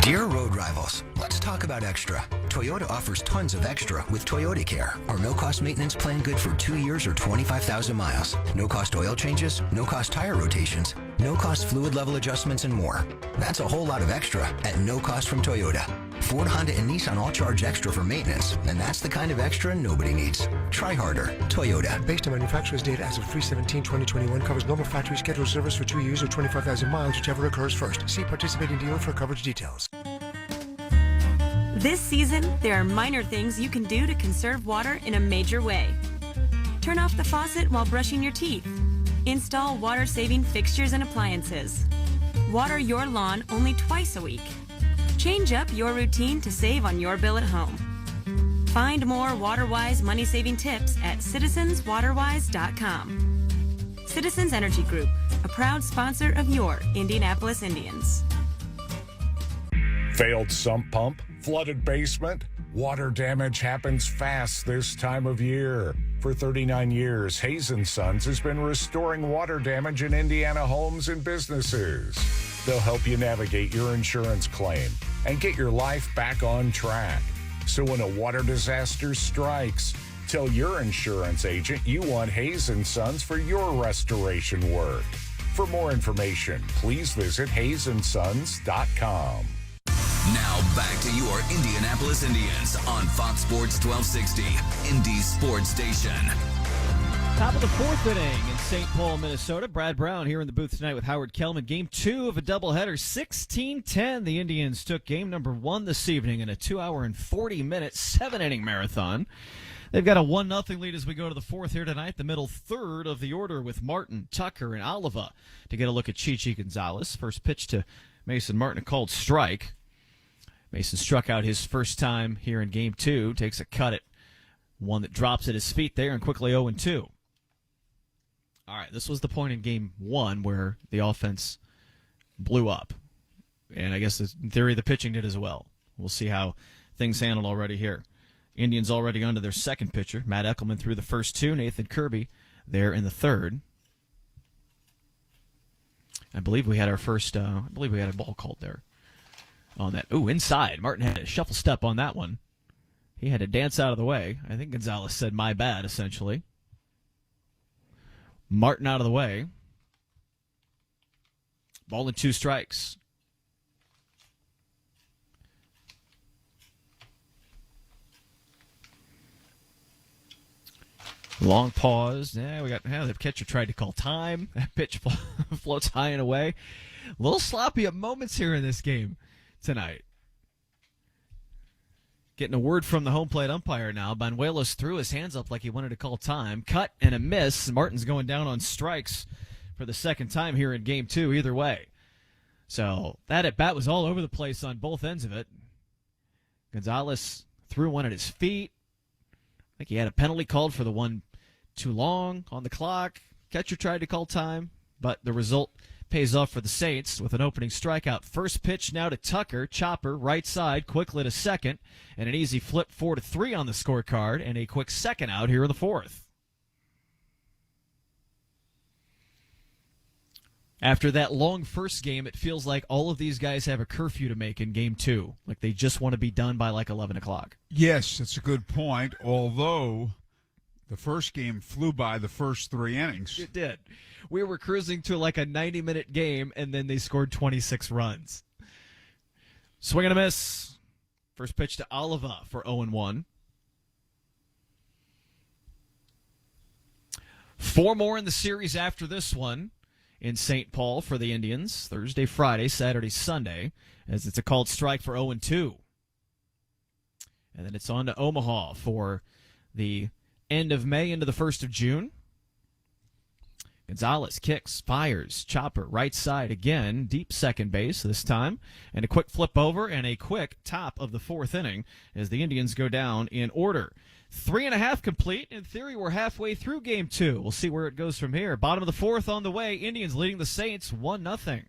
Dear road rivals, let's talk about extra. Toyota offers tons of extra with Toyota Care, our no-cost maintenance plan good for 2 years or 25,000 miles. No-cost oil changes, no-cost tire rotations, no-cost fluid level adjustments, and more. That's a whole lot of extra at no cost from Toyota. Ford, Honda, and Nissan all charge extra for maintenance, and that's the kind of extra nobody needs. Try harder. Toyota. Based on manufacturer's data as of 3/17/2021, covers normal factory scheduled service for 2 years or 25,000 miles, whichever occurs first. See participating dealer for coverage details. This season, there are minor things you can do to conserve water in a major way. Turn off the faucet while brushing your teeth. Install water-saving fixtures and appliances. Water your lawn only twice a week. Change up your routine to save on your bill at home. Find more WaterWise money-saving tips at citizenswaterwise.com. Citizens Energy Group, a proud sponsor of your Indianapolis Indians. Failed sump pump? Flooded basement? Water damage happens fast this time of year. For 39 years, Hayes & Sons has been restoring water damage in Indiana homes and businesses. They'll help you navigate your insurance claim and get your life back on track. So when a water disaster strikes, tell your insurance agent you want Hayes & Sons for your restoration work. For more information, please visit hayesondsons.com. Now back to your Indianapolis Indians on Fox Sports 1260, Indy's sports station. Top of the fourth inning in St. Paul, Minnesota. Brad Brown here in the booth tonight with Howard Kellman. Game 2 of a doubleheader, 16-10. The Indians took game number 1 this evening in a 2-hour and 40-minute 7-inning marathon. They've got a 1-0 lead as we go to the fourth here tonight. The middle third of the order with Martin, Tucker, and Oliva to get a look at Chichi Gonzalez. First pitch to Mason Martin, a called strike. Mason struck out his first time here in Game 2. Takes a cut at one that drops at his feet there and quickly 0-2. All right, this was the point in Game 1 where the offense blew up. And I guess in theory the pitching did as well. We'll see how things handled already here. Indians already onto their second pitcher. Matt Eckelman threw the first 2. Nathan Kirby there in the third. I believe we had our first, a ball called there on that. Ooh, inside. Martin had a shuffle step on that one. He had to dance out of the way. I think Gonzalez said, "my bad," essentially. Martin out of the way. Ball and 2 strikes. Long pause. The catcher tried to call time. That pitch floats high and away. A little sloppy at moments here in this game tonight. Getting a word from the home plate umpire now. Banuelos threw his hands up like he wanted to call time. Cut and a miss. Martin's going down on strikes for the second time here in Game 2, either way. So that at-bat was all over the place on both ends of it. Gonzalez threw one at his feet. I think he had a penalty called for the one too long on the clock. Catcher tried to call time, but the result pays off for the Saints with an opening strikeout. First pitch now to Tucker. Chopper, right side, quickly to second, and an easy flip 4-3 on the scorecard, and a quick second out here in the fourth. After that long first game, it feels like all of these guys have a curfew to make in game two. Like they just want to be done by like 11 o'clock. Yes, that's a good point, although the first game flew by the first 3 innings. It did. We were cruising to like a 90-minute game, and then they scored 26 runs. Swing and a miss. First pitch to Oliva for 0-1. 4 more in the series after this one in St. Paul for the Indians. Thursday, Friday, Saturday, Sunday, as it's a called strike for 0-2. And then it's on to Omaha for the end of May into the 1st of June. Gonzalez kicks, fires, Chopper, right side again, deep second base this time, and a quick flip over and a quick top of the 4th inning as the Indians go down in order. 3.5 complete. In theory, we're halfway through game 2. We'll see where it goes from here. Bottom of the 4th on the way. Indians leading the Saints 1-0.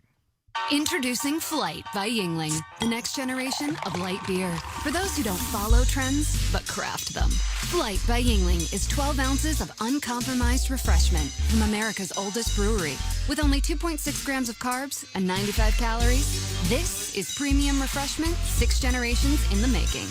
Introducing Flight by Yingling, the next generation of light beer. For those who don't follow trends, but craft them. Flight by Yingling is 12 ounces of uncompromised refreshment from America's oldest brewery. With only 2.6 grams of carbs and 95 calories, this is premium refreshment 6 generations in the making.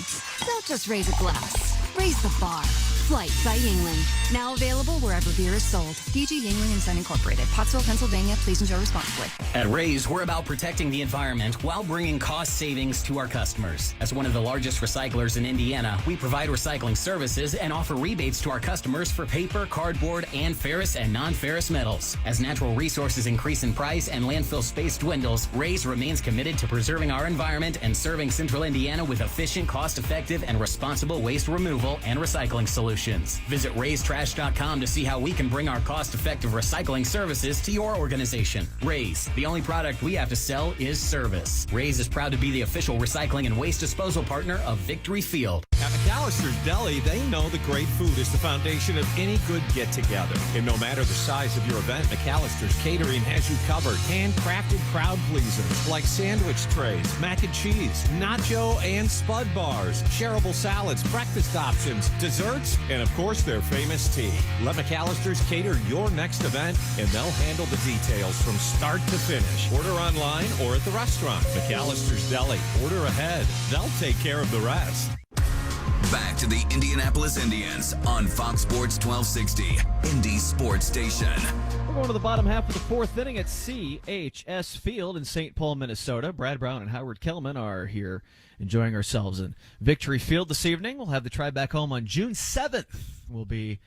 Don't just raise a glass, raise the bar. Flight by Yingling. Now available wherever beer is sold. DG Yingling and Son Incorporated. Pottsville, Pennsylvania. Please enjoy responsibly. At Ray's, we're about protecting the environment while bringing cost savings to our customers. As one of the largest recyclers in Indiana, we provide recycling services and offer rebates to our customers for paper, cardboard, and ferrous and non-ferrous metals. As natural resources increase in price and landfill space dwindles, Ray's remains committed to preserving our environment and serving Central Indiana with efficient, cost-effective, and responsible waste removal and recycling solutions. Visit raystrash.com to see how we can bring our cost-effective recycling services to your organization. Rays, the only product we have to sell is service. Rays is proud to be the official recycling and waste disposal partner of Victory Field. At McAllister's Deli, they know that great food is the foundation of any good get-together. And no matter the size of your event, McAllister's Catering has you covered. Handcrafted crowd pleasers like sandwich trays, mac and cheese, nacho and spud bars, shareable salads, breakfast options, desserts, and of course their famous tea. Let McAllister's cater your next event, and they'll handle the details from start to finish. Order online or at the restaurant. McAllister's Deli. Order ahead. They'll take care of the rest. Back to the Indianapolis Indians on Fox Sports 1260, Indy Sports Station. We're going to the bottom half of the 4th inning at CHS Field in St. Paul, Minnesota. Brad Brown and Howard Kellman are here enjoying ourselves in Victory Field this evening. We'll have the Tribe back home on June 7th. Will be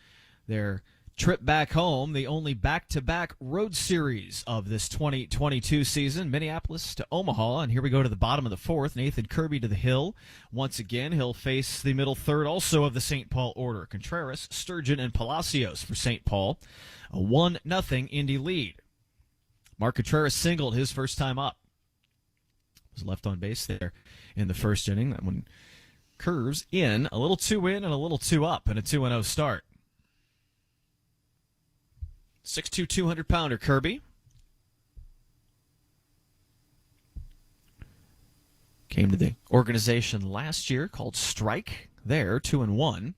their trip back home, the only back-to-back road series of this 2022 season. Minneapolis to Omaha, and here we go to the bottom of the 4th. Nathan Kirby to the hill. Once again, he'll face the middle third also of the St. Paul order. Contreras, Sturgeon, and Palacios for St. Paul. A 1-0 Indy lead. Mark Contreras singled his first time up. Was left on base there in the first inning. That one curves in, a little 2 in and a little 2 up, and a 2-0 start. 6'2", 200-pounder Kirby. Came to the organization last year called Strike. There, 2-1.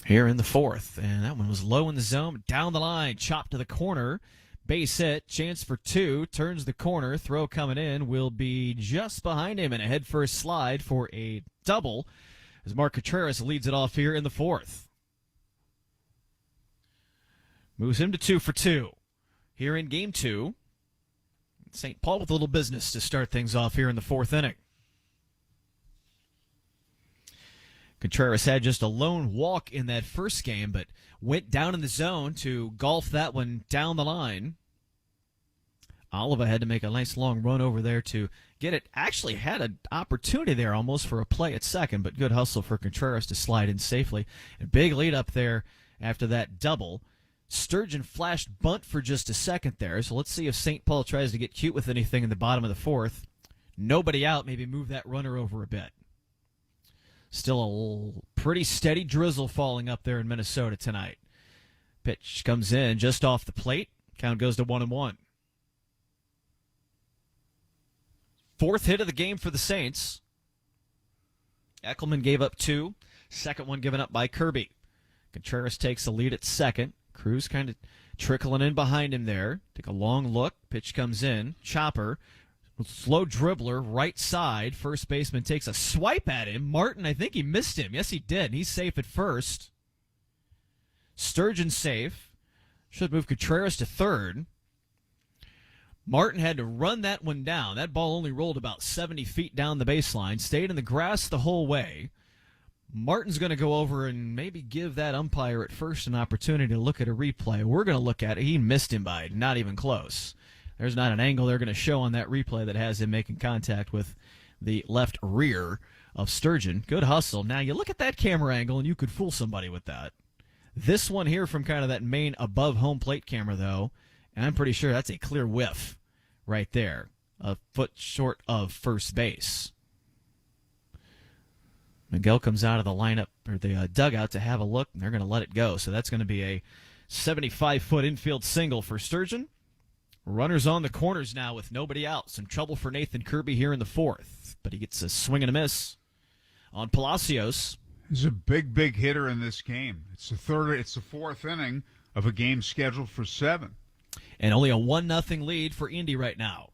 Here in the 4th, and that one was low in the zone, down the line, chopped to the corner. Base hit, chance for 2, turns the corner, throw coming in, will be just behind him, and a head-first slide for a double as Mark Contreras leads it off here in the 4th. Moves him to 2 for 2 here in Game 2. St. Paul with a little business to start things off here in the 4th inning. Contreras had just a lone walk in that first game, but went down in the zone to golf that one down the line. Oliva had to make a nice long run over there to get it. Actually had an opportunity there almost for a play at second, but good hustle for Contreras to slide in safely. A big lead up there after that double. Sturgeon flashed bunt for just a second there, so let's see if St. Paul tries to get cute with anything in the bottom of the 4th. Nobody out, maybe move that runner over a bit. Still a pretty steady drizzle falling up there in Minnesota tonight. Pitch comes in just off the plate. Count goes to 1-1. Fourth hit of the game for the Saints. Eckelman gave up 2. Second one given up by Kirby. Contreras takes the lead at second. Cruz kind of trickling in behind him there. Take a long look. Pitch comes in. Chopper. Slow dribbler, right side. First baseman takes a swipe at him. Martin, I think he missed him. Yes, he did. He's safe at first. Sturgeon safe. Should move Contreras to third. Martin had to run that one down. That ball only rolled about 70 feet down the baseline. Stayed in the grass the whole way. Martin's going to go over and maybe give that umpire at first an opportunity to look at a replay. We're going to look at it. He missed him by not even close. There's not an angle they're going to show on that replay that has him making contact with the left rear of Sturgeon. Good hustle. Now, you look at that camera angle, and you could fool somebody with that. This one here from kind of that main above home plate camera, though, and I'm pretty sure that's a clear whiff right there, a foot short of first base. Miguel comes out of the lineup, or the dugout, to have a look, and they're going to let it go. So that's going to be a 75-foot infield single for Sturgeon. Runners on the corners now with nobody out. Some trouble for Nathan Kirby here in the fourth, but he gets a swing and a miss on Palacios. He's a big hitter in this game. It's the fourth inning of a game scheduled for 7. And only a 1-0 lead for Indy right now.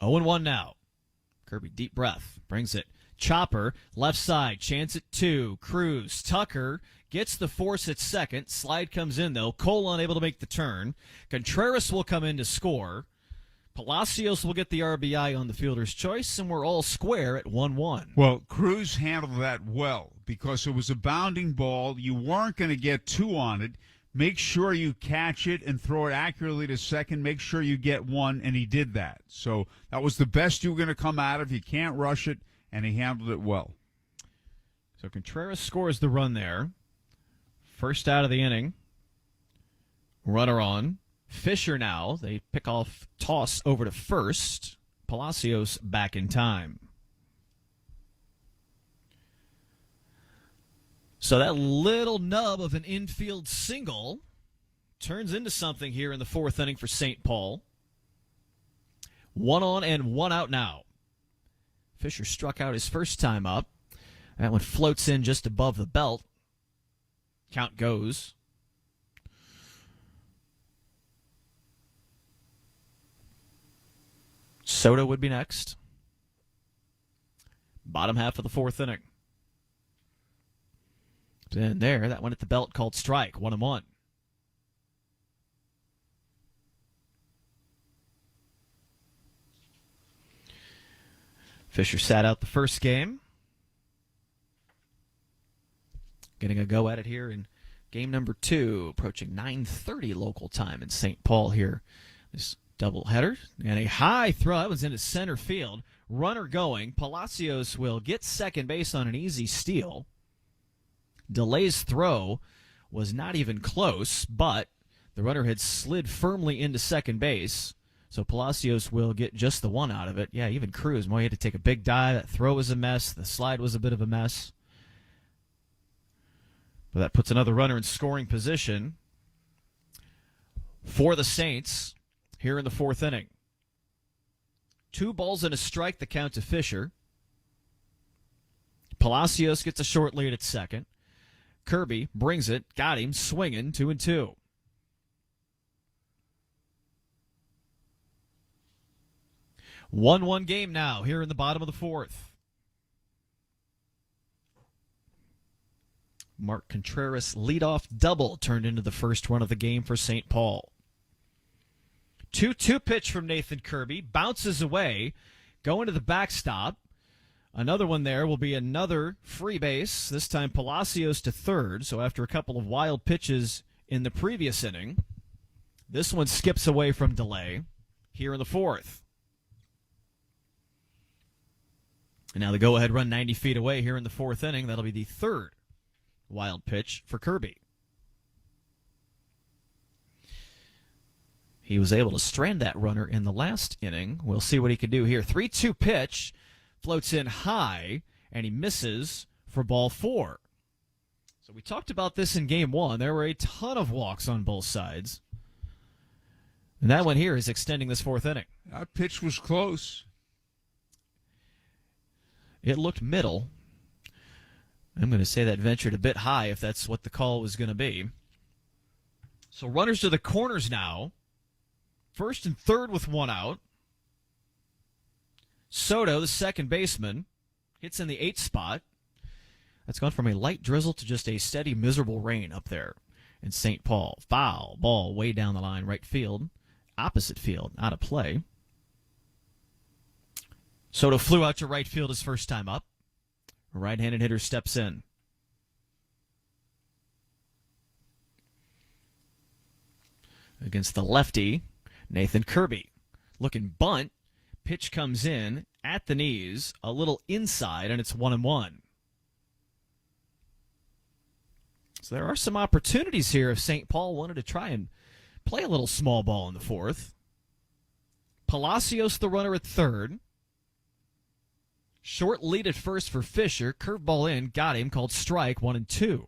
0-1 now. Kirby, deep breath, brings it. Chopper, left side, chance at 2. Cruz, Tucker gets the force at second. Slide comes in, though. Cole unable to make the turn. Contreras will come in to score. Palacios will get the RBI on the fielder's choice, and we're all square at 1-1. Well, Cruz handled that well because it was a bounding ball. You weren't going to get 2 on it. Make sure you catch it and throw it accurately to second. Make sure you get 1, and he did that. So that was the best you were going to come out of. You can't rush it, and he handled it well. So Contreras scores the run there. First out of the inning. Runner on. Fisher now. They pick off toss over to first. Palacios back in time. So that little nub of an infield single turns into something here in the fourth inning for St. Paul. 1 on and 1 out now. Fisher struck out his first time up. That one floats in just above the belt. Count goes. Soto would be next. Bottom half of the fourth inning. And there, that one at the belt called strike. 1-1. Fisher sat out the first game. Getting a go at it here in game number 2, approaching 9:30 local time in St. Paul here. This doubleheader. And a high throw. That was into center field. Runner going. Palacios will get second base on an easy steal. DeLay's throw was not even close, but the runner had slid firmly into second base. So Palacios will get just the 1 out of it. Yeah, even Cruz, he had to take a big dive. That throw was a mess. The slide was a bit of a mess. But that puts another runner in scoring position for the Saints here in the fourth inning. 2 balls and a strike, the count to Fisher. Palacios gets a short lead at second. Kirby brings it, got him, swinging, 2-2. One game now here in the bottom of the fourth. Mark Contreras' leadoff double turned into the first run of the game for St. Paul. 2-2 pitch from Nathan Kirby, bounces away, going to the backstop. Another one there will be another free base, this time Palacios to third. So after a couple of wild pitches in the previous inning, this one skips away from delay here in the fourth. And now the go-ahead run 90 feet away here in the fourth inning. That'll be the third wild pitch for Kirby. He was able to strand that runner in the last inning. We'll see what he can do here. 3-2 pitch. Floats in high, and he misses for ball 4. So we talked about this in game 1. There were a ton of walks on both sides. And that one here is extending this 4th inning. That pitch was close. It looked middle. I'm going to say that ventured a bit high if that's what the call was going to be. So runners to the corners now. First and third with one out. Soto, the second baseman, hits in the 8th spot. That's gone from a light drizzle to just a steady, miserable rain up there in St. Paul. Foul ball way down the line, right field. Opposite field, out of play. Soto flew out to right field his first time up. A right-handed hitter steps in. Against the lefty, Nathan Kirby. Looking bunt. Pitch comes in at the knees, a little inside, and it's 1-1. So there are some opportunities here if St. Paul wanted to try and play a little small ball in the 4th. Palacios, the runner at third. Short lead at first for Fisher. Curveball in, got him, called strike, 1-2.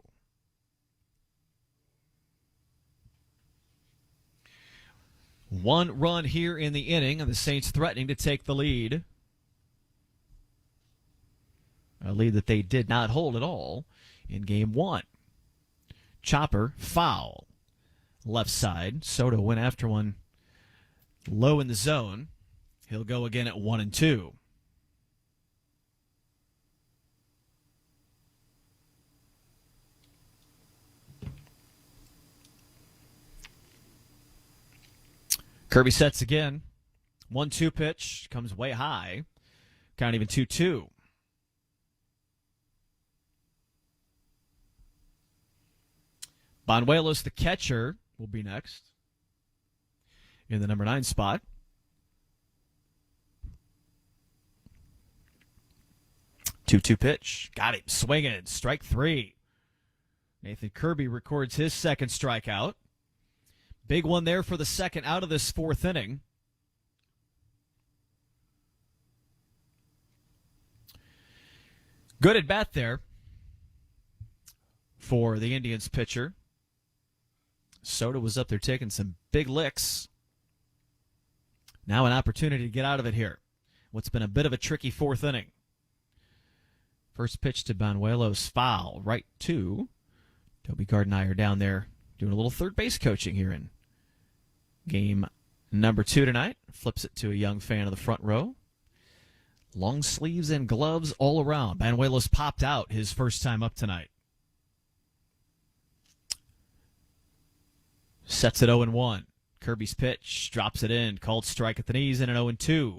One run here in the inning, and the Saints threatening to take the lead. A lead that they did not hold at all in game 1. Chopper, foul. Left side. Soto went after one low in the zone. He'll go again at 1-2. Kirby sets again. 1-2 pitch. Comes way high. Count even 2-2. Banuelos, the catcher, will be next in the number 9 spot. Two-two pitch. Got him. Swinging. Strike 3. Nathan Kirby records his second strikeout. Big one there for the second out of this 4th inning. Good at bat there for the Indians pitcher. Soto was up there taking some big licks. Now an opportunity to get out of it here. What's been a bit of a tricky 4th inning. First pitch to Banuelos, foul, right to Toby Gardenhire down there doing a little third base coaching here in game number 2 tonight. Flips it to a young fan of the front row. Long sleeves and gloves all around. Banuelos popped out his first time up tonight. Sets it 0-1. Kirby's pitch, drops it in, called strike at the knees, and an 0-2.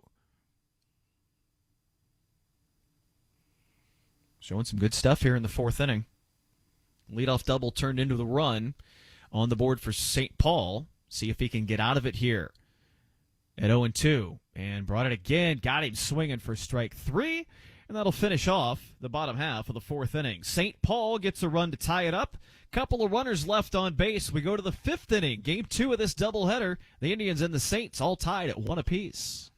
Showing some good stuff here in the 4th inning. Leadoff double turned into the run on the board for St. Paul. See if he can get out of it here at 0-2. And brought it again, got him swinging for strike 3, and that'll finish off the bottom half of the 4th inning. St. Paul gets a run to tie it up. Couple of runners left on base. We go to the 5th inning, game 2 of this doubleheader. The Indians and the Saints all tied at 1 apiece.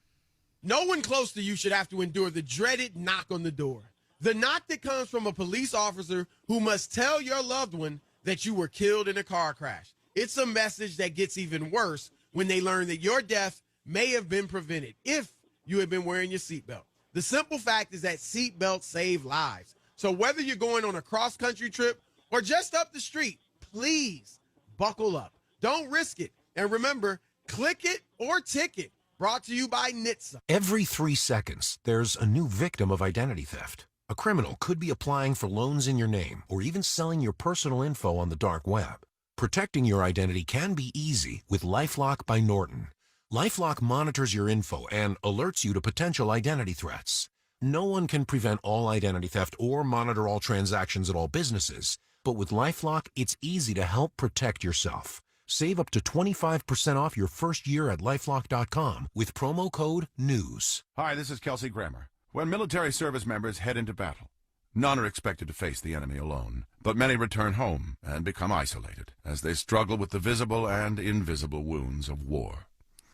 No one close to you should have to endure the dreaded knock on the door. The knock that comes from a police officer who must tell your loved one that you were killed in a car crash. It's a message that gets even worse when they learn that your death may have been prevented if you had been wearing your seatbelt. The simple fact is that seatbelts save lives. So whether you're going on a cross-country trip or just up the street, please buckle up. Don't risk it. And remember, click it or ticket. Brought to you by NHTSA. Every 3 seconds, there's a new victim of identity theft. A criminal could be applying for loans in your name or even selling your personal info on the dark web. Protecting your identity can be easy with LifeLock by Norton. LifeLock monitors your info and alerts you to potential identity threats. No one can prevent all identity theft or monitor all transactions at all businesses, but with LifeLock, it's easy to help protect yourself. Save up to 25% off your first year at LifeLock.com with promo code NEWS. Hi, this is Kelsey Grammer. When military service members head into battle, none are expected to face the enemy alone, but many return home and become isolated as they struggle with the visible and invisible wounds of war.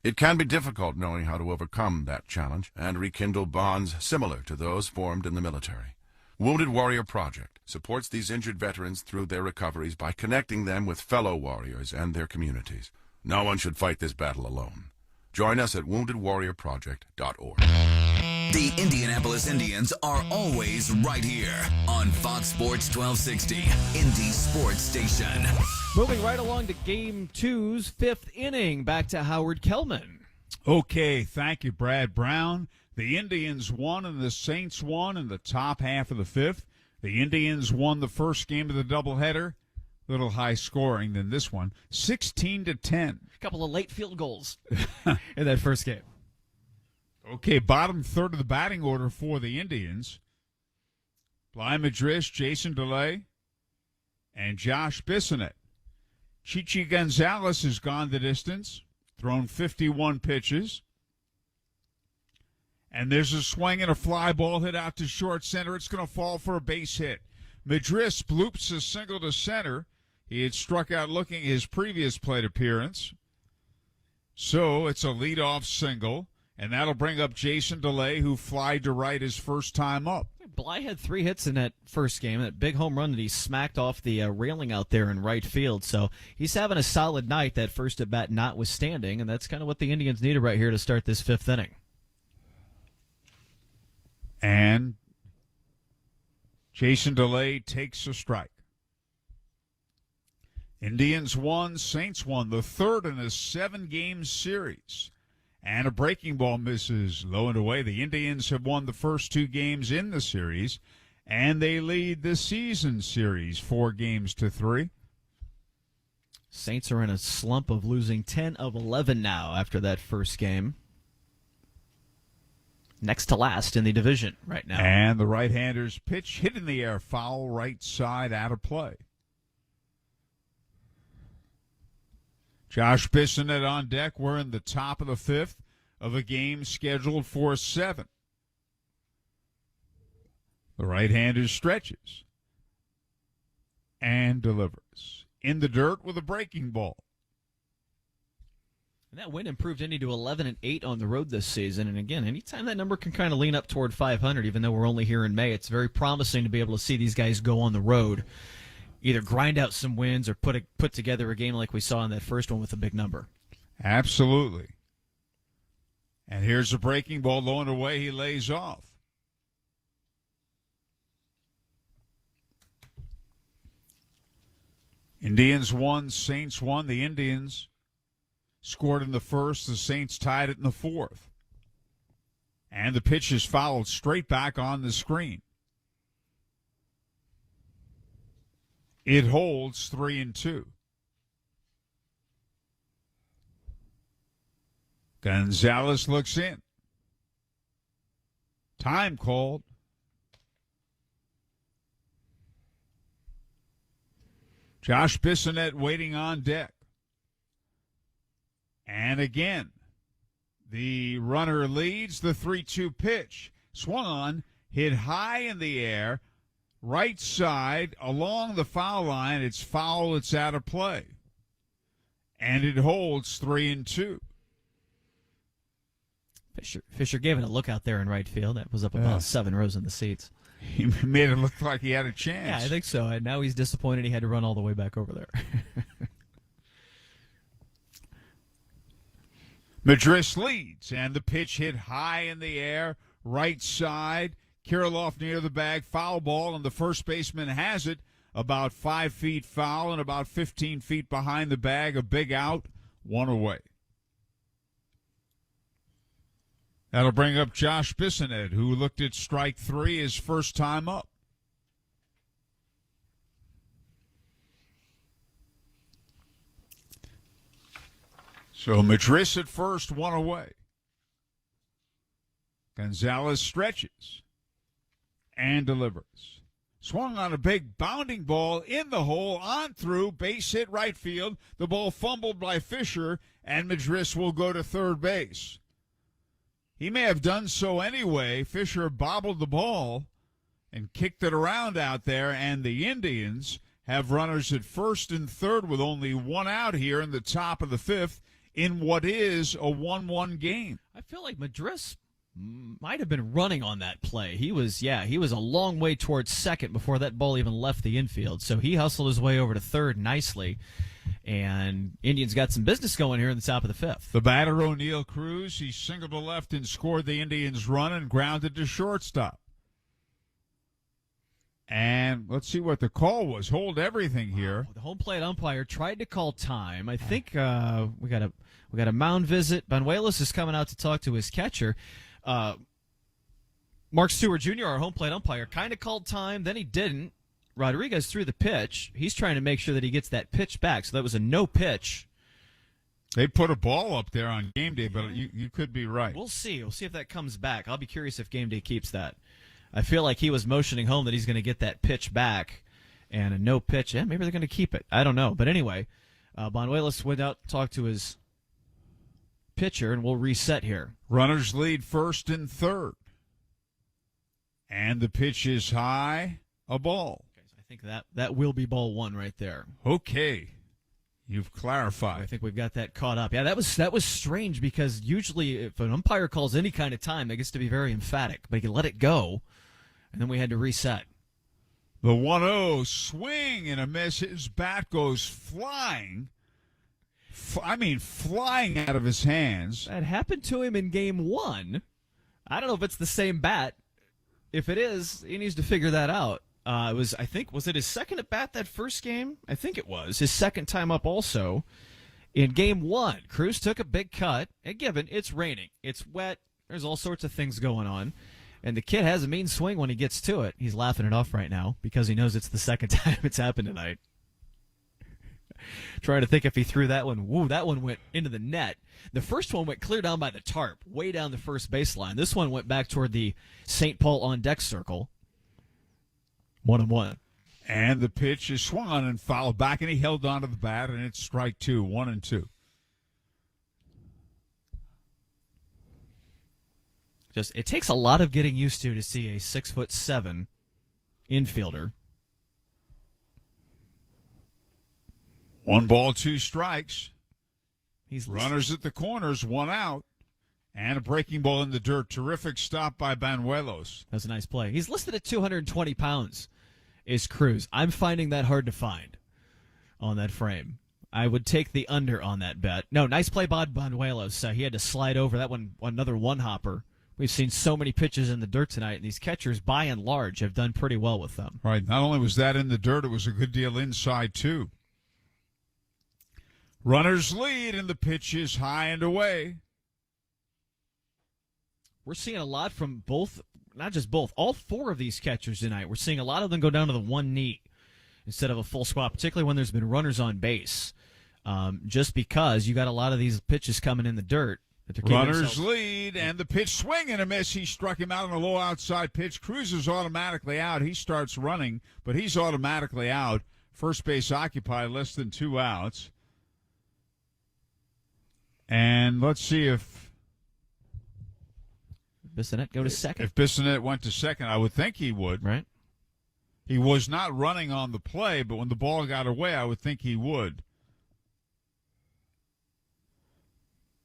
It can be difficult knowing how to overcome that challenge and rekindle bonds similar to those formed in the military. Wounded Warrior Project supports these injured veterans through their recoveries by connecting them with fellow warriors and their communities. No one should fight this battle alone. Join us at woundedwarriorproject.org. The Indianapolis Indians are always right here on Fox Sports 1260, Indy Sports Station. Moving right along to Game 2's fifth inning, back to Howard Kellman. Okay, thank you, Brad Brown. The Indians won and the Saints won in the top half of the fifth. The Indians won the first game of the doubleheader. A little high scoring than this one, 16-10. A couple of late field goals in that first game. Okay, bottom third of the batting order for the Indians. Bly Madris, Jason DeLay, and Josh Bissonnette. Chichi Gonzalez has gone the distance, thrown 51 pitches. And there's a swing and a fly ball hit out to short center. It's going to fall for a base hit. Madris bloops a single to center. He had struck out looking his previous plate appearance. So it's a leadoff single, and that'll bring up Jason DeLay, who flied to right his first time up. Bly had 3 hits in that first game, that big home run that he smacked off the railing out there in right field. So he's having a solid night, that first at-bat notwithstanding, and that's kind of what the Indians needed right here to start this fifth inning. And Jason DeLay takes a strike. Indians won, Saints won, the third in a 7-game series. And a breaking ball misses low and away. The Indians have won the first 2 games in the series, and they lead the season series 4-3. Saints are in a slump of losing 10 of 11 now after that first game. Next to last in the division right now. And the right-hander's pitch hit in the air, foul right side, out of play. Josh Bissonnette on deck. We're in the top of the fifth of a game scheduled for 7. The right-hander stretches and delivers. In the dirt with a breaking ball. And that win improved Indy to 11-8 on the road this season. And again, anytime that number can kind of lean up toward 500, even though we're only here in May, it's very promising to be able to see these guys go on the road, either grind out some wins or put together a game like we saw in that first one with a big number. Absolutely. And here's a breaking ball low and away. He lays off. Indians won, Saints won. The Indians scored in the first. The Saints tied it in the fourth. And the pitch is fouled straight back on the screen. It holds 3-2. Gonzalez looks in. Time called. Josh Bissonnette waiting on deck. And again, the runner leads. The 3-2 pitch. Swung on, hit high in the air, right side, along the foul line. It's foul, it's out of play. And it holds 3-2. Fisher gave it a look out there in right field. That was up about 7 rows in the seats. He made it look like he had a chance. Yeah, I think so. And now he's disappointed he had to run all the way back over there. Madris leads, and the pitch hit high in the air, right side. Kirilloff near the bag, foul ball, and the first baseman has it about 5 feet foul and about 15 feet behind the bag. A big out, 1 away. That'll bring up Josh Bissonnette, who looked at strike 3 his first time up. So Madris at first, 1 away. Gonzalez stretches and delivers. Swung on a big bounding ball in the hole, on through, base hit right field. The ball fumbled by Fisher, and Madris will go to third base. He may have done so anyway. Fisher bobbled the ball and kicked it around out there, and the Indians have runners at first and third with only 1 out here in the top of the fifth in what is a 1-1 game. I feel like Madris might have been running on that play. He was a long way towards second before that ball even left the infield. So he hustled his way over to third nicely. And Indians got some business going here in the top of the fifth. The batter, O'Neill Cruz, he singled to left and scored the Indians' run and grounded to shortstop. And let's see what the call was. Hold everything here. The home plate umpire tried to call time. I think we got a mound visit. Banuelos is coming out to talk to his catcher. Mark Stewart Jr., our home plate umpire, kind of called time. Then he didn't. Rodriguez threw the pitch. He's trying to make sure that he gets that pitch back. So that was a no pitch. They put a ball up there on game day, but you could be right. We'll see. We'll see if that comes back. I'll be curious if game day keeps that. I feel like he was motioning home that he's going to get that pitch back, and a no pitch. Maybe they're going to keep it. I don't know. But anyway, Banuelos went out, talked to his pitcher, and we'll reset here. Runners lead first and third. And the pitch is high, a ball. Okay, so I think that will be ball one right there. Okay. You've clarified. I think we've got that caught up. Yeah, that was strange because usually if an umpire calls any kind of time, it gets to be very emphatic. But he can let it go, and then we had to reset. The 1-0 swing and a miss. His bat goes flying. Flying out of his hands. That happened to him in game one. I don't know if it's the same bat. If it is, he needs to figure that out. Was it his second at bat that first game? I think it was. His second time up also. In game one, Cruz took a big cut. And given, it's raining. It's wet. There's all sorts of things going on. And the kid has a mean swing when he gets to it. He's laughing it off right now because he knows it's the second time it's happened tonight. Trying to think if he threw that one. Woo, that one went into the net. The first one went clear down by the tarp, way down the first baseline. This one went back toward the St. Paul on-deck circle. 1-1. And the pitch is swung on and fouled back, and he held on to the bat, and it's strike two, 1-2. It takes a lot of getting used to see a 6'7" infielder. 1 ball, 2 strikes. He's runners at the corners, 1 out. And a breaking ball in the dirt. Terrific stop by Banuelos. That's a nice play. He's listed at 220 pounds, is Cruz. I'm finding that hard to find on that frame. I would take the under on that bet. No, nice play by Banuelos. He had to slide over. That one, another one-hopper. We've seen so many pitches in the dirt tonight, and these catchers, by and large, have done pretty well with them. Right. Not only was that in the dirt, it was a good deal inside, too. Runners lead, and the pitch is high and away. We're seeing a lot from both, not just both, all 4 of these catchers tonight. We're seeing a lot of them go down to the one knee instead of a full squat, particularly when there's been runners on base. Just because you got a lot of these pitches coming in the dirt. Runners lead, and the pitch swing and a miss. He struck him out on a low outside pitch. Cruz is automatically out. He starts running, but he's automatically out. First base occupied, less than 2 outs. And let's see if Bissonette go to second. If Bissonette went to second, I would think he would. Right. He was not running on the play, but when the ball got away, I would think he would.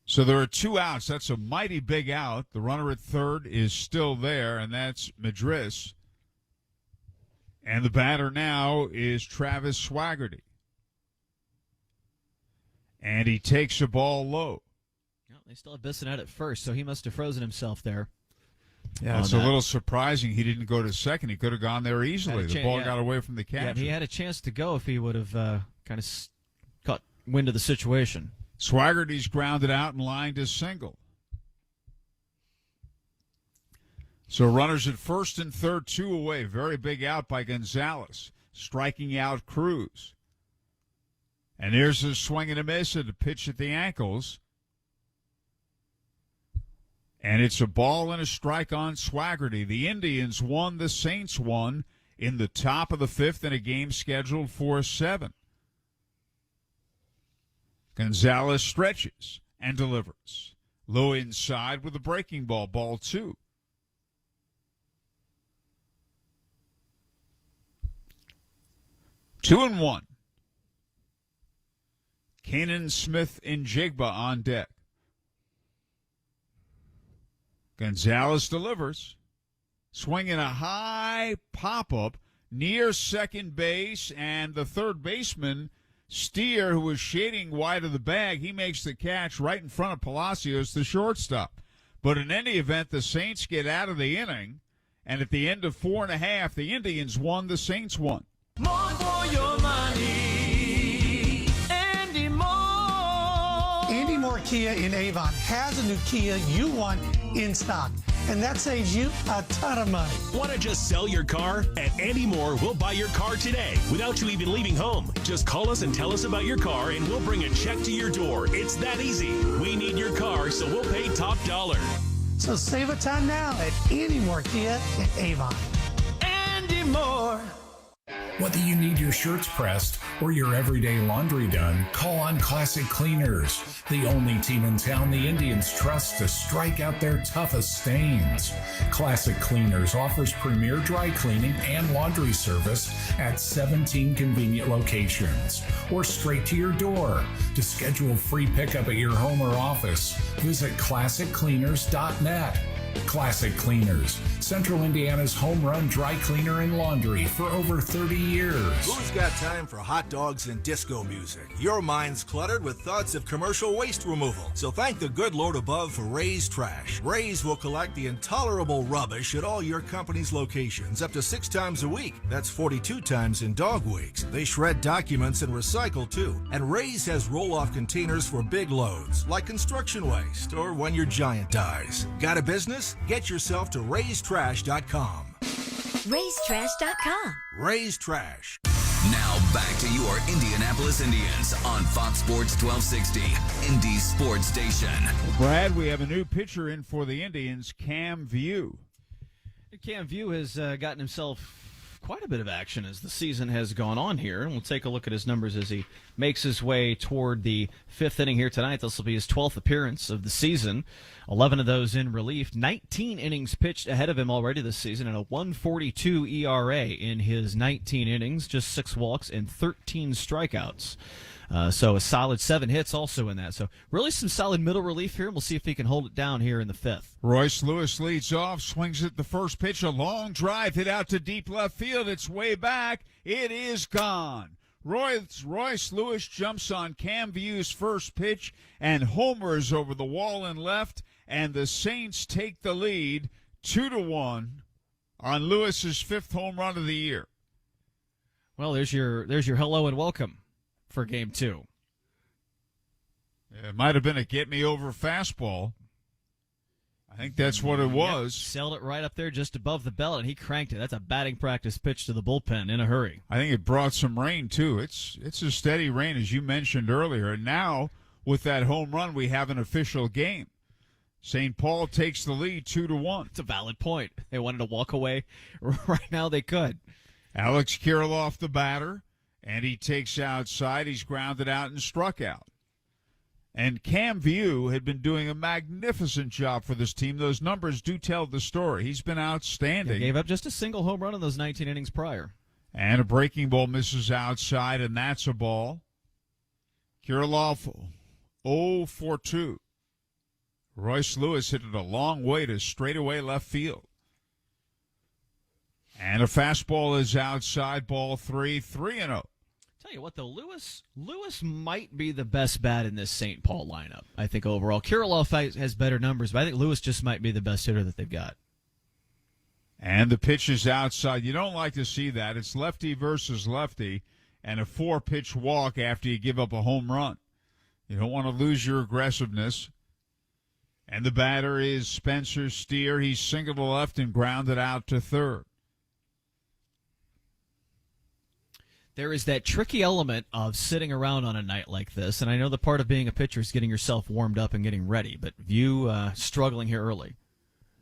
So there are 2 outs. That's a mighty big out. The runner at third is still there, and that's Madris. And the batter now is Travis Swaggerty. And he takes a ball low. Well, they still have Bissonette at first, so he must have frozen himself there. Yeah, it's a little surprising he didn't go to second. He could have gone there easily. The ball got away from the catcher. Yeah, he had a chance to go if he would have kind of caught wind of the situation. Swaggerty's grounded out and lined his single. So runners at first and third, 2 away. Very big out by Gonzalez, striking out Cruz. And here's a swing and a miss at a pitch at the ankles. And it's a ball and a strike on Swaggerty. The Indians won, the Saints won in the top of the 5th in a game scheduled for 7. Gonzalez stretches and delivers. Low inside with a breaking ball, ball 2. Two and 1. Kanan, Smith, and Jigba on deck. Gonzalez delivers, swinging a high pop-up near second base, and the third baseman, Steer, who was shading wide of the bag, he makes the catch right in front of Palacios, the shortstop. But in any event, the Saints get out of the inning, and at the end of 4.5, the Indians won, the Saints won. More for your money, Andy Moore. Andy Moore Kia in Avon has a new Kia you want in stock, and that saves you a ton of money. Want to just sell your car? At Andy Moore, we'll buy your car today without you even leaving home. Just call us and tell us about your car, and we'll bring a check to your door. It's that easy. We need your car, so we'll pay top dollar. So save a ton now at Andy Moore Kia in Avon. Andy Moore. Whether you need your shirts pressed or your everyday laundry done, call on Classic Cleaners, the only team in town the Indians trust to strike out their toughest stains. Classic Cleaners offers premier dry cleaning and laundry service at 17 convenient locations or straight to your door. To schedule free pickup at your home or office, visit ClassicCleaners.net. Classic Cleaners, Central Indiana's home run dry cleaner and laundry for over 30 years. Who's got time for hot dogs and disco music? Your mind's cluttered with thoughts of commercial waste removal. So thank the good Lord above for Ray's Trash. Ray's will collect the intolerable rubbish at all your company's locations up to 6 times a week. That's 42 times in dog weeks. They shred documents and recycle too. And Ray's has roll-off containers for big loads, like construction waste or when your giant dies. Got a business? Get yourself to raystrash.com. Raystrash.com. Ray's Trash. Now back to your Indianapolis Indians on Fox Sports 1260, Indy Sports Station. Brad, we have a new pitcher in for the Indians, Cam View. Cam View has gotten himself quite a bit of action as the season has gone on here, and we'll take a look at his numbers as he makes his way toward the 5th inning here tonight. This will be his 12th appearance of the season, 11 of those in relief, 19 innings pitched ahead of him already this season, and a 1.42 ERA in his 19 innings, just 6 walks and 13 strikeouts. So a solid 7 hits also in that. So really some solid middle relief here, and we'll see if he can hold it down here in the 5th. Royce Lewis leads off, swings at the first pitch, a long drive hit out to deep left field. It's way back. It is gone. Royce Lewis jumps on Cam View's first pitch and homers over the wall and left, and the Saints take the lead 2-1 on Lewis's 5th home run of the year. Well, there's your hello and welcome for Game 2. It might have been a get-me-over fastball. I think that's what it was. Yep, sailed it right up there just above the belt, and he cranked it. That's a batting practice pitch to the bullpen in a hurry. I think it brought some rain, too. It's a steady rain, as you mentioned earlier. And now, with that home run, we have an official game. St. Paul takes the lead 2-1. It's a valid point. They wanted to walk away. Right now they could. Alex Kirilloff, the batter. And he takes outside. He's grounded out and struck out. And Cam View had been doing a magnificent job for this team. Those numbers do tell the story. He's been outstanding. He gave up just a single home run in those 19 innings prior. And a breaking ball misses outside, and that's a ball. Kirilloff 0 for 2. Royce Lewis hit it a long way to straightaway left field. And a fastball is outside, ball 3-0. Tell you what, though, Lewis might be the best bat in this St. Paul lineup, I think, overall. Kirilloff has better numbers, but I think Lewis just might be the best hitter that they've got. And the pitch is outside. You don't like to see that. It's lefty versus lefty, and a 4-pitch walk after you give up a home run. You don't want to lose your aggressiveness. And the batter is Spencer Steer. He's singled to left and grounded out to third. There is that tricky element of sitting around on a night like this, and I know the part of being a pitcher is getting yourself warmed up and getting ready, but View struggling here early.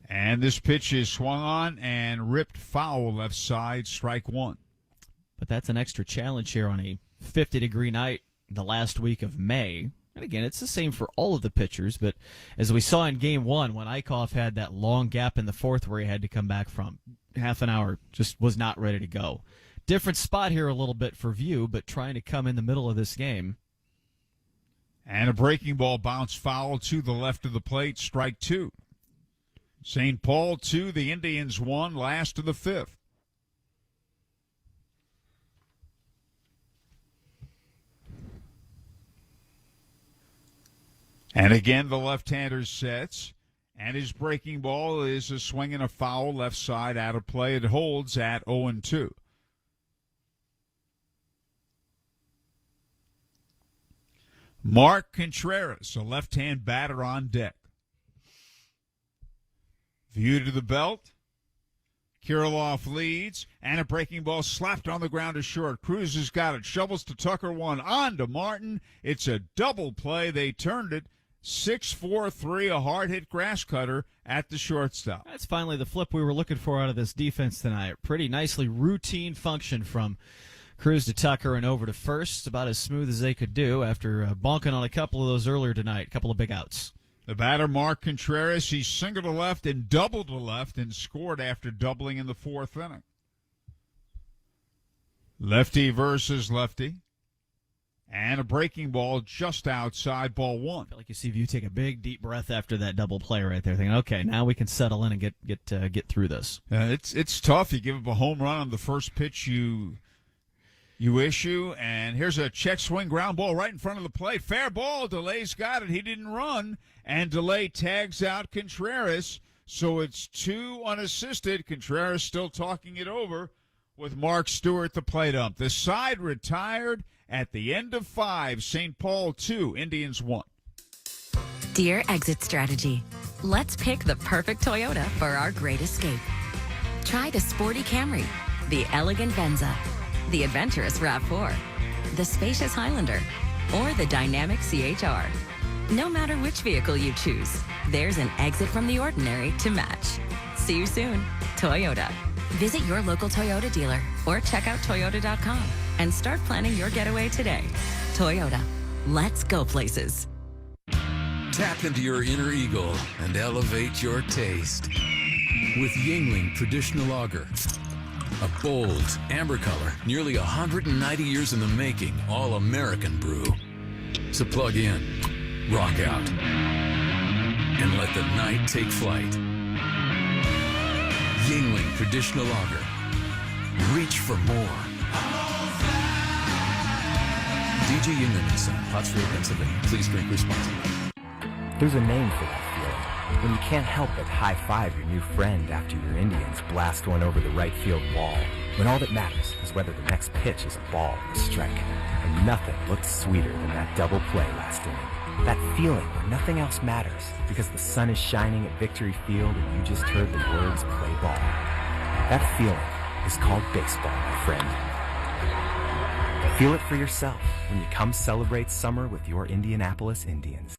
And this pitch is swung on and ripped foul left side, strike 1. But that's an extra challenge here on a 50-degree night the last week of May. And again, it's the same for all of the pitchers, but as we saw in Game 1, when Eichhoff had that long gap in the 4th where he had to come back from, half an hour just was not ready to go. Different spot here a little bit for View, but trying to come in the middle of this game. And a breaking ball bounced foul to the left of the plate, strike 2. St. Paul 2, the Indians 1, last of the fifth. And again, the left-hander sets, and his breaking ball is a swing and a foul, left side out of play. It holds at 0-2. Mark Contreras, a left-hand batter on deck. View to the belt. Kirilloff leads, and a breaking ball slapped on the ground to short. Cruz has got it. Shovels to Tucker, one on to Martin. It's a double play. They turned it 6-4-3, a hard-hit grass cutter at the shortstop. That's finally the flip we were looking for out of this defense tonight. Pretty nicely routine function from Cruz to Tucker and over to first. About as smooth as they could do after bonking on a couple of those earlier tonight. A couple of big outs. The batter, Mark Contreras, he singled to left and doubled to left and scored after doubling in the fourth inning. Lefty versus lefty. And a breaking ball just outside, ball one. I feel like you see you take a big, deep breath after that double play right there, thinking, okay, now we can settle in and get through this. It's tough. You give up a home run on the first pitch you issue, and here's a check swing ground ball right in front of the plate. Fair ball. DeLay's got it. He didn't run, and DeLay tags out Contreras, so it's two unassisted. Contreras still talking it over with Mark Stewart, the plate ump. The side retired at the end of 5. St. Paul 2, Indians 1. Dear Exit Strategy, let's pick the perfect Toyota for our great escape. Try the sporty Camry, the elegant Venza, the adventurous RAV4, the spacious Highlander, or the dynamic CHR. No matter which vehicle you choose, there's an exit from the ordinary to match. See you soon, Toyota. Visit your local Toyota dealer or check out Toyota.com and start planning your getaway today. Toyota, let's go places. Tap into your inner eagle and elevate your taste with Yingling Traditional Lager. A bold, amber color, nearly 190 years in the making, all-American brew. So plug in, rock out, and let the night take flight. Yingling Traditional Lager. Reach for more. DJ Yingling and Son, Pottsville, Pennsylvania. Please drink responsibly. There's a name for that feeling. When you can't help but high-five your new friend after your Indians blast one over the right field wall. When all that matters is whether the next pitch is a ball or a strike. And nothing looked sweeter than that double play last inning. That feeling where nothing else matters because the sun is shining at Victory Field and you just heard the words play ball. That feeling is called baseball, my friend. Feel it for yourself when you come celebrate summer with your Indianapolis Indians.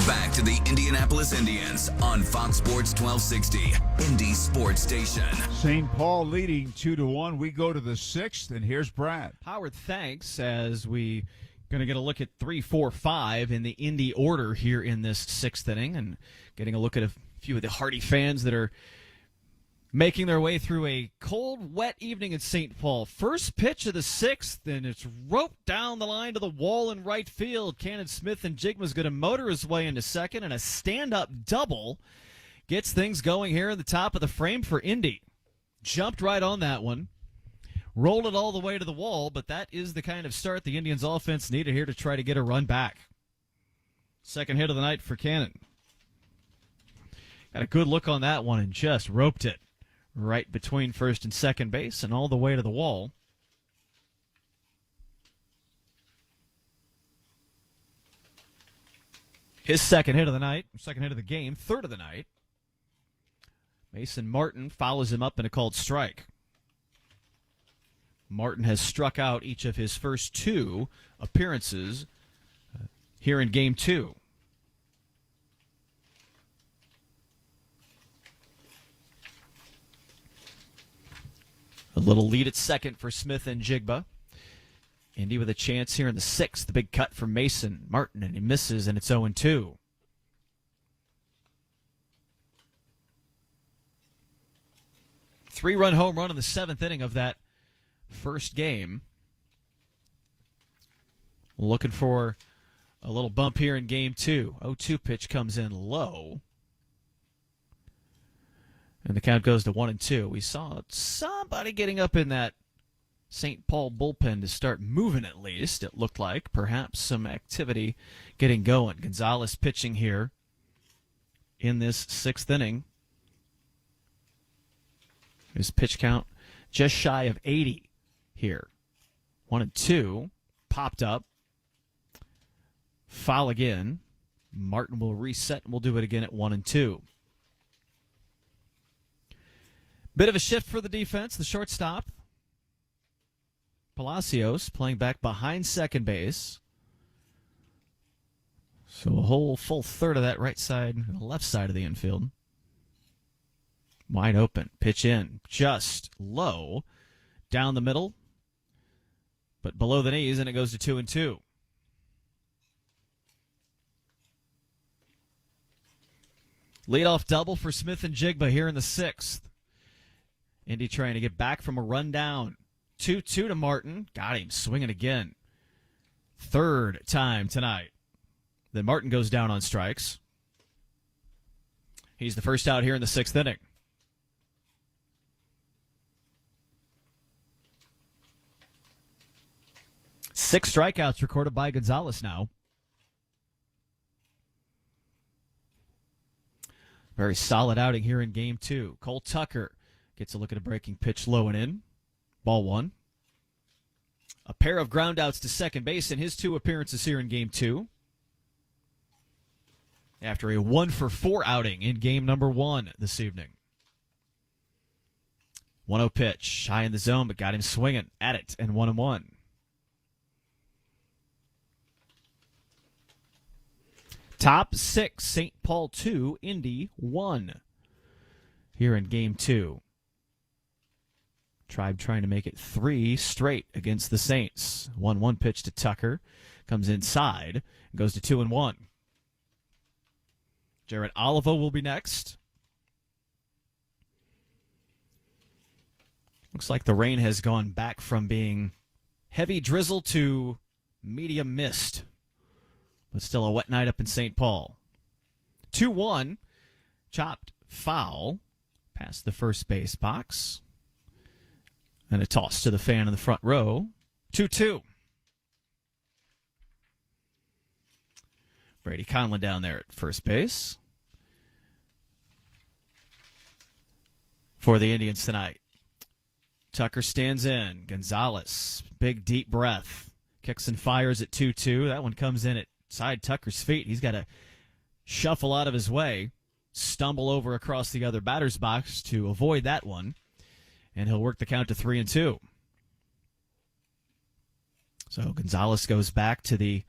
Back to the Indianapolis Indians on Fox Sports 1260, Indy Sports Station. St. Paul leading 2-1. We go to the 6th, and here's Brad. Howard, thanks, as we going to get a look at 3, 4, 5 in the Indy order here in this 6th inning, and getting a look at a few of the Hardy fans that are making their way through a cold, wet evening in St. Paul. First pitch of the 6th, and it's roped down the line to the wall in right field. Cannon Smith and Jigma's going to motor his way into second, and a stand-up double gets things going here in the top of the frame for Indy. Jumped right on that one. Rolled it all the way to the wall, but that is the kind of start the Indians offense needed here to try to get a run back. Second hit of the night for Cannon. Got a good look on that one and just roped it right between first and second base and all the way to the wall. His second hit of the night, second hit of the game, third of the night. Mason Martin follows him up in a called strike. Martin has struck out each of his first 2 appearances here in Game 2. A little lead at second for Smith and Jigba. Indy with a chance here in the 6th. The big cut from Mason Martin, and he misses, and it's 0-2. Three-run home run in the 7th inning of that first game. Looking for a little bump here in Game 2. 0-2 pitch comes in low. And the count goes to 1-2. We saw somebody getting up in that St. Paul bullpen to start moving at least. It looked like perhaps some activity getting going. Gonzalez pitching here in this 6th inning. His pitch count just shy of 80 here. 1-2. Popped up. Foul again. Martin will reset and we'll do it again at 1-2. Bit of a shift for the defense. The shortstop, Palacios, playing back behind second base. So a whole full third of that right side, left side of the infield. Wide open. Pitch in. Just low. Down the middle. But below the knees, and it goes to 2-2. Leadoff double for Smith and Jigba here in the 6th. Indy trying to get back from a run down. 2-2 to Martin. Got him swinging again. 3rd time tonight. Then Martin goes down on strikes. He's the first out here in the 6th inning. Six strikeouts recorded by Gonzalez now. Very solid outing here in Game 2. Cole Tucker gets a look at a breaking pitch low and in. Ball 1. A pair of groundouts to second base in his 2 appearances here in Game 2. After a 1-for-4 outing in Game number 1 this evening. 1-0 pitch. High in the zone, but got him swinging at it, and 1-1. Top 6, St. Paul 2, Indy 1. Here in Game 2. Tribe trying to make it 3 straight against the Saints. 1-1 pitch to Tucker. Comes inside. And goes to 2-1. Jared Olivo will be next. Looks like the rain has gone back from being heavy drizzle to medium mist. But still a wet night up in St. Paul. 2-1. Chopped foul. Past the first base box. And a toss to the fan in the front row. 2-2. Brady Conlon down there at first base. For the Indians tonight. Tucker stands in. Gonzalez, big deep breath. Kicks and fires at 2-2. That one comes in at side Tucker's feet. He's got to shuffle out of his way. Stumble over across the other batter's box to avoid that one. And he'll work the count to 3-2. So Gonzalez goes back to they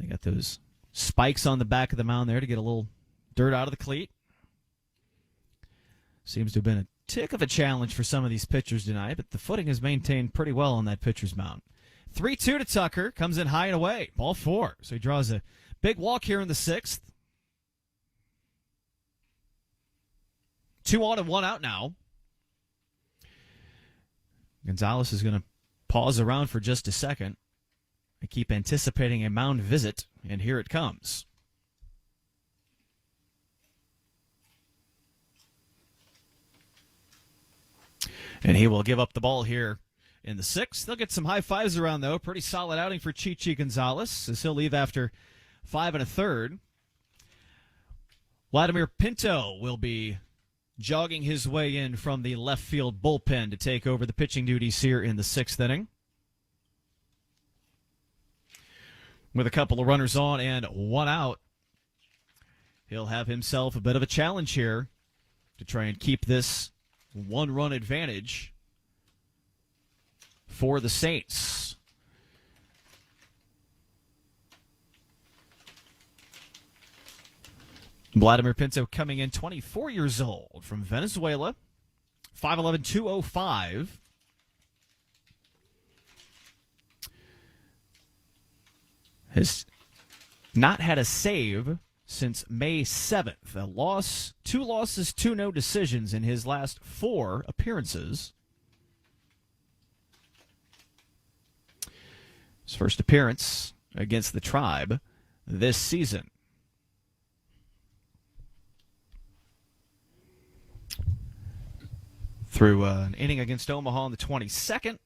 got those spikes on the back of the mound there to get a little dirt out of the cleat. Seems to have been a tick of a challenge for some of these pitchers tonight, but the footing is maintained pretty well on that pitcher's mound. 3-2 to Tucker, comes in high and away. Ball 4. So he draws a big walk here in the 6th. 2 on and 1 out now. Gonzalez is going to pause around for just a second. I keep anticipating a mound visit, and here it comes. And he will give up the ball here in the 6th. They'll get some high fives around, though. Pretty solid outing for Chichi Gonzalez, as he'll leave after 5 1/3. Vladimir Pinto will be jogging his way in from the left field bullpen to take over the pitching duties here in the 6th inning. With a couple of runners on and 1 out, he'll have himself a bit of a challenge here to try and keep this 1-run advantage for the Saints. Vladimir Pinto coming in 24 years old from Venezuela, 5'11", 205. Has not had a save since May 7th. A loss, 2 losses, 2 no decisions in his last 4 appearances. His first appearance against the Tribe this season. through an inning against Omaha on the 22nd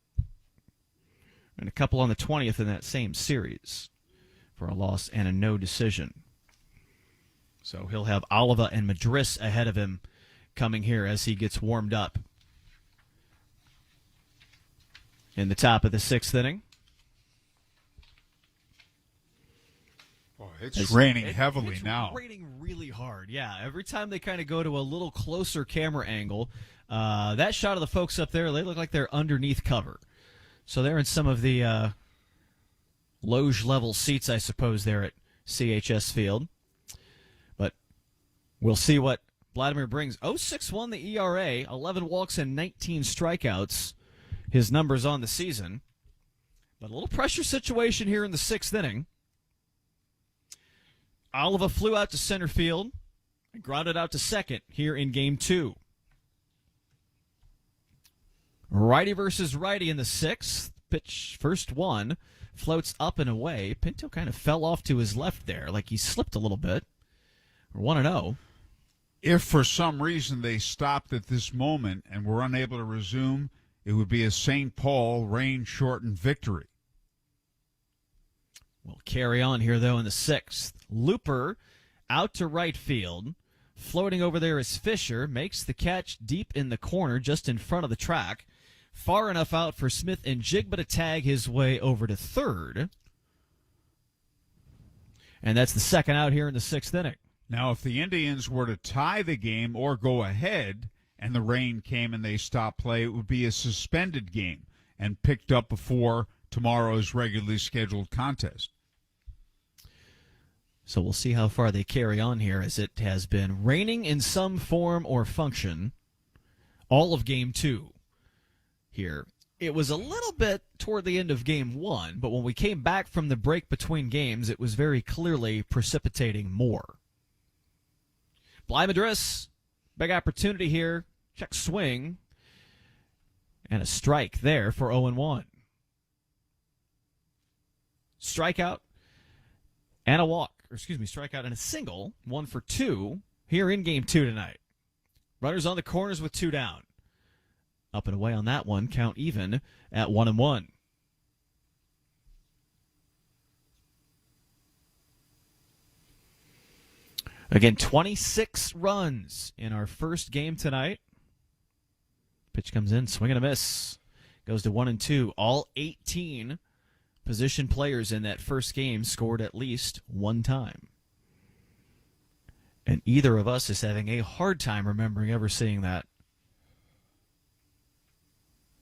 and a couple on the 20th in that same series for a loss and a no decision. So he'll have Oliva and Madris ahead of him coming here as he gets warmed up. In the top of the 6th inning. It's raining heavily now. It's raining really hard, yeah. Every time they kind of go to a little closer camera angle, that shot of the folks up there, they look like they're underneath cover. So they're in some of the loge-level seats, I suppose, there at CHS Field. But we'll see what Vladimir brings. 0.61 the ERA, 11 walks and 19 strikeouts. His numbers on the season. But a little pressure situation here in the 6th inning. Oliva flew out to center field and grounded out to second here in Game 2. Righty versus righty in the 6th. Pitch, first one, floats up and away. Pinto kind of fell off to his left there, like he slipped a little bit. 1-0. If for some reason they stopped at this moment and were unable to resume, it would be a St. Paul rain-shortened victory. We'll carry on here, though, in the 6th. Looper out to right field. Floating over there is Fisher. Makes the catch deep in the corner, just in front of the track. Far enough out for Smith and Jigba to tag his way over to third. And that's the second out here in the 6th inning. Now, if the Indians were to tie the game or go ahead, and the rain came and they stopped play, it would be a suspended game and picked up before tomorrow's regularly scheduled contest. So we'll see how far they carry on here, as it has been raining in some form or function all of Game 2 here. It was a little bit toward the end of Game 1, but when we came back from the break between games, it was very clearly precipitating more. Bly Madris, big opportunity here. Check swing. And a strike there for 0-1. Strikeout and a walk. Strikeout and a single. 1 for 2 here in Game 2 tonight. Runners on the corners with 2 down. Up and away on that one. Count even at 1-1. Again, 26 runs in our first game tonight. Pitch comes in, swing and a miss. Goes to 1-2. All 18 position players in that first game scored at least one time. And either of us is having a hard time remembering ever seeing that.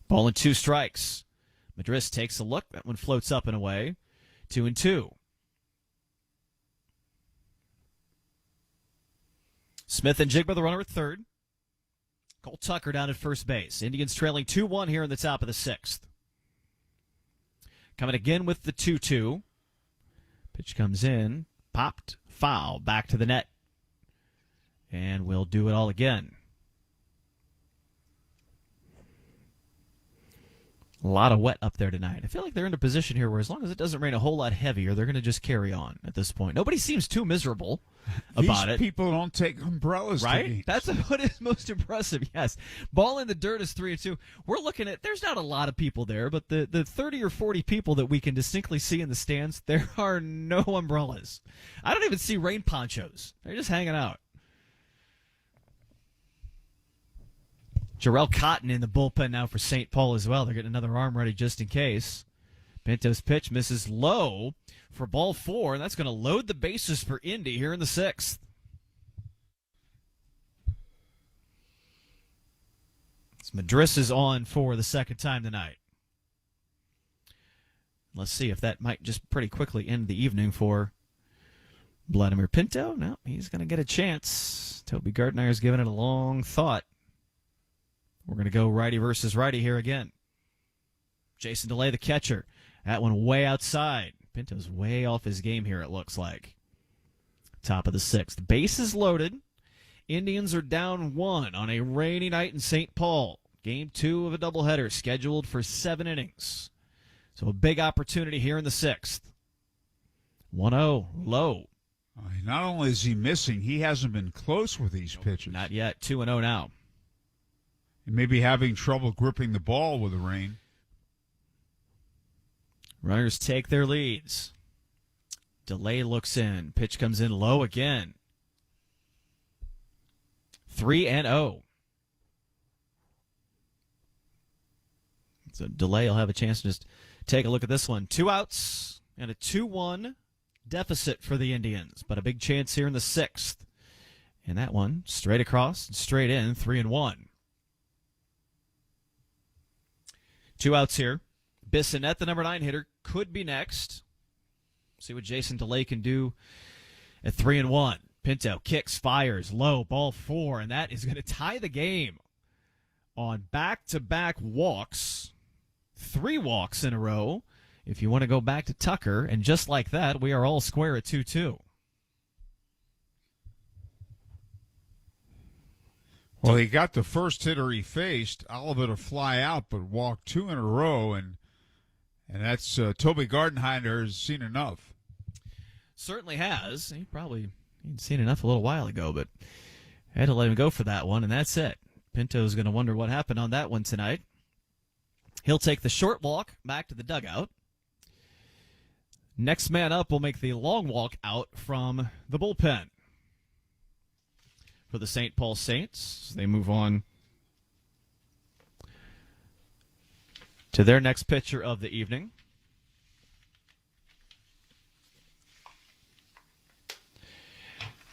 Ball and 2 strikes. Madris takes a look. That one floats up and away. 2-2. Smith and Jigba, the runner at third. Cole Tucker down at first base. Indians trailing 2-1 here in the top of the 6th. Coming again with the 2-2. Pitch comes in. Popped. Foul. Back to the net. And we'll do it all again. A lot of wet up there tonight. I feel like they're in a position here where as long as it doesn't rain a whole lot heavier, they're going to just carry on at this point. Nobody seems too miserable about it. These people don't take umbrellas to right? games. That's what is most impressive, yes. Ball in the dirt is 3-2. We're looking at, there's not a lot of people there, but the 30 or 40 people that we can distinctly see in the stands, there are no umbrellas. I don't even see rain ponchos. They're just hanging out. Jarrell Cotton in the bullpen now for St. Paul as well. They're getting another arm ready just in case. Pinto's pitch misses low for ball 4, and that's going to load the bases for Indy here in the 6th. Madris is on for the second time tonight. Let's see if that might just pretty quickly end the evening for Vladimir Pinto. No, he's going to get a chance. Toby Gardner's given it a long thought. We're going to go righty versus righty here again. Jason DeLay, the catcher. That one way outside. Pinto's way off his game here, it looks like. Top of the 6th. Bases loaded. Indians are down 1 on a rainy night in St. Paul. Game 2 of a doubleheader scheduled for 7 innings. So a big opportunity here in the 6th. 1-0, low. Not only is he missing, he hasn't been close with these pitches. Not yet. 2-0 now. Maybe having trouble gripping the ball with the rain. Runners take their leads. Delay looks in. Pitch comes in low again. 3-0. So Delay will have a chance to just take a look at this one. 2 outs and a 2-1 deficit for the Indians, but a big chance here in the 6th. And that one straight across, straight in, 3-1. 2 outs here. Bissonnette, the number 9 hitter, could be next. See what Jason Delay can do at 3-1. Pinto kicks, fires, low, ball 4, and that is going to tie the game on back-to-back walks. 3 walks in a row if you want to go back to Tucker, and just like that, we are all square at 2-2. Well, he got the first hitter he faced, Oliver, to fly out, but walked 2 in a row, and that's Toby Gardenhiner has seen enough. Certainly has. He'd seen enough a little while ago, but I had to let him go for that one, and that's it. Pinto's going to wonder what happened on that one tonight. He'll take the short walk back to the dugout. Next man up will make the long walk out from the bullpen. For the St. Paul Saints, they move on to their next pitcher of the evening.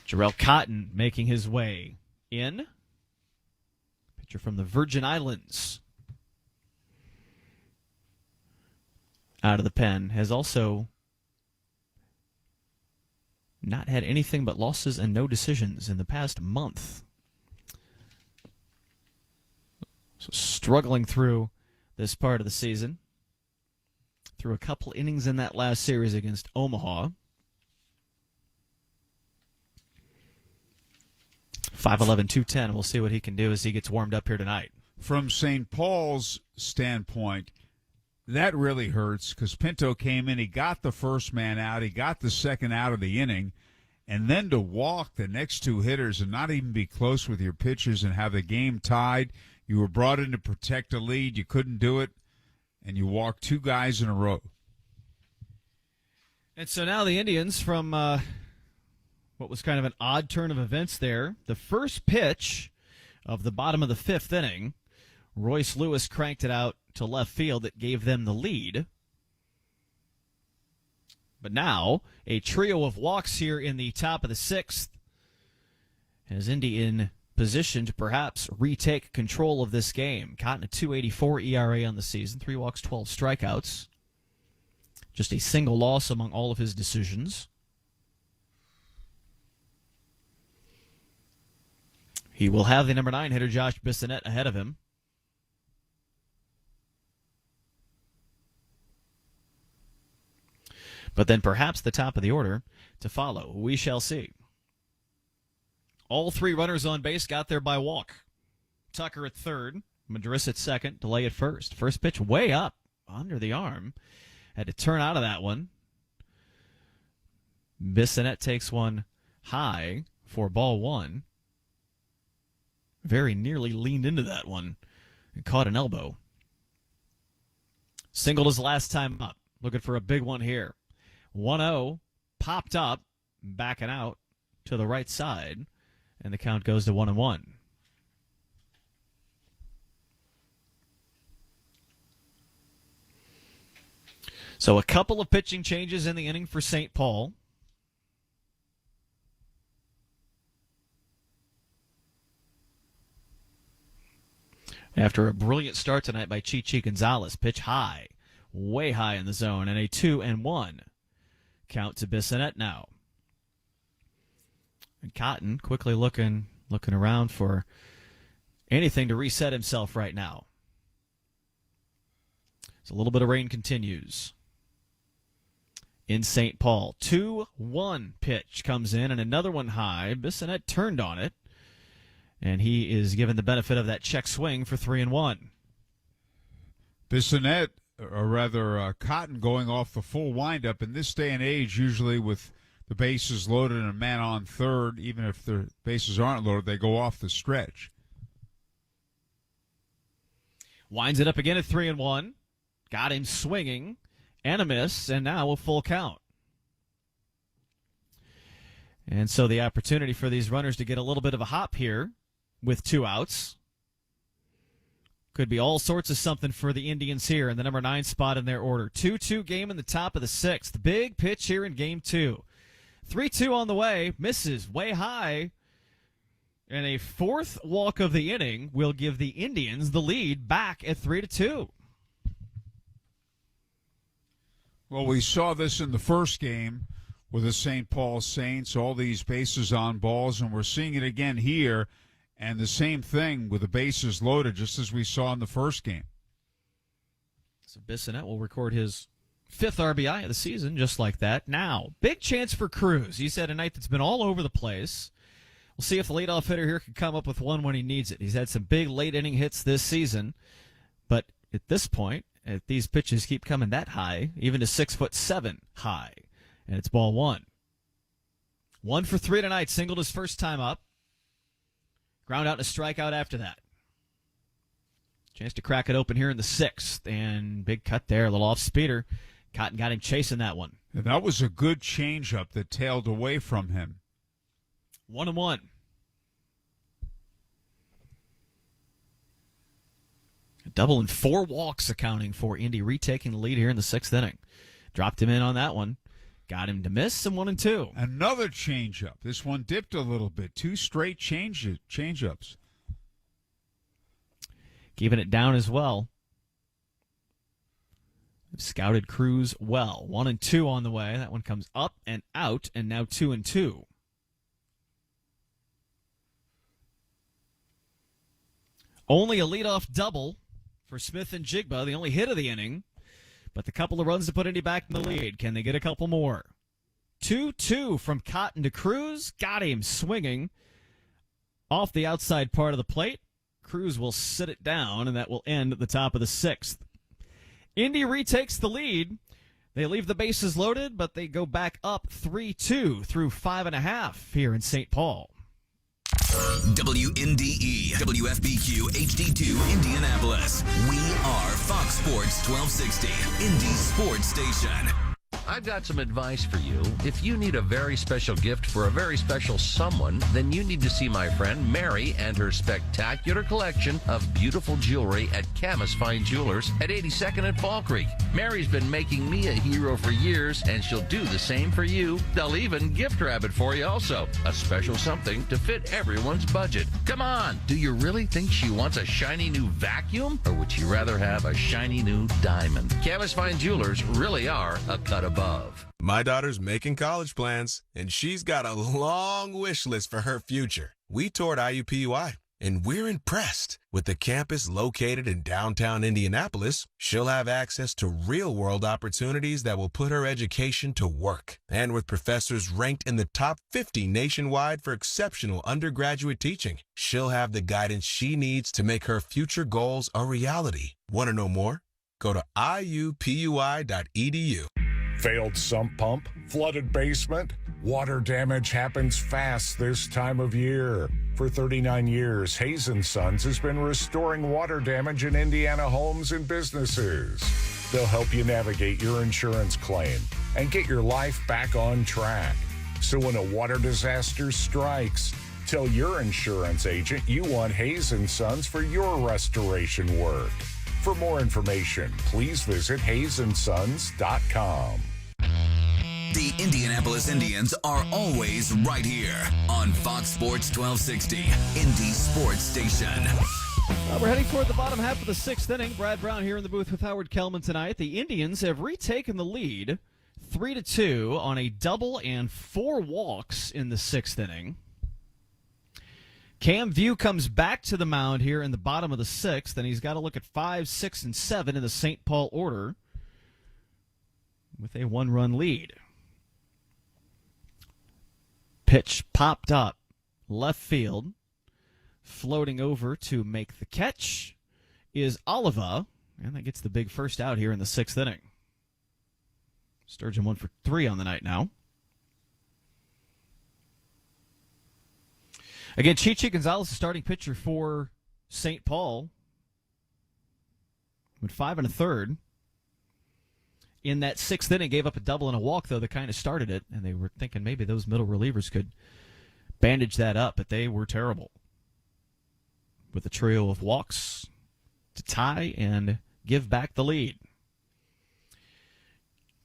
Jarrell Cotton making his way in. Pitcher from the Virgin Islands. Out of the pen. Has also not had anything but losses and no decisions in the past month. So struggling through this part of the season. Through a couple innings in that last series against Omaha. 5'11", 210. We'll see what he can do as he gets warmed up here tonight. From St. Paul's standpoint, that really hurts because Pinto came in, he got the first man out, he got the second out of the inning, and then to walk the next 2 hitters and not even be close with your pitchers and have the game tied. You were brought in to protect a lead, you couldn't do it, and you walked 2 guys in a row. And so now the Indians, from what was kind of an odd turn of events there, the first pitch of the bottom of the 5th inning, Royce Lewis cranked it out to left field that gave them the lead. But now, a trio of walks here in the top of the 6th has Indy in position to perhaps retake control of this game. Cotton a 2.84 ERA on the season, 3 walks, 12 strikeouts. Just a single loss among all of his decisions. He will have the number 9 hitter, Josh Bissonnette, ahead of him. But then perhaps the top of the order to follow. We shall see. All 3 runners on base got there by walk. Tucker at third, Madris at second, Delay at first. First pitch way up under the arm. Had to turn out of that one. Bissonnette takes one high for ball 1. Very nearly leaned into that one and caught an elbow. Singled his last time up. Looking for a big one here. 1-0, popped up, backing out to the right side, and the count goes to 1-1. So a couple of pitching changes in the inning for St. Paul. After a brilliant start tonight by Chichi Gonzalez, pitch high, way high in the zone, and a 2-1. Count to Bissonnette now. And Cotton quickly looking around for anything to reset himself right now. So a little bit of rain continues in St. Paul. 2-1 pitch comes in, and another one high. Bissonnette turned on it, and he is given the benefit of that check swing for 3-1. Bissonnette, or rather Cotton, going off the full windup. In this day and age, usually with the bases loaded and a man on third, even if the bases aren't loaded, they go off the stretch. Winds it up again at 3-1. Got him swinging and a miss, and now a full count. And so the opportunity for these runners to get a little bit of a hop here with 2 outs. Could be all sorts of something for the Indians here in the number 9 spot in their order. 2-2 game in the top of the 6th. Big pitch here in game 2. 3-2 on the way. Misses way high. And a 4th walk of the inning will give the Indians the lead back at 3-2. Well, we saw this in the first game with the St. Paul Saints, all these bases on balls, and we're seeing it again here. And the same thing with the bases loaded, just as we saw in the first game. So Bissonnette will record his 5th RBI of the season, just like that. Now, big chance for Cruz. He's had a night that's been all over the place. We'll see if the leadoff hitter here can come up with one when he needs it. He's had some big late inning hits this season, but at this point, if these pitches keep coming that high, even to 6'7" high, and it's ball 1. 1 for 3 tonight. Singled his first time up. Ground out and a strikeout after that. Chance to crack it open here in the 6th. And big cut there, a little off speeder. Cotton got him chasing that one. And that was a good changeup that tailed away from him. 1-1. A double and 4 walks accounting for Indy retaking the lead here in the 6th inning. Dropped him in on that one. Got him to miss, and 1-2. Another changeup. This one dipped a little bit. 2 straight changeups. Keeping it down as well. Scouted Cruz well. 1-2 on the way. That one comes up and out, and now 2-2. Only a leadoff double for Smith and Jigba, the only hit of the inning. But the couple of runs to put Indy back in the lead. Can they get a couple more? 2-2 from Cotton to Cruz. Got him swinging off the outside part of the plate. Cruz will sit it down, and that will end at the top of the 6th. Indy retakes the lead. They leave the bases loaded, but they go back up 3-2 through 5.5 here in St. Paul. WNDE, WFBQ, HD2, Indianapolis. We are Fox Sports 1260, Indy Sports Station. I've got some advice for you. If you need a very special gift for a very special someone, then you need to see my friend Mary and her spectacular collection of beautiful jewelry at Camus Fine Jewelers at 82nd and Fall Creek. Mary's been making me a hero for years, and she'll do the same for you. They'll even gift wrap it for you also. A special something to fit everyone's budget. Come on, do you really think she wants a shiny new vacuum? Or would she rather have a shiny new diamond? Camus Fine Jewelers really are a cut above. My daughter's making college plans, and she's got a long wish list for her future. We toured IUPUI, and we're impressed. With the campus located in downtown Indianapolis, she'll have access to real-world opportunities that will put her education to work. And with professors ranked in the top 50 nationwide for exceptional undergraduate teaching, she'll have the guidance she needs to make her future goals a reality. Want to know more? Go to iupui.edu. Failed sump pump, flooded basement. Water damage happens fast this time of year. For 39 years, Hayes & Sons has been restoring water damage in Indiana homes and businesses. They'll help you navigate your insurance claim and get your life back on track. So when a water disaster strikes, tell your insurance agent you want Hayes & Sons for your restoration work. For more information, please visit hayesondsons.com. The Indianapolis Indians are always right here on Fox Sports 1260, Indy Sports Station. We're heading toward the bottom half of the 6th inning. Brad Brown here in the booth with Howard Kellman tonight. The Indians have retaken the lead 3-2 on a double and 4 walks in the 6th inning. Cam View comes back to the mound here in the bottom of the 6th, and he's got to look at 5, 6, and 7 in the St. Paul order with a 1-run lead. Pitch popped up left field. Floating over to make the catch is Oliva, and that gets the big first out here in the 6th inning. Sturgeon 1 for 3 on the night now. Again, Chichi Gonzalez, the starting pitcher for St. Paul. Went 5 1/3. In that 6th inning, gave up a double and a walk, though, that kind of started it, and they were thinking maybe those middle relievers could bandage that up, but they were terrible. With a trio of walks to tie and give back the lead.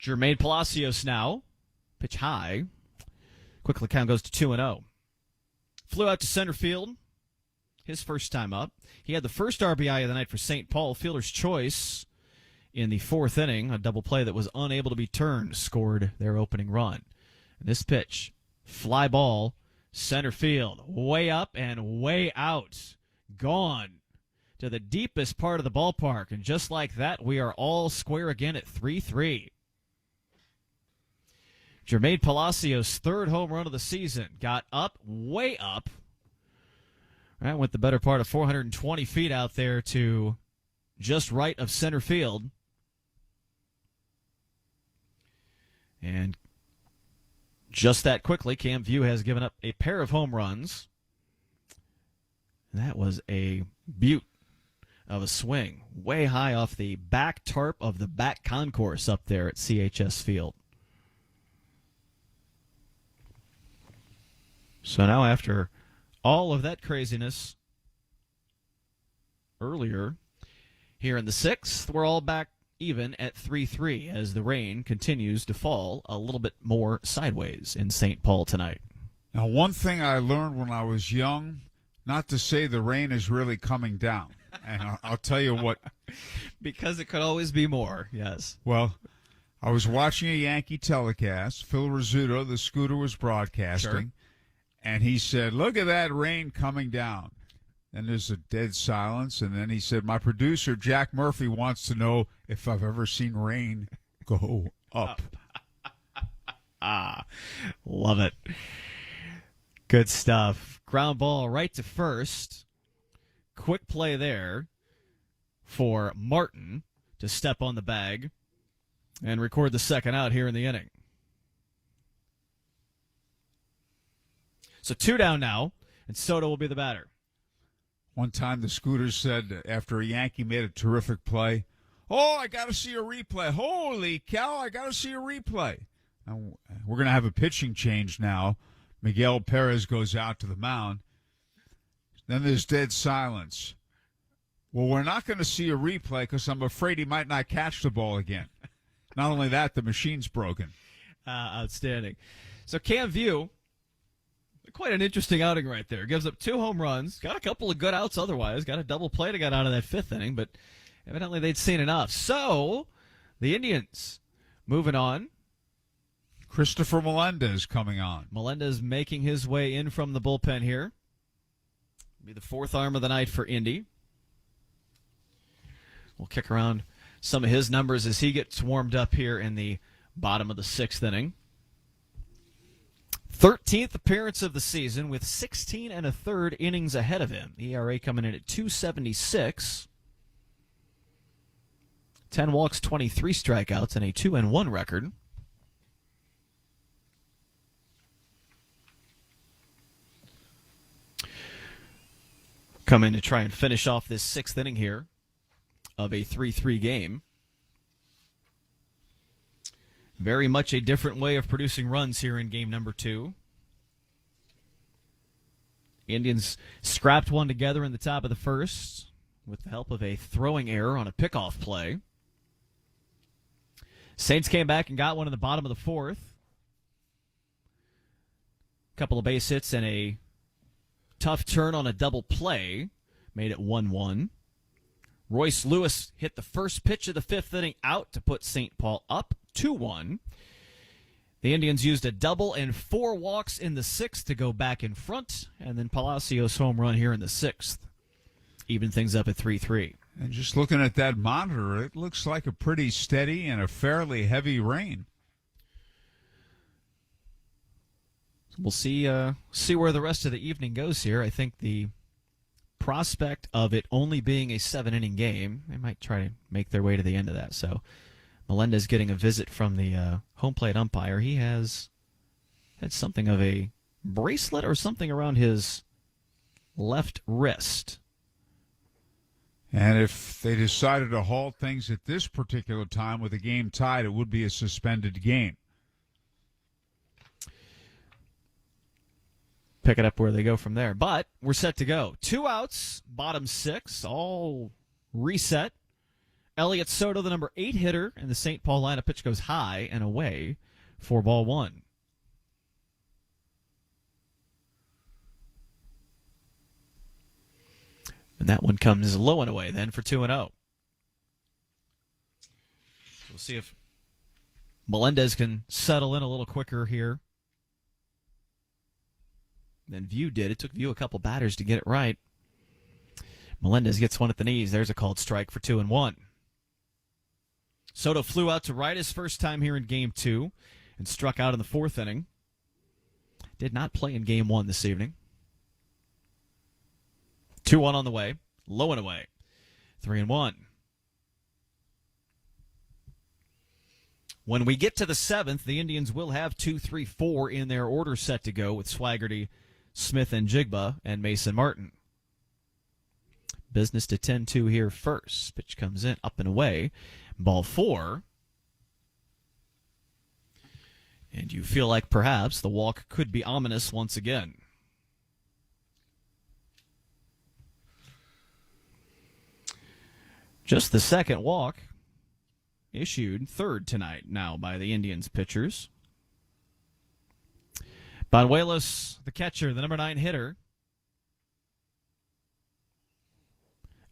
Jermaine Palacios now, pitch high. Quickly count goes to 2-0. Flew out to center field, his first time up. He had the first RBI of the night for St. Paul, fielder's choice in the 4th inning. A double play that was unable to be turned scored their opening run. And this pitch, fly ball, center field, way up and way out. Gone to the deepest part of the ballpark. And just like that, we are all square again at 3-3. Jermaine Palacios' 3rd home run of the season. Got up, way up. Right, went the better part of 420 feet out there to just right of center field. And just that quickly, Cam View has given up a pair of home runs. That was a beaut of a swing. Way high off the back tarp of the back concourse up there at CHS Field. So now after all of that craziness earlier, here in the 6th, we're all back even at 3-3 as the rain continues to fall a little bit more sideways in St. Paul tonight. Now, one thing I learned when I was young, not to say the rain is really coming down. And I'll tell you what. Because it could always be more, yes. Well, I was watching a Yankee telecast. Phil Rizzuto, the scooter, was broadcasting. Sure. And he said, look at that rain coming down. And there's a dead silence. And then he said, my producer, Jack Murphy, wants to know if I've ever seen rain go up. Love it. Good stuff. Ground ball right to first. Quick play there for Martin to step on the bag and record the second out here in the inning. So 2 down now, and Soto will be the batter. One time the scooter said after a Yankee made a terrific play, oh, I got to see a replay. Holy cow, I got to see a replay. Now, we're going to have a pitching change now. Miguel Perez goes out to the mound. Then there's dead silence. Well, we're not going to see a replay because I'm afraid he might not catch the ball again. Not only that, the machine's broken. Outstanding. So Cam View, quite an interesting outing right there. Gives up 2 home runs. Got a couple of good outs otherwise. Got a double play to get out of that 5th inning, but evidently they'd seen enough. So the Indians moving on. Christopher Melendez coming on. Melendez making his way in from the bullpen here. Be the 4th arm of the night for Indy. We'll kick around some of his numbers as he gets warmed up here in the bottom of the 6th inning. 13th appearance of the season with 16 1/3 innings ahead of him. ERA coming in at 2.76. 10 walks, 23 strikeouts, and a 2-1 record. Come in to try and finish off this 6th inning here of a 3-3 game. Very much a different way of producing runs here in game number 2. Indians scrapped one together in the top of the 1st with the help of a throwing error on a pickoff play. Saints came back and got one in the bottom of the 4th. Couple of base hits and a tough turn on a double play made it 1-1. Royce Lewis hit the first pitch of the 5th inning out to put St. Paul up 2-1. The Indians used a double and 4 walks in the 6th to go back in front, and then Palacios' home run here in the 6th. Even things up at 3-3. And just looking at that monitor, it looks like a pretty steady and a fairly heavy rain. We'll see where the rest of the evening goes here. I think the prospect of it only being a 7-inning game, they might try to make their way to the end of that. So Melendez getting a visit from the home plate umpire. He has had something of a bracelet or something around his left wrist. And if they decided to halt things at this particular time with a game tied, it would be a suspended game. Pick it up where they go from there. But we're set to go. 2 outs, bottom 6, all reset. Elliott Soto, the number 8 hitter, and the St. Paul lineup pitch goes high and away for ball 1. And that one comes low and away then for 2-0. We'll see if Melendez can settle in a little quicker here than View did. It took View a couple batters to get it right. Melendez gets one at the knees. There's a called strike for 2-1. Soto flew out to right his first time here in Game 2 and struck out in the 4th inning. Did not play in Game 1 this evening. 2-1 on the way. Low and away. 3-1. When we get to the 7th, the Indians will have 2, 3, 4 in their order set to go with Swaggerty, Smith and Jigba, and Mason Martin. Business to 10-2 here first. Pitch comes in, up and away. Ball 4. And you feel like perhaps the walk could be ominous once again. Just the second walk issued, third tonight now by the Indians pitchers. Banuelos, the catcher, the number 9 hitter.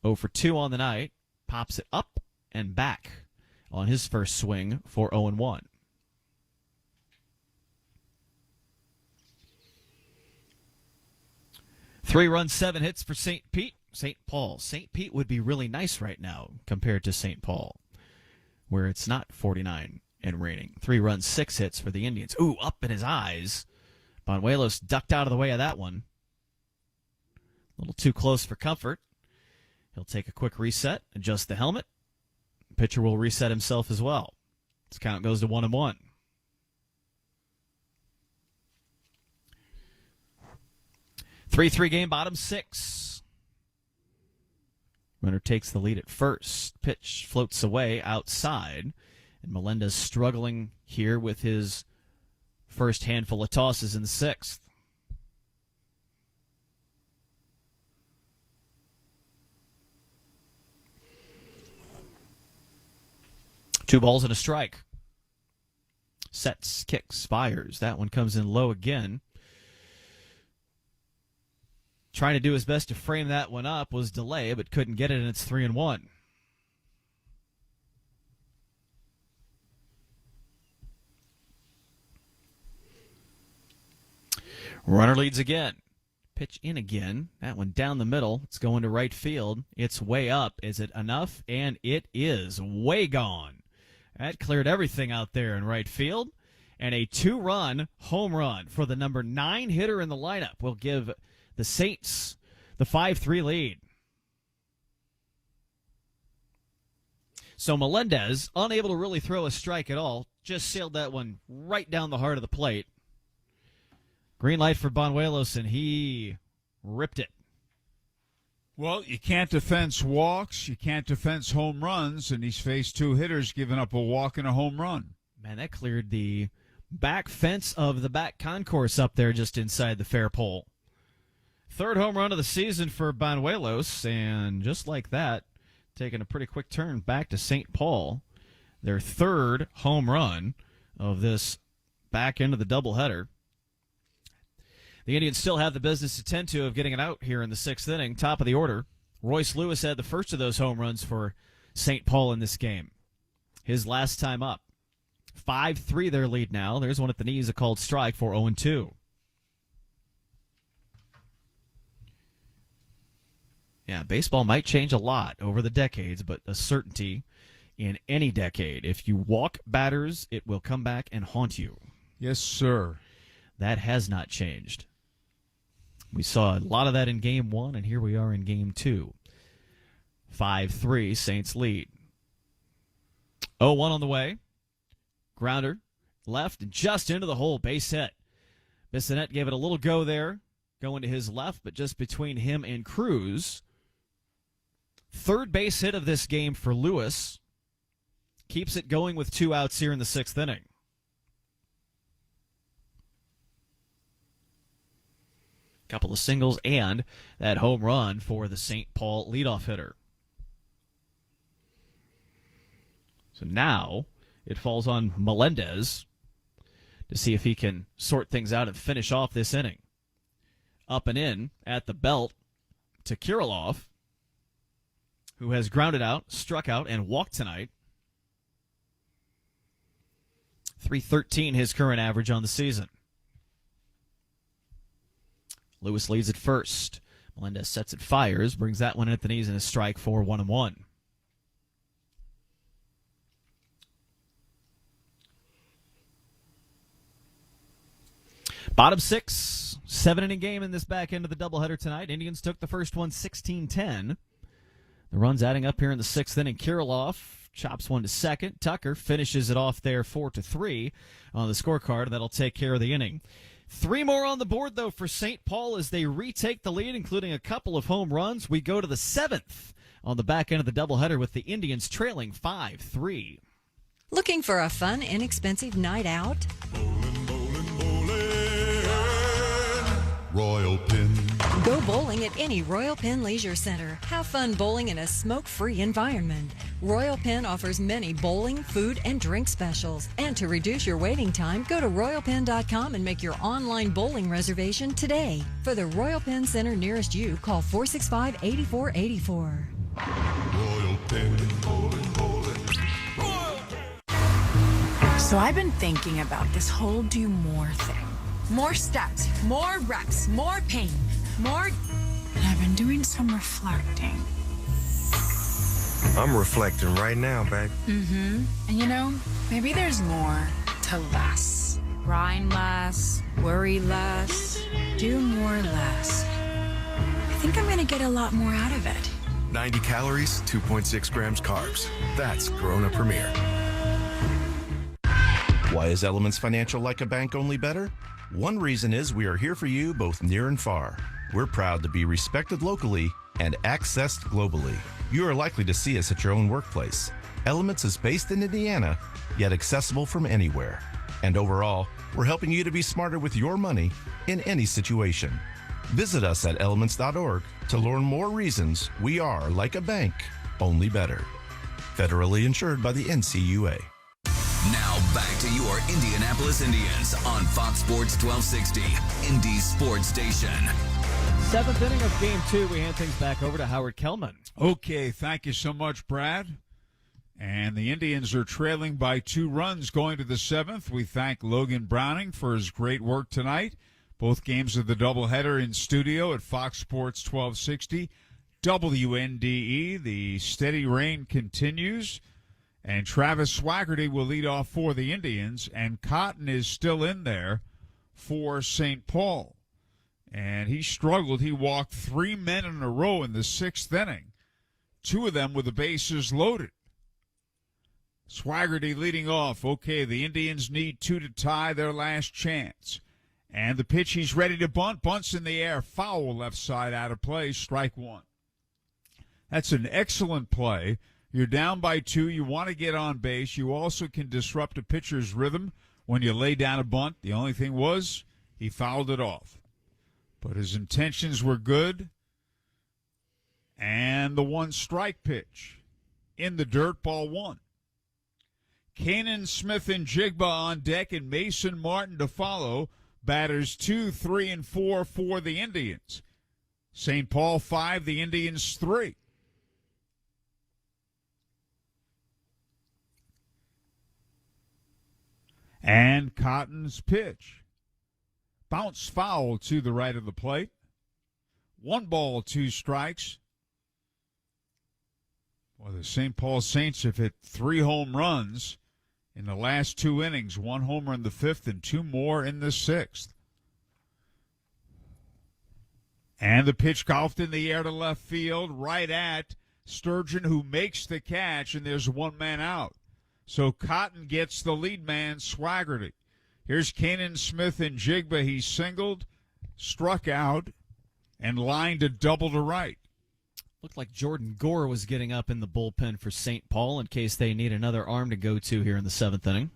0 for 2 on the night. Pops it up and back on his first swing for 0-1. Three runs, 7 hits for St. Paul. St. Pete would be really nice right now compared to St. Paul, where it's not 49 and raining. 3 runs, 6 hits for the Indians. Ooh, up in his eyes. Banuelos ducked out of the way of that one. A little too close for comfort. He'll take a quick reset, adjust the helmet. Pitcher will reset himself as well. His count goes to 1-1. Three game, bottom 6. Runner takes the lead at first. Pitch floats away outside. And Melendez struggling here with his first handful of tosses in the 6th. Two balls and a strike. Sets, kicks, fires. That one comes in low again. Trying to do his best to frame that one up was delay, but couldn't get it, and it's 3-1. Runner leads again. Pitch in again. That one down the middle. It's going to right field. It's way up. Is it enough? And it is way gone. That cleared everything out there in right field. And a 2-run home run for the number 9 hitter in the lineup will give the Saints the 5-3 lead. So Melendez, unable to really throw a strike at all, just sailed that one right down the heart of the plate. Green light for Banuelos, and he ripped it. Well, you can't defense walks, you can't defense home runs, and he's faced 2 hitters giving up a walk and a home run. Man, that cleared the back fence of the back concourse up there just inside the fair pole. 3rd home run of the season for Banuelos, and just like that, taking a pretty quick turn back to St. Paul. Their 3rd home run of this back end of the doubleheader. The Indians still have the business to tend to of getting it out here in the 6th inning. Top of the order, Royce Lewis had the first of those home runs for St. Paul in this game. His last time up. 5-3 their lead now. There's one at the knees, a called strike for 0-2. Yeah, baseball might change a lot over the decades, but a certainty in any decade. If you walk batters, it will come back and haunt you. Yes, sir. That has not changed. We saw a lot of that in Game 1, and here we are in Game 2. 5-3, Saints lead. 0-1 on the way. Grounder, left, and just into the hole, base hit. Bissonette gave it a little go there, going to his left, but just between him and Cruz. Third base hit of this game for Lewis. Keeps it going with 2 outs here in the 6th inning. Couple of singles and that home run for the St. Paul leadoff hitter. So now it falls on Melendez to see if he can sort things out and finish off this inning. Up and in at the belt to Kirilloff, who has grounded out, struck out, and walked tonight. .313 his current average on the season. Lewis leads at first. Melendez sets it, fires, brings that one at the knees, and a strike for 1-1. Bottom 6, 7-inning game in this back end of the doubleheader tonight. Indians took the first one 16-10. The runs adding up here in the 6th inning. Kirilloff chops one to second. Tucker finishes it off there 4-3 on the scorecard. That'll take care of the inning. 3 more on the board, though, for St. Paul as they retake the lead, including a couple of home runs. We go to the 7th on the back end of the doubleheader with the Indians trailing 5-3. Looking for a fun, inexpensive night out? Royal Pin. Go bowling at any Royal Pin Leisure Center. Have fun bowling in a smoke-free environment. Royal Pin offers many bowling, food, and drink specials. And to reduce your waiting time, go to royalpin.com and make your online bowling reservation today. For the Royal Pin Center nearest you, call 465-8484. Royal Pin. Bowling, bowling. So I've been thinking about this whole do more thing. More steps, more reps, more pain, more... And I've been doing some reflecting. I'm reflecting right now, babe. Mm-hmm. And you know, maybe there's more to less. Grind less, worry less, do more less. I think I'm gonna get a lot more out of it. 90 calories, 2.6 grams carbs. That's Corona Premier. Why is Elements Financial like a bank, only better? One reason is we are here for you both near and far. We're proud to be respected locally and accessed globally. You are likely to see us at your own workplace. Elements is based in Indiana, yet accessible from anywhere. And overall, we're helping you to be smarter with your money in any situation. Visit us at elements.org to learn more reasons we are like a bank, only better. Federally insured by the NCUA. Now back to your Indianapolis Indians on Fox Sports 1260, Indy's sports station. 7th inning of Game 2. We hand things back over to Howard Kellman. Okay, thank you so much, Brad. And the Indians are trailing by 2 runs going to the 7th. We thank Logan Browning for his great work tonight. Both games of the doubleheader in studio at Fox Sports 1260, WNDE. The steady rain continues. And Travis Swaggerty will lead off for the Indians, and Cotton is still in there for St. Paul. And he struggled. He walked 3 men in a row in the 6th inning, 2 of them with the bases loaded. Swaggerty leading off. Okay, the Indians need 2 to tie their last chance. And the pitch, he's ready to bunt. Bunts in the air. Foul left side out of play. Strike 1. That's an excellent play. You're down by 2. You want to get on base. You also can disrupt a pitcher's rhythm when you lay down a bunt. The only thing was he fouled it off. But his intentions were good. And the 1-strike pitch in the dirt, ball 1. Kanan, Smith, and Jigba on deck, and Mason Martin to follow. Batters 2, 3, and 4 for the Indians. St. Paul 5, the Indians 3. And Cotton's pitch. Bounce foul to the right of the plate. 1 ball, 2 strikes. Well, the St. Paul Saints have hit 3 home runs in the last 2 innings. 1 homer in the 5th and 2 more in the 6th. And the pitch golfed in the air to left field, right at Sturgeon, who makes the catch, and there's 1 man out. So Cotton gets the lead man, Swaggerty. Here's Kanan, Smith, and Jigba. He singled, struck out, and lined a double to right. Looked like Jordan Gore was getting up in the bullpen for St. Paul in case they need another arm to go to here in the 7th inning.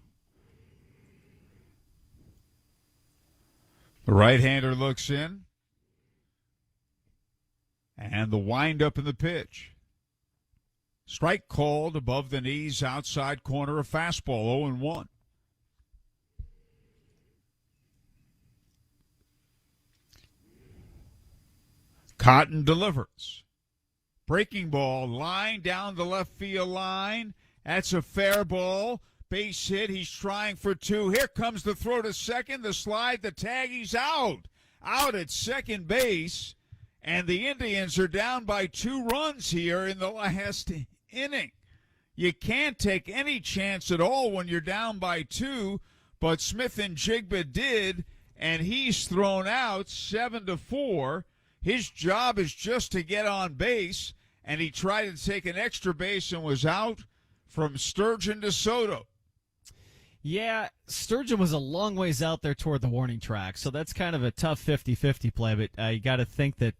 The right-hander looks in. And the wind-up in the pitch. Strike called above the knees, outside corner, a fastball, 0-1. Cotton delivers. Breaking ball, line down the left field line. That's a fair ball. Base hit. He's trying for 2. Here comes the throw to second, the slide, the tag. He's out. Out at second base. And the Indians are down by 2 runs here in the last inning. You can't take any chance at all when you're down by 2, but Smith and Jigba did, and he's thrown out 7-4. His job is just to get on base, and he tried to take an extra base and was out from Sturgeon to Soto. Yeah, Sturgeon was a long ways out there toward the warning track, so that's kind of a tough 50-50 play, but you got to think that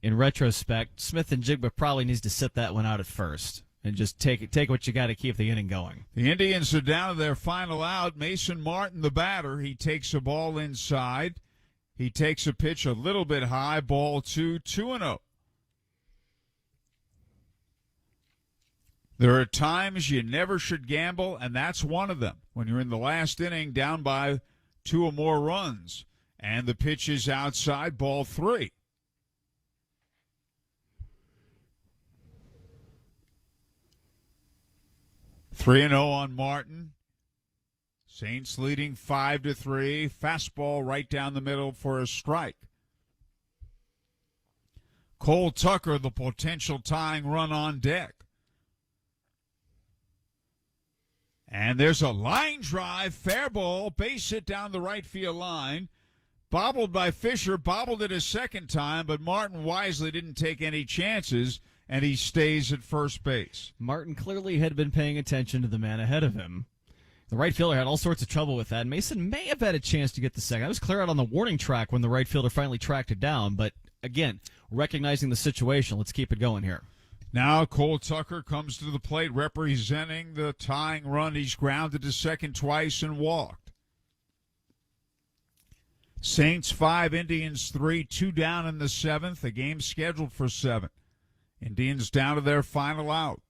in retrospect, Smith and Jigba probably needs to sit that one out at first and just take what you got to keep the inning going. The Indians are down to their final out. Mason Martin, the batter, he takes a ball inside. He takes a pitch a little bit high, ball 2, 2-0. There are times you never should gamble, and that's one of them. When you're in the last inning down by 2 or more runs, and the pitch is outside, ball 3. Three and 0 on Martin. Saints leading 5-3. Fastball right down the middle for a strike. Cole Tucker, the potential tying run on deck. And there's a line drive, fair ball, base hit down the right field line. Bobbled by Fisher, bobbled it a second time, but Martin wisely didn't take any chances, and he stays at first base. Martin clearly had been paying attention to the man ahead of him. The right fielder had all sorts of trouble with that. Mason may have had a chance to get the second. I was clear out on the warning track when the right fielder finally tracked it down, but again, recognizing the situation, let's keep it going here. Now Cole Tucker comes to the plate representing the tying run. He's grounded to second twice and walked. Saints 5, Indians 3, 2 down in the 7th. A game scheduled for 7. Indians down to their final out.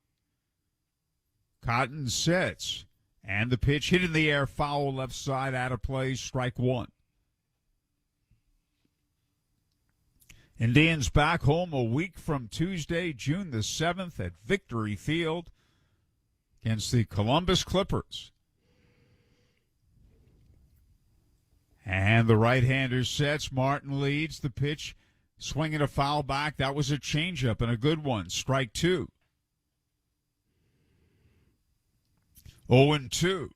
Cotton sets, and the pitch hit in the air, foul left side, out of play, strike 1. Indians back home a week from Tuesday, June the 7th at Victory Field against the Columbus Clippers. And the right-hander sets. Martin leads the pitch, swinging a foul back. That was a changeup and a good one. Strike 2. 0-2.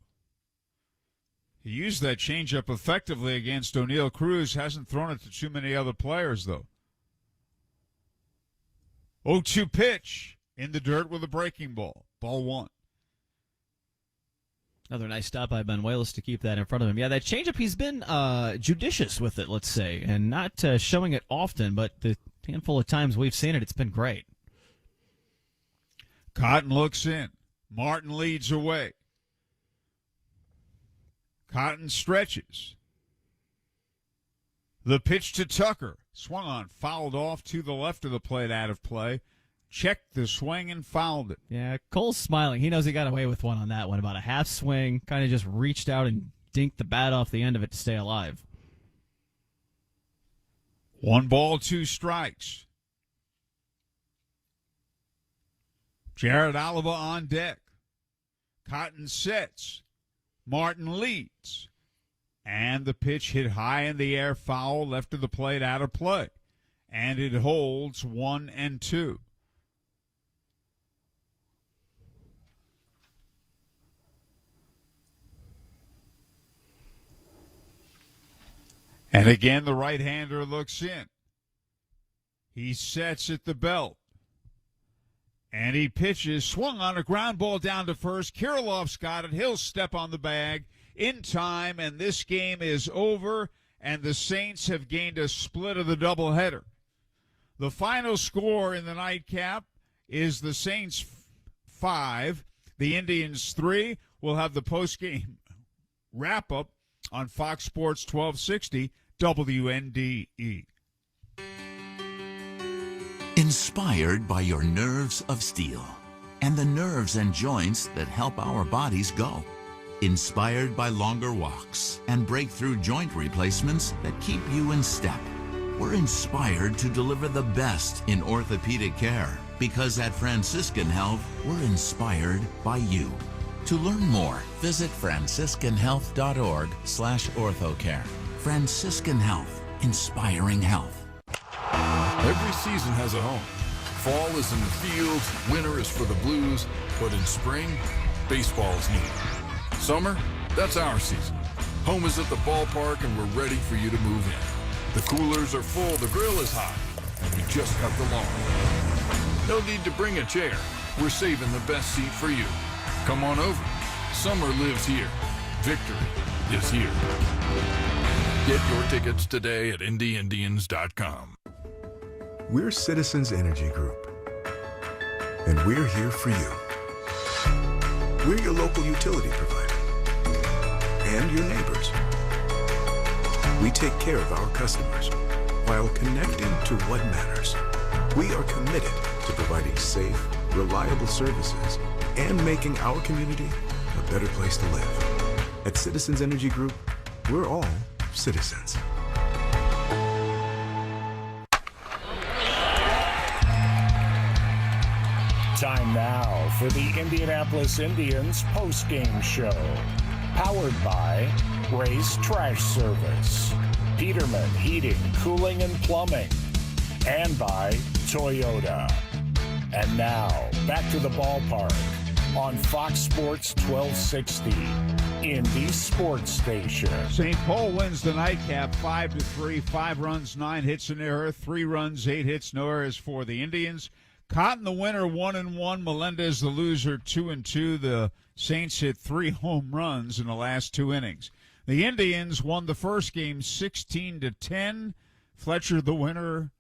He used that changeup effectively against O'Neal Cruz. Hasn't thrown it to too many other players, though. 0-2 pitch in the dirt with a breaking ball. Ball 1. Another nice stop by Benuelos to keep that in front of him. Yeah, that changeup, he's been judicious with it, let's say, and not showing it often, but the handful of times we've seen it, it's been great. Cotton looks in. Martin leads away. Cotton stretches. The pitch to Tucker. Swung on, fouled off to the left of the plate, out of play. Checked the swing and fouled it. Yeah, Cole's smiling. He knows he got away with one on that one. About a half swing, kind of just reached out and dinked the bat off the end of it to stay alive. 1 ball, 2 strikes. Jared Oliva on deck. Cotton sets. Martin leads. And the pitch hit high in the air, foul, left of the plate, out of play. And it holds 1-2. And again, the right-hander looks in. He sets at the belt. And he pitches, swung on a ground ball down to first. Kirilov's got it. He'll step on the bag in time, and this game is over, and the Saints have gained a split of the doubleheader. The final score in the nightcap is the Saints 5, the Indians 3. We'll have the postgame wrap-up on Fox Sports 1260 WNDE. Inspired by your nerves of steel and the nerves and joints that help our bodies go. Inspired by longer walks and breakthrough joint replacements that keep you in step. We're inspired to deliver the best in orthopedic care because at Franciscan Health, we're inspired by you. To learn more, visit franciscanhealth.org/orthocare. Franciscan Health, inspiring health. Every season has a home. Fall is in the fields, winter is for the Blues, but in spring, baseball is needed. Summer, that's our season. Home is at the ballpark and we're ready for you to move in. The coolers are full, the grill is hot, and we just cut the lawn. No need to bring a chair. We're saving the best seat for you. Come on over. Summer lives here. Victory is here. Get your tickets today at IndyIndians.com. We're Citizens Energy Group, and we're here for you. We're your local utility provider and your neighbors. We take care of our customers while connecting to what matters. We are committed to providing safe, reliable services and making our community a better place to live. At Citizens Energy Group, we're all citizens. Time now for the Indianapolis Indians postgame show. Powered by Royce Trash Service, Peterman Heating, Cooling, and Plumbing, and by Toyota. And now, back to the ballpark on Fox Sports 1260, Indy Sports Station. St. Paul wins the nightcap 5-3, 5 runs, 9 hits, an error, 3 runs, 8 hits, no errors for the Indians. Cotton the winner, 1-1. Melendez the loser, 2-2. The Saints hit 3 home runs in the last 2 innings. The Indians won the first game 16-10. Fletcher the winner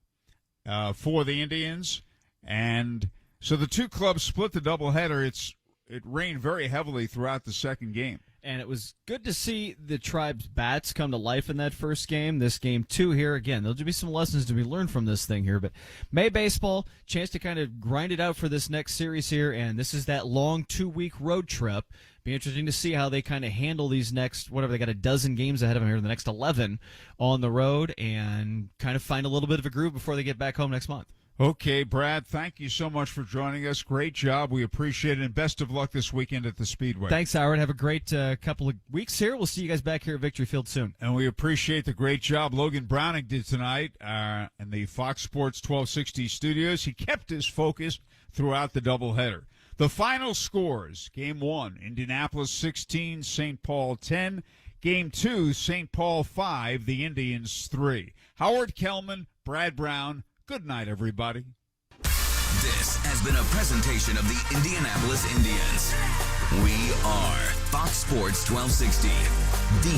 for the Indians. And so the two clubs split the doubleheader. It rained very heavily throughout the second game. And it was good to see the Tribe's bats come to life in that first game. This game, too, here again. There'll be some lessons to be learned from this thing here. But May Baseball, chance to kind of grind it out for this next series here. And this is that long 2-week road trip. Be interesting to see how they kind of handle these next, whatever, they got a dozen games ahead of them here, the next 11 on the road, and kind of find a little bit of a groove before they get back home next month. Okay, Brad, thank you so much for joining us. Great job. We appreciate it, and best of luck this weekend at the Speedway. Thanks, Howard. Have a great couple of weeks here. We'll see you guys back here at Victory Field soon. And we appreciate the great job Logan Browning did tonight in the Fox Sports 1260 studios. He kept his focus throughout the doubleheader. The final scores: Game 1, Indianapolis 16, St. Paul 10. Game 2, St. Paul 5, the Indians 3. Howard Kellman, Brad Brown, good night, everybody. This has been a presentation of the Indianapolis Indians. We are Fox Sports 1260, the